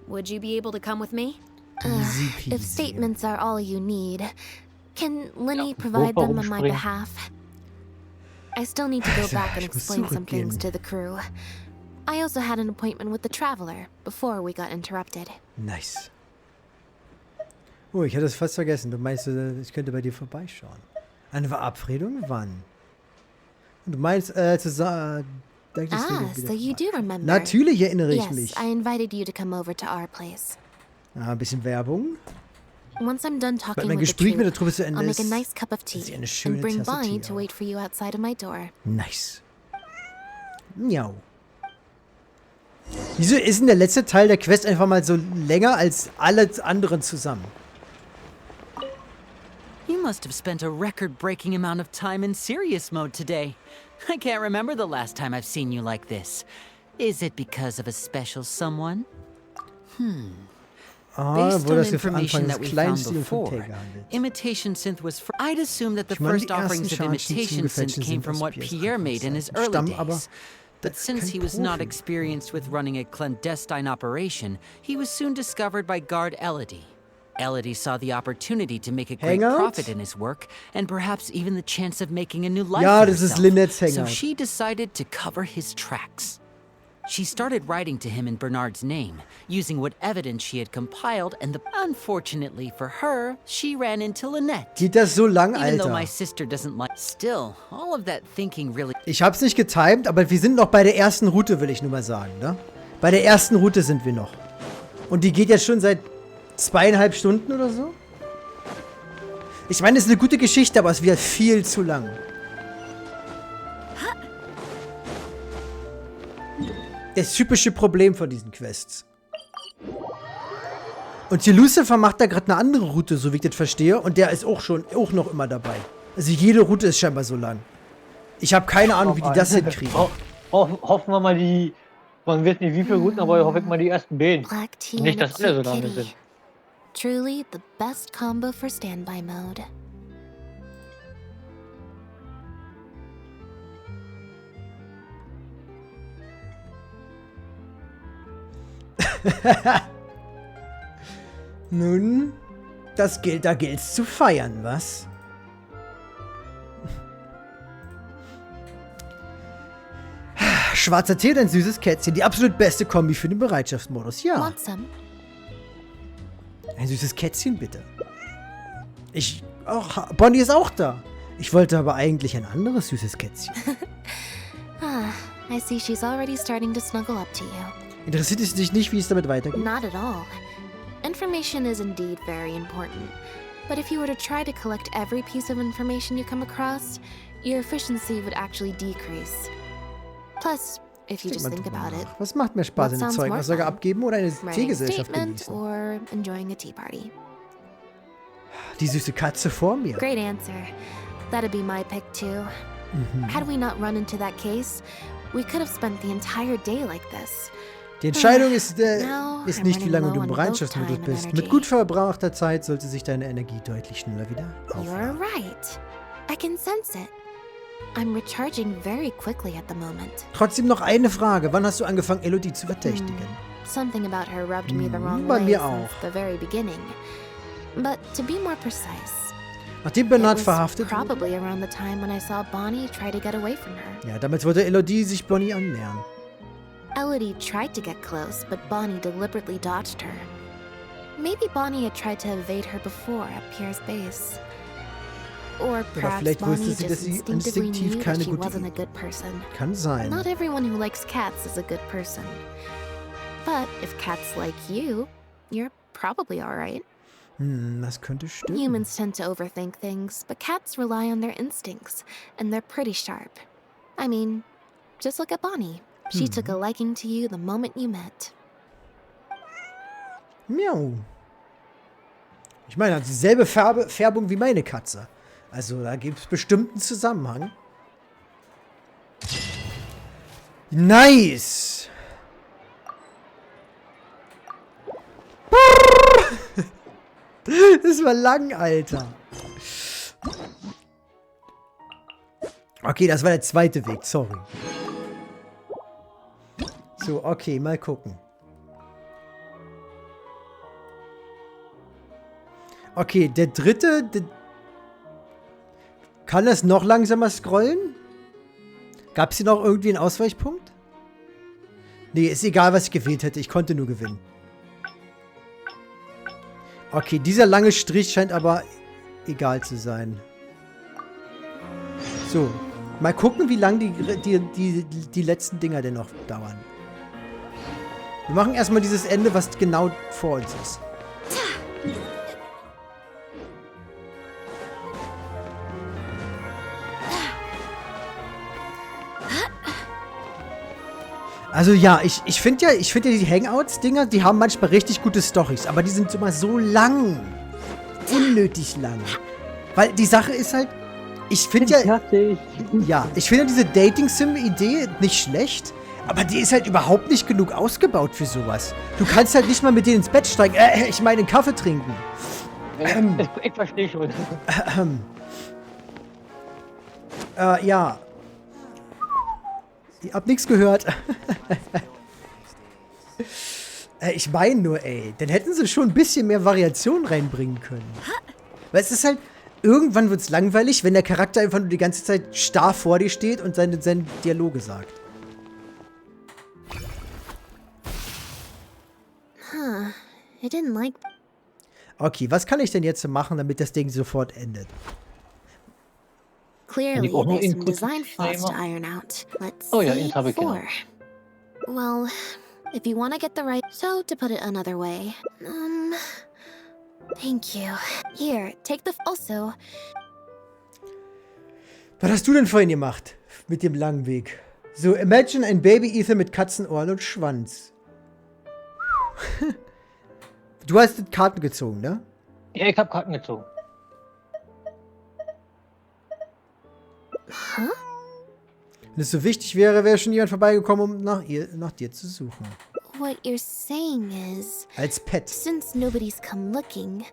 S4: Would you be able to come with me?
S1: Easy peasy.
S2: If statements are all you need, can Linny provide them on my
S3: rumspringen.
S2: behalf? I still need to go back and
S1: ich muss
S2: explain some things
S1: zurückgehen.
S2: to the crew. I also had an appointment with the Traveler before we got interrupted.
S1: Nice. Oh, ich hatte es fast vergessen. Du meinst, ich könnte bei dir vorbeischauen. Eine Verabredung? Wann? Und du meinst,
S2: So you do remember.
S1: Natürlich erinnere ich
S2: Yes,
S1: mich.
S2: I invited you to come over to our place.
S1: Ein bisschen Werbung.
S2: Once I'm done
S1: Weil
S2: talking
S1: mein
S2: with the
S1: Gespräch mit der
S2: troupe,
S1: Truppe zu Ende
S2: I'll make a
S1: ist.
S2: nice cup of
S1: dass ich
S2: tea
S1: eine schöne
S2: and bring
S1: Tasse
S2: Bonnie
S1: Tee
S2: to wait for you outside of my door.
S1: Nice. Miau. Wieso ist denn der letzte Teil der Quest einfach mal so länger als alle anderen zusammen?
S7: You must have spent a record-breaking amount of time in serious mode today. I can't remember the last time I've seen you like this. Is it because of a special someone? Based
S1: wurde
S7: on
S1: das für
S7: information
S1: Anfang
S7: that
S1: das
S7: we found
S1: Kleinstil von
S7: before,
S1: Tee gehandelt.
S7: imitation synth was. I'd assume that the
S1: Ich meine,
S7: first
S1: die ersten
S7: offerings of
S1: Chargen
S7: imitation synth
S1: zugefälschten
S7: came
S1: sind
S7: from
S1: aus
S7: what
S1: Piers
S7: Pierre made in his
S1: Anfangszeiten.
S7: early
S1: Stammen aber
S7: days. But since
S1: kein
S7: he was not
S1: Profi.
S7: experienced with running a clandestine operation, he was soon discovered by guard Elodie. Elodie saw the opportunity to make a great
S1: Hangout?
S7: profit in his work, and perhaps even the chance of making a new life
S1: Ja,
S7: for
S1: das ist
S7: herself.
S1: Lynette's
S7: So
S1: Hangout.
S7: she decided to cover his tracks. She started writing to him in Bernard's name, using what evidence she had compiled, and unfortunately for her, she ran into Lynette.
S1: Geht das so lang,
S7: Even though
S1: Alter?
S7: my sister doesn't like. Still, all of that thinking really.
S1: Ich hab's nicht getimed, aber wir sind noch bei der ersten Route, will ich nur mal sagen, ne? Bei der ersten Route sind wir noch. Und die geht jetzt schon seit 2,5 Stunden oder so? Ich meine, es ist eine gute Geschichte, aber es wird viel zu lang. Das typische Problem von diesen Quests. Und hier Lucifer macht da gerade eine andere Route, so wie ich das verstehe. Und der ist auch noch immer dabei. Also jede Route ist scheinbar so lang. Ich habe keine Ahnung, wie die das hinkriegen.
S3: Hoffen wir mal man weiß nicht wie viele Routen, aber hoffe ich mal die ersten beiden.
S2: Black tea
S3: Nicht,
S2: and a
S3: dass alle so
S2: cute
S3: lange
S2: kitty.
S3: sind.
S2: Truly the best combo for standby mode.
S1: Nun, da gilt's zu feiern, was? Schwarzer Tee und ein süßes Kätzchen. Die absolut beste Kombi für den Bereitschaftsmodus. Ja.
S2: Want some?
S1: Ein süßes Kätzchen, bitte. Bonnie ist auch da. Ich wollte aber eigentlich ein anderes süßes Kätzchen.
S2: I see she's already starting to snuggle up to you.
S1: Interessiert es dich nicht, wie es damit weitergeht?
S2: Not at all. Information is indeed very important. But if you were to try to collect every piece of information you come across, your efficiency would actually decrease. Plus, if you just think about it,
S1: Was macht mehr Spaß,
S2: What
S1: eine
S2: sounds more
S1: Zeugenaussage
S2: fun?
S1: abgeben oder eine
S2: writing a
S1: Teegesellschaft
S2: statement
S1: genießen?
S2: or enjoying a tea party.
S1: Die süße Katze vor mir.
S2: Great answer. That'd be my pick too. Had we not run into that case, we could have spent the entire day like this.
S1: Die Entscheidung ist
S2: Now
S1: nicht,
S2: I'm
S1: wie
S2: running
S1: lange
S2: low
S1: du im
S2: on both
S1: Bereitschaftsmodus
S2: time and
S1: bist.
S2: energy.
S1: Mit gut verbrachter Zeit sollte sich deine Energie deutlich schneller wieder
S2: You're
S1: aufladen.
S2: right. I can sense it. I'm recharging very quickly at the moment.
S1: Trotzdem noch eine Frage. Wann hast du angefangen, Elodie zu verdächtigen?
S2: Something about her rubbed me the wrong
S1: bei
S2: way
S1: mir
S2: since
S1: auch.
S2: the very beginning. But to be more precise,
S1: Nachdem
S2: it
S1: Bernard
S2: was
S1: verhaftet wurde?
S2: probably around the time when I saw Bonnie try to get away from her.
S1: Ja, damals wollte Elodie sich Bonnie annähern.
S2: Elodie tried to get close, but Bonnie deliberately dodged her. Maybe Bonnie had tried to evade her before at Pierre's base. Or perhaps
S1: vielleicht wusste
S2: Bonnie
S1: sie, dass
S2: just
S1: sie
S2: instinctively
S1: instinktiv
S2: knew
S1: keine
S2: that she
S1: gute
S2: wasn't a good person.
S1: Kann sein.
S2: Not everyone who likes cats is a good person. But if cats like you, you're probably alright.
S1: Das könnte stimmen.
S2: Humans tend to overthink things, but cats rely on their instincts, and they're pretty sharp. I mean, just look at Bonnie. She took a liking to you the moment you met.
S1: Miau. Ich meine, hat dieselbe Färbung wie meine Katze. Also, da gibt es bestimmt einen Zusammenhang. Nice! Das war lang, Alter. Okay, das war der zweite Weg, sorry. So, okay, mal gucken. Okay, der dritte... Kann das noch langsamer scrollen? Gab es hier noch irgendwie einen Ausweichpunkt? Nee, ist egal, was ich gewählt hätte. Ich konnte nur gewinnen. Okay, dieser lange Strich scheint aber egal zu sein. So, mal gucken, wie lang die letzten Dinger denn noch dauern. Wir machen erstmal dieses Ende, was genau vor uns ist. Also ja, ich finde ja die Hangouts-Dinger, die haben manchmal richtig gute Storys, aber die sind immer so lang. Unnötig lang. Weil die Sache ist halt, ich finde ja, ich finde diese Dating-Sim-Idee nicht schlecht, aber die ist halt überhaupt nicht genug ausgebaut für sowas. Du kannst halt nicht mal mit denen ins Bett steigen, ich meine einen Kaffee trinken.
S3: Ich verstehe schon.
S1: Ja. Ich hab nichts gehört. Ich meine nur, ey, dann hätten sie schon ein bisschen mehr Variation reinbringen können. Weil es ist halt, irgendwann wird's langweilig, wenn der Charakter einfach nur die ganze Zeit starr vor dir steht und seine Dialoge sagt.
S2: I didn't like.
S1: Okay, was kann ich denn jetzt machen, damit das Ding sofort endet?
S2: Clearly,
S3: auch nur
S2: there's some
S3: Input
S2: design flaws to
S3: nehmen?
S2: iron out. Let's
S3: Oh ja,
S2: see.
S3: Int habe ich genau.
S2: 4. Well, if you want to get the right. So, to put it another way, thank you. Here, take the. Also,
S1: Was hast du denn vorhin gemacht? Mit dem langen Weg? So, imagine ein Baby-Ether mit Katzenohren und Schwanz. Du hast Karten gezogen, ne?
S3: Ja, ich hab Karten gezogen.
S2: Huh?
S1: Wenn es so wichtig wäre, wäre schon jemand vorbeigekommen, um nach dir zu suchen.
S2: What you're saying is,
S1: Als Pet.
S2: since nobody's come looking,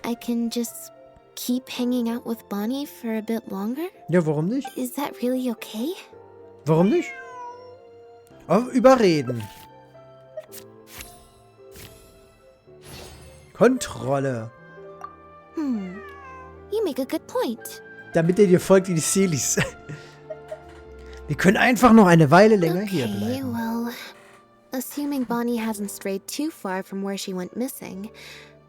S2: I can just keep hanging out with Bonnie for a bit longer?
S1: Ja, warum nicht?
S2: Is that really okay?
S1: Warum nicht? Auf überreden. Kontrolle.
S2: You make a good point.
S1: Damit er dir folgt wie die Selis. Wir können einfach noch eine Weile länger hier
S2: Okay,
S1: bleiben.
S2: well, assuming Bonnie hasn't strayed too far from where she went missing,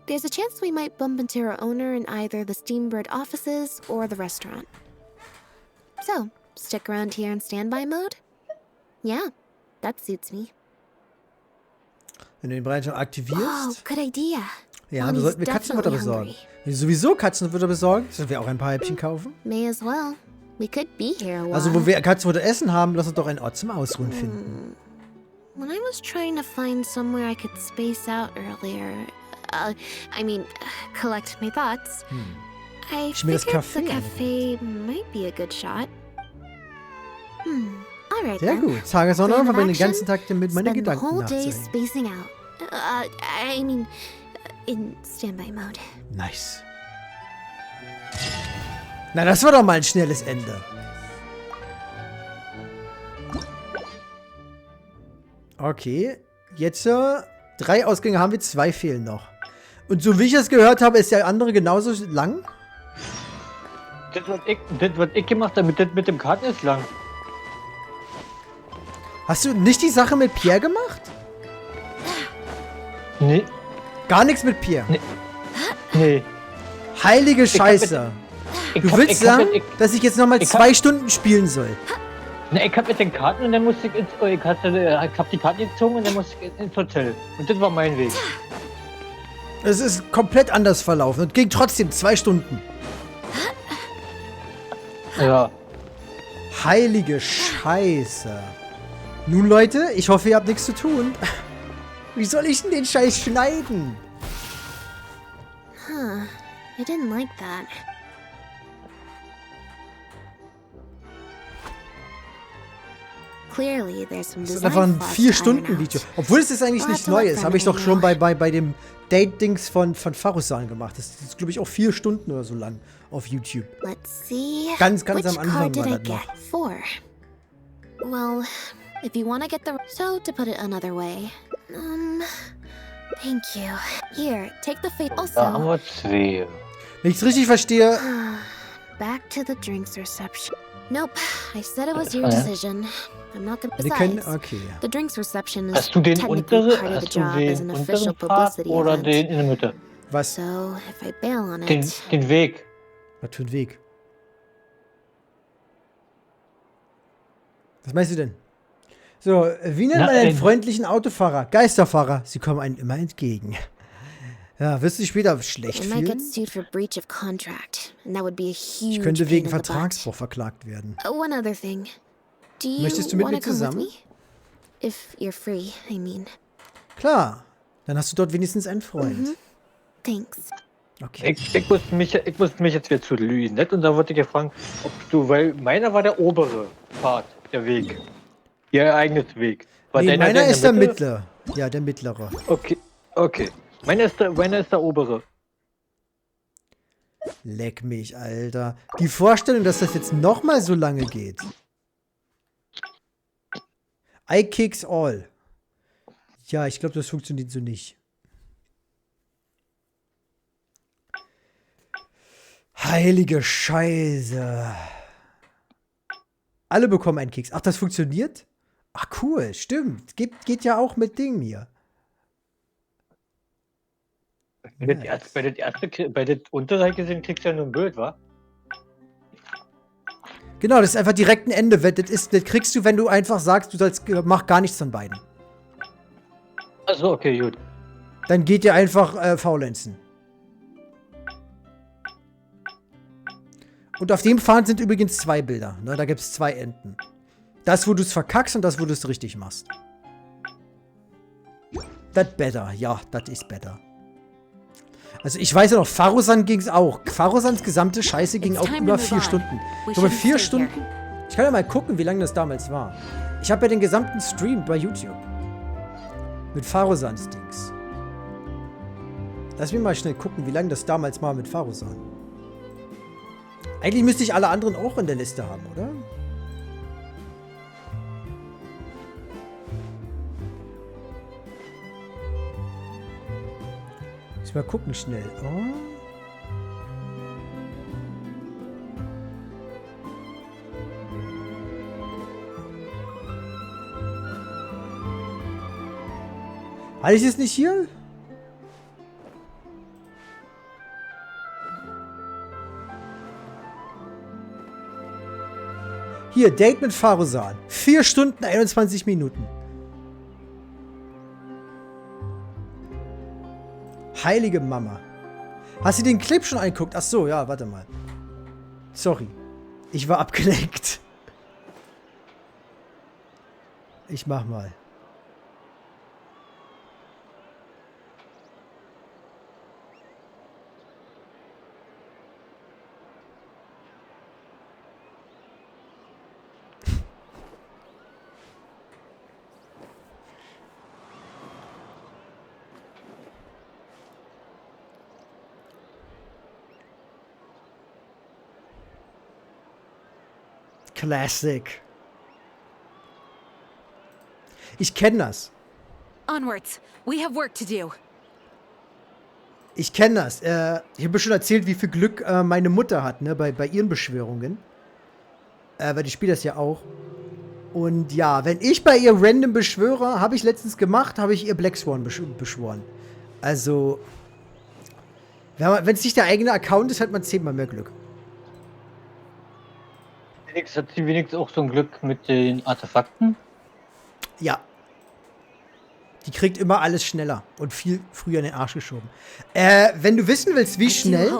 S2: there's a chance we might bump into her owner in either the Steambird offices or the restaurant. So, stick around here in standby mode? Yeah, that suits me.
S1: Wenn du den Bereich noch
S2: Oh,
S1: aktivierst.
S2: good idea.
S1: Ja,
S2: Bonnie's
S1: wir sollten Katzenfutter
S2: definitely
S1: besorgen.
S2: hungry.
S1: Wenn wir sowieso Katzenfutter besorgen, sollen wir auch ein paar Häppchen kaufen.
S2: May as well. We could be here a while.
S1: Also, wo wir Katzenfutter essen haben, lass uns doch einen Ort zum Ausruhen finden.
S2: When I was trying to find somewhere I could space out earlier, collect my thoughts, I
S1: Ich mir das
S2: figured the
S1: Café.
S2: cafe might be a good shot. Alright
S1: Sehr
S2: then.
S1: gut. Tagessonne
S2: Plan of
S1: verbringe den
S2: action,
S1: ganzen Tag damit, meine
S2: Spend the
S1: Gedanken
S2: whole day
S1: nachzudenken.
S2: spacing out. In standby mode.
S1: Nice. Na, das war doch mal ein schnelles Ende. Okay. Jetzt 3 Ausgänge haben wir, 2 fehlen noch. Und so wie ich es gehört habe, ist der andere genauso lang?
S3: Das, was ich gemacht habe mit dem Karten ist lang.
S1: Hast du nicht die Sache mit Pierre gemacht?
S3: Nee.
S1: Gar nichts mit Pierre.
S3: Nee.
S1: Heilige Scheiße. Du willst sagen,
S3: ich
S1: dass ich jetzt nochmal 2 Stunden spielen soll?
S3: hab mit den Karten und dann musste ich ich hab die Karten gezogen und dann musste ich ins Hotel. Und das war mein Weg.
S1: Es ist komplett anders verlaufen und ging trotzdem 2 Stunden.
S3: Ja.
S1: Heilige Scheiße. Nun, Leute, ich hoffe, ihr habt nichts zu tun. Wie soll ich denn den Scheiß schneiden?
S2: I didn't like that. Clearly, there's some
S1: Das ist
S2: design
S1: einfach ein
S2: flaws to iron
S1: 4-Stunden-Video.
S2: out.
S1: Obwohl es ist eigentlich
S2: We'll
S1: nichts
S2: have to work
S1: Neues.
S2: on
S1: Habe ich
S2: it
S1: doch schon
S2: anyway.
S1: bei dem Date-Dings von Farusan gemacht. Das ist, glaube ich, auch 4 Stunden oder so lang auf YouTube.
S2: Let's see.
S1: Ganz
S2: Which
S1: am Anfang
S2: card did
S1: war
S2: I
S1: das noch.
S2: get? 4. Well, if you want to get the... So, to put it another way. Thank you. Here, take the fate.
S3: Da haben
S2: Also,
S3: wir 2.
S1: Wenn ich es richtig verstehe,
S2: back to the drinks reception. Nope, I said it was your decision. I'm not gonna...
S1: wir können...
S2: Besides,
S1: Okay.
S2: the drinks reception is
S3: Hast du den
S2: technically part of the
S3: hast du
S2: job as an
S3: den
S2: official
S3: unteren Part
S2: publicity
S3: oder
S2: event.
S3: den in der Mitte?
S1: Was?
S2: So, if I bail on
S3: Den,
S2: it...
S3: den Weg.
S1: Was für ein Weg? Was meinst du denn? So, wie nennt man einen freundlichen Autofahrer? Geisterfahrer. Sie kommen einem immer entgegen. Ja, wirst du dich später schlecht
S2: I might get
S1: fühlen?
S2: sued for breach of contract, and that would be a huge
S1: Ich könnte
S2: pain
S1: wegen
S2: in the butt.
S1: Vertragsbruch verklagt werden.
S2: One other thing. Do you
S1: Möchtest du mit
S2: wanna
S1: mir
S2: come
S1: zusammen?
S2: with me? If you're free, I mean.
S1: Klar. Dann hast du dort wenigstens einen Freund.
S2: Thanks.
S1: Okay.
S3: Ich musste mich jetzt wieder zu Lynette und da wollte ich ja fragen, ob du, weil meiner war der obere Part, der Weg. Ihr eigenes Weg. War
S1: Nee,
S3: deiner
S1: meiner
S3: in
S1: ist der
S3: Mitte?
S1: mittlere. Ja, der mittlere.
S3: Okay. Meiner ist der obere.
S1: Leck mich, Alter. Die Vorstellung, dass das jetzt nochmal so lange geht. I kicks all. Ja, ich glaube, das funktioniert so nicht. Heilige Scheiße. Alle bekommen einen Keks. Ach, das funktioniert? Ach, cool. Stimmt. Geht ja auch mit Dingen hier.
S3: Bei der unteren gesehen kriegst du ja nur ein Bild, wa?
S1: Genau, das ist einfach direkt ein Ende. Das kriegst du, wenn du einfach sagst, mach gar nichts von beiden.
S3: Achso, okay, gut.
S1: Dann geht ihr einfach faulenzen. Und auf dem Pfad sind übrigens 2 Bilder. Ne? Da gibt es 2 Enden. Das, wo du es verkackst und das, wo du es richtig machst. That better. Ja, that is better. Also ich weiß ja noch, Pharosan ging es auch. Pharosans gesamte Scheiße ging auch über 4 Stunden. Über 4 Stunden. Ich kann ja mal gucken, wie lange das damals war. Ich habe ja den gesamten Stream bei YouTube. Mit Pharosans Dings. Lass mich mal schnell gucken, wie lange das damals war mit Pharosan. Eigentlich müsste ich alle anderen auch in der Liste haben, oder? Mal gucken schnell. Oh. Hatte ich es nicht hier? Hier, Date mit Pharosan. 4 Stunden, 21 Minuten. Heilige Mama. Hast du den Clip schon angeguckt? Ach so, ja, warte mal. Sorry. Ich war abgelenkt. Ich mach mal. Classic. Ich kenne das.
S4: Onwards. We have work to do.
S1: Ich kenne das. Ich habe schon erzählt, wie viel Glück meine Mutter hat, ne, bei ihren Beschwörungen. Weil die spielt das ja auch. Und ja, wenn ich bei ihr random beschwöre, habe ich letztens gemacht, habe ich ihr Black Swan beschworen. Also, wenn es nicht der eigene Account ist, hat man 10-mal mehr Glück.
S3: Hat sie wenigstens auch so ein Glück mit den Artefakten?
S1: Ja. Die kriegt immer alles schneller und viel früher in den Arsch geschoben. Wenn du wissen willst, wie schnell...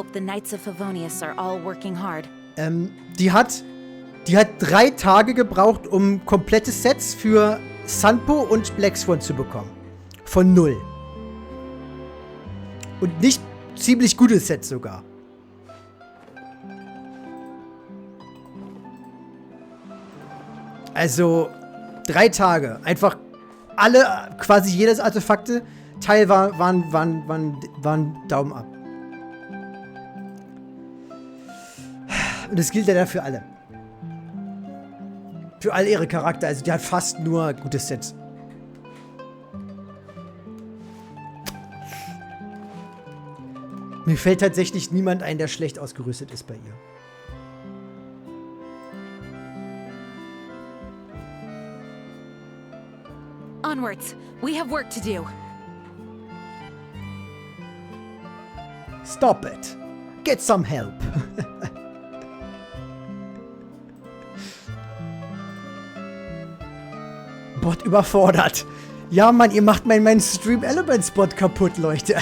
S1: Die hat 3 Tage gebraucht, um komplette Sets für Sanpo und Black Swan zu bekommen. Von 0. Und nicht ziemlich gute Sets sogar. Also 3 Tage. Einfach alle, quasi jedes Artefakte, Teil waren Daumen ab. Und das gilt ja dann für alle. Für all ihre Charakter. Also die hat fast nur gute Sets. Mir fällt tatsächlich niemand ein, der schlecht ausgerüstet ist bei ihr.
S4: Onwards. We have work to do.
S1: Stop it. Get some help. Bot überfordert. Ja, Mann, ihr macht meinen Stream Element Spot kaputt, Leute.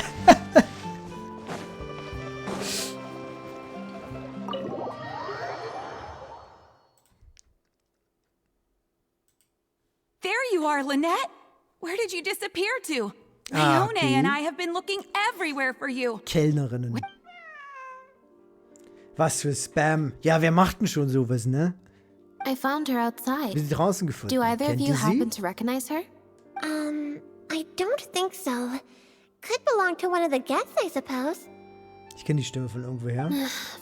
S9: There you are, Lynette. Where did you disappear to? Leone and I have been looking everywhere for you.
S1: Kellnerinnen. Was für Spam. Ja, wer macht denn schon sowas, ne?
S2: I found her outside.
S1: Wir sind draußen gefunden.
S2: Do either of
S1: Kennt
S2: you
S1: ihr sie?
S2: happen to recognize her?
S8: I don't think so. Could belong to one of the guests, I suppose.
S1: Ich kenne die Stimme von irgendwoher.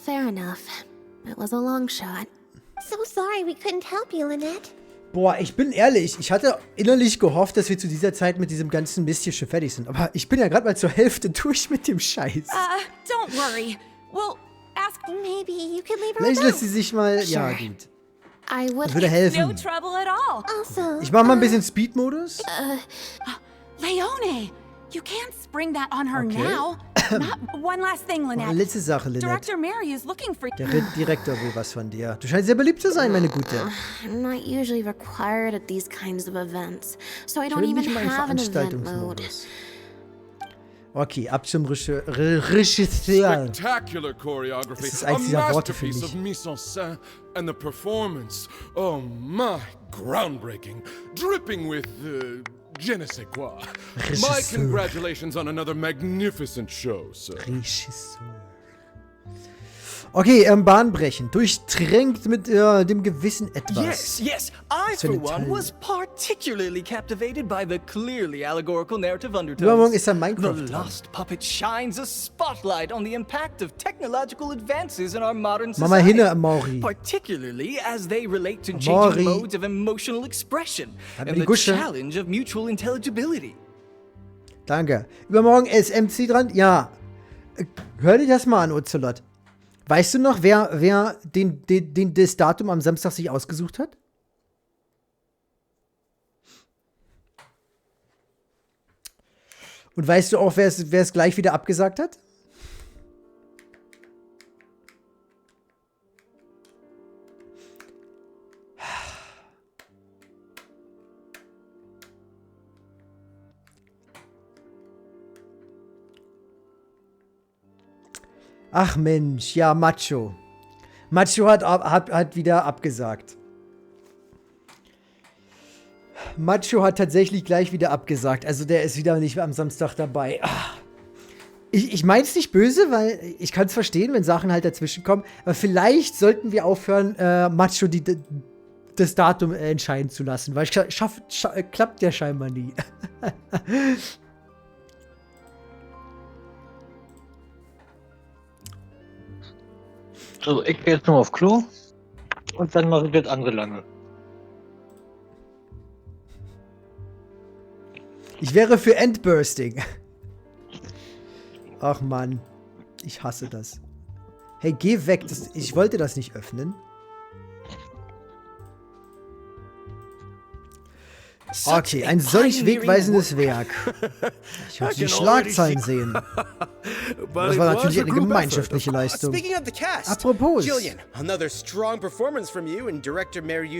S2: Fair enough. It was a long shot.
S8: So sorry we couldn't help you, Lynette.
S1: Boah, ich bin ehrlich, ich hatte innerlich gehofft, dass wir zu dieser Zeit mit diesem ganzen Mist hier schon fertig sind. Aber ich bin ja gerade mal zur Hälfte durch mit dem Scheiß.
S9: Don't worry. We'll ask.
S8: Maybe you could leave her
S1: Vielleicht
S8: alone.
S1: lässt sie sich mal... Ja, gut.
S2: I would.
S1: Das würde helfen.
S9: No trouble at all.
S8: Also,
S1: Ich mach mal ein bisschen Speed-Modus.
S9: Leone, you can't spring that on her
S1: Okay.
S9: now. Not one last thing,
S1: Noch eine
S9: Lynette.
S1: letzte Sache, Lynette.
S9: Director Mary is looking for you.
S1: Der Direktor will was von dir. Du scheinst sehr beliebt zu sein, meine Gute.
S2: I'm not usually required at these kinds of events, so I
S1: Ich
S2: don't
S1: will
S2: even
S1: nicht mal in
S2: have an event mode.
S1: Veranstaltungsmodus. Okay, ab zum Regisseur.
S10: Spectacular choreography.
S1: Das ist
S10: A
S1: eins dieser Worte für
S10: masterpiece
S1: mich.
S10: of mise en scène and the performance. Oh my, groundbreaking, dripping with je ne sais quoi. My
S1: Regisseur.
S10: congratulations on another magnificent show, sir.
S1: Regisseur. Okay, bahnbrechend, durchtränkt mit dem Gewissen etwas.
S11: Yes. I,
S1: Was für
S11: for
S1: ein
S11: one,
S1: Teil.
S11: was particularly captivated by the clearly allegorical narrative
S1: Übermorgen
S11: undertones.
S1: ist ja
S11: The
S1: Minecraft dran.
S11: Lost Puppet shines a spotlight on the impact of technological advances in our modern
S1: Mama
S11: society.
S1: hinne, Mauri.
S11: Particularly as they relate to
S1: Mauri.
S11: changing modes of emotional expression
S1: Hat mir
S11: and
S1: die
S11: the
S1: Gusche.
S11: challenge of mutual intelligibility.
S1: Danke. Übermorgen ist MC dran? Ja. Hör dir das mal an, Ocelot. Weißt du noch, wer das Datum am Samstag sich ausgesucht hat? Und weißt du auch, wer es gleich wieder abgesagt hat? Ach Mensch, ja, Macho. Macho hat wieder abgesagt. Macho hat tatsächlich gleich wieder abgesagt. Also der ist wieder nicht am Samstag dabei. Ich meine es nicht böse, weil ich kann es verstehen, wenn Sachen halt dazwischen kommen. Aber vielleicht sollten wir aufhören, Macho das Datum entscheiden zu lassen. Weil klappt ja scheinbar nie.
S3: So, ich gehe jetzt noch auf Klo und dann machen wir das andere lange.
S1: Ich wäre für Endbursting. Ach Mann, ich hasse das. Hey, geh weg. Ich wollte das nicht öffnen. Okay, ein solch wegweisendes Werk. Ich muss die Schlagzeilen sehen. Das war natürlich eine gemeinschaftliche Leistung. Apropos.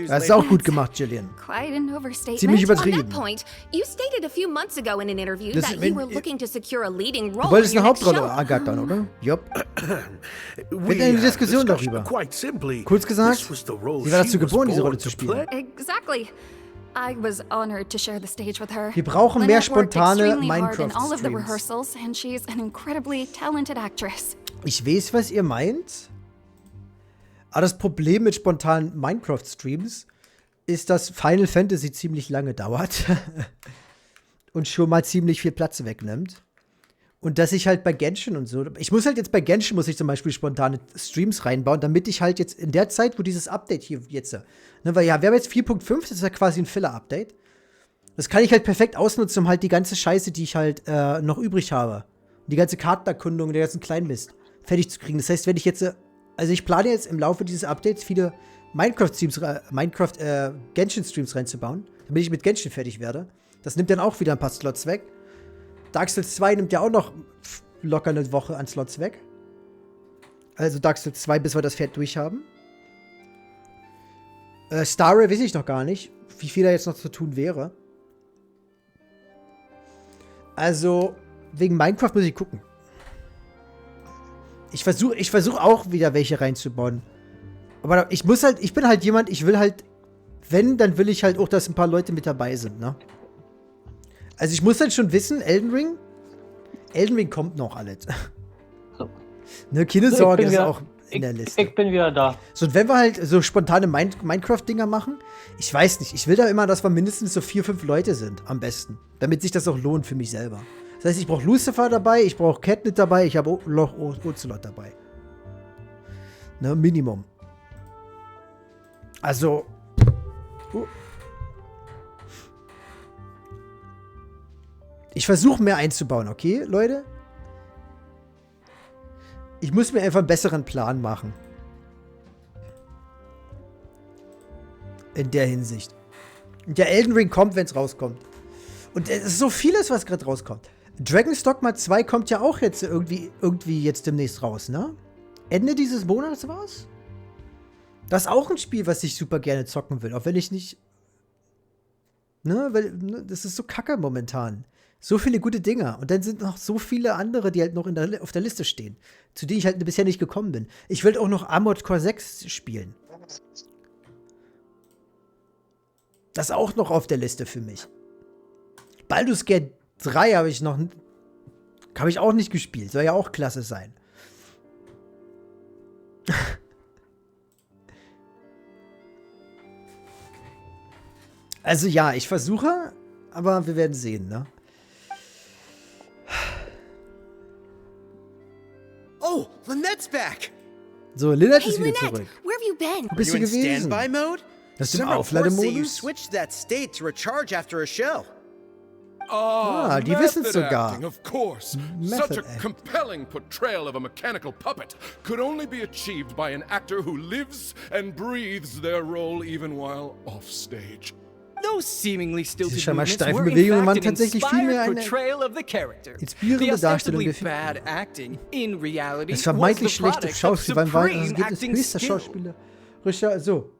S1: Das ist auch gut gemacht, Gillian.
S2: Quite an overstatement.
S1: Ziemlich
S4: On
S1: übertrieben.
S4: that point, you stated a few months ago in an interview
S1: Das
S4: that
S1: ist-
S4: you were
S1: wenn-
S4: looking to secure a leading role
S1: Du wolltest
S4: in
S1: eine
S4: your next
S1: Hauptrolle
S4: show.
S1: ergattern, oder? Jupp.
S12: We
S1: Wir hatten eine
S12: had a
S1: Diskussion
S12: discussion.
S1: darüber.
S12: Quite simply,
S1: Kurz gesagt,
S12: this was the role
S1: sie war
S12: she
S1: dazu
S12: was
S1: geboren, diese
S12: born
S1: Rolle zu
S12: to play.
S1: spielen.
S2: Exactly. I was honored to share the stage with her.
S1: Wir brauchen mehr
S2: Lynette worked
S1: spontane
S2: extremely hard in all of the
S1: Minecraft-Streams.
S2: rehearsals, and she's an incredibly talented actress.
S1: Ich weiß, was ihr meint. Aber das Problem mit spontanen Minecraft-Streams ist, dass Final Fantasy ziemlich lange dauert. Und schon mal ziemlich viel Platz wegnimmt. Und dass ich halt bei Genshin und so, ich muss halt jetzt bei Genshin, muss ich zum Beispiel spontane Streams reinbauen, damit ich halt jetzt in der Zeit, wo dieses Update hier jetzt, ne, weil ja, wir haben jetzt 4.5, das ist ja quasi ein Filler-Update. Das kann ich halt perfekt ausnutzen, um halt die ganze Scheiße, die ich halt noch übrig habe, die ganze Kartenerkundung, der ganzen Kleinmist, fertig zu kriegen. Das heißt, wenn ich jetzt, also ich plane jetzt im Laufe dieses Updates viele Genshin-Streams reinzubauen, damit ich mit Genshin fertig werde. Das nimmt dann auch wieder ein paar Slots weg. Dark Souls 2 nimmt ja auch noch locker eine Woche an Slots weg. Also Dark Souls 2, bis wir das Pferd durchhaben. Starry weiß ich noch gar nicht, wie viel da jetzt noch zu tun wäre. Also, wegen Minecraft muss ich gucken. Ich versuch auch wieder welche reinzubauen. Aber ich bin halt jemand, ich will halt, wenn, dann will ich halt auch, dass ein paar Leute mit dabei sind, ne? Also ich muss halt schon wissen, Elden Ring kommt noch alles.
S3: So.
S1: Ne, keine
S3: So,
S1: Sorge,
S3: ich bin
S1: ist
S3: wieder-
S1: auch in der Liste.
S3: Ich bin wieder da.
S1: So, und wenn wir halt so spontane Minecraft-Dinger machen, ich weiß nicht, ich will da immer, dass wir mindestens so 4, 5 Leute sind, am besten. Damit sich das auch lohnt für mich selber. Das heißt, ich brauche Lucifer dabei, ich brauche Catnip dabei, ich habe noch Ocelot dabei. Ne, Minimum. Also. Ich versuche mehr einzubauen, okay, Leute? Ich muss mir einfach einen besseren Plan machen. In der Hinsicht. Und der Elden Ring kommt, wenn es rauskommt. Und es ist so vieles, was gerade rauskommt. Dragon's Dogma 2 kommt ja auch jetzt irgendwie jetzt demnächst raus, ne? Ende dieses Monats war's? Das ist auch ein Spiel, was ich super gerne zocken will, auch wenn ich nicht. Ne, weil das ist so kacke momentan. So viele gute Dinger. Und dann sind noch so viele andere, die halt noch auf der Liste stehen. Zu denen ich halt bisher nicht gekommen bin. Ich will auch noch Armored Core 6 spielen. Das ist auch noch auf der Liste für mich. Baldur's Gate 3 habe ich auch nicht gespielt. Soll ja auch klasse sein. Also ja, ich versuche, aber wir werden sehen, ne?
S13: Oh, Lynette's back.
S1: So, Lynette
S2: Hey,
S1: ist wieder
S2: Lynette,
S1: zurück.
S2: where have you been?
S1: Wo bist du
S13: Are you in
S1: gewesen?
S13: standby mode?
S1: Das ist im
S13: Some reports say you
S1: Auflademodus?
S13: switched that state to recharge after a show.
S1: Ah, die wissen es sogar.
S10: Acting, of course.
S1: Method
S10: Such a
S1: act.
S10: compelling portrayal of a mechanical puppet could only be achieved by an actor who lives and breathes their role even while offstage.
S11: Those seemingly stilted
S1: Diese scheinbar
S11: movements
S1: steifen
S11: were in
S1: Bewegungen waren
S11: fact an
S1: tatsächlich viel mehr
S11: inspired
S1: eine
S11: portrayal of the character.
S1: inspirierende
S11: The
S1: Darstellung
S11: ostensibly
S1: der
S11: bad
S1: Figur.
S11: acting in reality
S1: Das
S11: was
S1: vermeintlich
S11: the
S1: schlechte
S11: product of
S1: Schauspiel war das
S11: supreme
S1: Ergebnis
S11: acting
S1: höchster
S11: skill.
S1: schauspielerischer. So.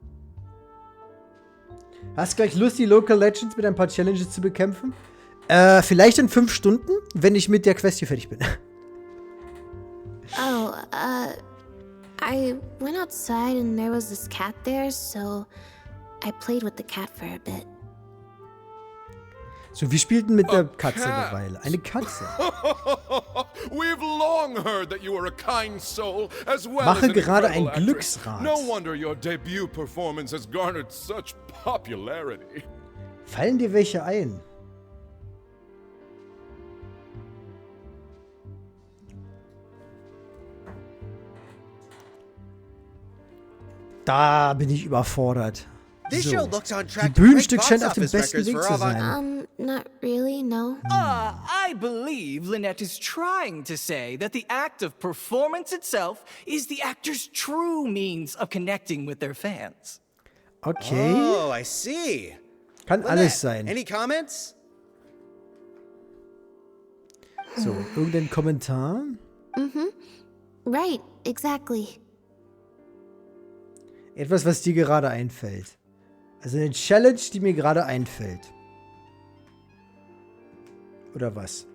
S1: Hast gleich Lust, die Local Legends mit ein paar Challenges zu bekämpfen? Vielleicht in 5 Stunden, wenn ich mit der Quest hier fertig bin.
S2: Oh, I went outside and there was this cat there, so I played with the cat for a bit.
S1: So, wir spielten mit der
S10: A
S1: Katze
S10: cat.
S1: eine Weile. Eine Katze.
S10: We've long heard that you are a kind soul as well
S1: Mache
S10: as an
S1: gerade
S10: incredible
S1: ein
S10: actress.
S1: Glücksrad.
S10: No wonder your debut performance has garnered such popularity.
S1: Fallen dir welche ein? Da bin ich überfordert.
S13: This
S1: So.
S13: show looks on
S1: Die
S13: track to break
S1: Bühnenstück
S13: box
S1: scheint auf dem
S13: office
S1: besten
S13: records
S1: Weg
S13: for
S1: zu
S13: Avant.
S1: sein.
S2: Not really, no.
S11: I believe Lynette is trying to say that the act of performance itself is the actor's true means of connecting with their fans.
S1: Okay.
S13: Oh, I see.
S1: Kann
S13: Lynette,
S1: alles sein.
S13: Any comments?
S1: So, irgendein Kommentar?
S2: Right, exactly.
S1: Etwas, was dir gerade einfällt. Also eine Challenge, die mir gerade einfällt. Oder was?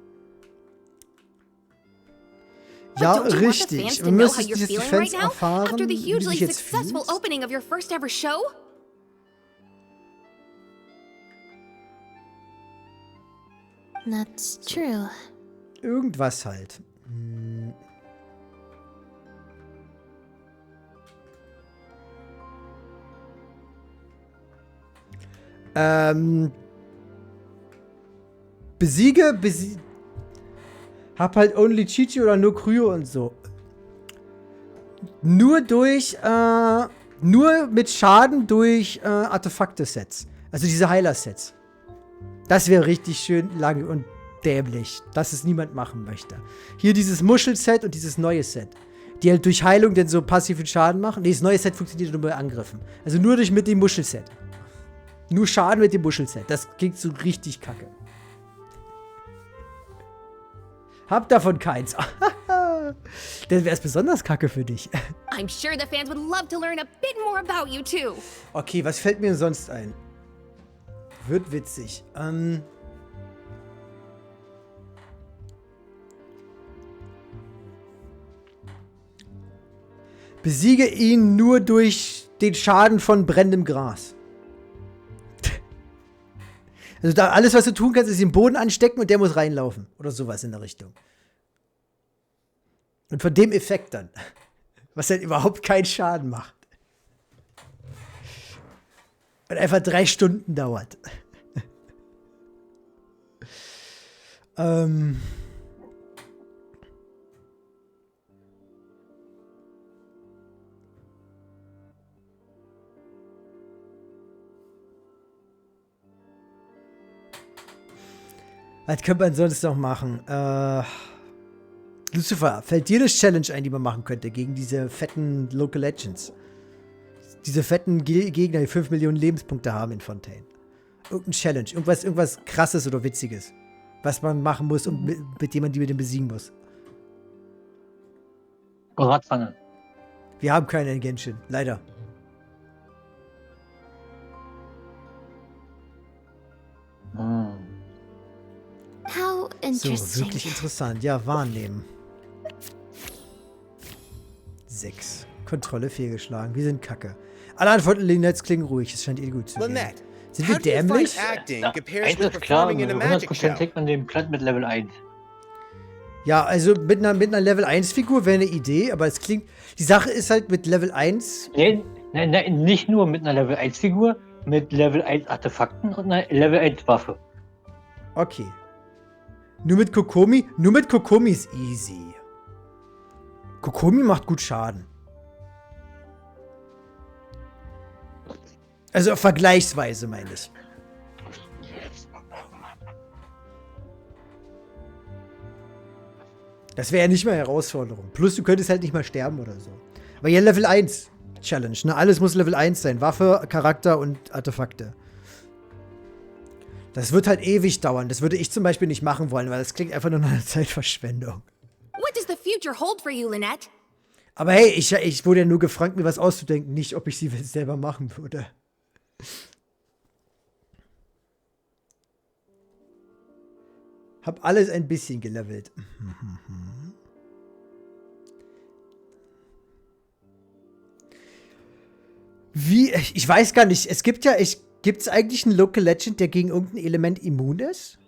S1: Ja,
S2: Don't you want the
S1: richtig.
S2: fans to
S1: Wir
S2: know
S1: müssen
S2: how you're
S1: jetzt die
S2: feeling
S1: Fans
S2: right now
S1: erfahren,
S2: after the
S1: wie du
S2: hugely
S1: dich jetzt
S2: successful
S1: fühlst.
S2: opening of your first ever show? That's true.
S1: Irgendwas halt. Besiege. Hab halt Only Chichi oder nur Kryo und so. Nur mit Schaden durch Artefakte-Sets. Also diese Heiler-Sets. Das wäre richtig schön lang und dämlich, dass es niemand machen möchte. Hier dieses Muschelset und dieses neue Set. Die halt durch Heilung dann so passiven Schaden machen. Nee, das neue Set funktioniert nur bei Angriffen. Also nur mit dem Muschelset. Nur Schaden mit dem Muschelset. Das klingt so richtig kacke. Hab davon keins. Dann wäre es besonders kacke für dich.
S2: I'm sure the fans would love to learn a bit more about you too.
S1: Okay, was fällt mir sonst ein? Wird witzig. Besiege ihn nur durch den Schaden von brennendem Gras. Also da alles, was du tun kannst, ist den Boden anstecken und der muss reinlaufen. Oder sowas in der Richtung. Und von dem Effekt dann. Was halt überhaupt keinen Schaden macht. Und einfach 3 Stunden dauert. Was könnte man sonst noch machen? Lucifer, fällt dir eine Challenge ein, die man machen könnte gegen diese fetten Local Legends? Diese fetten Gegner, die 5 Millionen Lebenspunkte haben in Fontaine. Irgendein Challenge, irgendwas krasses oder witziges. Was man machen muss und mit dem man die besiegen muss.
S3: Radfangen.
S1: Wir haben keine in Genshin, leider.
S2: How Interesting.
S1: wirklich interessant. Ja, wahrnehmen. 6. Kontrolle fehlgeschlagen. Wir sind kacke. Alle Antworten Lynettes klingen ruhig. Es scheint ihr gut zu gehen.
S13: Lynette,
S1: Sind wir
S13: how do you find
S1: dämlich?
S13: acting compares
S3: Eins
S13: with
S3: ist klar,
S13: performing in a
S3: mit
S13: magic
S3: 100%
S13: show?
S3: kriegt man den Platt mit Level 1.
S1: Ja, also mit einer Level 1 Figur wäre eine Idee, aber es klingt. Die Sache ist halt mit Level 1.
S3: Nein, nicht nur mit einer Level 1 Figur, mit Level 1 Artefakten und einer Level 1 Waffe.
S1: Okay. Nur mit Kokomi? Nur mit Kokomi ist easy. Kokomi macht gut Schaden. Also vergleichsweise, meine ich. Das wäre ja nicht mal Herausforderung. Plus, du könntest halt nicht mal sterben oder so. Aber ja, Level 1 Challenge, ne? Alles muss Level 1 sein. Waffe, Charakter und Artefakte. Das wird halt ewig dauern. Das würde ich zum Beispiel nicht machen wollen, weil das klingt einfach nur nach einer Zeitverschwendung.
S14: What does the future hold for you, Lynette?
S1: Aber hey, ich wurde ja nur gefragt, mir was auszudenken, nicht, ob ich sie selber machen würde. Hab alles ein bisschen gelevelt. Wie? Ich weiß gar nicht. Es gibt ja, gibt's eigentlich einen Local Legend, der gegen irgendein Element immun ist?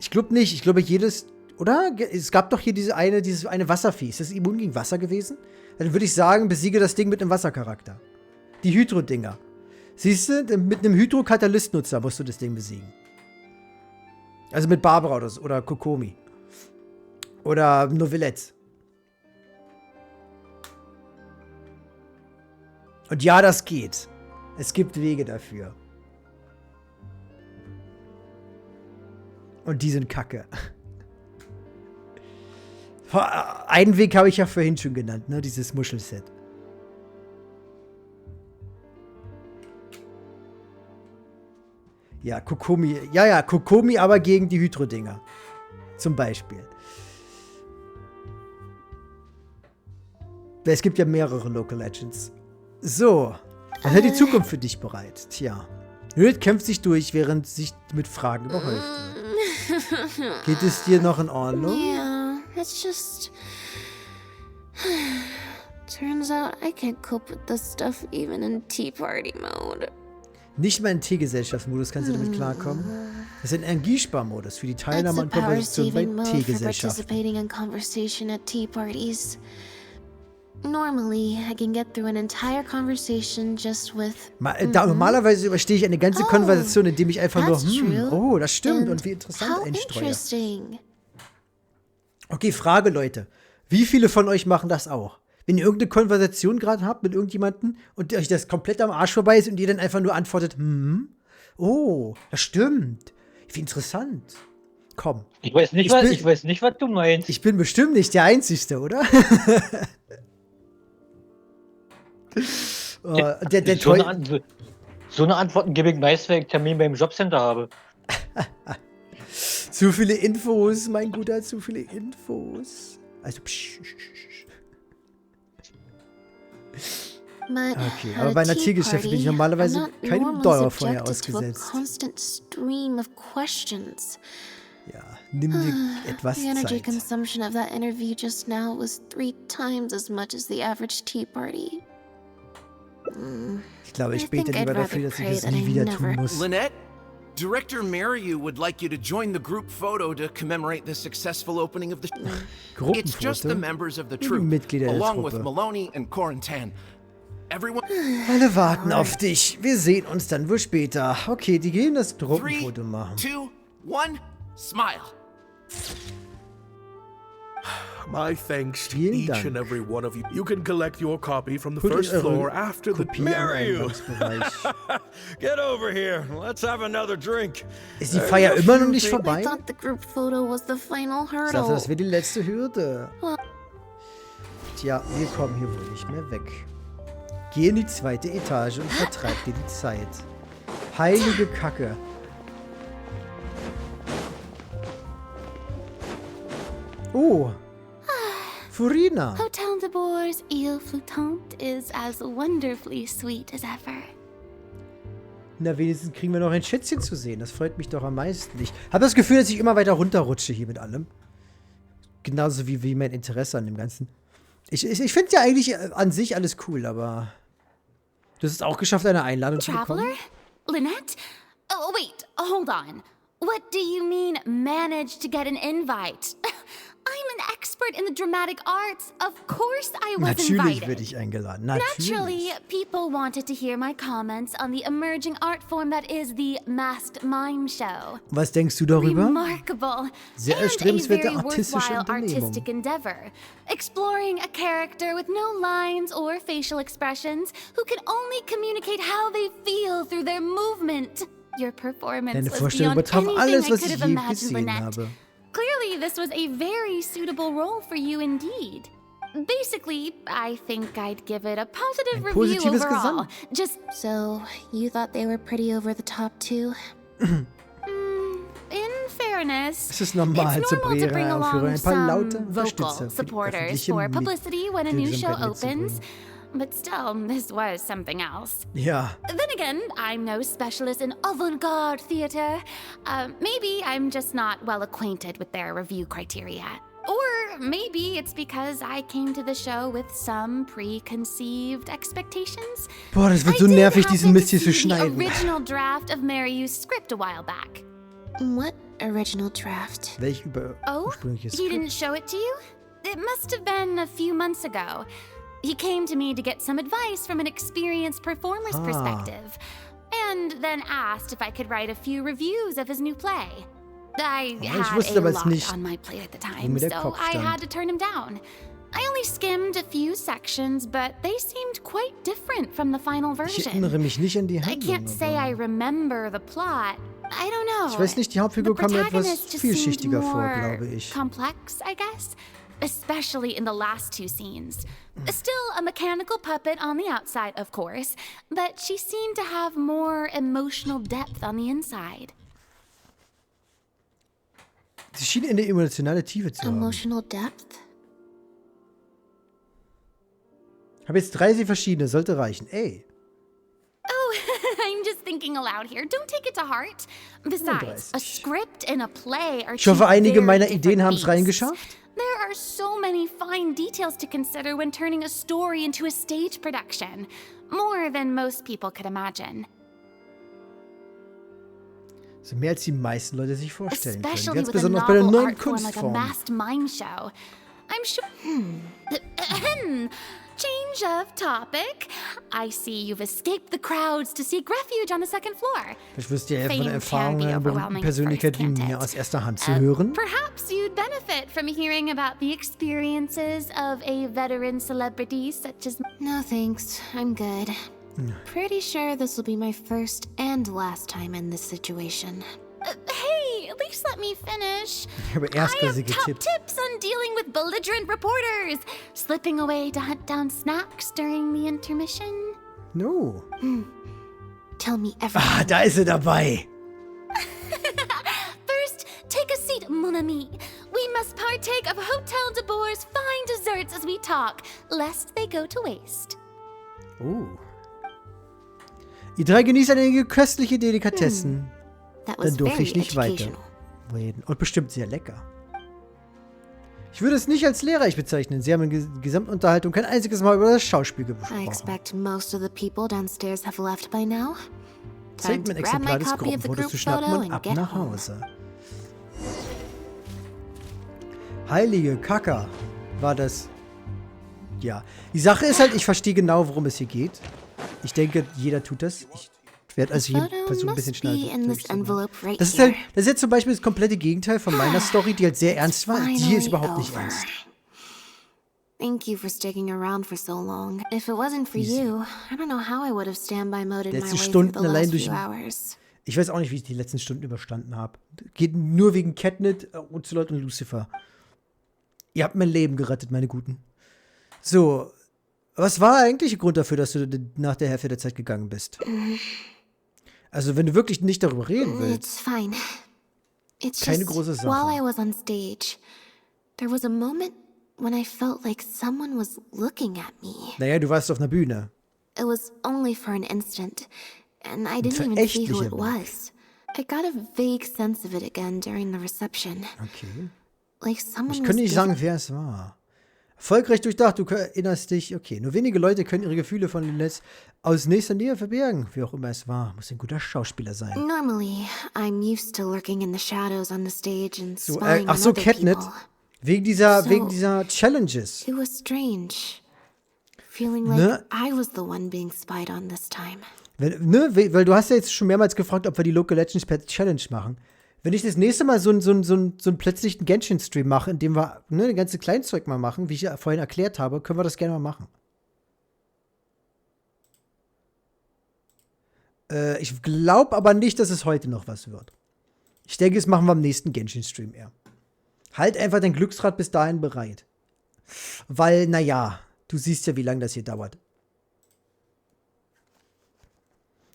S1: Ich glaube nicht. Ich glaube jedes, oder? Es gab doch hier dieses eine Wasservieh. Ist das immun gegen Wasser gewesen? Dann würde ich sagen, besiege das Ding mit einem Wassercharakter. Die Hydro-Dinger. Siehst du, mit einem Hydro-Katalyst-Nutzer musst du das Ding besiegen. Also mit Barbara oder Kokomi. Oder Novillette. Und ja, das geht. Es gibt Wege dafür. Und die sind kacke. Einen Weg habe ich ja vorhin schon genannt, ne? Dieses Muschelset. Ja, Kokomi. Ja, Kokomi aber gegen die Hydro-Dinger. Zum Beispiel. Es gibt ja mehrere Local Legends. So. Was hat die Zukunft für dich bereit? Tja. Lynette kämpft sich durch, während sich mit Fragen überhäuft wird. Geht es dir noch in Ordnung?
S2: Yeah, it's just... Turns out I can't cope with this stuff even in Tea Party mode.
S1: Nicht mal in Teegesellschaftsmodus kannst du damit klarkommen. Das ist ein Energiesparmodus für die Teilnahme an Konversationen bei Teegesellschaften.
S2: Participating in conversation at tea parties. Normally, I can get through an entire conversation just with.
S1: Normalerweise überstehe ich eine ganze Konversation, indem ich einfach nur, oh, das stimmt
S2: And
S1: und wie interessant einstreue.
S2: Interesting.
S1: Okay, Frage, Leute. Wie viele von euch machen das auch? Wenn ihr irgendeine Konversation gerade habt mit irgendjemandem und euch das komplett am Arsch vorbei ist und ihr dann einfach nur antwortet, oh, das stimmt. Wie interessant. Komm.
S3: Ich weiß nicht, was du meinst.
S1: Ich bin bestimmt nicht der Einzige, oder?
S3: So eine Antworten gebe ich meist, wenn ich Termin beim Jobcenter habe.
S1: Zu viele Infos, mein Guter, zu viele Infos. Also, okay, aber bei einer Tiergeschäft bin ich normalerweise keinem Dauerfeuer ausgesetzt. Ja, nimm dir etwas
S2: The energy
S1: Zeit.
S2: consumption of that interview just now was 3 times as much as the average tea party.
S1: Ich glaube, ich bete lieber dafür, dass ich es nie wieder tun muss.
S12: Lynette, Director Mariu would like you to join the group photo to commemorate the successful opening of the... It's just the members of the troupe, along with Maloney and Corentin. Everyone...
S1: Alle warten auf dich. Wir sehen uns dann wohl später. Okay, die gehen das Gruppenfoto machen.
S12: 3, 2, 1, smile.
S15: My thanks to each and every one of you. You can collect your copy from the first floor after the Mariu. Get over here. Let's have another drink.
S1: Ist die Feier immer noch nicht vorbei?
S2: I thought the group photo was the final
S1: Ich dachte,
S2: hurdle.
S1: das wäre die letzte Hürde. Tja, wir kommen hier wohl nicht mehr weg. Geh in die 2. Etage und vertreib dir die Zeit. Heilige Kacke. Oh. Furina.
S8: Hotel de Bour's Ile Flottante is as wonderfully sweet as ever.
S1: Na, wenigstens kriegen wir noch ein Schätzchen zu sehen. Das freut mich doch am meisten. Ich habe das Gefühl, dass ich immer weiter runterrutsche hier mit allem. Genauso wie mein Interesse an dem Ganzen. Ich finde ja eigentlich an sich alles cool, aber du hast es auch geschafft, eine Einladung zu bekommen.
S2: Traveler? Lynette? Oh, wait, hold on. What do you mean, managed to get an invite? I'm an expert in the dramatic arts. Of course I was
S1: Natürlich
S2: invited.
S1: werde ich eingeladen.
S2: Naturally, people wanted to hear my comments on the emerging art form that is the masked mime show.
S1: Was denkst du darüber?
S2: Remarkable.
S1: Sehr
S2: And
S1: erstrebenswerte
S2: a very
S1: artistische
S2: worthwhile
S1: Unternehmung.
S2: artistic endeavor. Exploring a character with no lines or facial expressions who can only communicate how they feel through their movement. Your performance
S1: Deine
S2: was
S1: Vorstellung
S2: beyond
S1: übertraf
S2: anything
S1: alles,
S2: I
S1: was
S2: could
S1: ich
S2: have
S1: je
S2: imagined,
S1: gesehen
S2: Lynette.
S1: habe.
S2: Clearly, this was a very suitable role for you indeed. Basically, I think I'd give it a positive review
S1: positives
S2: overall.
S1: Gesamt.
S2: Just
S14: So, you thought they were pretty over the top too?
S2: in fairness,
S1: Es ist normal
S2: it's
S1: zu
S2: normal to bring
S1: Premiere
S2: along
S1: für ein paar laute
S2: some vocal
S1: Unterstützer für die
S2: supporters
S1: öffentliche
S2: for publicity when a new show
S1: Mitgliedschaft
S2: opens.
S1: mitzubringen.
S2: But still, this was something else.
S1: Ja,
S2: Then again, I'm no specialist in avant-garde theater. Maybe I'm just not well acquainted with their review criteria. Or maybe it's because I came to the show with some preconceived expectations.
S1: boah, das wird
S2: I
S1: so
S2: did
S1: nervig, diesen
S2: happen
S1: Mist
S2: to
S1: hier zu
S2: see the
S1: schneiden.
S2: original draft of Maryu's script a while back.
S14: What original draft?
S1: Welch
S2: Oh,
S1: ursprüngliches
S2: he didn't show it to you? It must have been a few months ago. He came to me to get some advice from an experienced performer's perspective, and then asked if I could write a few reviews of his new play. I had
S1: wusste
S2: a
S1: aber jetzt
S2: lot
S1: nicht,
S2: on my plate at the time,
S1: wo mir der
S2: so
S1: Kopf
S2: I
S1: stand.
S2: had to turn him down. I only skimmed a few sections, but they seemed quite different from the final
S1: Ich
S2: version.
S1: erinnere mich nicht an die
S2: I
S1: Handlung.
S2: can't say I
S1: aber
S2: remember the plot. I don't know.
S1: Ich weiß nicht, die Hauptfigur
S2: The
S1: kam mir etwas
S2: protagonist just
S1: vielschichtiger
S2: seemed
S1: vor,
S2: more
S1: glaube ich.
S2: complex, I guess. Especially in the last two scenes. Still a mechanical puppet on the outside, of course, but she seemed to have more emotional depth on the inside.
S1: Sie schien eine emotionale Tiefe zu haben.
S14: Emotional depth?
S1: Ich habe jetzt 30 verschiedene, sollte reichen. Ey.
S2: Oh, I'm just thinking aloud here. Don't take it to heart. Besides, a script and a play are
S1: Ich hoffe,
S2: two
S1: einige
S2: very
S1: meiner
S2: different
S1: Ideen haben es
S2: beasts.
S1: reingeschafft.
S2: There are so many fine details to consider when turning a story into a stage production. More than most people could imagine.
S1: So mehr als die meisten Leute sich vorstellen können.
S2: Especially
S1: Ganz
S2: with a
S1: besonders bei der
S2: novel
S1: neuen
S2: art form like a
S1: Kunstform.
S2: masked mime show. I'm sure... Change of topic. I see you've escaped the crowds to seek refuge on the second floor.
S1: Ich wüsste ja von
S2: Fame can
S1: Erfahrungen
S2: be
S1: einer berühmten
S2: overwhelming at
S1: Persönlichkeit wie
S2: first, can't
S1: mir
S2: it?
S1: aus erster Hand zu hören.
S2: Perhaps you'd benefit from hearing about the experiences of a veteran celebrity such as...
S14: No thanks, I'm good. Pretty sure this will be my first and last time in this situation.
S2: Hey, at least let me finish.
S1: Ich habe
S2: I have
S1: erstklassige
S2: top
S1: Tipps.
S2: tips on dealing with belligerent reporters. Slipping away to hunt down snacks during the intermission.
S1: No.
S14: Tell me everything.
S1: Ah, da ist sie dabei.
S2: First, take a seat, mon ami. We must partake of Hotel de Boer's fine desserts as we talk, lest they go to waste.
S1: Ihr drei genießt einige köstliche Delikatessen.
S14: That was
S1: Dann durfte ich
S14: very
S1: nicht weiter
S14: educational.
S1: reden. Und bestimmt sehr lecker. Ich würde es nicht als lehrreich bezeichnen. Sie haben in Gesamtunterhaltung kein einziges Mal über das Schauspiel
S14: I
S1: gesprochen.
S14: expect most of the people downstairs have left by now.
S1: Zeit, mir ein
S14: grab my
S1: Exemplar des
S14: copy of the
S1: Gruppenfotos
S14: group
S1: zu schnappen
S14: photo
S1: und
S14: and
S1: ab
S14: get
S1: nach
S14: home.
S1: Hause. Heilige Kaka war das. Ja. Die Sache ist halt, ich verstehe genau, worum es hier geht. Ich denke, jeder tut das. Ich werde also hier
S14: Photo
S1: versuchen, ein bisschen
S14: must be in
S1: schneller
S14: this envelope right
S1: das ist
S14: here.
S1: halt, das ist jetzt zum Beispiel das komplette Gegenteil von meiner Story, die halt sehr ernst war. Die hier ist
S14: Finally
S1: überhaupt nicht
S14: over.
S1: ernst.
S14: Thank you for sticking around for so long. If it wasn't for
S1: Easy.
S14: you, I don't know how I would have standby moded my
S1: Letzte
S14: way through
S1: Stunden
S14: the
S1: allein
S14: last
S1: durch.
S14: few hours.
S1: Ich weiß auch nicht, wie ich die letzten Stunden überstanden habe. Geht nur wegen Catnip, Ocelot und Lucifer. Ihr habt mein Leben gerettet, meine Guten. So, was war der eigentliche Grund dafür, dass du nach der Hälfte der Zeit gegangen bist? Also, wenn du wirklich nicht darüber reden willst.
S14: It's fine. It's
S1: Keine
S14: just,
S1: große Sache.
S14: while I was on stage, there was a moment when I felt like someone was looking at me.
S1: Naja, du warst auf einer Bühne.
S14: It was only for an instant, and I didn't even see who it was. I got a vague sense of it again during the reception.
S1: Okay.
S14: Like someone
S1: Ich könnte nicht sagen, wer es war. Erfolgreich durchdacht, du erinnerst dich. Okay, nur wenige Leute können ihre Gefühle von Lynettes aus nächster Nähe verbergen. Wie auch immer es war, muss ein guter Schauspieler sein.
S14: Normally, I'm used to lurking in the shadows on the stage and spying
S1: Ach so,
S14: on other
S1: Catnet.
S14: people.
S1: Wegen dieser Challenges.
S14: It was strange. Feeling like I was the one being spied on this time.
S1: Weil du hast ja jetzt schon mehrmals gefragt, ob wir die Local Legends per Challenge machen. Wenn ich das nächste Mal so einen plötzlichen Genshin-Stream mache, in dem wir das ganze Kleinzeug mal machen, wie ich ja vorhin erklärt habe, können wir das gerne mal machen. Ich glaube aber nicht, dass es heute noch was wird. Ich denke, das machen wir am nächsten Genshin-Stream eher. Halt einfach dein Glücksrad bis dahin bereit. Weil, naja, du siehst ja, wie lange das hier dauert.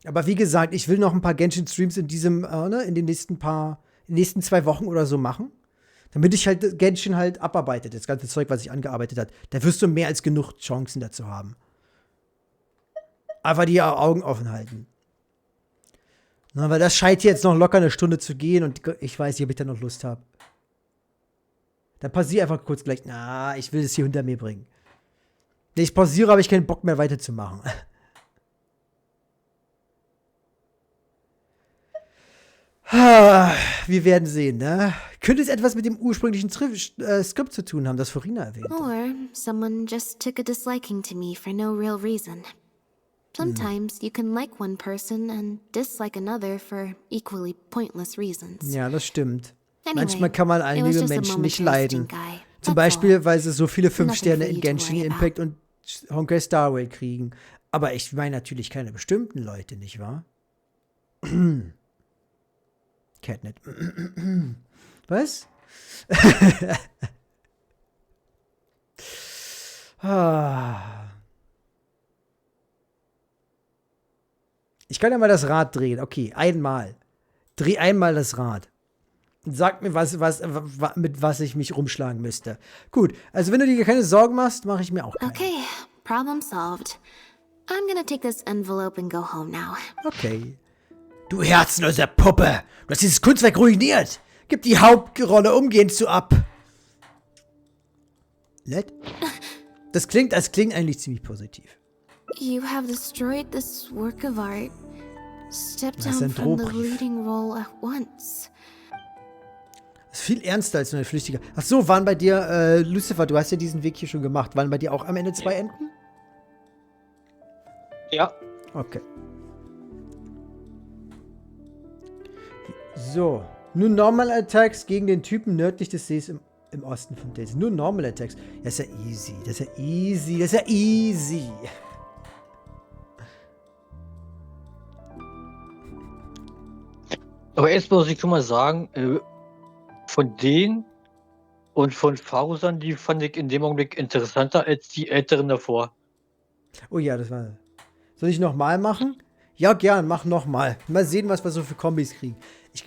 S1: Aber wie gesagt, ich will noch ein paar Genshin-Streams in in den nächsten 2 Wochen oder so machen. Damit ich halt Genshin halt abarbeite, das ganze Zeug, was ich angearbeitet habe. Da wirst du mehr als genug Chancen dazu haben. Aber die Augen offen halten. Na, weil das scheint jetzt noch locker eine Stunde zu gehen und ich weiß nicht, ob ich da noch Lust habe. Dann pausiere einfach kurz gleich. Na, ich will das hier hinter mir bringen. Nee, ich pausiere, habe ich keinen Bock mehr weiterzumachen. Wir werden sehen, ne? Könnte es etwas mit dem ursprünglichen Skript zu tun haben, das Farina erwähnt.
S14: Or someone just took a disliking to me for no real reason. Sometimes you can like one person and dislike another for equally pointless reasons.
S1: Ja, das stimmt.
S14: Anyway,
S1: manchmal kann man einige Menschen nicht leiden. Zum Beispiel, weil sie so viele 5 Sterne in Genshin Impact und Honkai Star Rail kriegen. Aber ich meine natürlich keine bestimmten Leute, nicht wahr? Catnet. Was? Ich kann ja mal das Rad drehen. Okay, einmal. Dreh einmal das Rad. Und sag mir, mit was ich mich rumschlagen müsste. Gut, also wenn du dir keine Sorgen machst, mache ich mir auch keine.
S14: Okay, problem solved. I'm gonna take this envelope and go home now.
S1: Okay. Du herzlose Puppe! Du hast dieses Kunstwerk ruiniert! Gib die Hauptrolle umgehend zu ab! Nett? Das klingt eigentlich ziemlich positiv.
S14: You have destroyed this work of art. Step down from the leading role at once.
S1: Das ist viel ernster als nur ein Flüchtiger. Ach so, waren bei dir, Lucifer, du hast ja diesen Weg hier schon gemacht. Waren bei dir auch am Ende 2 Enden?
S3: Ja.
S1: Okay. So. Nur Normal Attacks gegen den Typen nördlich des Sees im Osten von Daisy. Nur Normal Attacks. Das ist ja easy. Das ist ja easy. Das ist ja easy.
S3: Aber erst muss ich schon mal sagen, von denen und von Farusan, die fand ich in dem Augenblick interessanter als die älteren davor.
S1: Oh ja, das war... Soll ich nochmal machen? Ja, gern, mach nochmal. Mal sehen, was wir so für Kombis kriegen.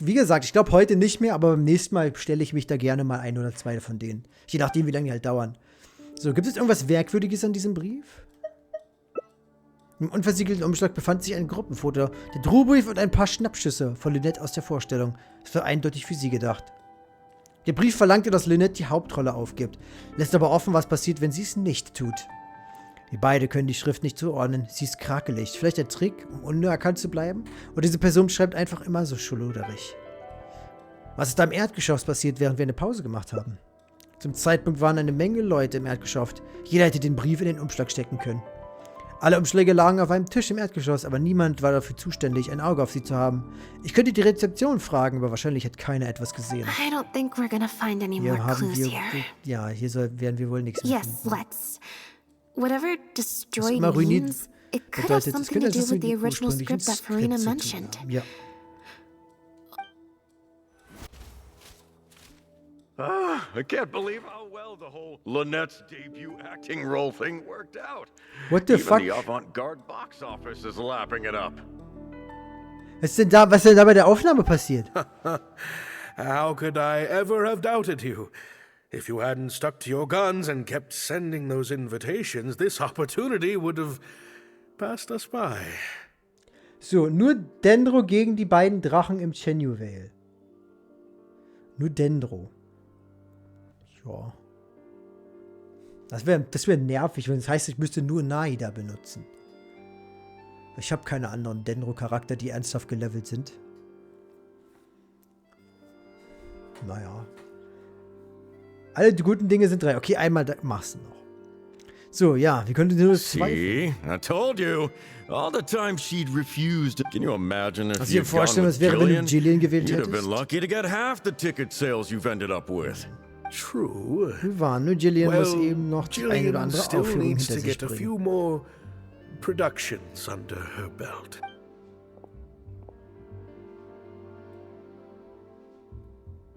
S1: Wie gesagt, ich glaube heute nicht mehr, aber beim nächsten Mal stelle ich mich da gerne mal 1 oder 2 von denen. Je nachdem, wie lange die halt dauern. So, gibt es irgendwas Merkwürdiges an diesem Brief? Im unversiegelten Umschlag befand sich ein Gruppenfoto, der Drohbrief und ein paar Schnappschüsse von Lynette aus der Vorstellung. Das war eindeutig für sie gedacht. Der Brief verlangte, dass Lynette die Hauptrolle aufgibt, lässt aber offen, was passiert, wenn sie es nicht tut. Wir beide können die Schrift nicht zuordnen. Sie ist krakelig. Vielleicht ein Trick, um unerkannt zu bleiben? Oder diese Person schreibt einfach immer so schuluderig. Was ist da im Erdgeschoss passiert, während wir eine Pause gemacht haben? Zum Zeitpunkt waren eine Menge Leute im Erdgeschoss. Jeder hätte den Brief in den Umschlag stecken können. Alle Umschläge lagen auf einem Tisch im Erdgeschoss, aber niemand war dafür zuständig, ein Auge auf sie zu haben. Ich könnte die Rezeption fragen, aber wahrscheinlich hat keiner etwas gesehen.
S14: I don't think we're gonna find any more clues here.
S1: Ja, hier werden wir wohl nichts mehr
S14: Yes,
S1: finden.
S14: let's. Whatever destroyed means, it could have something to do with the original script that Farina mentioned.
S1: Ja.
S16: I can't believe how well the whole Lynette's debut acting role thing worked out.
S1: What the fuck?
S16: Even the avant-garde box office is lapping it up.
S1: Was ist denn da bei der Aufnahme passiert?
S15: How could I ever have doubted you? If you hadn't stuck to your guns and kept sending those invitations, this opportunity would have passed us by.
S1: So, nur Dendro gegen die beiden Drachen im Chenyu Vale. Nur Dendro. Ja. Das wär nervig, wenn das heißt, ich müsste nur Naida benutzen. Ich habe keine anderen Dendro-Charakter, die ernsthaft gelevelt sind. Naja. Alle guten Dinge sind 3. Okay, einmal machst du noch. So, ja, wir könnten nur 2.
S16: See, I told you. All the time she'd refused. Can you imagine if
S1: also ich
S16: you'd gone
S1: vorstellen,
S16: with
S1: was wäre, wenn du Jillian gewählt
S16: You'd
S1: hättest?
S16: have been lucky to get half the ticket sales you've ended up with.
S15: True.
S1: Wir waren nur Jillian muss eben noch die eine oder andere
S15: still
S1: Aufführung
S15: needs
S1: hinter
S15: to
S1: sich
S15: get a
S1: bringen.
S15: few more productions under her belt.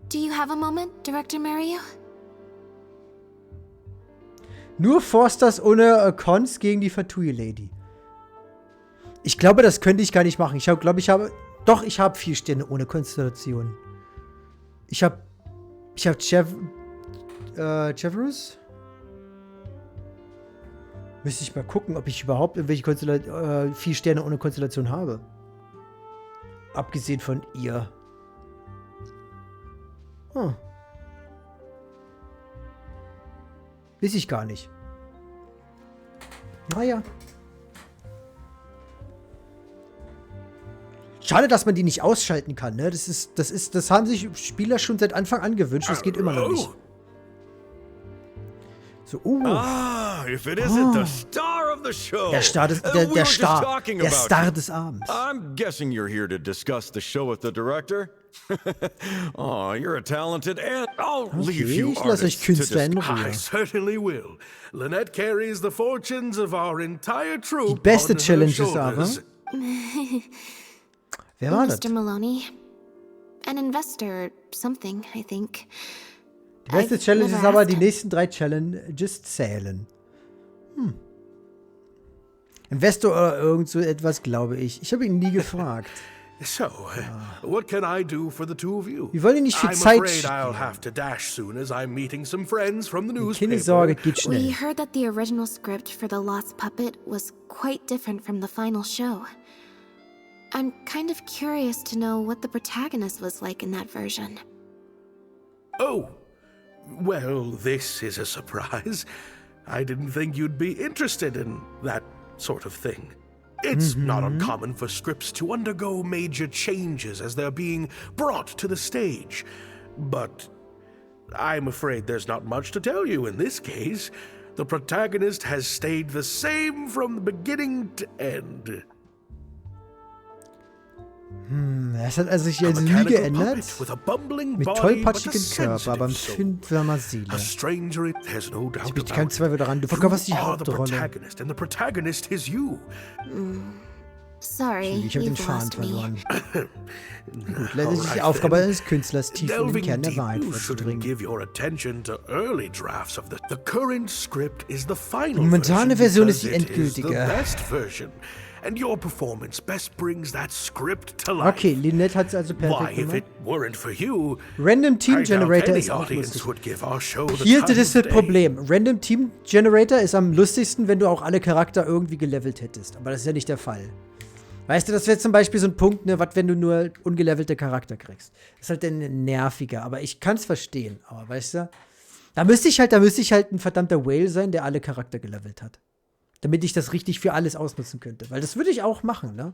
S14: Do you have a moment, Director Mario?
S1: Nur Forsters ohne Cons gegen die Fatui Lady. Ich glaube, das könnte ich gar nicht machen. Ich habe 4 Sterne ohne Konstellation. Ich habe Cheverus? Müsste ich mal gucken, ob ich überhaupt irgendwelche 4 Sterne ohne Konstellation habe. Abgesehen von ihr. Hm. Weiß ich gar nicht. Naja. Schade, dass man die nicht ausschalten kann, ne? Das haben sich Spieler schon seit Anfang an gewünscht. Das geht immer noch nicht. So,
S16: if it isn't the star of the show.
S1: Der Star des Abends.
S16: I'm guessing you're here to discuss the show with the director. Oh, you're a talented and I'll leave you artists to discuss.
S15: I certainly will. Lynette carries the fortunes of our entire troupe.
S1: Die beste Challenge ist aber. Wer war das?
S14: Mr. Maloney. An investor or something, I think.
S1: Die beste Challenge ist aber, die nächsten 3 Challenges zählen. Investor oder irgend so etwas, glaube ich. Ich habe ihn nie gefragt.
S15: So, what can I do for the two of you?
S1: Wir wollen ihn nicht viel
S15: I'm
S1: Zeit
S15: afraid
S1: stehlen.
S15: I'll have to dash soon as I'm meeting some friends from the newspaper.
S1: Keine Sorge, geht schnell.
S14: We heard that the original script for The Lost Puppet was quite different from the final show. I'm kind of curious to know what the protagonist was like in that version.
S15: Oh, well, this is a surprise. I didn't think you'd be interested in that sort of thing. It's not uncommon for scripts to undergo major changes as they're being brought to the stage. But I'm afraid there's not much to tell you in this case. The protagonist has stayed the same from the beginning to end.
S1: Es hat also sich also nie geändert. Mit tollpatschigen Körper, aber empfindsamer Seele. Ich bin kein Zweifel daran, du verkörperst die Hauptrolle.
S14: Sorry,
S1: Ich habe den Faden verloren. Gut, letztlich ist die Aufgabe eines Künstlers, tief in den Kern der Wahrheit vorzudringen. Die momentane Version ist die endgültige.
S15: And your performance best brings that script to life.
S1: Okay, Lynette hat es also perfekt
S15: Why, if it weren't for you,
S1: Random Team Generator ist auch lustig. Hier ist das Problem. Random Team Generator ist am lustigsten, wenn du auch alle Charakter irgendwie gelevelt hättest. Aber das ist ja nicht der Fall. Weißt du, das wäre zum Beispiel so ein Punkt, ne, was, wenn du nur ungelevelte Charakter kriegst. Das ist halt dann nerviger, aber ich kann es verstehen. Aber weißt du, da müsste ich halt ein verdammter Whale sein, der alle Charakter gelevelt hat. Damit ich das richtig für alles ausnutzen könnte. Weil das würde ich auch machen, ne?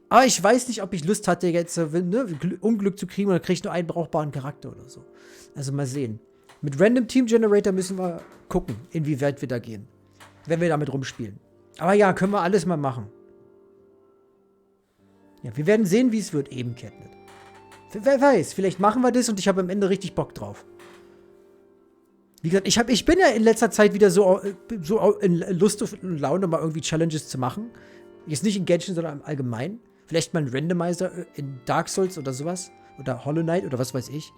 S1: Aber ich weiß nicht, ob ich Lust hatte, jetzt Unglück zu kriegen oder kriege ich nur einen brauchbaren Charakter oder so. Also mal sehen. Mit Random Team Generator müssen wir gucken, inwieweit wir da gehen. Wenn wir damit rumspielen. Aber ja, können wir alles mal machen. Ja, wir werden sehen, wie es wird, eben, Catnet. Wer weiß, vielleicht machen wir das und ich habe am Ende richtig Bock drauf. Wie gesagt, ich bin ja in letzter Zeit wieder so in Lust und Laune, mal irgendwie Challenges zu machen. Jetzt nicht in Genshin, sondern im Allgemeinen. Vielleicht mal einen Randomizer in Dark Souls oder sowas. Oder Hollow Knight oder was weiß ich.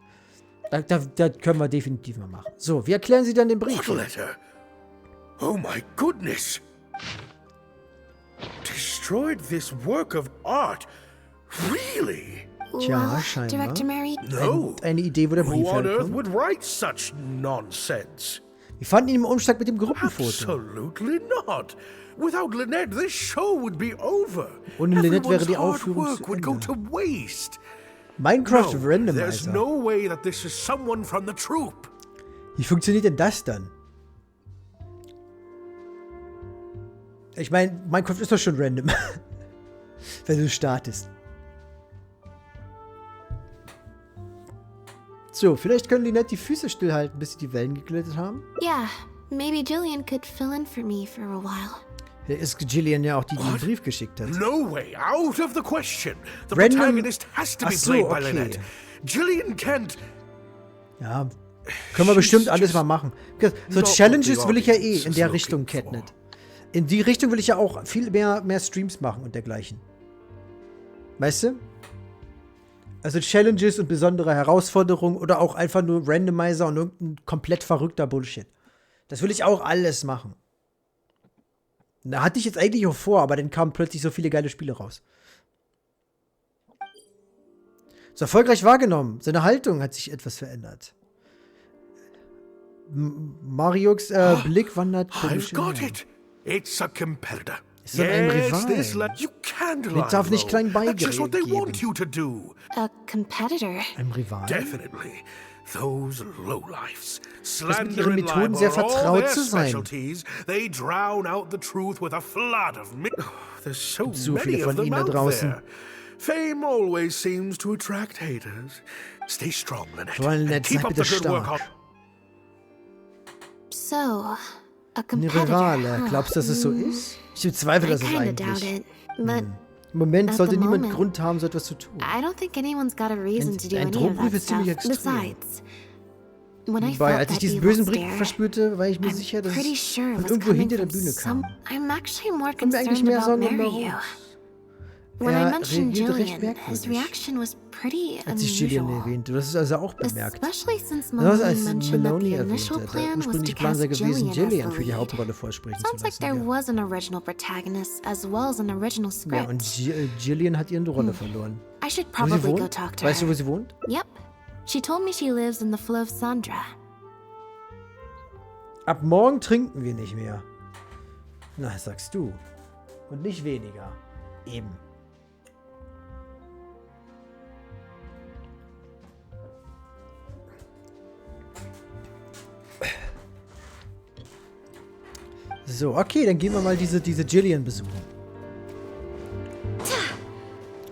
S1: Da können wir definitiv mal machen. So, wie erklären Sie dann den Brief?
S15: Oh my goodness! Destroyed this work of art? Really?
S1: Tja, scheinbar.
S14: Director Mary?
S15: No.
S1: Eine Idee, wo der Brief
S15: Who on earth
S1: herkommt.
S15: would write such nonsense?
S1: Wir fanden ihn im Umschlag mit dem Gruppenfoto.
S15: Absolutely not. Without Lynette, this show would be over.
S1: Ohne Lynette wäre die
S15: Everyone's
S1: Aufführung
S15: hard
S1: zu
S15: work would go
S1: Ende.
S15: to waste.
S1: Minecraft
S15: No, there's
S1: Randomizer.
S15: no way that this is someone from the troupe.
S1: Wie funktioniert denn das dann? Ich meine, Minecraft ist doch schon random. Wenn du startest. So, vielleicht können Lynette die Füße stillhalten, bis sie die Wellen geglättet haben.
S14: Yeah, maybe Jillian could fill in for me for a while.
S1: Da ist Jillian ja auch die, die den Brief geschickt hat.
S15: No way, out of the question. The
S1: Random-
S15: protagonist has to be
S1: Ach so,
S15: played by
S1: okay.
S15: Lynette. Jillian can't.
S1: Ja, können wir bestimmt alles mal machen. So
S15: not what
S1: Challenges
S15: the
S1: will ich ja eh
S15: audience
S1: in
S15: is
S1: der
S15: looking
S1: Richtung,
S15: for.
S1: Catnet. In die Richtung will ich ja auch viel mehr Streams machen und dergleichen. Weißt du? Also Challenges und besondere Herausforderungen oder auch einfach nur Randomizer und irgendein komplett verrückter Bullshit. Das will ich auch alles machen. Da hatte ich jetzt eigentlich auch vor, aber dann kamen plötzlich so viele geile Spiele raus. Ist erfolgreich wahrgenommen. Seine Haltung hat sich etwas verändert. Mariux Blick wandert komisch
S15: I've got
S1: hin.
S15: it. It's a competitor.
S1: Ist doch ein
S15: Yes,
S1: Rival.
S15: this you can't
S1: Nick
S15: lie,
S1: darf nicht
S15: though.
S1: klein
S15: That's just what they
S1: beigeben.
S15: want you to do.
S14: A competitor?
S1: Ein Rival?
S15: Definitely. Those lowlifes.
S1: Das mit
S15: Slander
S1: ihren
S15: and
S1: Methoden
S15: libel
S1: sehr
S15: are all
S1: vertraut
S15: their
S1: zu sein.
S15: specialties. They drown out the truth with a flood of there's so
S1: So
S15: many
S1: viele
S15: of
S1: von
S15: them
S1: ihnen da
S15: out
S1: draußen.
S15: there. Fame always seems to attract haters. Stay strong, Lynette.
S1: Vor allem,
S15: and
S1: Lynette,
S15: keep
S1: sei
S15: up the
S1: bitte
S15: good work.
S1: stark.
S14: So, a
S1: Eine
S14: competitor.
S1: Rivale.
S14: huh?
S1: Glaubst du, dass es so ist? Ich bezweifle,
S14: I
S1: dass es
S14: kinda doubt
S1: eigentlich.
S14: it, but
S1: Im Moment
S14: at
S1: sollte
S14: the
S1: niemand
S14: moment,
S1: Grund haben, so etwas zu tun.
S14: I don't think anyone's got a reason to do
S1: Ein
S14: any of
S1: Drohbrief
S14: that
S1: ist ziemlich
S14: stuff.
S1: extrem.
S14: Besides, when I
S1: Wobei,
S14: felt
S1: als ich
S14: that
S1: diesen
S14: evil
S1: bösen Brief
S14: stare,
S1: verspürte, war ich mir
S14: I'm
S1: sicher, dass
S14: pretty
S1: es
S14: sure it
S1: von
S14: was
S1: irgendwo
S14: coming
S1: hinter der
S14: from
S1: Bühne kam.
S14: I'm actually more
S1: Ich mir eigentlich
S14: concerned
S1: mehr
S14: about
S1: Sorgen um
S14: Mary.
S1: Rose.
S14: When I
S1: Er
S14: mentioned
S1: reagierte recht
S14: Jillian, his
S1: merkwürdig,
S14: reaction was pretty
S1: als ich Jillian
S14: unusual.
S1: erwähnte. Das ist also auch bemerkt.
S14: Especially since
S1: Besonders
S14: Maloney
S1: als
S14: mentioned that
S1: Melanie
S14: the initial
S1: erwähnte, der
S14: plan was to
S1: ursprüngliche Plan sei
S14: cast
S1: gewesen,
S14: Jillian
S1: Jillian
S14: as
S1: für
S14: the
S1: die
S14: lead.
S1: Hauptrolle vorsprechen zu
S14: Sounds like
S1: lassen.
S14: there
S1: Ja.
S14: was an original protagonist as well as an original
S1: Ja,
S14: script.
S1: und Jillian hat ihre Rolle verloren.
S14: I should
S1: Wo sie
S14: probably go
S1: wohnt?
S14: talk to her.
S1: Weißt du, wo sie wohnt?
S14: Yep. She told me she lives in the Flow of Sandra.
S1: Ab morgen trinken wir nicht mehr. Na, sagst du. Und nicht weniger. Eben. So, okay, dann gehen wir mal diese Jillian besuchen.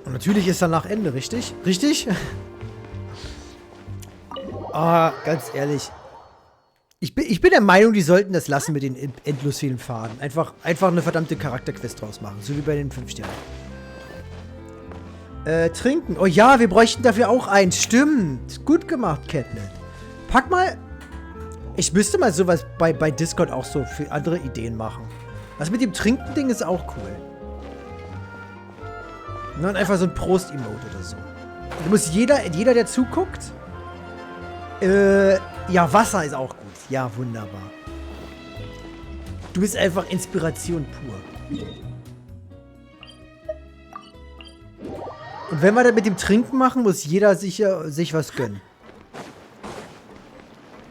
S1: Und natürlich ist danach Ende, richtig? Richtig? Ah, ganz ehrlich. Ich bin der Meinung, die sollten das lassen mit den endlos vielen Faden. Einfach eine verdammte Charakterquest draus machen. So wie bei den 5 Sternen. Trinken. Oh ja, wir bräuchten dafür auch eins. Stimmt. Gut gemacht, Catnet. Pack mal... Ich müsste mal sowas bei Discord auch so für andere Ideen machen. Das mit dem Trinken-Ding ist auch cool. Und einfach so ein Prost-Emote oder so. Da muss jeder, der zuguckt... ja, Wasser ist auch gut. Ja, wunderbar. Du bist einfach Inspiration pur. Und wenn wir das mit dem Trinken machen, muss jeder sich was gönnen.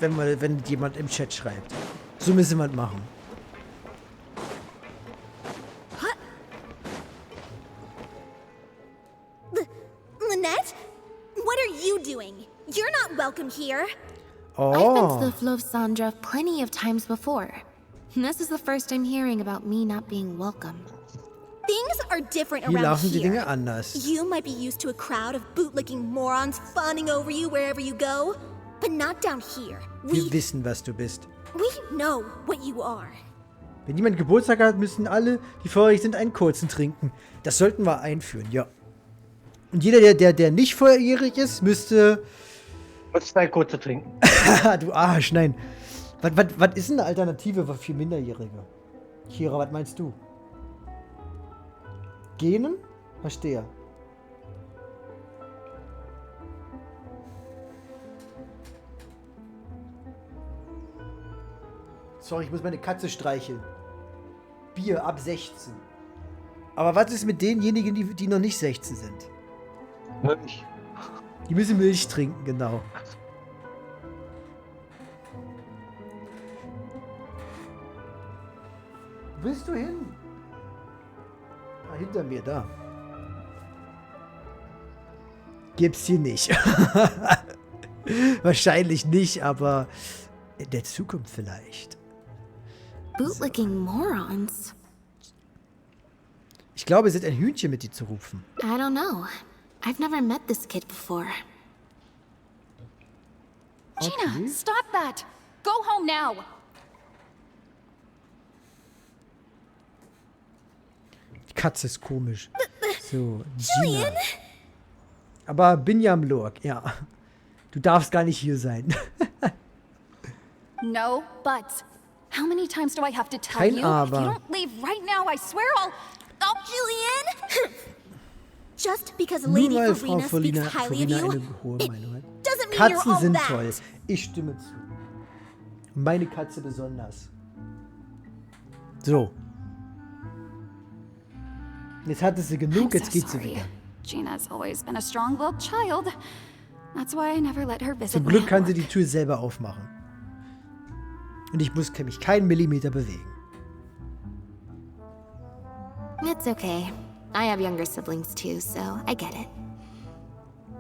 S1: Wenn jemand im Chat schreibt. So müssen wir es machen.
S8: Lynette? What are you doing? You're not welcome here.
S14: I've been to the Flow of Sandra plenty of times before. This is the first I'm hearing about me not being welcome.
S8: Things are different
S1: Hier
S8: around
S1: laufen die
S8: here.
S1: Dinge anders.
S8: You might be used to a crowd of bootlicking morons fawning over you wherever you go, but not down here.
S1: Wir wissen, was du bist.
S8: We know what you are.
S1: Wenn jemand Geburtstag hat, müssen alle, die volljährig sind, einen kurzen trinken. Das sollten wir einführen, ja. Und jeder, der nicht volljährig ist, müsste...
S3: Was ist ein kurzer trinken?
S1: Du Arsch, nein. Was ist eine Alternative für Minderjährige? Kira, was meinst du? Genen? Verstehe. Sorry, ich muss meine Katze streicheln. Bier ab 16. Aber was ist mit denjenigen, die noch nicht 16 sind?
S3: Milch.
S1: Die müssen Milch trinken, genau. Wo bist du hin? Hinter mir, da. Gibt's hier nicht. Wahrscheinlich nicht, aber in der Zukunft vielleicht.
S2: Bootlicking morons.
S1: Ich glaube, es ist ein Hühnchen mit dir zu rufen.
S2: I don't know. I've never met this kid before.
S9: Gina, stop that! Go home now!
S1: Die Katze ist komisch. So, Gina. Aber Binyam Lork, ja. Du darfst gar nicht hier sein.
S9: No buts. How many times do I have to tell
S1: Kein
S9: you?
S1: Aber.
S9: If you don't leave right now, I swear I'll...
S8: Oh, Julian! Just because
S1: Nur
S8: Lady
S1: weil Frau
S8: Farina speaks highly of
S1: Farina
S8: you,
S1: eine hohe Meinung hat.
S8: doesn't mean you're
S1: Katzen
S8: all
S1: sind
S8: that.
S1: toll. Ich stimme zu. Meine Katze besonders. So. Jetzt hatte sie genug, jetzt geht sie wieder.
S9: Gina's always been a strong-willed child. That's why I never let her visit
S1: Zum Glück kann sie die Tür selber aufmachen. Und ich muss mich keinen Millimeter bewegen.
S2: It's okay. I have younger siblings too, so I get it.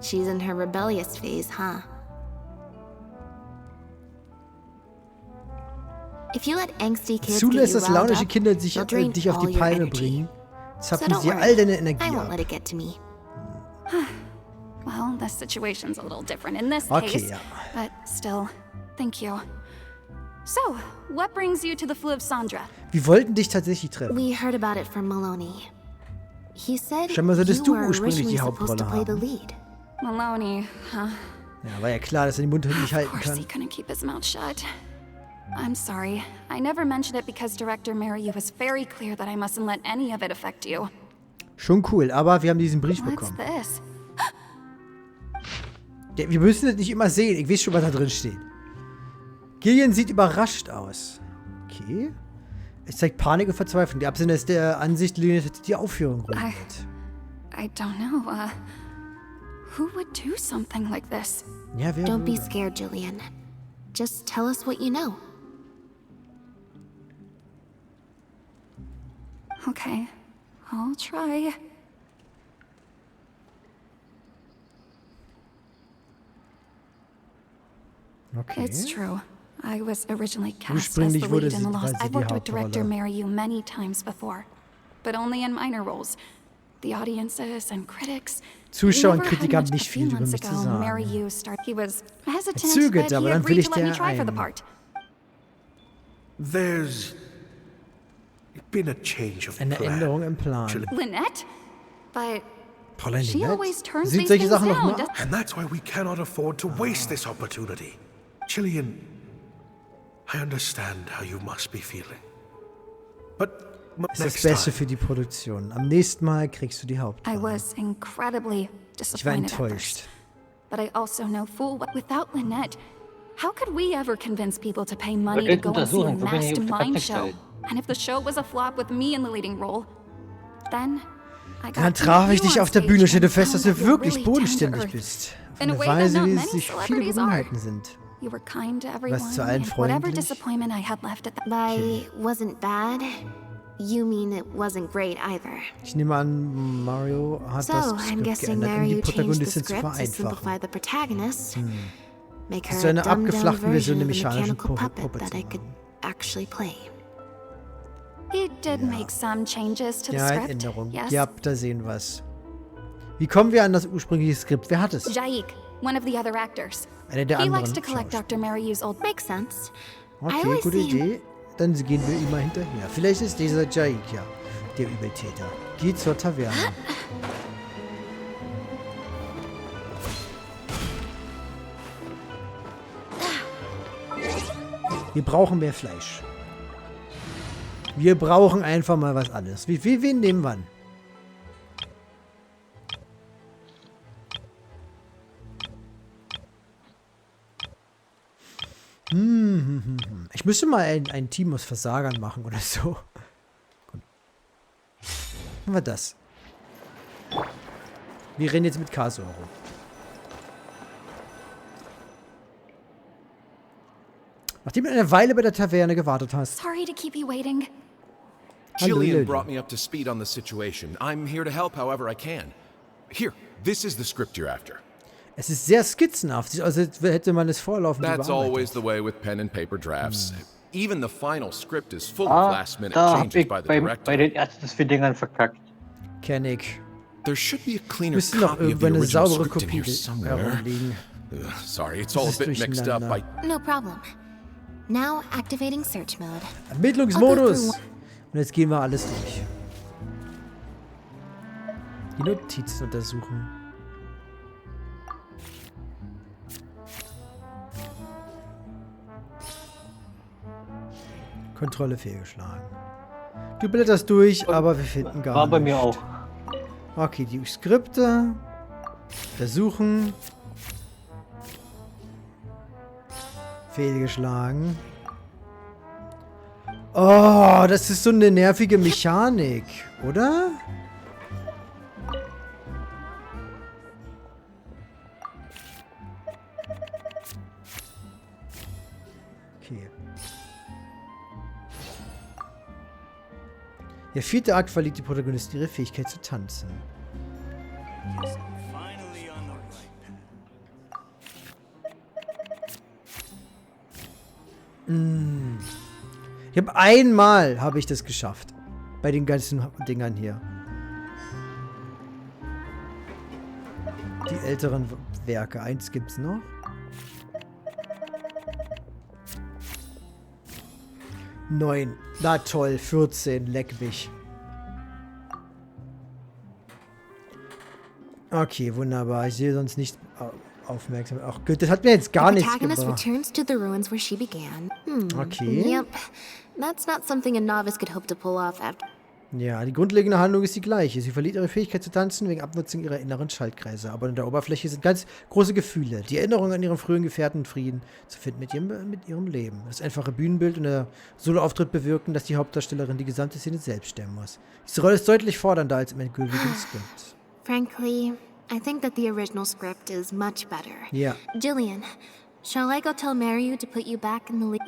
S2: She's in her rebellious phase, huh? If you let angsty kids
S1: Zulässt,
S2: get
S1: dass
S2: you riled
S1: launische
S2: up,
S1: Kinder dich
S2: they'll
S1: auf
S2: drain
S1: die
S2: all your
S1: Palme
S2: energy.
S1: bringen,
S2: So
S1: zapfen
S2: don't
S1: sie
S2: worry.
S1: all deine
S2: I
S1: Energie
S2: won't
S1: ab.
S2: let it get to me.
S9: Well, this situation's a little different in this
S1: Okay,
S9: case.
S1: ja.
S9: But still, thank you. So, what brings you to the Flu of Sandra?
S1: Wir wollten dich tatsächlich treffen.
S2: We heard about it from Maloney. He said
S1: Scheinbar solltest
S2: you
S1: du
S2: were
S1: ursprünglich die
S2: originally supposed to
S1: Hauptrolle
S2: play the
S1: haben.
S2: lead.
S9: Maloney, huh?
S1: Ja, war ja klar, dass er den Mund nicht halten
S9: Of course he
S1: kann.
S9: couldn't keep his mouth shut. I'm sorry. I never mentioned it because Director Mariyu was very clear that I mustn't let any of it affect you.
S1: Schon cool, aber wir haben diesen Brief
S9: What's
S1: bekommen.
S9: this?
S1: Ja, wir müssen das nicht immer sehen. Ich weiß schon, was da drin steht. Gillian sieht überrascht aus. Okay. Es zeigt Panik und Verzweiflung. Die Absender ist der Ansicht, Lynette die Aufführung ruiniert.
S9: I don't know, who would do something like this?
S1: Ja, wer
S2: Don't be
S1: würde?
S2: scared, Julian. Just tell us what you know.
S9: Okay, I'll try.
S1: Okay.
S9: It's true. I was originally cast as the
S1: Ursprünglich wurde
S9: lead in
S1: sie,
S9: The
S1: war
S9: Lost.
S1: sie
S9: I've
S1: die
S9: worked with director
S1: Hauptrolle.
S9: Mariyu many times before, but only in minor roles. The audiences and critics.
S1: Zuschauer und
S9: never had
S1: Kritiker haben
S9: much.
S1: nicht
S9: A few
S1: viel über
S9: months
S1: mich zu
S9: ago,
S1: sagen.
S9: Mariyu started. He was hesitant,
S1: zögert,
S9: but
S1: aber
S9: he
S1: dann will
S9: agreed
S1: ich
S9: to let me
S1: der
S9: try for the
S1: ein.
S9: part.
S15: There's been a change of
S1: Eine
S15: plan.
S1: Änderung im Plan.
S9: Lynette? But
S1: Fräulein
S9: she
S1: Lynette?
S9: always turns
S1: Sind
S9: these
S1: solche
S9: things
S1: Sachen noch
S9: down.
S1: mal?
S9: doesn't-
S15: And that's why we cannot afford to waste this opportunity. Chilean, I understand how you must be feeling. But
S1: Das ist das
S15: next
S1: Beste
S15: time,
S1: für die Produktion. Am nächsten Mal kriegst du die
S9: I
S1: Hauptrolle.
S9: was incredibly
S1: Ich war
S9: disappointed at
S1: enttäuscht.
S9: first. But I also know full well without Lynette, how could we ever convince people to pay money to
S3: Wirklich
S9: go and see a
S3: untersuchen, wo bin ich
S9: masked
S3: auf die
S9: mime
S3: Katze
S9: show?
S3: gestellt?
S9: And if the show was a flop with me in the leading role, then I got
S1: Dann
S9: to
S1: traf
S9: meet
S1: ich
S9: you
S1: dich
S9: on
S1: auf der
S9: stage
S1: Bühne und stellte
S9: and
S1: fest, dass
S9: found
S1: du
S9: that you're
S1: wirklich
S9: really down to
S1: bodenständig
S9: earth.
S1: bist. Auf
S9: In a
S1: eine
S9: way that
S1: Weise,
S9: not
S1: wie
S9: many
S1: es sich viele
S9: celebrities are.
S1: Gewohnheiten sind.
S9: You were kind to everyone,
S1: zu allen
S9: and whatever
S1: freundlich.
S9: disappointment I had left at that.
S2: By wasn't bad, you mean it wasn't great either.
S1: Ich nehme an, Mario hat
S2: So,
S1: das
S2: I'm
S1: Skript
S2: guessing
S1: geändert, um die
S2: Mariyu changed the
S1: Protagonistin zu
S2: script to
S1: vereinfachen.
S2: simplify the protagonist. Make her
S1: Hast du
S2: a
S1: eine
S2: dumbed-down
S1: abgeflachten Version
S2: version
S1: der
S2: of a
S1: mechanischen
S2: mechanical
S1: Puppe
S2: puppet
S1: zu
S2: that I
S1: machen?
S2: could actually play.
S9: He did make some changes to the
S1: Ja,
S9: script.
S1: Änderung.
S9: Yes.
S1: Ja, da sehen wir's. Wie kommen wir an das ursprüngliche Skript? Wer hat es?
S9: Jaik, one of the other actors.
S1: Einer der
S9: He
S1: anderen
S9: likes to collect
S1: Schauspieler.
S9: Dr. Mariu's old.
S2: Makes sense. I
S1: Okay,
S2: always
S1: gute
S2: see him-
S1: Idee. Dann gehen wir ihm mal hinterher. Vielleicht ist dieser Jaik ja der Übeltäter. Geh zur Taverne. Wir brauchen mehr Fleisch. Wir brauchen einfach mal was anderes. Wen nehmen wir an? Ich müsste mal ein Team aus Versagern machen oder so. Gut. Machen wir das. Wir rennen jetzt mit Kaso rum. Nachdem du eine Weile bei der Taverne gewartet hast,
S9: Sorry to keep you waiting.
S12: Jillian brought me up to speed on the situation. I'm here to help however I can. Here, this is the script you're after.
S1: Es ist sehr skizzenhaft, also hätte man es vorlaufend
S12: That's always the way with pen and paper drafts. Even the final script is full of last-minute changes by the director.
S3: Bei den ersten 4 Dingern verkackt.
S1: Kenn ich.
S12: There should be a cleaner
S1: Müsste noch
S12: copy of the
S1: irgendwann eine
S12: original
S1: saubere
S12: script in
S1: Kopie
S12: here somewhere.
S1: herumliegen.
S12: Sorry, it's all a bit mixed up.
S2: No problem. Now activating search mode.
S1: Ermittlungsmodus. Und jetzt gehen wir alles durch. Die Notizen untersuchen. Kontrolle fehlgeschlagen. Du blätterst durch, aber wir finden gar nichts.
S3: War bei mir auch.
S1: Okay, die Skripte. Untersuchen. Fehlgeschlagen. Oh, das ist so eine nervige Mechanik, oder? Okay. Der 4. Akt verliert die Protagonistin ihre Fähigkeit zu tanzen. Ich habe einmal das geschafft. Bei den ganzen Dingern hier. Die älteren Werke. 1 gibt's noch. Neun. Na toll, 14. Leck mich. Okay, wunderbar. Ich sehe sonst nicht aufmerksam. Ach Gott, das hat mir jetzt gar nichts gebracht.
S2: Returns to the ruins where she began.
S1: Okay.
S2: Yep. That's not something a novice could hope to pull off after.
S1: Ja, die grundlegende Handlung ist die gleiche. Sie verliert ihre Fähigkeit zu tanzen wegen Abnutzung ihrer inneren Schaltkreise. Aber in der Oberfläche sind ganz große Gefühle. Die Erinnerung an ihren früheren Gefährten und Frieden zu finden mit ihrem Leben. Das einfache Bühnenbild und der Soloauftritt bewirken, dass die Hauptdarstellerin die gesamte Szene selbst stemmen muss. Diese Rolle ist deutlich fordernder als im endgültigen Skript.
S14: Frankly, I think that the original script is much better.
S1: Ja.
S14: Jillian, shall I go tell Mariu to put you back in the league?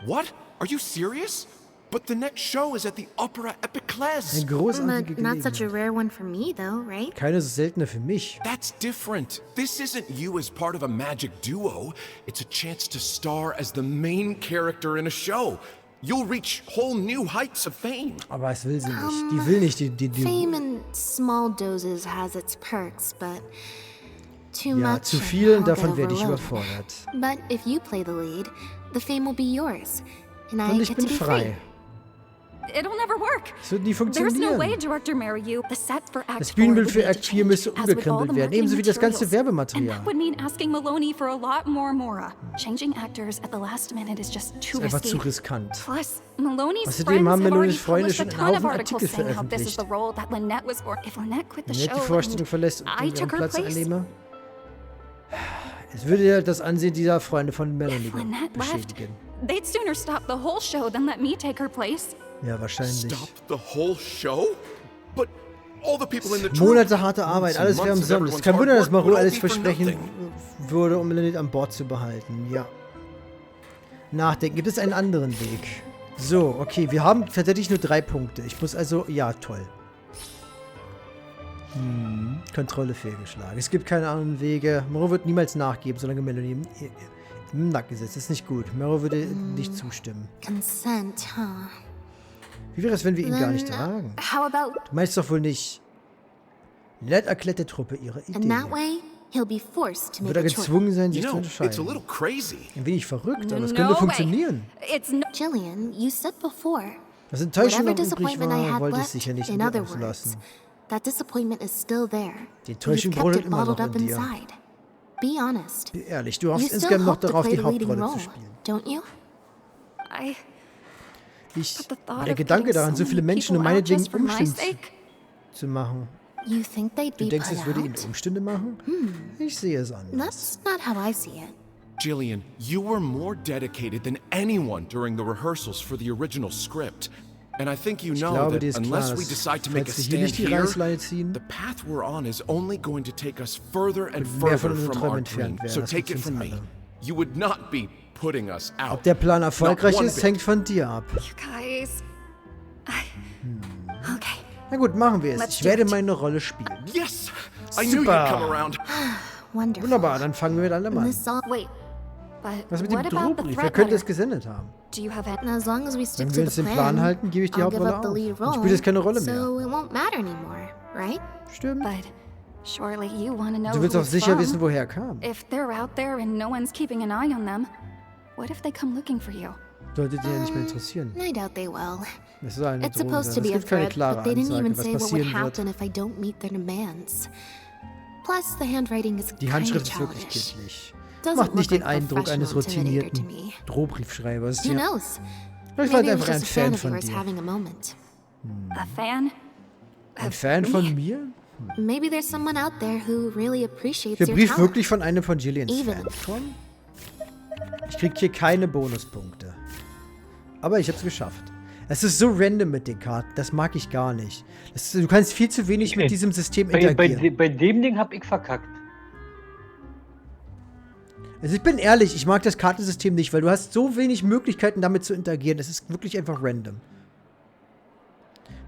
S12: What? Are you serious? But the next show is at the Opera Epiclese.
S1: Eine großartige
S14: But not such a
S1: Gelegenheit.
S14: rare one for me, though, right?
S1: Keine so seltene für mich.
S12: That's different. This isn't you as part of a magic duo. It's a chance to star as the main character in a show. You'll reach whole new heights of fame.
S1: Aber es will sie nicht. Die will nicht die
S14: Fame in small doses has its perks, but too
S1: Ja,
S14: much
S1: zu viel und
S14: I'll
S1: davon
S14: get
S1: werde ich
S14: overloaded.
S1: überfordert.
S14: But if you play the lead, the fame will be yours, and I
S1: Und ich
S14: get
S1: bin
S14: to be
S1: frei.
S14: free.
S9: It'll never work.
S1: Es wird nie
S9: There's no way,
S1: funktionieren.
S9: Director Mariu. The set for Act
S1: Das
S9: 4
S1: Bühnenbild
S9: would
S1: für
S9: need
S1: Act
S9: to
S1: 4 müsste
S9: change, as with all
S1: umgekrempelt
S9: the
S1: werden, ebenso wie das ganze
S9: marketing materials.
S1: Werbematerial.
S9: And that would mean asking Maloney for a lot more Mora. Changing actors at the last minute is just
S1: Das
S9: too
S1: ist einfach zu
S9: risky.
S1: riskant.
S9: Plus, Maloney's
S1: Außerdem
S9: friends
S1: haben
S9: have already
S1: Malonis Freunde
S9: published a
S1: schon einen
S9: ton of
S1: Haufen
S9: articles
S1: Artikel
S9: saying how this is
S1: veröffentlicht.
S9: the role that Lynette was for. If Lynette quit the
S1: Wenn Lynette die
S9: show,
S1: Vorstellung verlässt und
S9: I
S1: ihren
S9: took her
S1: Platz
S9: place.
S1: einnehme, es würde ja das Ansehen dieser Freunde von Melanie
S9: If Lynette left,
S1: beschädigen.
S9: they'd sooner stop the whole show than let me take her place.
S1: Ja, wahrscheinlich.
S12: Stop the whole show? But all the people in the troupe.
S1: Monate harte Arbeit, alles wäre
S12: Months of
S1: umsonst.
S12: everyone's
S1: Kein Wunder, dass
S12: hard work
S1: Maru
S12: would all
S1: alles
S12: be for
S1: versprechen
S12: nothing.
S1: würde, um Lynette an Bord zu behalten. Ja. Nachdenken. Gibt es einen anderen Weg? So, okay, wir haben tatsächlich nur 3 Punkte. Ich muss also... Ja, toll. Kontrolle fehlgeschlagen. Es gibt keine anderen Wege. Maru wird niemals nachgeben, solange Melanie im Nacken sitzt. Das ist nicht gut. Maru würde nicht zustimmen.
S14: Consent, huh?
S1: Wie wäre es, wenn wir ihn gar nicht
S14: Then,
S1: tragen?
S14: how about...
S1: Du meinst doch wohl nicht... Lynette erklärt der Truppe ihre
S14: In
S1: Idee.
S14: that way, he'll be forced to
S1: Wird
S14: make
S1: er
S14: a choice.
S1: gezwungen sein, sich
S12: You
S1: zu
S12: know, it's a
S1: entscheiden.
S12: little crazy.
S1: Ein wenig verrückt, aber es
S9: No
S1: könnte
S9: way.
S1: funktionieren.
S9: It's no
S14: Jillian, you said before,
S1: Was enttäuschend
S14: whatever
S1: noch übrig
S14: disappointment I
S1: war,
S14: had
S1: wollte es
S14: left,
S1: sicher nicht
S14: in
S1: in dir
S14: other words,
S1: auslassen.
S14: that disappointment is still there.
S1: Die
S14: You've
S1: Enttäuschung
S14: kept
S1: brodelt
S14: it
S1: immer noch
S14: bottled up
S1: in dir.
S14: inside. Be honest.
S1: Bin ehrlich, du
S14: You
S1: hoffst
S14: still
S1: insgesamt noch
S14: hope to
S1: darauf,
S14: play
S1: die
S14: the leading
S1: Hauptrolle
S14: role,
S1: zu spielen.
S14: don't you?
S9: I
S1: Ich,
S9: but the thought
S1: der
S9: of
S1: Gedanke
S9: getting
S1: daran, so
S9: so
S1: viele
S9: many
S1: Menschen um
S9: people out
S1: meinetwegen
S9: just for my
S1: umständlich
S9: sake.
S1: zu machen.
S14: You think they'd
S1: Du
S14: be
S1: denkst,
S14: put
S1: es würde ihn
S14: out?
S1: Umstände machen? Ich sehe es anders.
S14: That's not how I see it.
S12: Jillian, you were more dedicated than anyone during the rehearsals for the original script. And I think you
S1: Ich
S12: know
S1: glaube,
S12: that
S1: dir ist klar,
S12: unless we
S1: dass
S12: decide to make a
S1: falls wir hier
S12: stand
S1: nicht die
S12: here,
S1: Reißleine ziehen,
S12: the path we're on is only going to take us further and
S1: mehr von
S12: further
S1: unseren
S12: from
S1: Träumen
S12: our
S1: entfernt
S12: dream.
S1: werden.
S12: So
S1: Das
S12: take
S1: gibt's
S12: it from
S1: uns
S12: me.
S1: alle.
S12: You would not be putting us out.
S1: Ob der Plan erfolgreich
S12: Not one
S1: ist,
S12: bit.
S1: hängt von dir ab.
S9: You guys,
S1: Na gut, machen wir es. Ich werde meine Rolle spielen.
S12: Yes! I knew you'd come around.
S1: Wunderbar, dann fangen wir mit allem an.
S9: Wait, but
S1: Was mit dem
S9: what about the
S1: Drohbrief? Wer
S9: threat
S1: könnte es
S9: letter?
S1: gesendet haben?
S9: Do you have it?
S14: As long as we stick
S1: Wenn
S14: to
S1: wir
S14: the
S1: uns den Plan
S14: plan,
S1: halten, gebe ich die
S14: I'll give
S1: Hauptrolle
S14: up the
S1: auf.
S14: lead
S1: Dann
S14: role,
S1: spielt es keine Rolle mehr.
S14: so it won't matter anymore, right?
S1: Stimmt.
S9: But surely you want to know
S1: Du willst
S9: who
S1: auch
S9: it's
S1: sicher
S9: from.
S1: wissen, woher er kam.
S9: If they're out there and no one's keeping an eye on them, what if they come looking for you?
S1: Sollte dir ja nicht mehr interessieren.
S14: I doubt they will.
S1: Das soll eine
S14: It's
S1: Drohung
S14: supposed to
S1: sein.
S14: be
S1: Es
S14: a
S1: gibt keine
S14: threat,
S1: klare
S14: but they didn't even
S1: Ansage, was
S14: say what would
S1: passieren wird.
S14: happen if I don't meet their demands. Plus, the handwriting is
S1: Die
S14: kind of
S1: Handschrift ist wirklich
S14: childish.
S1: kindlich.
S14: Doesn't
S1: Macht nicht
S14: look
S1: den
S14: like
S1: Eindruck eines
S14: professional intimidator to
S1: routinierten
S14: me.
S1: Drohbriefschreibers.
S14: Who
S1: Ja.
S14: knows?
S1: Vielleicht war
S14: Maybe
S1: er
S14: it was
S1: einfach ein
S14: just a fan
S1: Fan
S14: of
S1: von
S14: yours
S1: dir.
S14: having a moment.
S9: A fan?
S1: Ein Fan von mir?
S14: Maybe there's someone out there who really appreciates
S1: Der
S14: your
S1: Brief
S14: talent.
S1: wirklich von einem von Jillians
S14: Even
S1: Fans kommen? Ich krieg hier keine Bonuspunkte. Aber ich hab's geschafft. Es ist so random mit den Karten. Das mag ich gar nicht. Du kannst viel zu wenig mit diesem System interagieren.
S3: Bei dem Ding hab ich verkackt.
S1: Also ich bin ehrlich, ich mag das Kartensystem nicht, weil du hast so wenig Möglichkeiten damit zu interagieren. Es ist wirklich einfach random.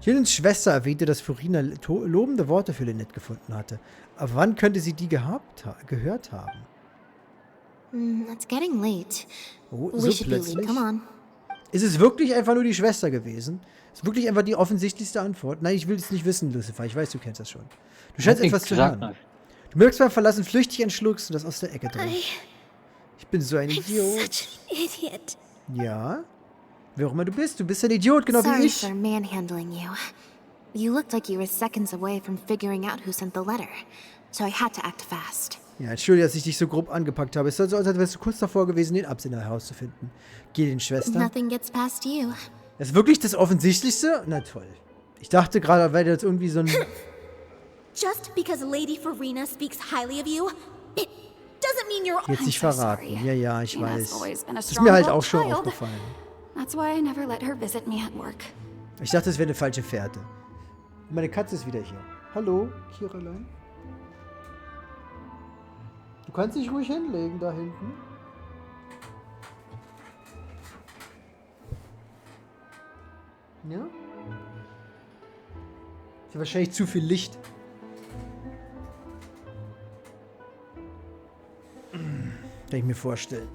S1: Jillens Schwester erwähnte, dass Farina lobende Worte für Lynette gefunden hatte. Aber wann könnte sie die gehört haben?
S14: It's getting late.
S1: Oh,
S14: We
S1: so
S14: should be leaving.
S1: plötzlich?
S14: Come on.
S1: Ist es wirklich einfach nur die Schwester gewesen? Ist wirklich einfach die offensichtlichste Antwort? Nein, ich will es nicht wissen, Lucifer. Ich weiß, du kennst das schon. Du scheinst etwas zu hören. Du merkst beim Verlassen flüchtig entschluckst und das aus der Ecke drehst. Ich bin so ein Idiot.
S14: Idiot.
S1: Ja? Wer auch immer du bist ein Idiot, genau wie
S14: Sorry
S1: ich.
S14: for manhandling you. You looked like you were seconds away from figuring out who sent the letter, so I had to act fast.
S1: Ja, entschuldige, dass ich dich so grob angepackt habe. Es ist so, als wärst du kurz davor gewesen, den Absender herauszufinden. Geh den Schwester.
S14: Nothing gets past you.
S1: Das ist wirklich das Offensichtlichste? Na toll. Ich dachte gerade, weil das irgendwie so ein...
S8: Just because Lady Farina speaks highly of you, it doesn't mean you're...
S1: Jetzt nicht verraten. Ja, ja, ich weiß.
S9: always been a
S1: Das ist mir halt auch schon
S9: strong-willed child.
S1: aufgefallen.
S9: That's why I never let her visit me at work.
S1: Ich dachte, es wäre eine falsche Fährte. Meine Katze ist wieder hier. Hallo, Kiralein. Du kannst dich ruhig hinlegen da hinten. Ja? Ist ja wahrscheinlich zu viel Licht. Kann ich mir vorstellen.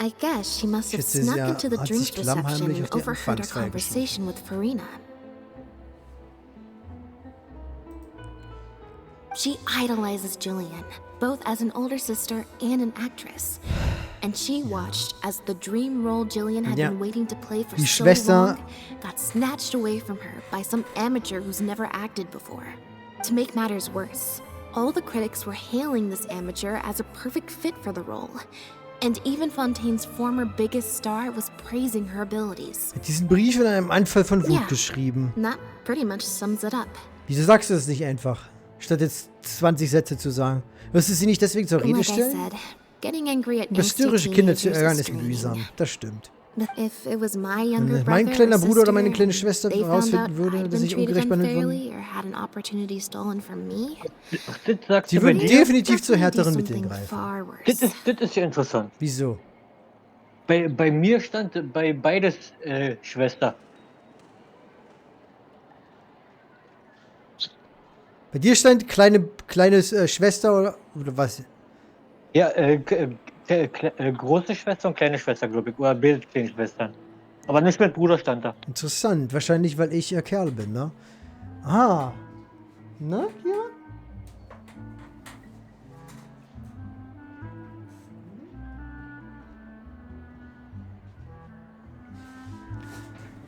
S14: I guess she must have
S1: Schätze,
S14: snuck
S1: sie
S14: into the
S1: hat
S14: drinks
S1: sich klammheimlich
S14: reception
S1: auf
S14: and
S1: die
S14: overheard our
S1: Empfangsfeier
S14: conversation with Farina. She idolizes Julian, both as an older sister and an actress. And she watched as the dream role Jillian had been waiting to play for
S1: Die
S14: so
S1: Schwester
S14: long got snatched away from her by some amateur who's never acted before. To make matters worse, all the critics were hailing this amateur as a perfect fit for the role. And even Fontaine's former biggest star was praising her abilities.
S1: Hat diesen Brief in einem Anfall von Wut geschrieben.
S14: That pretty much sums it up.
S1: Wieso sagst du das nicht einfach? Statt jetzt 20 Sätze zu sagen. Wirst du sie nicht deswegen zur Rede
S14: Like I
S1: stellen?
S14: said, getting angry at
S1: Über störrische Kinder zu
S14: teenagers
S1: ärgern
S14: is
S1: ist mühsam. Das stimmt.
S14: If it was my younger
S1: Wenn mein
S14: brother
S1: kleiner
S14: or
S1: Bruder oder meine
S14: sister
S1: kleine
S14: and
S1: Schwester
S14: they found
S1: herausfinden
S14: out
S1: würde,
S14: I'd
S1: dass
S14: been
S1: ich
S14: treated
S1: ungerecht behandelt wurde,
S14: unfairly or had an opportunity stolen from me,
S1: sie würden definitiv zu härteren
S14: something
S1: Mitteln greifen.
S14: far worse.
S3: Das ist ja interessant.
S1: Wieso?
S3: Bei mir stand bei beides Schwester.
S1: Bei dir stand kleine Schwester oder was?
S3: Ja, große Schwester und kleine Schwester, glaube ich. Oder kleine Schwestern. Aber nicht mit Bruder stand da.
S1: Interessant. Wahrscheinlich, weil ich ihr Kerl bin, ne? Ah. Ne, Kira?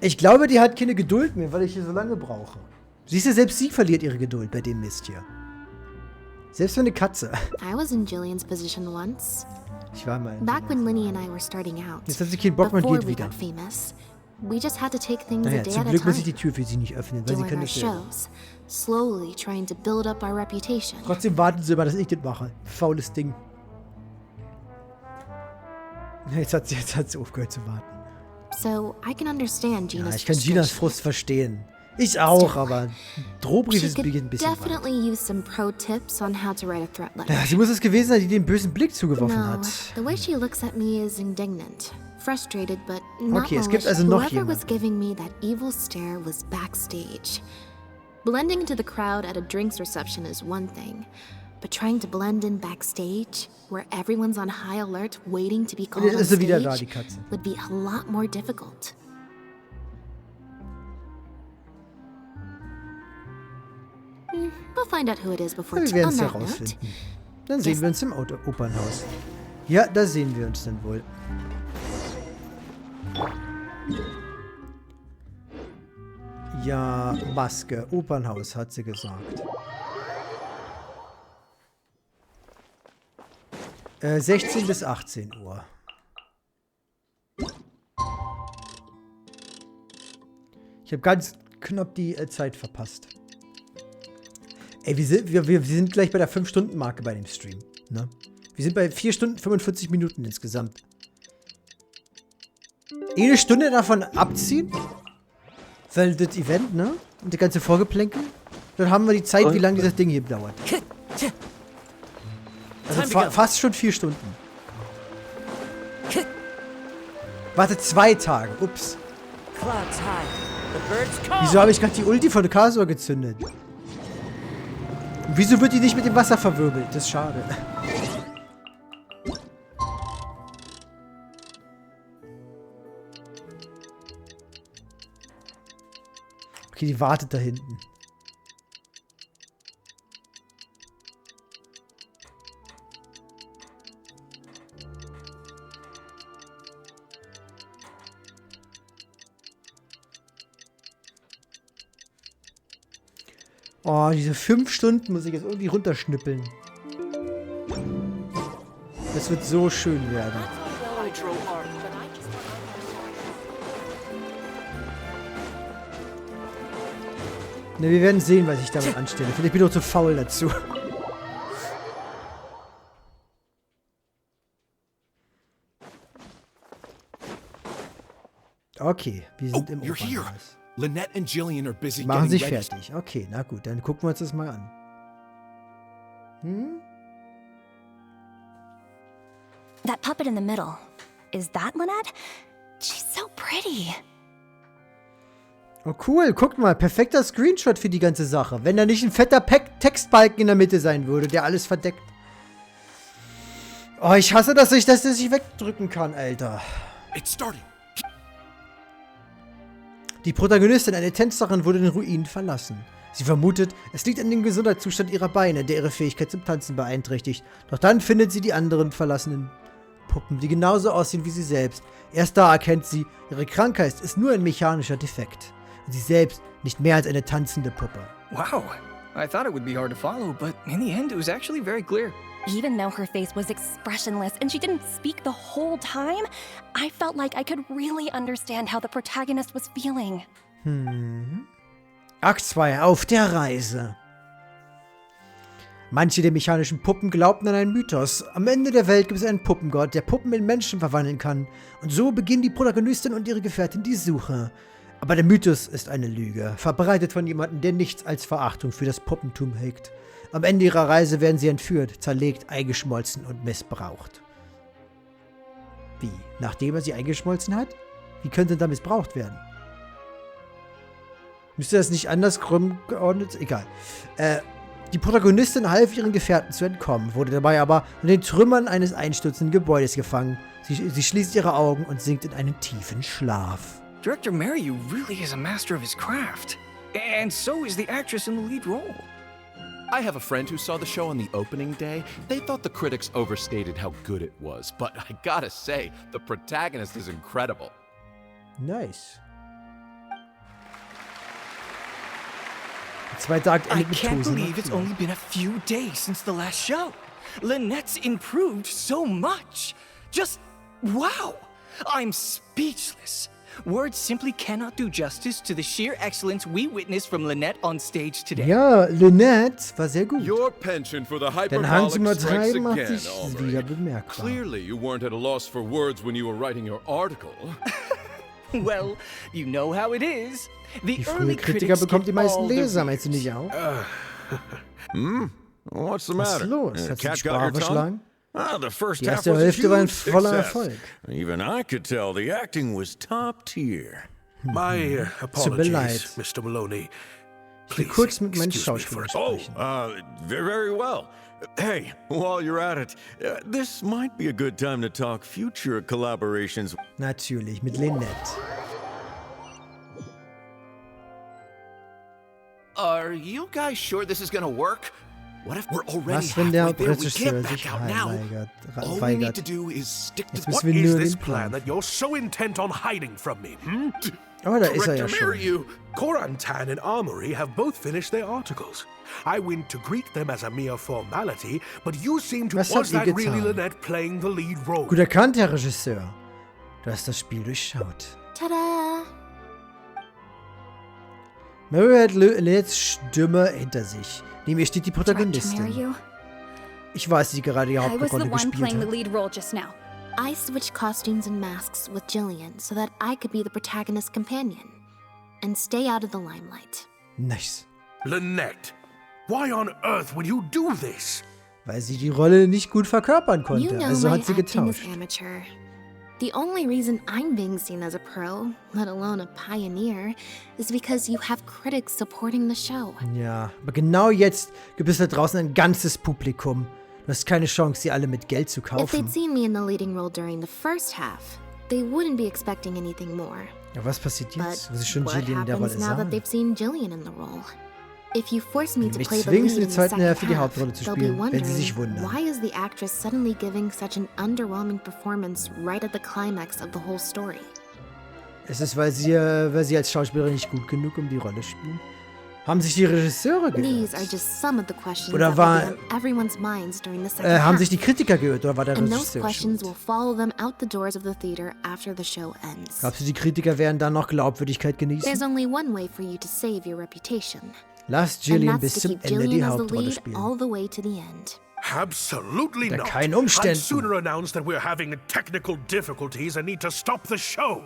S1: Ich glaube, die hat keine Geduld mehr, weil ich hier so lange brauche. Siehst du, selbst sie verliert ihre Geduld bei dem Mist hier. Selbst für eine Katze.
S14: I was in Jillian's position once.
S1: Ich war mal.
S14: Back when Linny and I were starting out.
S1: Jetzt hat sie keinen Bock mehr und
S14: before
S1: geht
S14: we
S1: wieder.
S14: got famous. We just had to take things a
S1: Naja,
S14: day
S1: zum
S14: at a
S1: Glück muss ich
S14: time.
S1: die Tür für sie nicht öffnen, weil sie
S14: Doing
S1: können
S14: our
S1: das selber.
S14: shows, slowly trying to build up our reputation.
S1: Trotzdem warten sie immer, dass ich das mache. Faules Ding. Jetzt hat sie aufgehört zu warten.
S14: So I can understand
S1: Ja,
S14: Gina's
S1: ich kann Ginas Frust verstehen. Ich auch, aber Drohbrief
S14: She
S1: ist
S14: could
S1: ein bisschen weit.
S14: definitely use some pro tips on how to write a threat letter.
S1: Ja, sie muss es gewesen sein, die den bösen Blick zugeworfen
S14: No,
S1: hat.
S14: the way she looks at me is indignant, frustrated but not
S1: Okay, es gibt
S14: malicious.
S1: also noch
S14: Whoever was
S1: jemanden.
S14: giving me that evil stare was backstage. Blending into the crowd at a drinks reception is one thing, but trying to blend in backstage, where everyone's on high alert waiting to be
S1: Und
S14: called
S1: jetzt
S14: on
S1: ist sie wieder da,
S14: stage,
S1: die Katze.
S14: would be a lot more difficult. We'll find out who it is before
S1: Wir werden es
S14: on that note.
S1: herausfinden. Dann sehen wir uns im Opernhaus. Ja, da sehen wir uns dann wohl. Ja, Maske, Opernhaus, hat sie gesagt. 16 bis 18 Uhr. Ich habe ganz knapp die Zeit verpasst. Ey, wir sind gleich bei der 5-Stunden-Marke bei dem Stream. Ne? Wir sind bei 4 Stunden 45 Minuten insgesamt. Eine Stunde davon abziehen? Weil das Event, ne? Und die ganze Vorgeplänkel? Dann haben wir die Zeit, wie lange dieses Ding hier dauert. Also fast schon 4 Stunden. Warte, 2 Tage. Ups. Wieso habe ich gerade die Ulti von Kasor gezündet? Und wieso wird die nicht mit dem Wasser verwirbelt? Das ist schade. Okay, die wartet da hinten. Oh, diese 5 Stunden muss ich jetzt irgendwie runterschnippeln. Das wird so schön werden. Ne, wir werden sehen, was ich damit anstelle. Vielleicht bin ich auch zu faul dazu. Okay, wir sind im Opernhaus.
S12: Lynette and Jillian are busy
S1: Machen sich
S12: getting
S1: fertig. Okay, na gut, dann gucken wir uns das mal an. Hm?
S8: That puppet in the middle. Is that Lynette? She's so pretty.
S1: Oh cool, guck mal, perfekter Screenshot für die ganze Sache. Wenn da nicht ein fetter Textbalken in der Mitte sein würde, der alles verdeckt. Oh, ich hasse, dass ich das nicht wegdrücken kann, Alter.
S12: It's starting.
S1: Die Protagonistin, eine Tänzerin, wurde den Ruinen verlassen. Sie vermutet, es liegt an dem Gesundheitszustand ihrer Beine, der ihre Fähigkeit zum Tanzen beeinträchtigt. Doch dann findet sie die anderen verlassenen Puppen, die genauso aussehen wie sie selbst. Erst da erkennt sie, ihre Krankheit ist nur ein mechanischer Defekt. Und sie selbst nicht mehr als eine tanzende Puppe.
S11: Wow. I thought it would be hard to follow, but in the end it was actually very clear.
S17: Even though her face was expressionless and she didn't speak the whole time, I felt like I could really understand how the protagonist was feeling.
S1: Akt 2, auf der Reise. Manche der mechanischen Puppen glaubten an einen Mythos. Am Ende der Welt gibt es einen Puppengott, der Puppen in Menschen verwandeln kann. Und so beginnen die Protagonistin und ihre Gefährtin die Suche. Aber der Mythos ist eine Lüge, verbreitet von jemandem, der nichts als Verachtung für das Puppentum hegt. Am Ende ihrer Reise werden sie entführt, zerlegt, eingeschmolzen und missbraucht. Wie? Nachdem er sie eingeschmolzen hat? Wie könnte da missbraucht werden? Müsste das nicht anders geordnet? Egal. Die Protagonistin half ihren Gefährten zu entkommen, wurde dabei aber in den Trümmern eines einstürzenden Gebäudes gefangen. Sie schließt ihre Augen und sinkt in einen tiefen Schlaf.
S11: Director Mariu really is a master of his craft. And so is the actress in the lead role.
S12: I have a friend who saw the show on the opening day. They thought the critics overstated how good it was, but I gotta say, the protagonist is incredible.
S1: Nice. Der zweite Akt
S11: I
S1: endet mit
S11: can't
S1: Tosen.
S11: believe it's only been a few days since the last show. Lynette's improved so much. Just wow. I'm speechless. Words simply cannot do justice to the sheer excellence we witnessed from Lynette on stage today.
S1: Ja, Lynette war sehr gut.
S10: Your penchant for the
S1: Den Hang zum
S10: hyperbolic strikes
S1: Übertreiben macht
S10: again,
S1: sich
S10: Aubrey.
S1: wieder bemerkbar.
S10: Clearly, you weren't at a loss for words when you were writing your article.
S11: Well, you know how it is. The
S1: Die frühe
S11: early
S1: Kritiker
S11: critics
S1: bekommt die
S11: get
S1: meisten
S11: all the
S1: Leser, meinst du nicht auch?
S16: What's the
S1: Was
S16: matter?
S1: ist los? Hat sie die
S16: Cat got your
S1: Sprache
S16: tongue?
S1: verschlagen?
S16: The first
S1: Die
S16: half
S1: erste
S16: was a
S1: Hälfte war ein
S16: huge
S1: voller
S16: success.
S1: Erfolg.
S16: Even I could tell the acting was top tier.
S15: My
S1: Tut mir leid.
S15: apologies, Mr. Maloney.
S1: Ich will
S15: Please
S1: kurz mit meinen
S15: excuse me
S1: Schauspielern
S15: for-
S1: sprechen.
S16: Very well. Hey, while you're at it, this might be a good time to talk future collaborations.
S1: Natürlich, mit Lynette.
S12: Are you guys sure this is gonna work? What if we're already
S1: Was, wenn der
S12: halfway there? We
S1: Regisseur
S12: can't
S1: sich
S12: back out now. All we need to
S1: weigert?
S12: do is stick to
S1: Jetzt
S15: What
S1: müssen wir
S15: is
S1: nur
S15: this
S1: den
S15: plan
S1: Plan.
S15: that you're so intent on hiding from me,
S1: Oh, da ist er ja
S15: Director
S1: schon.
S15: Maryu, Korantan and Armory have both finished their articles. I went to greet them as a mere formality, but you seem to...
S1: Was
S15: Was
S1: habt ihr
S15: that really
S1: getan?
S15: Lynette playing the lead role?
S1: Gut erkannt, Herr Regisseur. Du hast das Spiel durchschaut.
S14: Ta-da!
S1: Maryu hat Lynettes Stimme hinter sich. Neben ihr steht die
S9: Director
S1: Protagonistin.
S9: Maryu,
S1: Ich weiß, die gerade die
S9: I was the
S1: Hauptrolle
S9: one
S1: gespielt
S9: playing the
S1: hat.
S9: lead role just now.
S14: I switched costumes and masks with Jillian so that I could be the protagonist's companion and stay out of the limelight.
S1: Nice.
S15: Lynette, why on earth would you do this?
S1: Weil sie die Rolle nicht gut verkörpern
S14: You
S1: konnte.
S14: know
S1: Also
S14: my
S1: hat sie
S14: acting is
S1: getauscht.
S14: amateur. The only reason I'm being seen as a pro, let alone a pioneer, is because you have critics supporting the show.
S1: Ja, aber genau jetzt gibt es da draußen ein ganzes Publikum. Du hast keine Chance, sie alle mit Geld zu
S14: If
S1: kaufen.
S14: they'd seen me in the leading role during the first half, they wouldn't be expecting anything more.
S1: Ja, was passiert
S14: But
S1: jetzt? Was ist schon
S14: what
S1: Jillian in der
S14: happens
S1: Rolle
S14: now that
S1: sahen?
S14: they've seen Jillian in the role? If you force me to
S1: Mich
S14: play the
S1: zwingst,
S14: lead
S1: in
S14: in
S1: der
S14: the
S1: zweiten
S14: second
S1: Hälfte die
S14: half,
S1: Hauptrolle zu
S14: they'll be
S1: spielen, wenn sie
S14: wondering,
S1: sich wundern.
S14: why is the actress suddenly giving such an underwhelming performance right at the climax of the whole story?
S1: Ist es, weil sie als Schauspielerin nicht gut genug um die Rolle spielen? Haben sich die Regisseure
S14: These are
S1: geirrt?
S14: just some of the questions
S1: Oder
S14: that
S1: war-
S14: will be on everyone's minds during the second
S1: Haben
S14: half.
S1: sich die Kritiker geirrt oder war der
S14: And those
S1: Regisseur
S14: questions
S1: schuld?
S14: will follow them out the doors of the theater after the show ends.
S1: Glaubst du, die Kritiker werden dann noch Glaubwürdigkeit
S14: There's
S1: genießen?
S14: only one way for you to save your reputation.
S1: Lass
S14: And
S1: Jillian
S14: that's
S1: bis
S14: to
S1: zum
S14: keep
S1: Ende die
S14: Jillian as the
S1: Hauptrolle
S14: lead
S1: spielen.
S14: all the way to the end.
S15: Absolutely
S1: Unter
S15: not.
S1: keinen
S15: I'd
S1: Umständen.
S15: sooner announce that we're having technical difficulties and need to stop the show.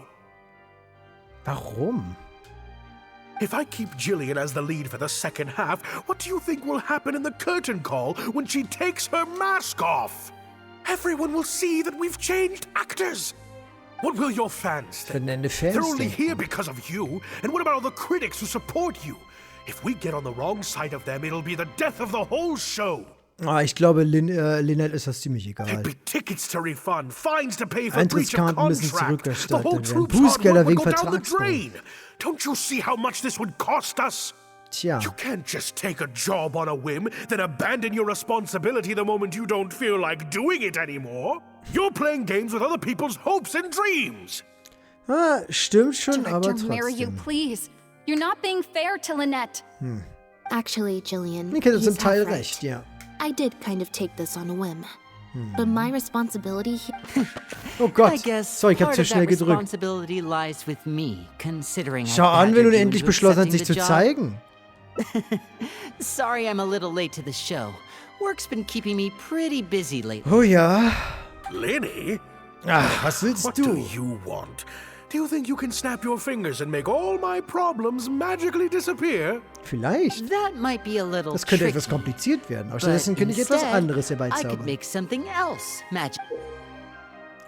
S1: Warum?
S15: If I keep Jillian as the lead for the second half, what do you think will happen in the curtain call when she takes her mask off? Everyone will see that we've changed actors. What will your fans think?
S1: Wenn deine Fans
S15: They're only
S1: denken.
S15: here because of you. And what about all the critics who support you? If we get on the wrong side of them, it'll be the death of the whole show.
S1: Ich glaube, Lynette ist das ziemlich egal.
S15: There'd be tickets to refund, fines to pay for breach of
S1: Eintrittskarten müssen
S15: contract. The
S1: zurückerstattet
S15: whole
S1: werden.
S15: troop's hard
S1: Bußgelder
S15: work would
S1: wegen
S15: go down the
S1: Vertragsbruch.
S15: drain. Don't you see how much this would cost us?
S1: Tja,
S15: You can't just take a job on a whim, then abandon your responsibility the moment you don't feel like doing it anymore. You're playing games with other people's hopes and dreams.
S1: Stimmt schon, aber
S9: Director Maryu,
S1: trotzdem.
S9: please. You're not being fair to Lynette.
S14: Actually, Jillian,
S1: Ich hätte zum
S14: he's
S1: Teil
S14: half right.
S1: recht, ja.
S14: I did kind of take this on a whim. But my responsibility here...
S1: Oh Gott,
S7: I guess
S1: sorry, ich hab
S7: part
S1: zu
S7: of
S1: schnell
S7: that
S1: gedrückt.
S7: responsibility lies with me, considering I
S1: Schau an, wenn du
S7: badgered you
S1: endlich
S7: into
S1: beschlossen hast,
S7: accepting
S1: dich
S7: the
S1: zu
S7: job.
S1: zeigen.
S7: Sorry I'm a little late to the show. Work's been keeping me pretty busy lately.
S1: Oh ja.
S15: Lenny?
S1: Ach, was willst
S15: What
S1: du?
S15: do you want? Do you think you can snap your fingers and make all my problems magically disappear?
S1: Vielleicht.
S7: That might be a little
S1: Das könnte
S7: tricky,
S1: etwas kompliziert werden.
S7: but
S1: Stattdessen könnte ich etwas
S7: instead,
S1: anderes
S7: I could
S1: herbeizaubern.
S7: make something else magic.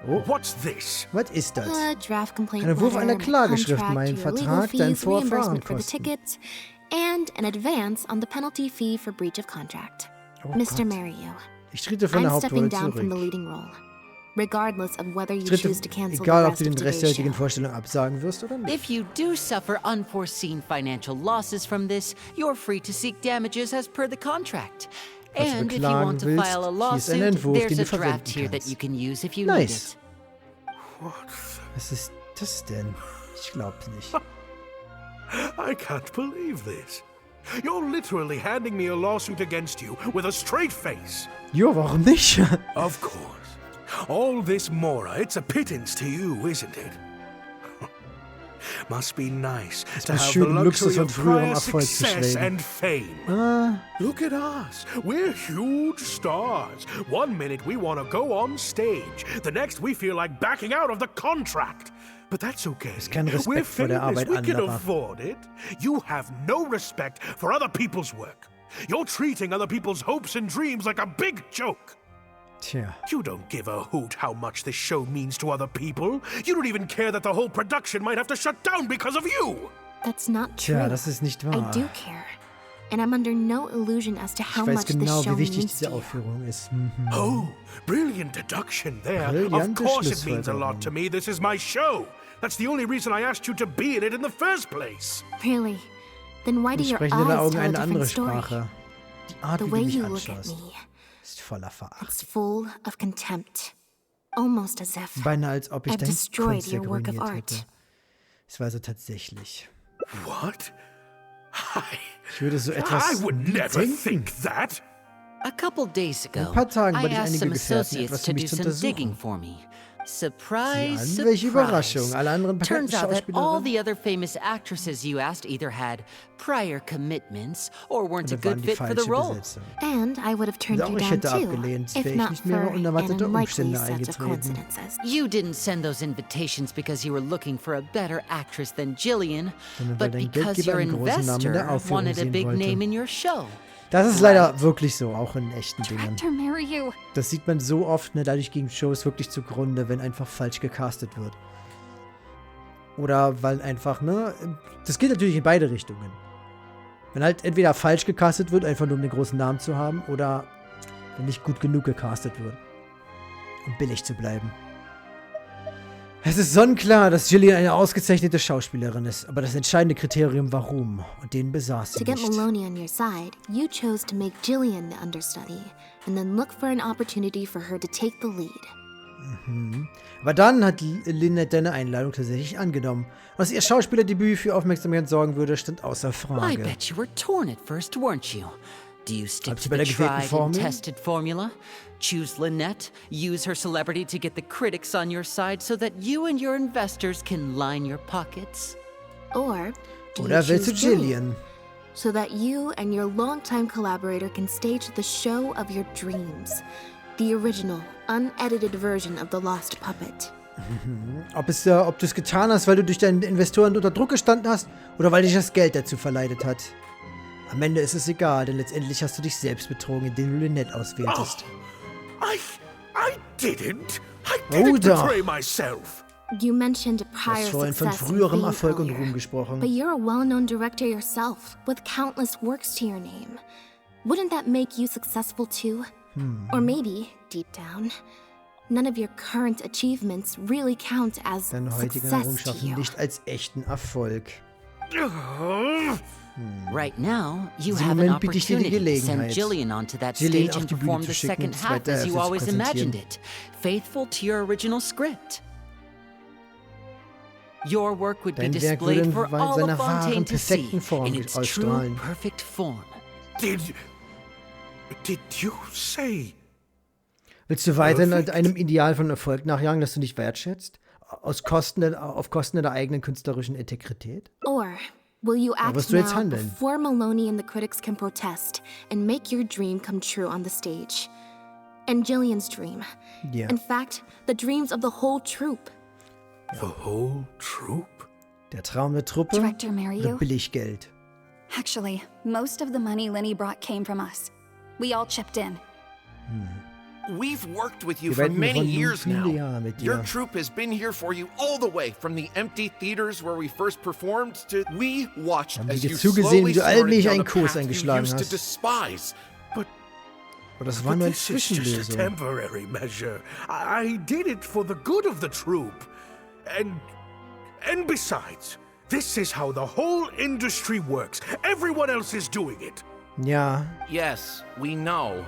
S1: Oh,
S15: What's this?
S1: was ist das?
S14: A draft complaint
S1: Ein Entwurf
S14: letter,
S1: einer
S14: my
S1: Klageschrift,
S14: contract,
S1: mein
S14: your legal
S1: Vertrag, dein
S14: fees, reimbursement for the
S1: Vorfahrenkosten.
S14: tickets, and an advance on the penalty fee for breach of contract.
S1: Oh
S14: Mr.
S1: Gott.
S14: Maryu,
S1: Ich trete von der
S14: I'm stepping
S1: Hauptrolle
S14: down from the
S1: zurück.
S14: leading role, regardless of whether you
S1: Ich trete,
S14: choose to cancel
S1: egal
S14: the
S1: ob
S14: rest
S1: du den
S14: of
S1: Rest der
S14: today's
S1: heutigen
S14: show.
S1: Vorstellung absagen wirst oder nicht.
S7: If you do suffer unforeseen financial losses from this, you're free to seek damages as per the contract.
S1: Falls du
S7: And if you
S1: beklagen
S7: want to
S1: willst,
S7: file a
S1: hier ist ein
S7: lawsuit,
S1: Entwurf,
S7: there's
S1: den
S7: a
S1: du
S7: draft
S1: verwenden
S7: here that
S1: kannst.
S7: you can use if you
S1: Nice.
S7: need
S1: Was ist das denn? Ich glaub's nicht.
S15: I can't believe this. You're literally handing me a lawsuit against you with a straight face.
S1: Jo, warum nicht?
S15: Of course. All this Mora, it's a pittance to you, isn't it? Must be nice to
S1: muss
S15: have
S1: schön
S15: the
S1: im Luxus
S15: luxury
S1: und
S15: of
S1: früherem
S15: prior
S1: Erfolg zu
S15: success
S1: schwelgen.
S15: and fame.
S1: Ah,
S15: Look at us. We're huge stars. One minute we want to go on stage. The next we feel like backing out of the contract. But that's okay.
S1: kein Respekt
S15: We're
S1: vor der
S15: famous.
S1: Arbeit
S15: We can
S1: anderer.
S15: afford it. You have no respect for other people's work. You're treating other people's hopes and dreams like a big joke.
S1: Tja.
S15: You don't give a hoot how much this show means to other people. You don't even care that the whole production might have to shut down because of you.
S14: That's not true.
S1: Tja, das ist nicht wahr.
S14: I do care. And I'm under no illusion as to how much this show means to you.
S15: Oh, brilliant deduction there. Of course it means a lot to me. This is my show. That's the only reason I asked you to be in it in the first place.
S14: Really? Then why do your eyes tell a different story?
S1: Die Art,
S14: The
S1: wie
S14: way
S1: du mich
S14: you look at
S1: anschaust,
S14: me,
S1: ist voller Verachtung.
S14: it's full of contempt. Almost as if
S1: Beinahe als ob ich
S14: I've
S1: dein
S14: destroyed
S1: Kunst
S14: your work of
S1: ruiniert
S14: art.
S1: hätte. Es war so tatsächlich.
S15: What?
S1: Ich würde so etwas
S15: I would never
S1: denken.
S15: think that.
S7: A couple days ago,
S1: Ein paar Tagen
S7: I
S1: bat ich
S7: asked
S1: einige
S7: some
S1: Gefährten,
S7: associates
S1: etwas
S7: to
S1: für
S7: do
S1: mich zu
S7: some digging
S1: untersuchen.
S7: for me. Surprise,
S1: Sieh an, welche Überraschung.
S7: surprise.
S1: Alle anderen bekannten
S7: Turns out that all
S1: Schauspielerinnen
S7: the other famous actresses you asked either had prior commitments or weren't a
S1: oder waren
S7: good
S1: die
S7: fit for the
S1: falsche
S7: role.
S1: Besetzung.
S14: And I would have turned
S1: Und
S14: you
S1: auch ich
S14: down
S1: hätte
S14: too,
S1: abgelehnt,
S14: if
S1: wäre ich
S14: not
S1: nicht
S14: for
S1: mehr
S14: an
S1: unerwartete
S14: unlikely
S1: Umstände
S14: set of
S1: eingetreten.
S14: coincidences.
S7: You didn't send those invitations because you were looking for a better actress than Jillian,
S1: Sondern weil
S7: but
S1: dein
S7: because
S1: Geldgeber
S7: your
S1: einen großen Namen in der
S7: investor
S1: Aufführung
S7: wanted a
S1: sehen
S7: big name
S1: wollte.
S7: in your show.
S1: Das ist leider wirklich so, auch in echten Dingen.
S9: Director Maryu.
S1: Das sieht man so oft, ne, dadurch gehen Shows wirklich zugrunde, wenn einfach falsch gecastet wird. Oder weil einfach, ne, das geht natürlich in beide Richtungen. Wenn halt entweder falsch gecastet wird, einfach nur um den großen Namen zu haben, oder wenn nicht gut genug gecastet wird, um billig zu bleiben. Es ist sonnenklar, dass Jillian eine ausgezeichnete Schauspielerin ist, aber das entscheidende Kriterium warum, und den besaß sie
S14: To get
S1: nicht.
S14: Maloney on your side, you chose to make Jillian the understudy, and then look for an opportunity for her to take the lead.
S1: Aber dann hat Lynette deine Einladung tatsächlich angenommen. Was ihr Schauspielerdebüt für Aufmerksamkeit sorgen würde, stand außer
S7: I
S1: Frage.
S7: bet you were torn at first, weren't you? Do you stick
S1: Habt
S7: to
S1: ihr bei
S7: the
S1: der gewählten
S7: tried and
S1: Formel?
S7: tested formula? Choose Lynette, use her celebrity to get the critics on your side so that you and your investors can line your pockets?
S14: Or do
S1: Oder
S14: you
S1: willst du
S14: choose Jillian,
S1: Jillian?
S14: so that you and your longtime collaborator can stage the show of your dreams, the original, unedited version of the Lost Puppet?
S1: Ob du es getan hast, weil du durch deine Investoren unter Druck gestanden hast, oder weil dich das Geld dazu verleitet hat. Am Ende ist es egal, denn letztendlich hast du dich selbst betrogen, indem du Lynette auswähltest.
S15: I didn't. I didn't betray myself.
S14: You mentioned
S1: Du
S14: prior
S1: hast vorhin von
S14: success and
S1: früherem
S14: fame
S1: Erfolg und
S14: earlier,
S1: Ruhm gesprochen.
S14: but you're a well-known director yourself, with countless works to your name. Wouldn't that make you successful too? Or maybe, deep down, none of your current achievements really count as
S1: Deine heutigen
S14: success to
S1: Errungenschaften
S14: you.
S1: nicht als echten Erfolg.
S7: Right now, you
S1: Im
S7: have an
S1: Moment biete ich dir die
S7: opportunity to send
S1: Gelegenheit,
S7: Jillian onto that
S1: Jillian
S7: stage
S1: auf
S7: and
S1: die Bühne
S7: perform
S1: zu
S7: the
S1: schicken
S7: second
S1: und die
S7: half
S1: zweite
S7: as you
S1: Hälfte zu
S7: always imagined
S1: präsentieren.
S7: it, faithful to your original script. Your work would be
S1: Dein Werk würde
S7: displayed
S1: in
S7: for all
S1: seiner
S7: of Fontaine
S1: wahren,
S7: to see
S1: perfekten Form
S7: in its true,
S1: ausstrahlen.
S7: perfect form.
S15: Did you say?
S1: Willst du weiterhin einem Ideal von Erfolg nachjagen, das du nicht wertschätzt? Auf Kosten der eigenen künstlerischen Integrität?
S14: Or will you act
S1: wirst du jetzt
S14: now
S1: handeln?
S14: before Maloney and the critics can protest and make your dream come true on the stage? And Jillian's dream.
S1: Ja.
S14: In fact, the dreams of the whole troupe.
S15: The whole troupe?
S1: Der Traum der Truppe
S9: Director
S1: oder
S9: Maryu.
S1: Billiggeld?
S9: Actually, most of the money Linny brought came from us. We all chipped in.
S12: We've worked with you
S1: Wir
S12: for
S1: arbeiten
S12: many
S1: schon
S12: years
S1: viele
S12: now.
S1: Jahre mit
S12: Your
S1: dir.
S12: troupe has been here for you all the way, from the empty theaters where we first performed to we watched
S1: Haben
S12: as
S1: dir
S12: you
S1: zugesehen, wie
S12: slowly
S1: du
S12: started
S1: allmählich
S12: down
S1: einen
S12: a
S1: Kurs
S12: path you
S1: eingeschlagen
S12: used to
S1: hast.
S12: despise.
S1: Aber das war nur eine
S15: This is just a
S1: Zwischenlösung.
S15: temporary measure. I did it for the good of the troupe. And besides, this is how the whole industry works. Everyone else is doing it.
S1: Ja,
S12: Yes, we know.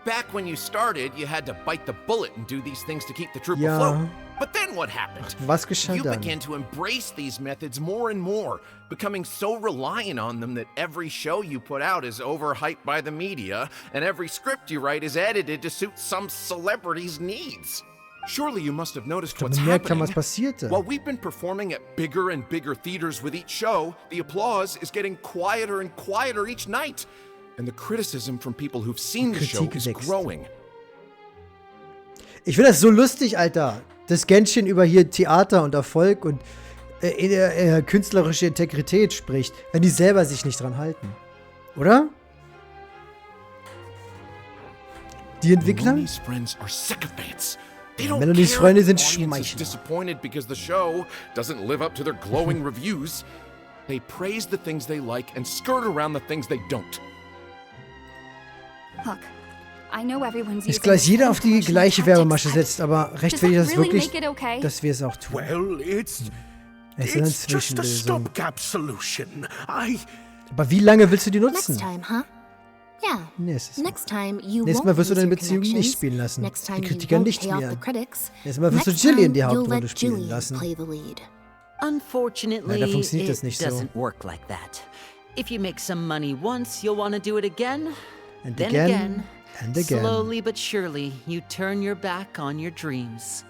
S12: Back when you started, you had to bite the bullet and do these things to keep the troupe
S1: Ja.
S12: afloat. But then what happened?
S1: was geschah
S12: You
S1: dann?
S12: began to embrace these methods more and more, becoming so reliant on them that every show you put out is overhyped by the media, and every script you write is edited to suit some celebrity's needs. Surely you must have noticed what's
S1: Bemerkt haben, was
S12: happening.
S1: passierte.
S12: While we've been performing at bigger and bigger theaters with each show, the applause is getting quieter and quieter each night. And the criticism from people who've seen the show
S1: Kritik
S12: is
S1: wächst.
S12: growing.
S1: Ich finde das so lustig, Alter. Das Genshin über hier Theater und Erfolg und künstlerische Integrität spricht, wenn die selber sich nicht dran halten. Oder? Die Entwickler?
S12: Melonies friends are sycophants. They don't
S1: Melonies
S12: care
S1: Freunde
S12: if
S1: sind
S12: the audience is
S1: Schmeichler.
S12: disappointed because the show doesn't live up to their glowing reviews. They praise the things they like and skirt around the things they don't.
S9: Look, I know everyone's
S1: Ist gleich jeder auf die gleiche Werbemasche setzt, aber rechtfertigt das wirklich,
S9: okay?
S1: dass wir es auch tun.
S15: Well, it's
S1: eine
S15: just a
S1: Zwischenlösung.
S15: stopgap solution.
S1: Aber wie lange willst du die nutzen?
S14: Next time, huh? Yeah.
S1: Nächstes
S14: Mal
S1: wirst du deine Beziehung nicht spielen lassen. Die Kritiker nicht mehr. Nächstes Mal wirst du Jillian die Hauptrolle spielen lassen.
S7: Unfortunately,
S1: Leider funktioniert das
S7: it
S1: nicht so.
S7: doesn't work like that. If you make some money once, you'll want to do it again.
S1: And
S7: then
S1: again, and again.
S7: Slowly but surely, you turn your back on your dreams.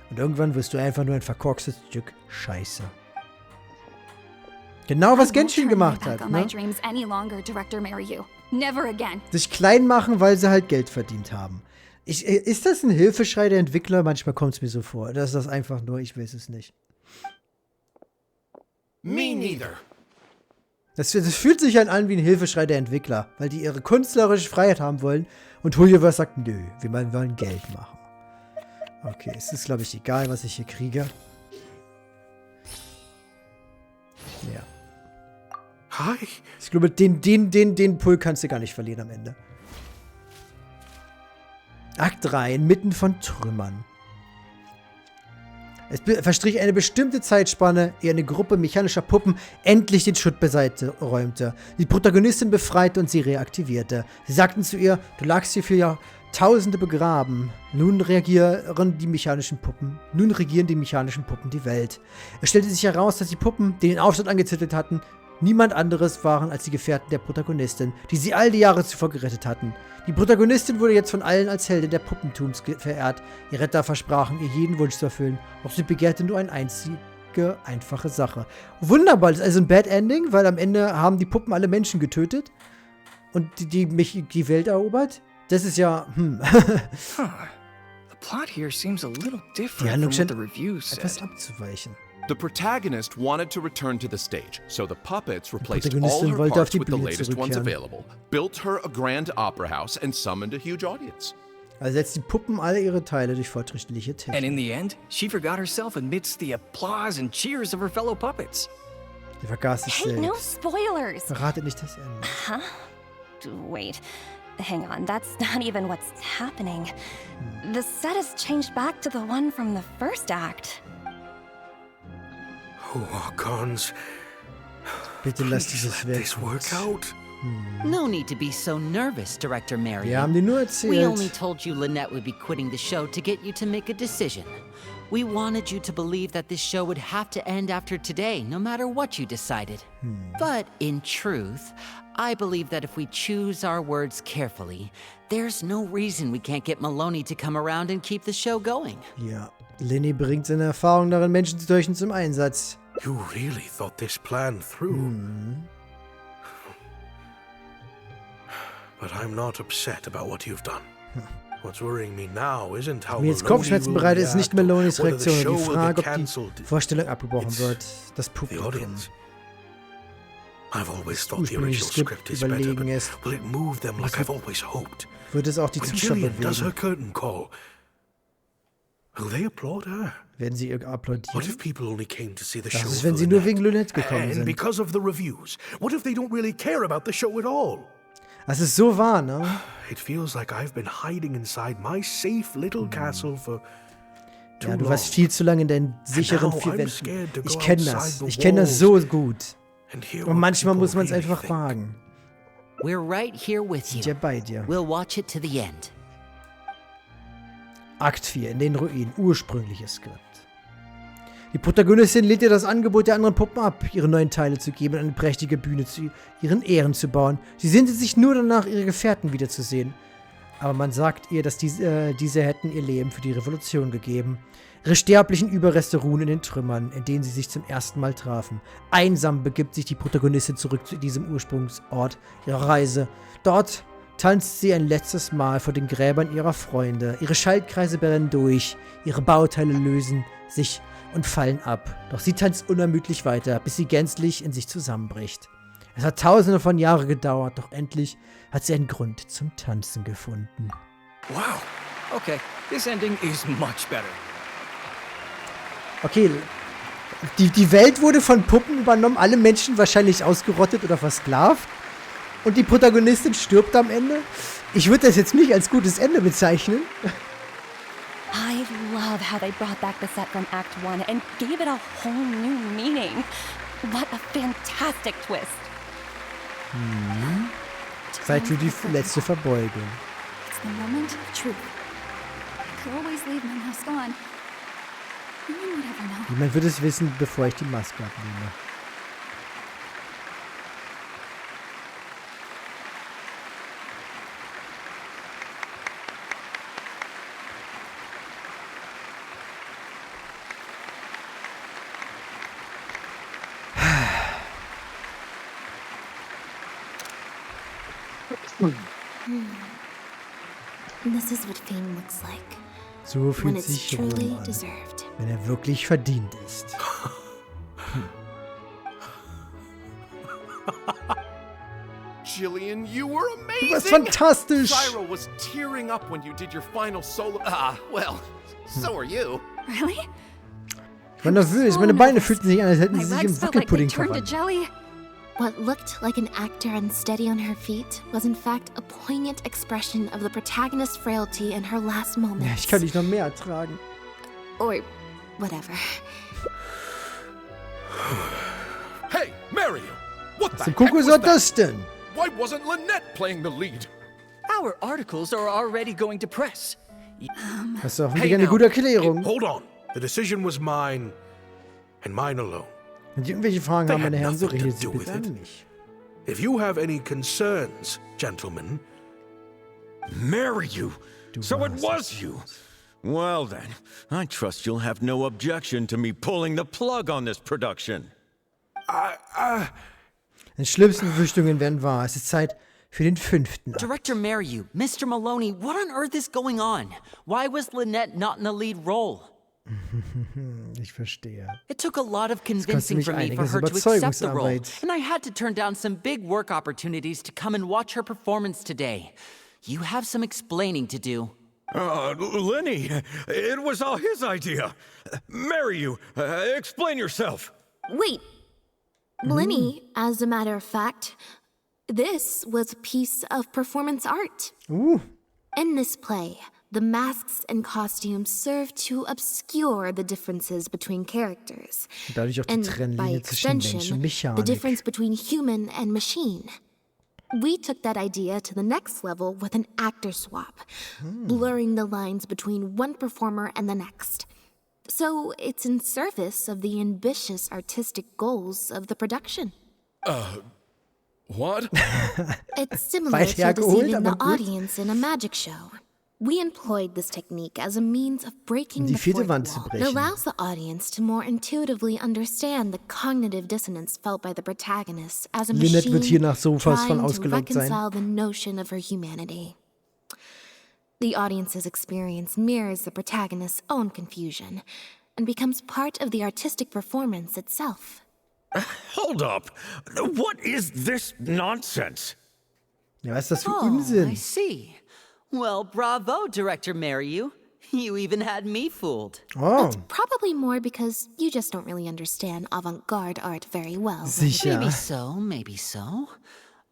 S1: Und irgendwann wirst du einfach nur ein verkorkstes Stück Scheiße. Genau, was Genshin gemacht hat, ne? Sich klein machen, weil sie halt Geld verdient haben. Ist das ein Hilfeschrei der Entwickler? Manchmal kommt es mir so vor. Das ist das einfach nur, ich weiß es nicht.
S12: Me neither.
S1: Das fühlt sich an wie ein Hilfeschrei der Entwickler, weil die ihre künstlerische Freiheit haben wollen und Huiverse sagt, nö, wir wollen Geld machen. Okay, es ist, glaube ich, egal, was ich hier kriege. Ja.
S15: Hi.
S1: Ich glaube, den Pull kannst du gar nicht verlieren am Ende. Akt 3, inmitten von Trümmern. Es verstrich eine bestimmte Zeitspanne, ehe eine Gruppe mechanischer Puppen endlich den Schutt beiseite räumte, die Protagonistin befreite und sie reaktivierte. Sie sagten zu ihr, du lagst hier für Jahrtausende begraben. Nun regieren die mechanischen Puppen die Welt. Es stellte sich heraus, dass die Puppen, die den Aufstand angezettelt hatten, niemand anderes waren als die Gefährten der Protagonistin, die sie all die Jahre zuvor gerettet hatten. Die Protagonistin wurde jetzt von allen als Heldin der Puppentums verehrt. Ihr Retter versprachen, ihr jeden Wunsch zu erfüllen, doch sie begehrte nur eine einzige, einfache Sache. Wunderbar, das ist also ein Bad Ending, weil am Ende haben die Puppen alle Menschen getötet und die Welt erobert. Das ist ja,
S11: The plot here seems a little different
S1: Die Handlung
S11: from what
S1: scheint
S11: the reviews said.
S1: etwas abzuweichen.
S12: The protagonist wanted to return to the stage, so the puppets replaced all
S1: Protagonistin
S12: her
S1: wollte auf
S12: parts
S1: die
S12: with the
S1: Bühne
S12: latest ones
S1: zurückkehren.
S12: available, built her a grand opera house, and summoned a huge audience.
S1: Also setzt die Puppen alle ihre Teile durch fortschrittliche
S11: And
S1: Technik.
S11: in the end, she forgot herself amidst the applause and cheers of her fellow puppets.
S1: Sie vergaß sich
S17: Hey, no
S1: selbst.
S17: spoilers!
S1: Verrate nicht das Ende.
S17: Huh? Wait. Hang on, that's not even what's happening. The set has changed back to the one from the first act.
S15: Oh, Archons.
S1: Bitte lass dieses
S15: Let this work out.
S7: No need to be so nervous, Director Mary.
S1: Wir haben dir nur
S7: We
S1: erzählt.
S7: only told you Lynette would be quitting the show to get you to make a decision. We wanted you to believe that this show would have to end after today, no matter what you decided. But in truth, I believe that if we choose our words carefully, there's no reason we can't get Maloney to come around and keep the show going.
S1: Ja, Lenny bringt seine Erfahrung darin, Menschen zu täuschen, zum Einsatz.
S15: You really thought this plan through. But I'm not upset about what you've done. What's worrying me now isn't how
S1: Mir jetzt
S15: Maloney
S1: Kopfschmerzen
S15: will
S1: bereitet, ist nicht
S15: react or
S1: Melonies
S15: whether the
S1: Reaktion,
S15: show
S1: sondern die
S15: will
S1: Frage,
S15: get
S1: ob
S15: cancelled.
S1: die Vorstellung abgebrochen
S15: It's
S1: wird. Das
S15: the
S1: Publikum.
S15: audience. I've always
S1: Das
S15: thought the
S1: ursprüngliche
S15: original
S1: Skript
S15: script is better,
S1: überlegen
S15: but
S1: ist.
S15: will it move them like I've always hoped?
S1: Wird es auch die
S15: When
S1: Zuschauer
S15: Jillian does her
S1: bewegen?
S15: curtain call, will they applaud her?
S1: Werden sie ihr
S15: What
S1: applaudieren?
S15: if people only came to see the
S1: Das
S15: show
S1: ist,
S15: for
S1: wenn sie nur
S15: Lynette?
S1: wegen Lynette gekommen
S15: And
S1: sind.
S15: because of the reviews? What if they don't really care about the show at all?
S1: Das ist so wahr, ne?
S15: It feels like I've been hiding inside my safe little castle for too
S1: Ja, du
S15: long.
S1: warst viel zu lange in deinen sicheren
S15: now
S1: vier
S15: I'm
S1: Wänden.
S15: scared to
S1: Ich
S15: go
S1: kenne
S15: outside
S1: das.
S15: the
S1: Ich kenne das
S15: walls
S1: so gut.
S15: and hear
S1: Und
S15: what
S1: manchmal
S15: people
S1: muss man es
S15: really
S1: einfach
S15: think.
S1: wagen.
S7: We're right here with
S1: Sind
S7: you.
S1: ja bei dir.
S7: We'll watch it to the end.
S1: Akt 4, in den Ruinen, ursprüngliches Skript. Die Protagonistin lehnt ihr das Angebot der anderen Puppen ab, ihre neuen Teile zu geben und eine prächtige Bühne zu ihren Ehren zu bauen. Sie sehnte sich nur danach, ihre Gefährten wiederzusehen. Aber man sagt ihr, dass diese hätten ihr Leben für die Revolution gegeben. Ihre sterblichen Überreste ruhen in den Trümmern, in denen sie sich zum ersten Mal trafen. Einsam begibt sich die Protagonistin zurück zu diesem Ursprungsort ihrer Reise. Dort tanzt sie ein letztes Mal vor den Gräbern ihrer Freunde. Ihre Schaltkreise brennen durch, ihre Bauteile lösen sich und fallen ab. Doch sie tanzt unermüdlich weiter, bis sie gänzlich in sich zusammenbricht. Es hat tausende von Jahren gedauert, doch endlich hat sie einen Grund zum Tanzen gefunden.
S11: Wow. Okay, this ending is much better.
S1: Okay, die Welt wurde von Puppen übernommen, alle Menschen wahrscheinlich ausgerottet oder versklavt. Und die Protagonistin stirbt am Ende. Ich würde das jetzt nicht als gutes Ende bezeichnen.
S17: I love how they brought back the set from Act 1 and gave it a whole new meaning. What a fantastic twist.
S1: Zeit für die letzte Verbeugung.
S9: It's the moment of truth. I could always leave my mask on. No one would ever know.
S1: Niemand wird es wissen, bevor ich die Maske abnehme.
S14: This is what fame looks like.
S1: So
S14: when
S1: fühlt
S14: it's
S1: sich
S14: truly
S1: Ruhm an,
S14: deserved.
S1: wenn er wirklich verdient ist.
S12: Jillian, you were amazing!
S1: Du warst fantastisch!
S12: Shira was tearing up when you did your final solo. Well, so are you.
S9: Really?
S1: Ich war nervös, meine Beine fühlten sich an, als hätten
S9: My
S1: sie sich
S9: legs
S1: im
S9: felt like they
S1: Wackelpudding
S9: turned to
S1: verwandelt.
S9: jelly.
S14: What looked like an actor unsteady on her feet was in fact a poignant expression of the protagonist's frailty in her last
S1: Ja,
S14: moments.
S1: ich kann nicht noch mehr ertragen.
S14: Or whatever.
S10: Hey, Mario! What the
S1: Was zum
S10: heck
S1: Kuckuck
S10: was
S1: soll
S10: that?
S1: das denn?
S10: Why wasn't Lynette playing the lead?
S11: Our articles are already going to press.
S1: Das ist doch hoffentlich eine gute Erklärung.
S15: Hold on. The decision was mine and mine alone.
S1: Wenn Sie irgendwelche Fragen
S15: They
S1: haben, meine
S15: had
S1: Herren, so
S15: nothing to
S1: redet Sie
S15: do with
S1: bitte
S15: it.
S1: an mich.
S15: If you have any concerns, gentlemen.
S16: Marry you? So it was you. Well then, I trust you'll have no objection to me pulling the plug on this production.
S1: Die schlimmsten Befürchtungen werden wahr. Es ist Zeit für den 5. Akt.
S7: Director Mariu, Mr. Maloney, what on earth is going on? Why was Lynette not in the lead role?
S1: Ich verstehe.
S7: It took a lot of
S1: kostet
S7: convincing
S1: mich
S7: for me for
S1: einiges
S7: her to accept the role,
S1: Überzeugungsarbeit.
S7: and I had to turn down some big work opportunities to come and watch her performance today. You have some explaining to do.
S16: Lenny, it was all his idea. Marry you. Explain yourself.
S14: Wait! Blinny, as a matter of fact, this was a piece of performance art. In this play, the masks and costumes serve to obscure the differences between characters.
S1: Dadurch auch die
S14: And by
S1: Trennlinie zwischen Mensch und
S14: extension, the
S1: Mechanik.
S14: difference between human and machine. We took that idea to the next level with an actor swap, blurring the lines between one performer and the next. So it's in service of the ambitious artistic goals of the production.
S10: What?
S14: It's similar
S1: Weit
S14: to
S1: hergeholt,
S14: deceiving
S1: aber
S14: the
S1: gut.
S14: audience in a magic show. We employed this technique as a means of breaking
S1: Die
S14: the
S1: vierte
S14: fourth
S1: Wand zu
S14: wall. It
S1: brechen.
S14: allows the audience to more intuitively understand the cognitive dissonance felt by the protagonist as a
S1: Lynette
S14: machine
S1: wird hier nach Sofas von
S14: trying to
S1: ausgelockt sein.
S14: reconcile the notion of her humanity. The audience's experience mirrors the protagonist's own confusion and becomes part of the artistic performance itself.
S16: Hold up. What is this nonsense?
S1: Ja, was ist das für
S7: Oh, I
S1: Unsinn?
S7: see. Well, bravo, Director Mariu. You even had me fooled.
S1: Oh,
S14: Probably more because you just don't really understand avant-garde art very well.
S1: sicher.
S7: Maybe so, maybe so.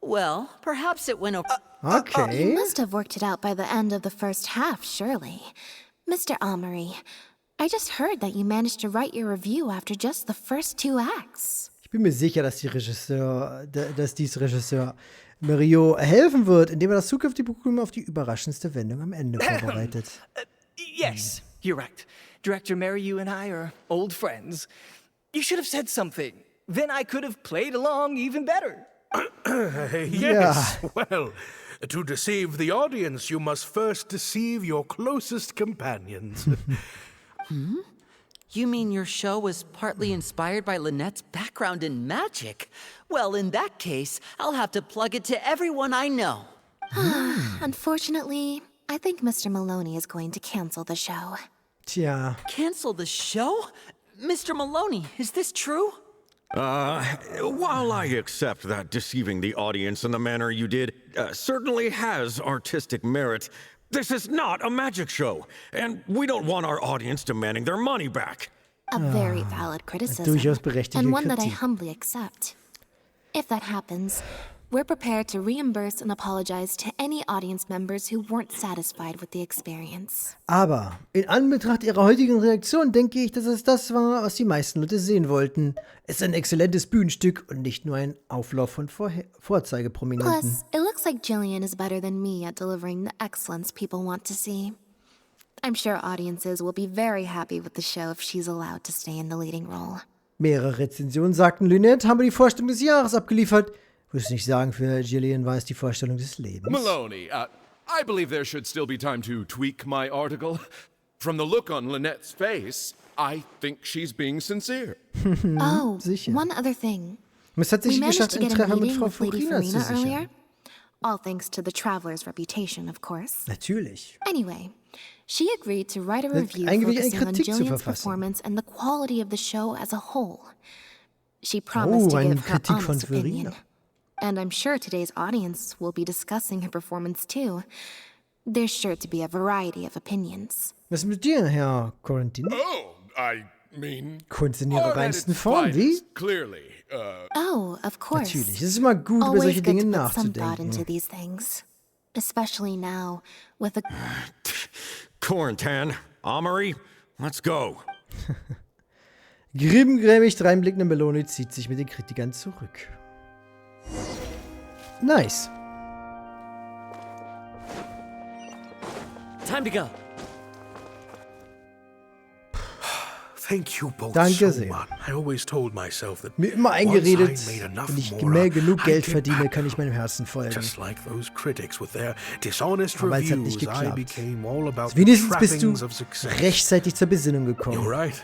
S7: Well, perhaps it went over.
S14: You
S1: Okay.
S14: must have worked it out by the end of the first half, surely. Mr. Amory, I just heard that you managed to write your review after just the first 2 acts.
S1: Ich bin mir sicher, dass dies Regisseur Mario helfen wird, indem er das zukünftige Publikum auf die überraschendste Wendung am Ende vorbereitet.
S11: Yes, you're right. Director Mariu and I are old friends. You should have said something. Then I could have played along even better.
S15: Yes, well, to deceive the audience, you must first deceive your closest companions.
S7: You mean your show was partly inspired by Lynette's background in magic? Well, in that case, I'll have to plug it to everyone I know.
S14: Unfortunately, I think Mr. Maloney is going to cancel the show.
S1: Tja,
S7: Cancel the show? Mr. Maloney, is this true?
S16: While I accept that deceiving the audience in the manner you did certainly has artistic merit, This is not a magic show, and we don't want our audience demanding their money back.
S14: A very valid criticism,
S1: durchaus berechtigte
S14: and one that I
S1: Kritik.
S14: humbly accept. If that happens, we're prepared to reimburse and apologize to any audience members who weren't satisfied with the experience.
S1: Aber in Anbetracht ihrer heutigen Reaktion denke ich, dass es das war, was die meisten Leute sehen wollten. Es ist ein exzellentes Bühnenstück und nicht nur ein Auflauf von Vorzeigeprominenten.
S14: Plus, it looks like Jillian is better than me at delivering the excellence people want to see. I'm sure audiences will be very happy with the show if she's allowed to stay in the leading role.
S1: Mehrere Rezensionen sagten, Lynette habe die Vorstellung des Jahres abgeliefert. Würde ich nicht sagen, für Jillian war es die Vorstellung des Lebens.
S10: Maloney, I believe there should still be time to tweak my article. From the look on Lynette's face, I think she's being sincere.
S14: Oh,
S1: Sicher.
S14: one other thing.
S1: Es hat
S14: We
S1: sich
S14: managed
S1: geschafft,
S14: to
S1: einen
S14: get a
S1: Treffer mit
S14: meeting
S1: Frau
S14: with Lady
S1: Furina zu
S14: Farina
S1: sichern.
S14: earlier. All thanks to the Traveler's reputation, of course.
S1: Natürlich.
S14: Anyway, she agreed to write a
S1: Sie hat
S14: review
S1: eigentlich eine
S14: focusing on
S1: Kritik zu
S14: Jillian's
S1: verfassen.
S14: performance and the quality of the show as a whole. She promised to
S1: eine
S14: give her
S1: Kritik von
S14: honest opinion.
S1: Farina.
S14: And I'm sure today's audience will be discussing her performance too. There's sure to be a variety of opinions.
S1: Was ist mit dir, Herr Corentin?
S10: Oh, I mean...
S1: Kunst in ihrer
S10: art at
S1: reinsten
S10: its
S1: Form, wie?
S10: finest, clearly.
S14: Oh, of course.
S1: Natürlich. Es ist immer gut, über
S14: Always
S1: solche
S14: good
S1: Dinge
S14: to put some thought into
S1: nachzudenken.
S14: these things. Especially now, with a...
S16: Corentin, Amory, let's go.
S1: Grimmgrämig dreinblickende Melone zieht sich mit den Kritikern zurück. Nice.
S11: Time to go.
S15: Thank you both
S1: Danke
S15: so
S1: sehr.
S15: much. I always told myself that
S1: Mir immer
S15: once
S1: eingeredet,
S15: I made enough
S1: wenn ich
S15: more,
S1: mehr genug
S15: I'd
S1: Geld
S15: get
S1: verdiene,
S15: back.
S1: kann ich meinem Herzen folgen.
S15: Just like those critics with their dishonest
S1: Aber es hat nicht
S15: reviews, I
S1: geklappt.
S15: became all about the
S1: Wenigstens bist du
S15: trappings of success.
S1: rechtzeitig zur Besinnung gekommen.
S15: You're right.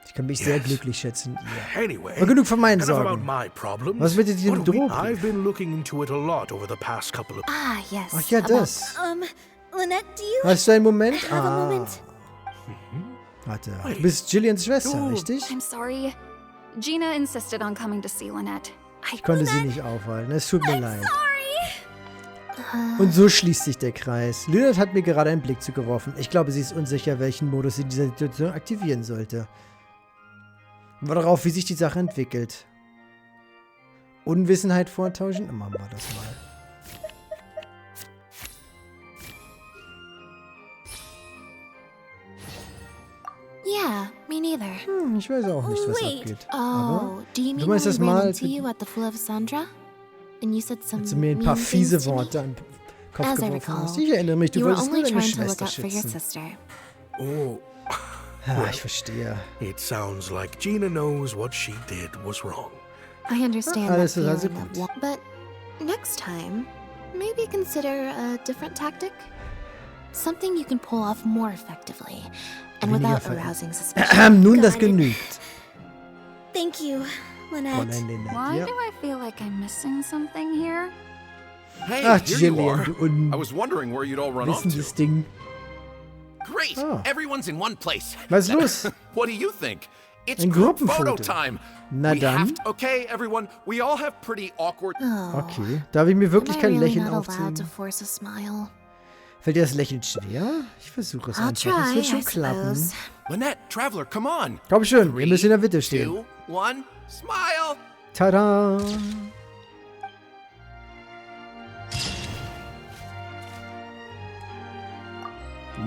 S1: Ich kann mich sehr
S15: Yes.
S1: glücklich schätzen. Ja.
S15: Anyway,
S1: Aber genug von meinen
S15: enough about
S1: Sorgen.
S15: my problems.
S1: Was wird jetzt hier
S15: What
S1: ein
S15: do we-
S1: Drohbrief?
S15: I've been looking into it a lot over the past couple of...
S14: Ah, yes.
S1: Ach ja,
S14: about-
S1: das.
S8: Lynette, do you
S1: Hast du einen Moment?
S8: have a moment?
S1: Warte. Du bist Jillians Schwester, richtig?
S9: I'm sorry. Gina insisted on coming to see Lynette.
S1: Ich konnte sie nicht aufhalten. Es tut mir leid. Und so schließt sich der Kreis. Lynette hat mir gerade einen Blick zugeworfen. Ich glaube, sie ist unsicher, welchen Modus sie in dieser Situation aktivieren sollte. Aber darauf, wie sich die Sache entwickelt. Unwissenheit vortauschen? Machen wir das mal.
S14: Yeah, me neither.
S1: Ich weiß auch nicht, was
S8: Wait.
S1: abgeht.
S14: Oh,
S1: Aber
S14: do you
S1: du
S14: mean
S1: meinst
S14: when
S1: das
S14: we ran
S1: Mal,
S14: into you at the Full of Sandra? And you said some
S1: als du mir ein paar
S14: mean
S1: fiese
S14: things to me?
S1: Worte an den Kopf
S14: As I
S1: geworfen
S14: recall,
S1: hast. Ich erinnere mich, du
S14: you were
S1: wolltest nur
S14: only
S1: deine
S14: trying to look
S1: Schwester
S14: out for your
S1: schützen.
S14: sister.
S15: Oh,
S1: Ich verstehe.
S15: it sounds like Gina knows what she did was wrong.
S14: I understand
S1: Alles
S14: that
S1: ist also
S14: feeling
S1: gut.
S14: but next time, maybe consider a different tactic? Something you can pull off more effectively and
S1: Weniger
S14: without
S1: ver-
S14: arousing suspicion.
S1: Nun, das
S8: Got it.
S1: genügt.
S8: Thank you,
S1: Oh
S8: Lynette.
S1: nein, Lynette,
S9: Why
S1: ja.
S9: do I feel like I'm missing something here?
S10: Hey,
S1: Ach,
S10: here you
S1: Jillian,
S10: are.
S1: du
S10: I was wondering where you'd all run off to.
S1: unwissendes Ding.
S12: Great!
S1: Oh.
S12: Everyone's in one place.
S1: Was ist los?
S12: What do you think? It's
S1: Ein
S12: group
S1: Gruppenfoto.
S12: photo time.
S1: Na
S12: we
S1: dann.
S12: have to, okay, everyone. We all have pretty awkward.
S1: Okay. Darf ich mir wirklich
S14: Am I
S1: kein
S14: really
S1: Lächeln
S14: not allowed
S1: aufziehen?
S14: to force a smile?
S1: Fällt dir das Lächeln schwer? Ich versuche es
S14: I'll
S1: einfach. Es
S14: try,
S1: wird schon
S14: I
S1: klappen.
S14: suppose.
S12: Lynette, Traveler, come on.
S1: Komm schon, wir müssen in der Mitte stehen.
S12: 2, 1, smile.
S1: Tada!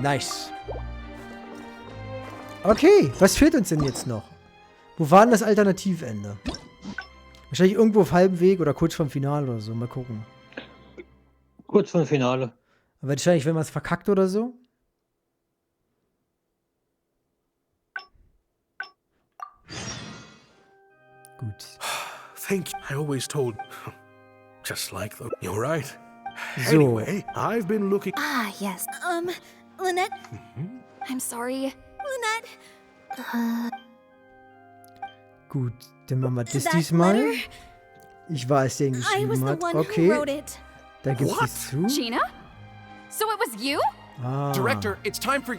S1: Nice. Okay, was fehlt uns denn jetzt noch? Wo war denn das Alternativende? Wahrscheinlich irgendwo auf halbem Weg oder kurz vorm Finale oder so. Mal gucken.
S3: Kurz vor dem Finale.
S1: Aber wahrscheinlich, wenn man es verkackt oder so. Gut.
S15: Thank you. I always told... Just like the... You're right.
S1: So.
S15: Anyway, I've been looking...
S14: Ah, yes.
S8: Lynette,
S9: I'm sorry.
S8: Lynette,
S1: Gut, dann machen wir das
S8: That
S1: diesmal.
S8: letter?
S1: Ich war es, der ihn
S8: I was
S1: geschrieben
S8: the
S1: hat.
S8: one who
S1: Okay,
S8: wrote it.
S1: da gibt's es zu.
S9: Gina? So it was you?
S1: Ah.
S12: Director, it's time for.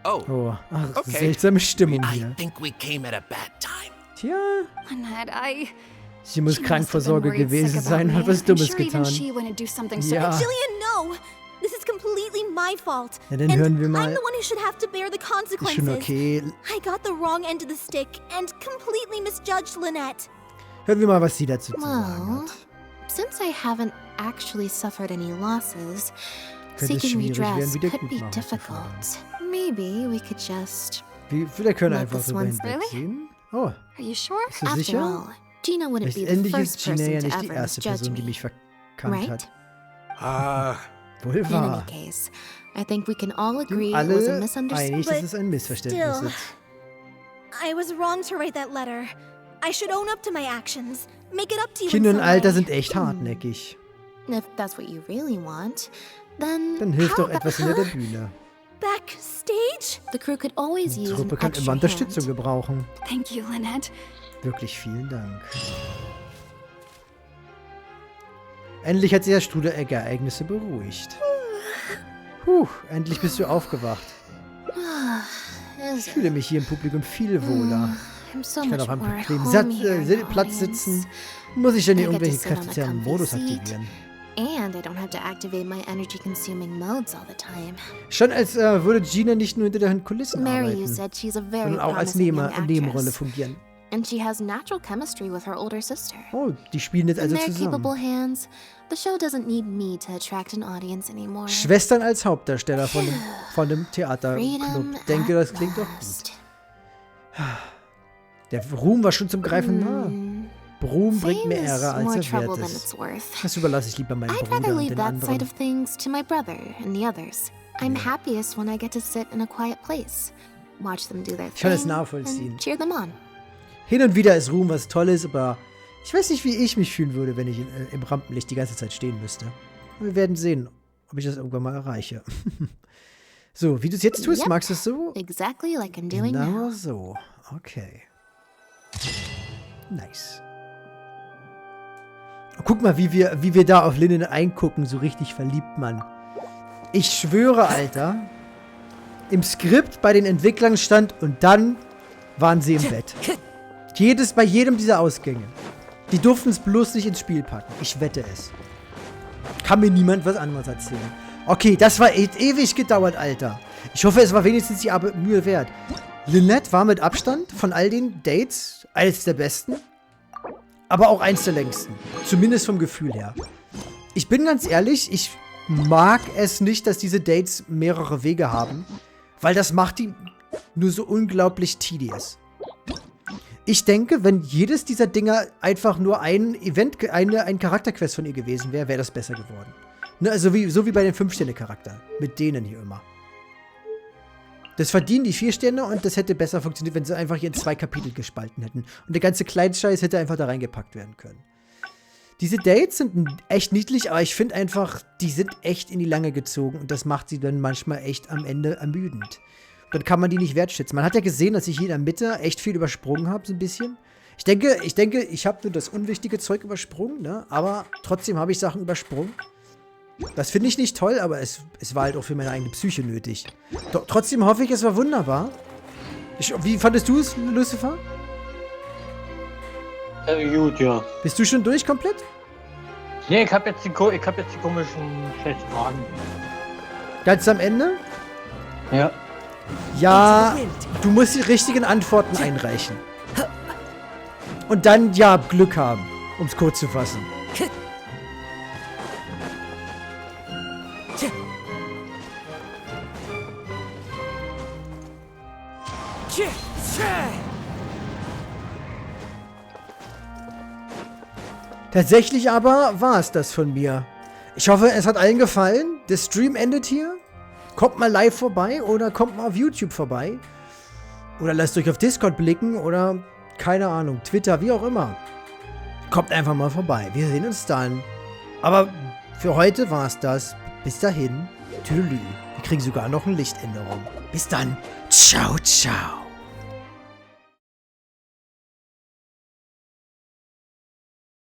S12: Oh,
S1: Oh, ach,
S12: Okay.
S1: seltsame Stimmung
S12: I
S1: hier.
S12: think we came at a bad time.
S1: Tja,
S9: Lynette,
S1: sie muss
S9: She must have
S1: Krankversorge
S9: been worried
S1: gewesen
S9: sick
S1: sein,
S9: about
S1: hat
S9: me.
S1: was
S9: I'm
S1: Dummes
S9: sure even
S1: getan.
S9: she wouldn't do something so...
S1: Ja.
S8: Jillian, no! This is
S18: completely my fault.
S1: Ja, dann hören wir mal.
S18: I'm the one who should have to bear the consequences.
S1: Ist schon okay.
S18: I got the wrong end of the stick and completely misjudged Lynette.
S1: Hören wir mal, was sie dazu zu sagen
S14: Well,
S1: hat.
S14: since I haven't actually suffered any losses,
S1: Könnte es
S14: seeking
S1: schwierig werden,
S14: redress
S1: wieder
S14: could
S1: gut
S14: be
S1: machen zu
S14: difficult. Maybe we could just...
S1: Wir können
S14: let
S1: einfach
S14: this
S1: drüber
S14: one
S1: hinwegsehen. Oh,
S9: Are you sure?
S1: bist du
S14: After
S1: sicher?
S14: all, Gina wouldn't be the
S1: Letztendlich
S14: first
S1: ist Gina
S14: person
S1: ja
S14: to
S1: nicht die
S14: ever
S1: erste
S14: misjudge
S1: Person, die
S14: me,
S1: mich verkannt
S14: right?
S1: hat.
S15: Wohl
S14: In any
S15: wahr.
S14: case, I think we can all
S1: Sind
S14: agree it was a
S1: alle
S14: misunderstanding.
S1: einig, dass es ein Missverständnis
S18: still.
S1: ist.
S18: I was wrong to write that letter. I should own up to my actions. Make it up to you in
S1: Kinder und
S18: some
S1: Alter
S18: way.
S1: sind echt hartnäckig.
S14: If that's what you really want, then
S1: Dann hilft
S14: how
S1: doch etwas hinter der Bühne.
S18: Backstage?
S14: The crew could always
S1: Die
S14: use an
S1: Truppe kann
S14: extra
S1: immer
S14: hand.
S1: Unterstützung gebrauchen.
S9: Thank you, Lynette.
S1: Wirklich vielen Dank. Endlich hat sich das Struderereignisse beruhigt. Endlich bist du aufgewacht. Ich fühle mich hier im Publikum viel wohler.
S14: I'm so
S1: Ich kann
S14: much
S1: auch am
S14: more at
S1: bequemen
S14: home here in the
S1: Platz
S14: audience.
S1: sitzen. Muss ich denn hier
S14: I get to
S1: irgendwelche
S14: sit on a
S1: kräftigen
S14: comfy
S1: Modus
S14: seat.
S1: aktivieren?
S14: And I don't have to activate my energy-consuming modes all the time.
S1: Schon als würde Gina nicht nur hinter den Kulissen
S14: Mary, you
S1: arbeiten,
S14: said she's a very
S1: sondern auch als
S14: promising young
S1: Nebenrolle
S14: actress.
S1: fungieren.
S14: And she has natural chemistry with her older sister.
S1: Oh, die spielen jetzt
S14: In
S1: also
S14: their capable
S1: zusammen.
S14: hands, the show doesn't need me to attract an audience anymore.
S1: Schwestern als Hauptdarsteller von dem Theaterclub.
S14: Freedom
S1: Ich denke, das
S14: at
S1: klingt doch
S14: last.
S1: gut. Der Ruhm war schon zum Greifen nah. Ruhm bringt mehr
S14: Fame is
S1: Ehre, als
S14: more
S1: er
S14: trouble
S1: wert
S14: than
S1: ist.
S14: it's worth.
S1: Das überlasse ich lieber meinem
S14: I'd
S1: Bruder
S14: rather
S1: und
S14: leave
S1: den
S14: that side
S1: anderen.
S14: of things to my brother and the others. I'm happiest when I get to sit in a quiet place, watch them do their
S1: Ich kann es
S14: thing,
S1: nachvollziehen.
S14: and cheer them on.
S1: Hin und wieder ist Ruhm was Tolles, aber ich weiß nicht, wie ich mich fühlen würde, wenn ich im Rampenlicht die ganze Zeit stehen müsste. Wir werden sehen, ob ich das irgendwann mal erreiche. So, wie du es jetzt tust,
S14: Yep,
S1: magst du es so?
S14: Exactly like I'm doing
S1: Genau
S14: now.
S1: so. Okay. Nice. Guck mal, wie wir da auf Lynette eingucken, so richtig verliebt, Mann. Ich schwöre, Alter, im Skript bei den Entwicklern stand und dann waren sie im Bett. Bei jedem dieser Ausgänge. Die durften es bloß nicht ins Spiel packen. Ich wette es. Kann mir niemand was anderes erzählen. Okay, das war ewig gedauert, Alter. Ich hoffe, es war wenigstens die Mühe wert. Lynette war mit Abstand von all den Dates eines der besten, aber auch eins der längsten. Zumindest vom Gefühl her. Ich bin ganz ehrlich, ich mag es nicht, dass diese Dates mehrere Wege haben, weil das macht die nur so unglaublich tedious. Ich denke, wenn jedes dieser Dinger einfach nur ein Charakterquest von ihr gewesen wäre, wäre das besser geworden. Ne, also so wie bei den 5-Sterne-Charakteren. Mit denen hier immer. Das verdienen die 4 Sterne und das hätte besser funktioniert, wenn sie einfach hier in 2 Kapitel gespalten hätten. Und der ganze Kleinscheiß hätte einfach da reingepackt werden können. Diese Dates sind echt niedlich, aber ich finde einfach, die sind echt in die Lange gezogen und das macht sie dann manchmal echt am Ende ermüdend. Dann kann man die nicht wertschätzen. Man hat ja gesehen, dass ich hier in der Mitte echt viel übersprungen habe, so ein bisschen. Ich denke, ich habe nur das unwichtige Zeug übersprungen, ne? Aber trotzdem habe ich Sachen übersprungen. Das finde ich nicht toll, aber es war halt auch für meine eigene Psyche nötig. Trotzdem hoffe ich, es war wunderbar. Wie fandest du es, Lucifer?
S3: Gut, ja.
S1: Bist du schon durch komplett?
S3: Nee, ich hab jetzt die komischen Fragen.
S1: Ganz am Ende?
S3: Ja.
S1: Ja, du musst die richtigen Antworten einreichen. Und dann, ja, Glück haben, um es kurz zu fassen. Tatsächlich aber war es das von mir. Ich hoffe, es hat allen gefallen. Der Stream endet hier. Kommt mal live vorbei oder kommt mal auf YouTube vorbei. Oder lasst euch auf Discord blicken oder, keine Ahnung, Twitter, wie auch immer. Kommt einfach mal vorbei. Wir sehen uns dann. Aber für heute war es das. Bis dahin, tüdelü. Wir kriegen sogar noch eine Lichtänderung. Bis dann. Ciao, ciao.